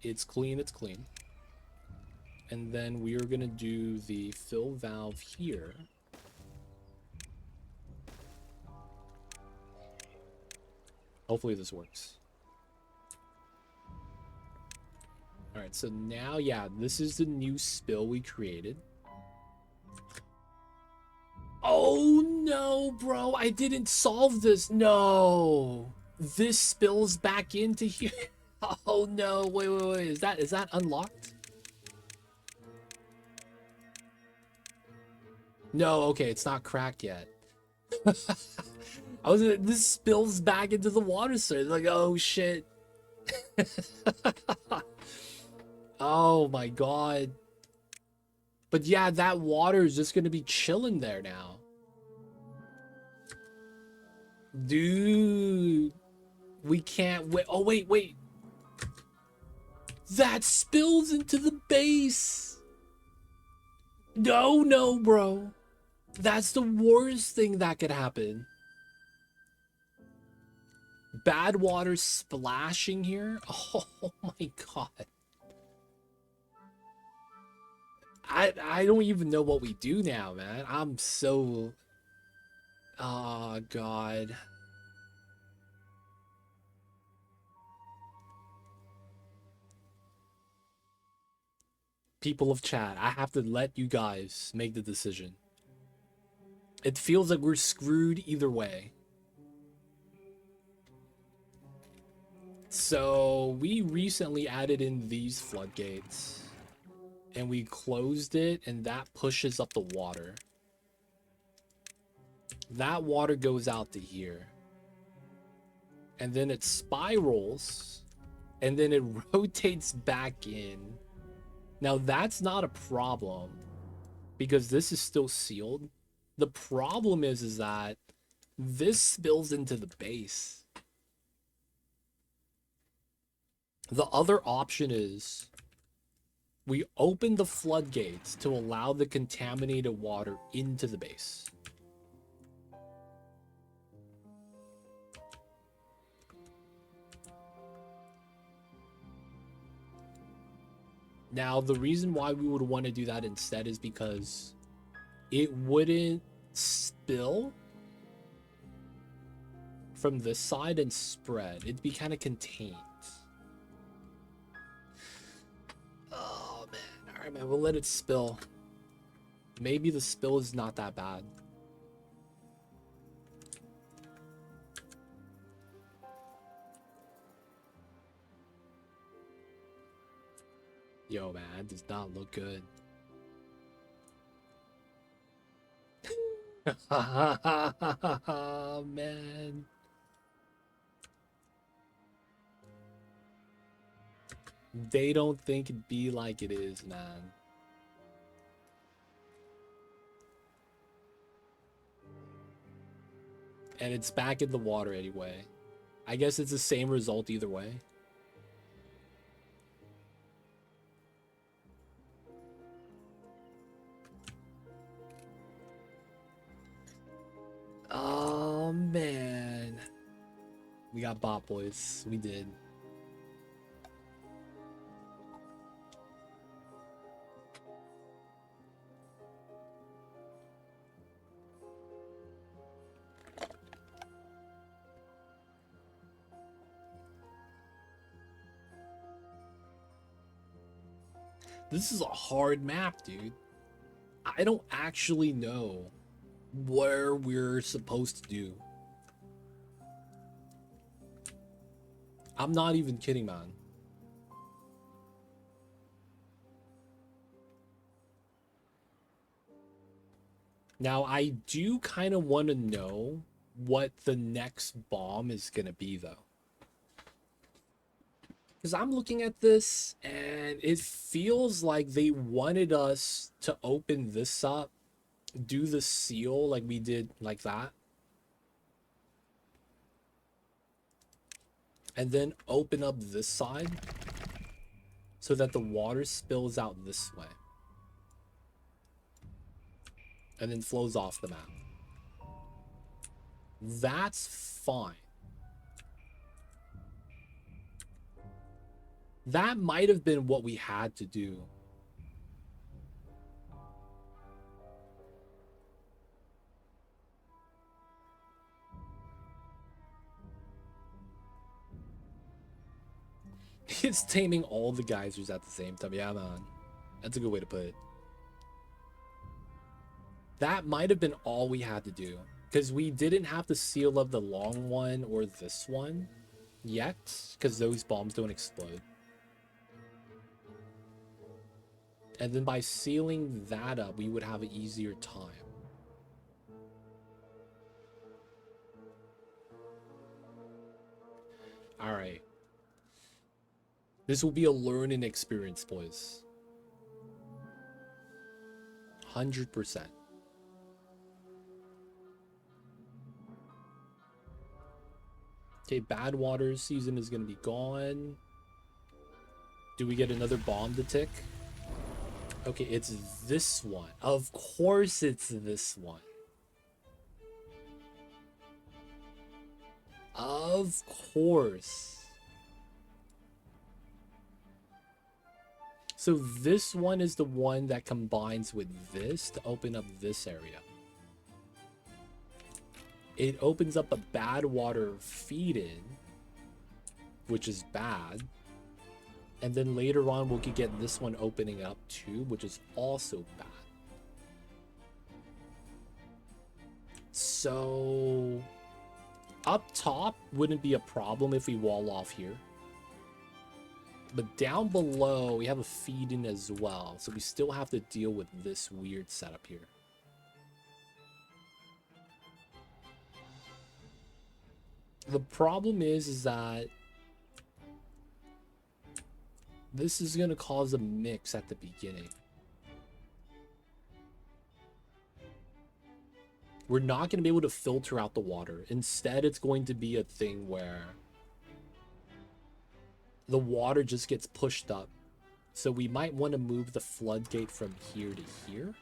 It's clean, it's clean. And then we are gonna do the fill valve here. Hopefully this works. All right, so now, yeah, this is the new spill we created. Oh no, bro, I didn't solve this. No, this spills back into here. Oh no, wait, is that unlocked? No, okay, it's not cracked yet. This spills back into the water source. Like, oh shit. Oh my god. But yeah, that water is just gonna be chilling there now. Dude. We can't wait. Oh, wait. That spills into the base. No, bro. That's the worst thing that could happen. Bad water splashing here. Oh my god. I don't even know what we do now, man. I'm so... Oh, God. People of chat, I have to let you guys make the decision. It feels like we're screwed either way. So, we recently added in these floodgates. And we closed it, and that pushes up the water. That water goes out to here. And then it spirals, and then it rotates back in. Now, that's not a problem, because this is still sealed. The problem is that this spills into the base. The other option is we open the floodgates to allow the contaminated water into the base. Now, the reason why we would want to do that instead is because it wouldn't spill from this side and spread. It'd be kind of contained. Oh, man. All right, man. We'll let it spill. Maybe the spill is not that bad. Yo, man, that does not look good. Man. They don't think it be like it is, man. And it's back in the water anyway. I guess it's the same result either way. Oh, man. We got bot, boys. We did. This is a hard map, dude. I don't actually know where we're supposed to do. I'm not even kidding, man. Now, I do kind of want to know what the next bomb is going to be, though. Because I'm looking at this, and it feels like they wanted us to open this up, do the seal like we did like that, and then open up this side so that the water spills out this way and then flows off the map. That's fine. That might have been what we had to do. It's taming all the geysers at the same time. Yeah, man. That's a good way to put it. That might have been all we had to do. Because we didn't have to seal up the long one or this one yet. Because those bombs don't explode. And then by sealing that up, we would have an easier time. Alright. This will be a learning experience, boys. 100%. Okay, bad water season is going to be gone. Do we get another bomb to tick? Okay, it's this one. Of course it's this one. Of course. So this one is the one that combines with this to open up this area. It opens up a bad water feed-in, which is bad. And then later on, we could get this one opening up too, which is also bad. So up top wouldn't be a problem if we wall off here. But down below, we have a feed-in as well. So we still have to deal with this weird setup here. The problem is that this is going to cause a mix at the beginning. We're not going to be able to filter out the water. Instead, it's going to be a thing where the water just gets pushed up. So we might want to move the floodgate from here to here.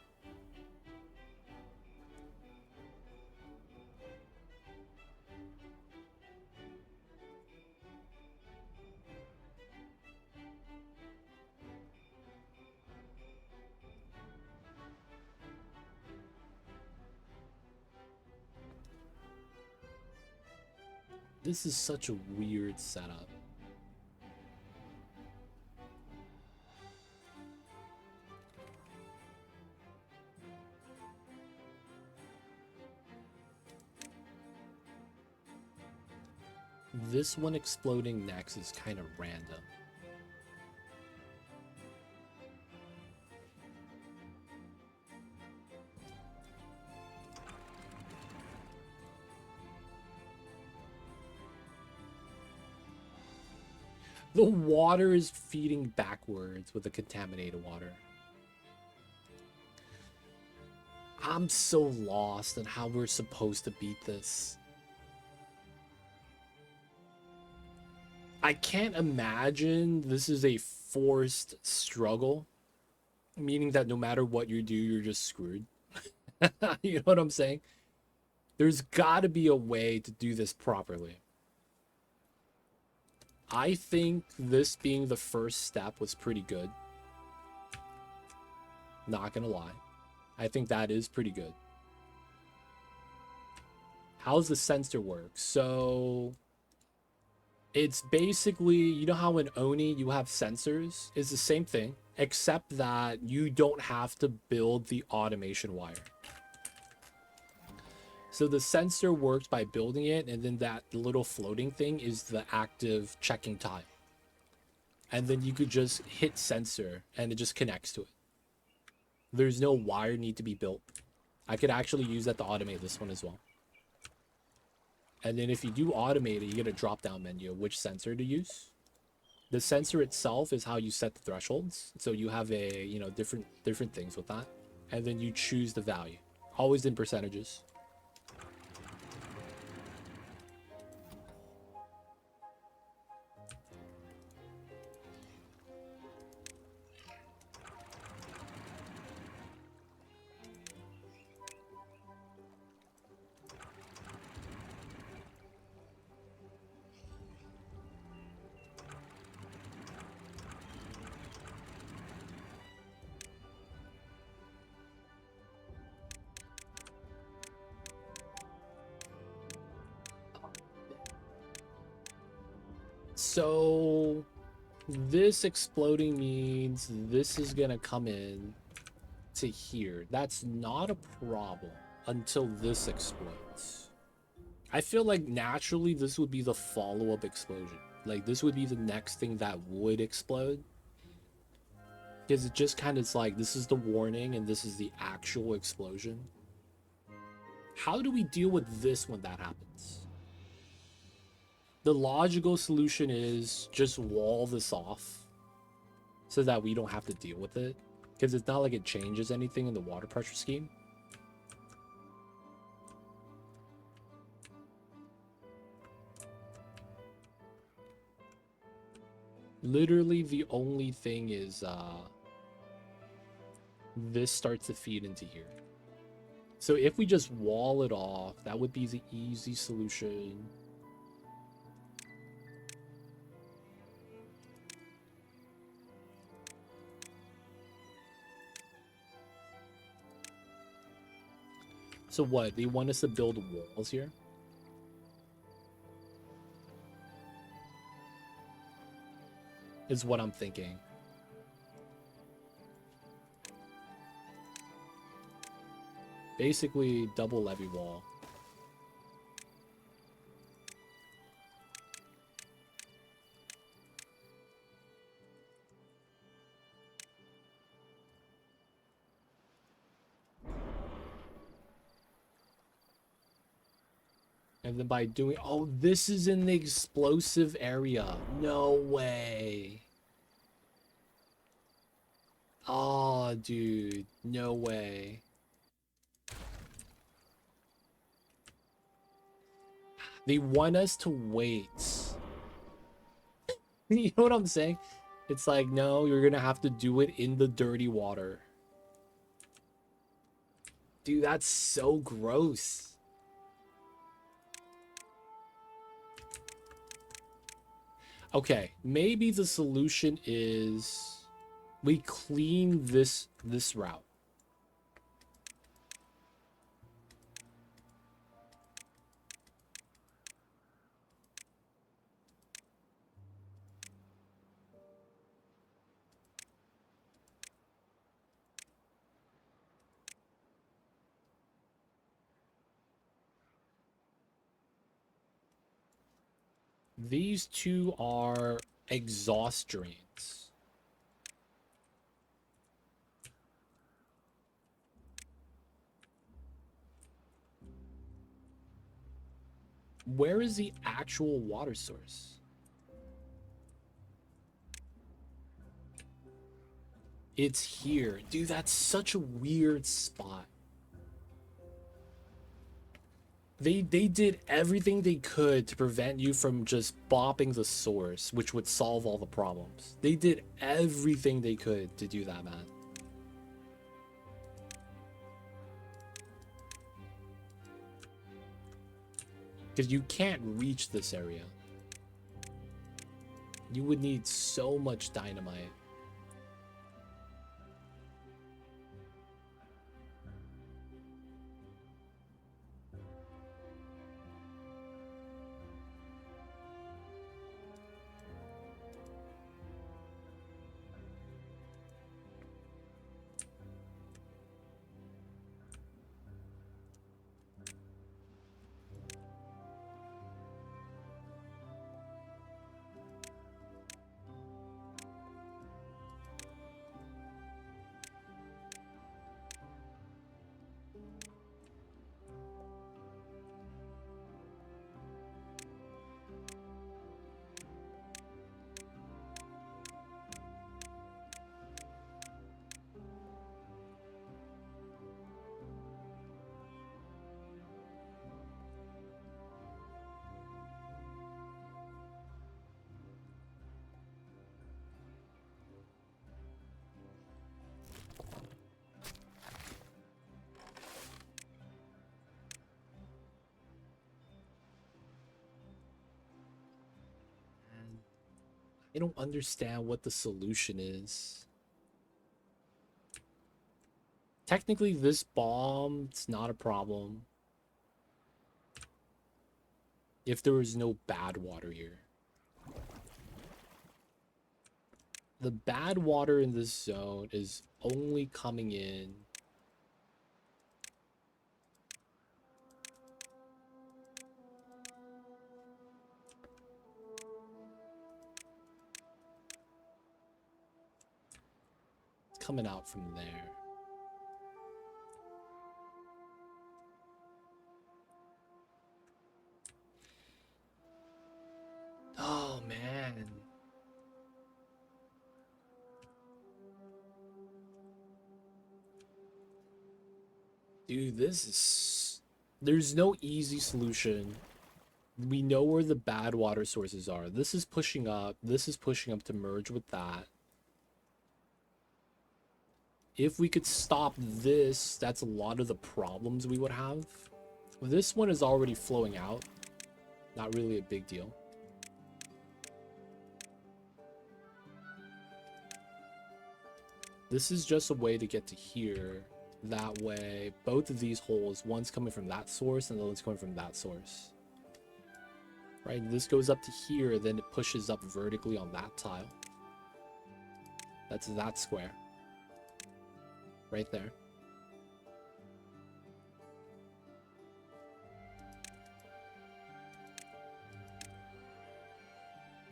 This is such a weird setup. This one exploding next is kind of random. The water is feeding backwards with the contaminated water. I'm so lost on how we're supposed to beat this. I can't imagine this is a forced struggle, meaning that no matter what you do, you're just screwed. You know what I'm saying? There's got to be a way to do this properly. I think this being the first step was pretty good. Not gonna lie. I think that is pretty good. How's the sensor work? So it's basically, you know how in Oni you have sensors? It's the same thing, except that you don't have to build the automation wire. So the sensor works by building it, and then that little floating thing is the active checking time. And then you could just hit sensor, and it just connects to it. There's no wire need to be built. I could actually use that to automate this one as well. And then if you do automate it, you get a drop-down menu of which sensor to use. The sensor itself is how you set the thresholds. So you have a, you know, different things with that. And then you choose the value. Always in percentages. So This exploding means this is gonna come in to here. That's not a problem until this explodes. I feel like naturally this would be the follow-up explosion. Like this would be the next thing that would explode. Because it just kind of is like, this is the warning and this is the actual explosion. How do we deal with this when that happens? The logical solution is just wall this off so that we don't have to deal with it. Because it's not like it changes anything in the water pressure scheme. Literally the only thing is this starts to feed into here. So if we just wall it off, that would be the easy solution. So what? They want us to build walls here? Is what I'm thinking. Basically, double levee wall. And then by doing... Oh, this is in the explosive area. No way. Oh, dude. No way. They want us to wait. You know what I'm saying? It's like, no, you're gonna have to do it in the dirty water. Dude, that's so gross. Okay, maybe the solution is we clean this route. These two are exhaust drains. Where is the actual water source? It's here. Dude, that's such a weird spot. They did everything they could to prevent you from just bopping the source, which would solve all the problems. They did everything they could to do that, man. Because you can't reach this area. You would need so much dynamite. I don't understand what the solution is. Technically, this bomb, it's not a problem. If there was no bad water here. The bad water in this zone is only coming in coming out from there. Oh man. Dude, this is... There's no easy solution. We know where the bad water sources are. This is pushing up. This is pushing up to merge with that. If we could stop this, that's a lot of the problems we would have. This one is already flowing out. Not really a big deal. This is just a way to get to here. That way, both of these holes, one's coming from that source and the other one's coming from that source. Right, this goes up to here, then it pushes up vertically on that tile. That's that square. Right there.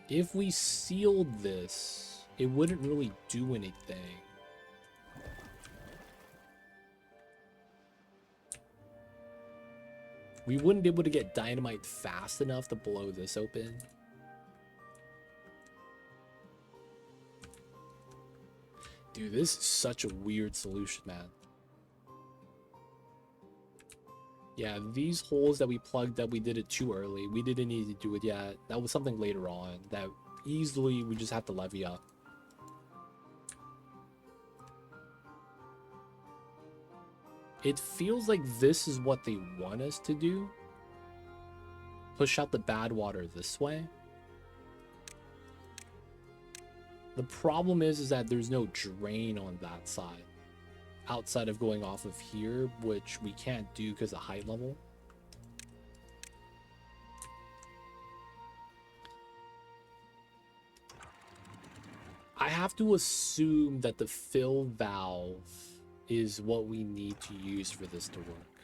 If we sealed this, it wouldn't really do anything. We wouldn't be able to get dynamite fast enough to blow this open. Dude, this is such a weird solution, man. Yeah, these holes that we plugged up, we did it too early. We didn't need to do it yet. That was something later on that easily we just have to levy up. It feels like this is what they want us to do. Push out the bad water this way. The problem is that there's no drain on that side. Outside of going off of here, which we can't do because of height level. I have to assume that the fill valve is what we need to use for this to work.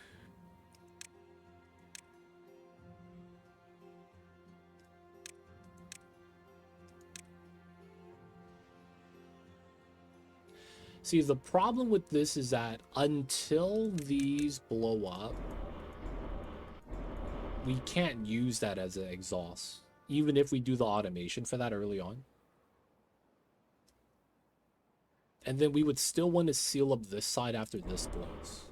See, the problem with this is that until these blow up, we can't use that as an exhaust, even if we do the automation for that early on. And then we would still want to seal up this side after this blows.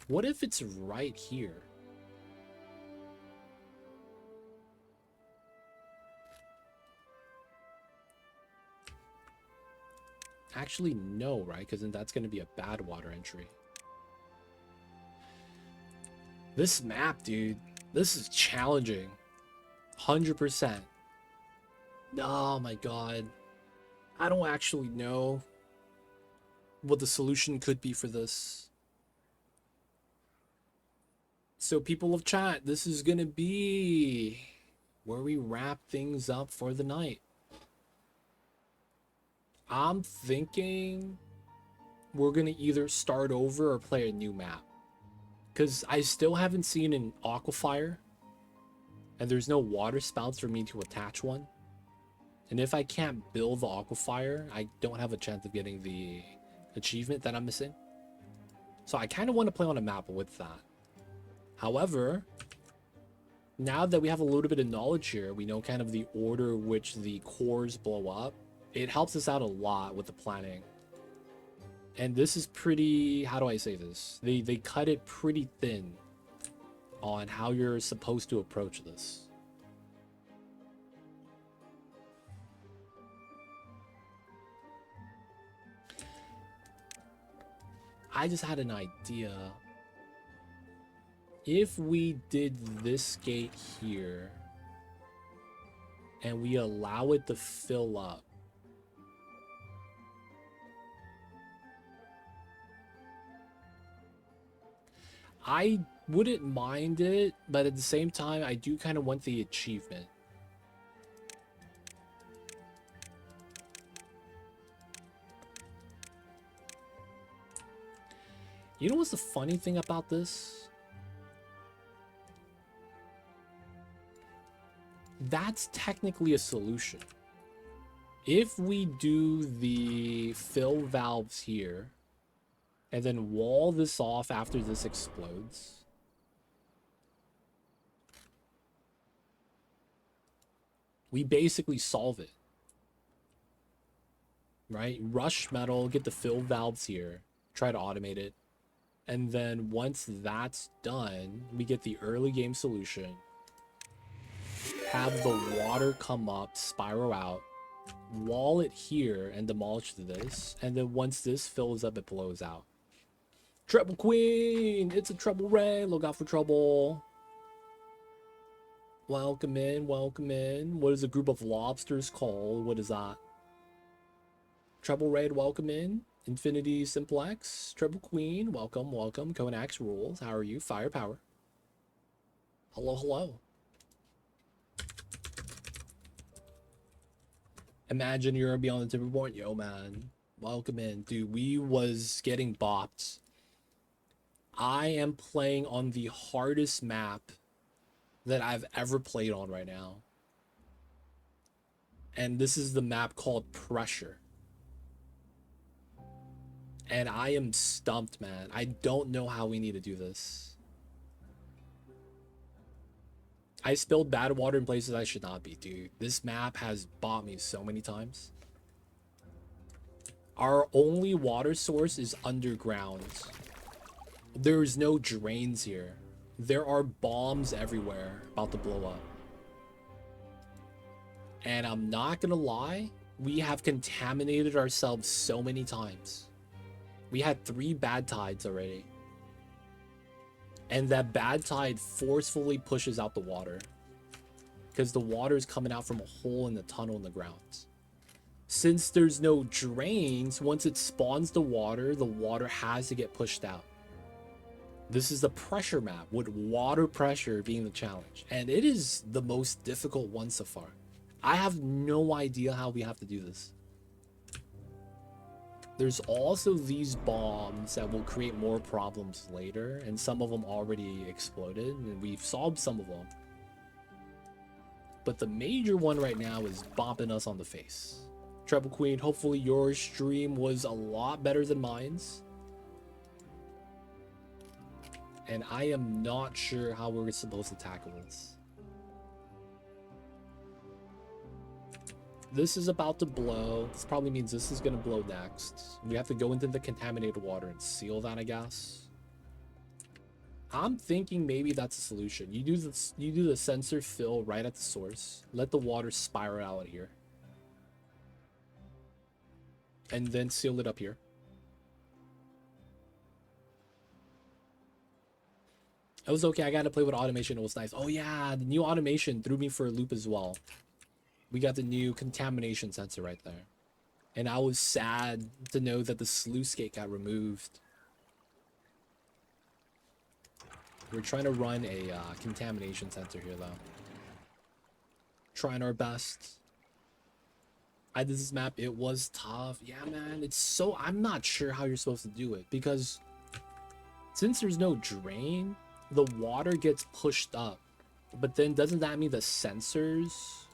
What if it's right here? Actually, no, right? Because then that's going to be a bad water entry. This map, dude, this is challenging. 100%. Oh my god. I don't actually know what the solution could be for this. So people of chat, this is going to be where we wrap things up for the night. I'm thinking we're going to either start over or play a new map. Because I still haven't seen an aquifer. And there's no water spouts for me to attach one. And if I can't build the aquifer, I don't have a chance of getting the achievement that I'm missing. So I kind of want to play on a map with that. However, now that we have a little bit of knowledge here, we know kind of the order which the cores blow up. It helps us out a lot with the planning. And this is pretty, how do I say this? They cut it pretty thin on how you're supposed to approach this. I just had an idea. If we did this gate here and we allow it to fill up, I wouldn't mind it, but at the same time, I do kind of want the achievement. You know what's the funny thing about this? That's technically a solution. If we do the fill valves here, and then wall this off after this explodes, we basically solve it. Right? Rush metal, get the fill valves here, try to automate it. And then once that's done, we get the early game solution. Have the water come up, spiral out, wall it here and demolish this. And then once this fills up, it blows out. Treble Queen! It's a Treble Ray. Look out for trouble. Welcome in, welcome in. What is a group of lobsters called? What is that? Treble Raid, welcome in. Infinity Simplex, Treble Queen, welcome, welcome. Konax Rules, how are you? Firepower. Hello, hello. Imagine you're beyond the Timberborn. Yo, man. Welcome in. Dude, we was getting bopped. I am playing on the hardest map that I've ever played on right now. And this is the map called Pressure. And I am stumped, man. I don't know how we need to do this. I spilled bad water in places I should not be, dude. This map has bought me so many times. Our only water source is underground. There's no drains here. There are bombs everywhere about to blow up. And I'm not gonna lie, we have contaminated ourselves so many times. We had 3 bad tides already. And that bad tide forcefully pushes out the water. Because the water is coming out from a hole in the tunnel in the ground. Since there's no drains, once it spawns the water has to get pushed out. This is the pressure map, with water pressure being the challenge. And it is the most difficult one so far. I have no idea how we have to do this. There's also these bombs that will create more problems later, and some of them already exploded, and we've solved some of them. But the major one right now is bopping us on the face. Treble Queen, hopefully your stream was a lot better than mine's. And I am not sure how we're supposed to tackle this. This is about to blow. This probably means this is going to blow next. We have to go into the contaminated water and seal that, I guess. I'm thinking maybe that's a solution. You do the sensor fill right at the source. Let the water spiral out here. And then seal it up here. It was okay. I got to play with automation. It was nice. Oh yeah, the new automation threw me for a loop as well. We got the new contamination sensor right there. And I was sad to know that the sluice gate got removed. We're trying to run a contamination sensor here, though. Trying our best. I did this map. It was tough. Yeah, man. It's so... I'm not sure how you're supposed to do it. Because since there's no drain, the water gets pushed up. But then doesn't that mean the sensors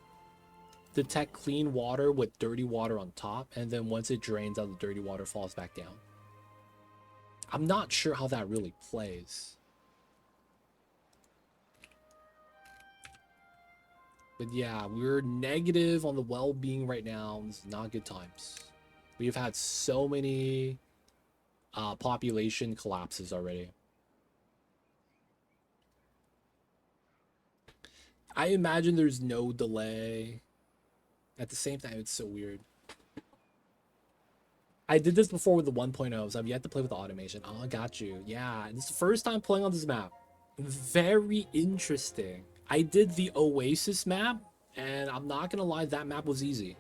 detect clean water with dirty water on top, and then once it drains out, the dirty water falls back down? I'm not sure how that really plays. But yeah, we're negative on the well-being right now. This is not good times. We've had so many population collapses already. I imagine there's no delay. At the same time, it's so weird. I did this before with the 1.0, so I've yet to play with the automation. Oh, I got you. Yeah, it's the first time playing on this map. Very interesting. I did the Oasis map, and I'm not gonna lie, that map was easy.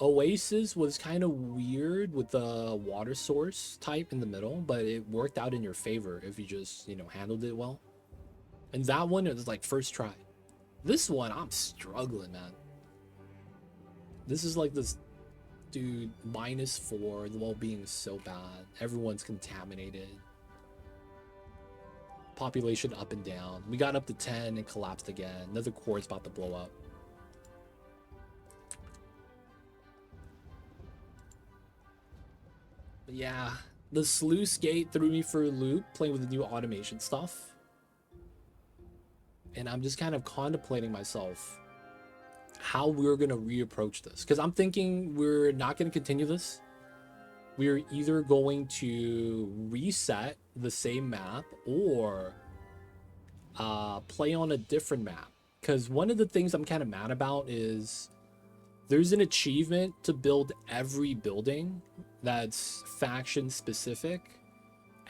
Oasis was kind of weird with the water source type in the middle, but it worked out in your favor if you just, you know, handled it well. And that one, it was like first try. This one, I'm struggling, man. This is like this, dude, -4. The well-being is so bad. Everyone's contaminated. Population up and down. We got up to 10 and collapsed again. Another core's about to blow up. But yeah, the sluice gate threw me for a loop playing with the new automation stuff. And I'm just kind of contemplating myself how we're going to reapproach this. Because I'm thinking we're not going to continue this. We're either going to reset the same map or play on a different map. Because one of the things I'm kind of mad about is there's an achievement to build every building that's faction specific.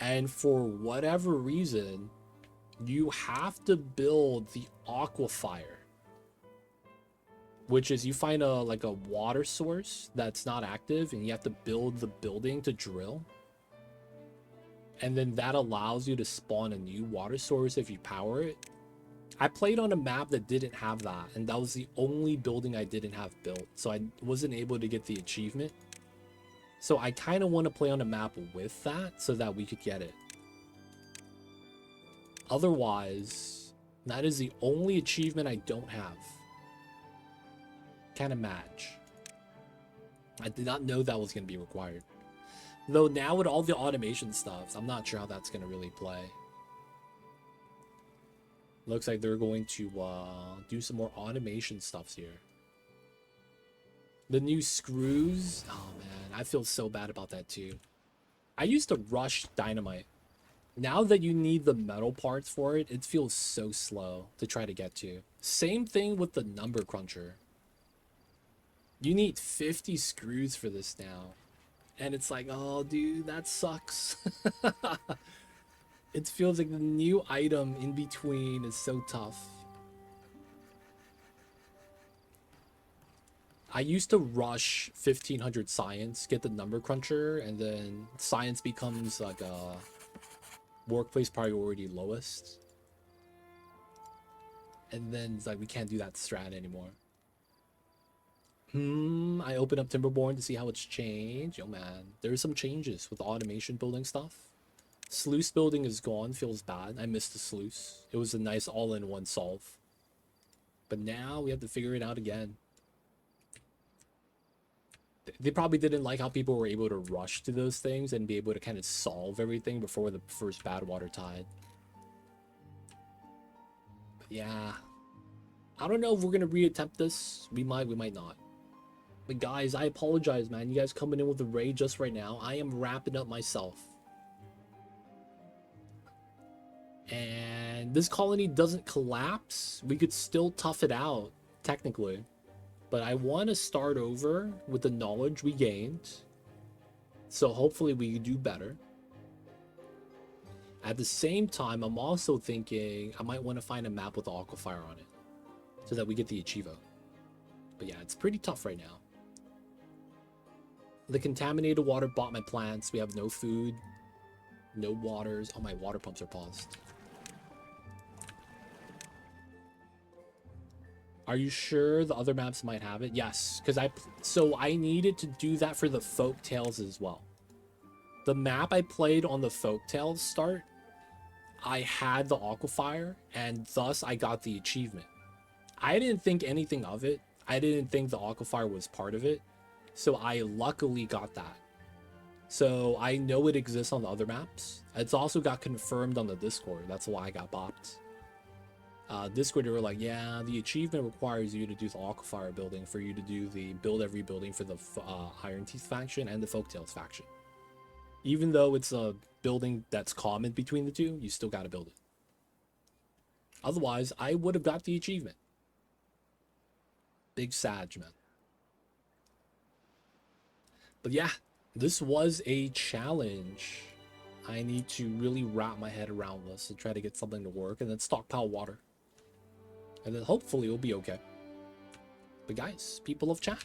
And for whatever reason, you have to build the aquifer, which is you find a water source that's not active and you have to build the building to drill, and then that allows you to spawn a new water source if you power it. I played on a map that didn't have that, and that was the only building I didn't have built, so I wasn't able to get the achievement. So I kind of want to play on a map with that so that we could get it. Otherwise, that is the only achievement I don't have. Kind of match. I did not know that was going to be required. Though now with all the automation stuff, I'm not sure how that's going to really play. Looks like they're going to do some more automation stuffs here. The new screws. Oh man, I feel so bad about that too. I used to rush dynamite. Now that you need the metal parts for it, it feels so slow to try to get to. Same thing with the number cruncher. You need 50 screws for this now. And it's like, oh dude, that sucks. It feels like the new item in between is so tough. I used to rush 1500 science, get the number cruncher, and then science becomes like a workplace priority lowest. And then it's like we can't do that strat anymore. I opened up Timberborn to see how it's changed. Yo man, there's some changes with automation building stuff. Sluice building is gone, feels bad. I missed the sluice. It was a nice all-in-one solve. But now we have to figure it out again. They probably didn't like how people were able to rush to those things and be able to kind of solve everything before the first bad water tide. But yeah. I don't know if we're going to reattempt this. We might not. But guys, I apologize, man. You guys coming in with the raid just right now. I am wrapping up myself. And this colony doesn't collapse. We could still tough it out, technically. But I want to start over with the knowledge we gained. So hopefully we do better. At the same time, I'm also thinking I might want to find a map with the aquifer on it. So that we get the achievo. But yeah, it's pretty tough right now. The contaminated water bought my plants. We have no food. No waters. Oh, my water pumps are paused. Are you sure the other maps might have it? Yes, because I needed to do that for the Folktails as well. The map I played on the Folktails start, I had the aquifer, and thus I got the achievement. I didn't think anything of it. I didn't think the aquifer was part of it, so I luckily got that. So I know it exists on the other maps. It's also got confirmed on the Discord. That's why I got bopped. Discord, they were like, yeah, the achievement requires you to do the aquifer building for you to do the build every building for the Iron Teeth faction and the Folktails faction. Even though it's a building that's common between the two, you still got to build it. Otherwise, I would have got the achievement. Big Sag, man. But yeah, this was a challenge. I need to really wrap my head around this and try to get something to work, and then stockpile water. And then hopefully it'll be okay. But guys, people of chat,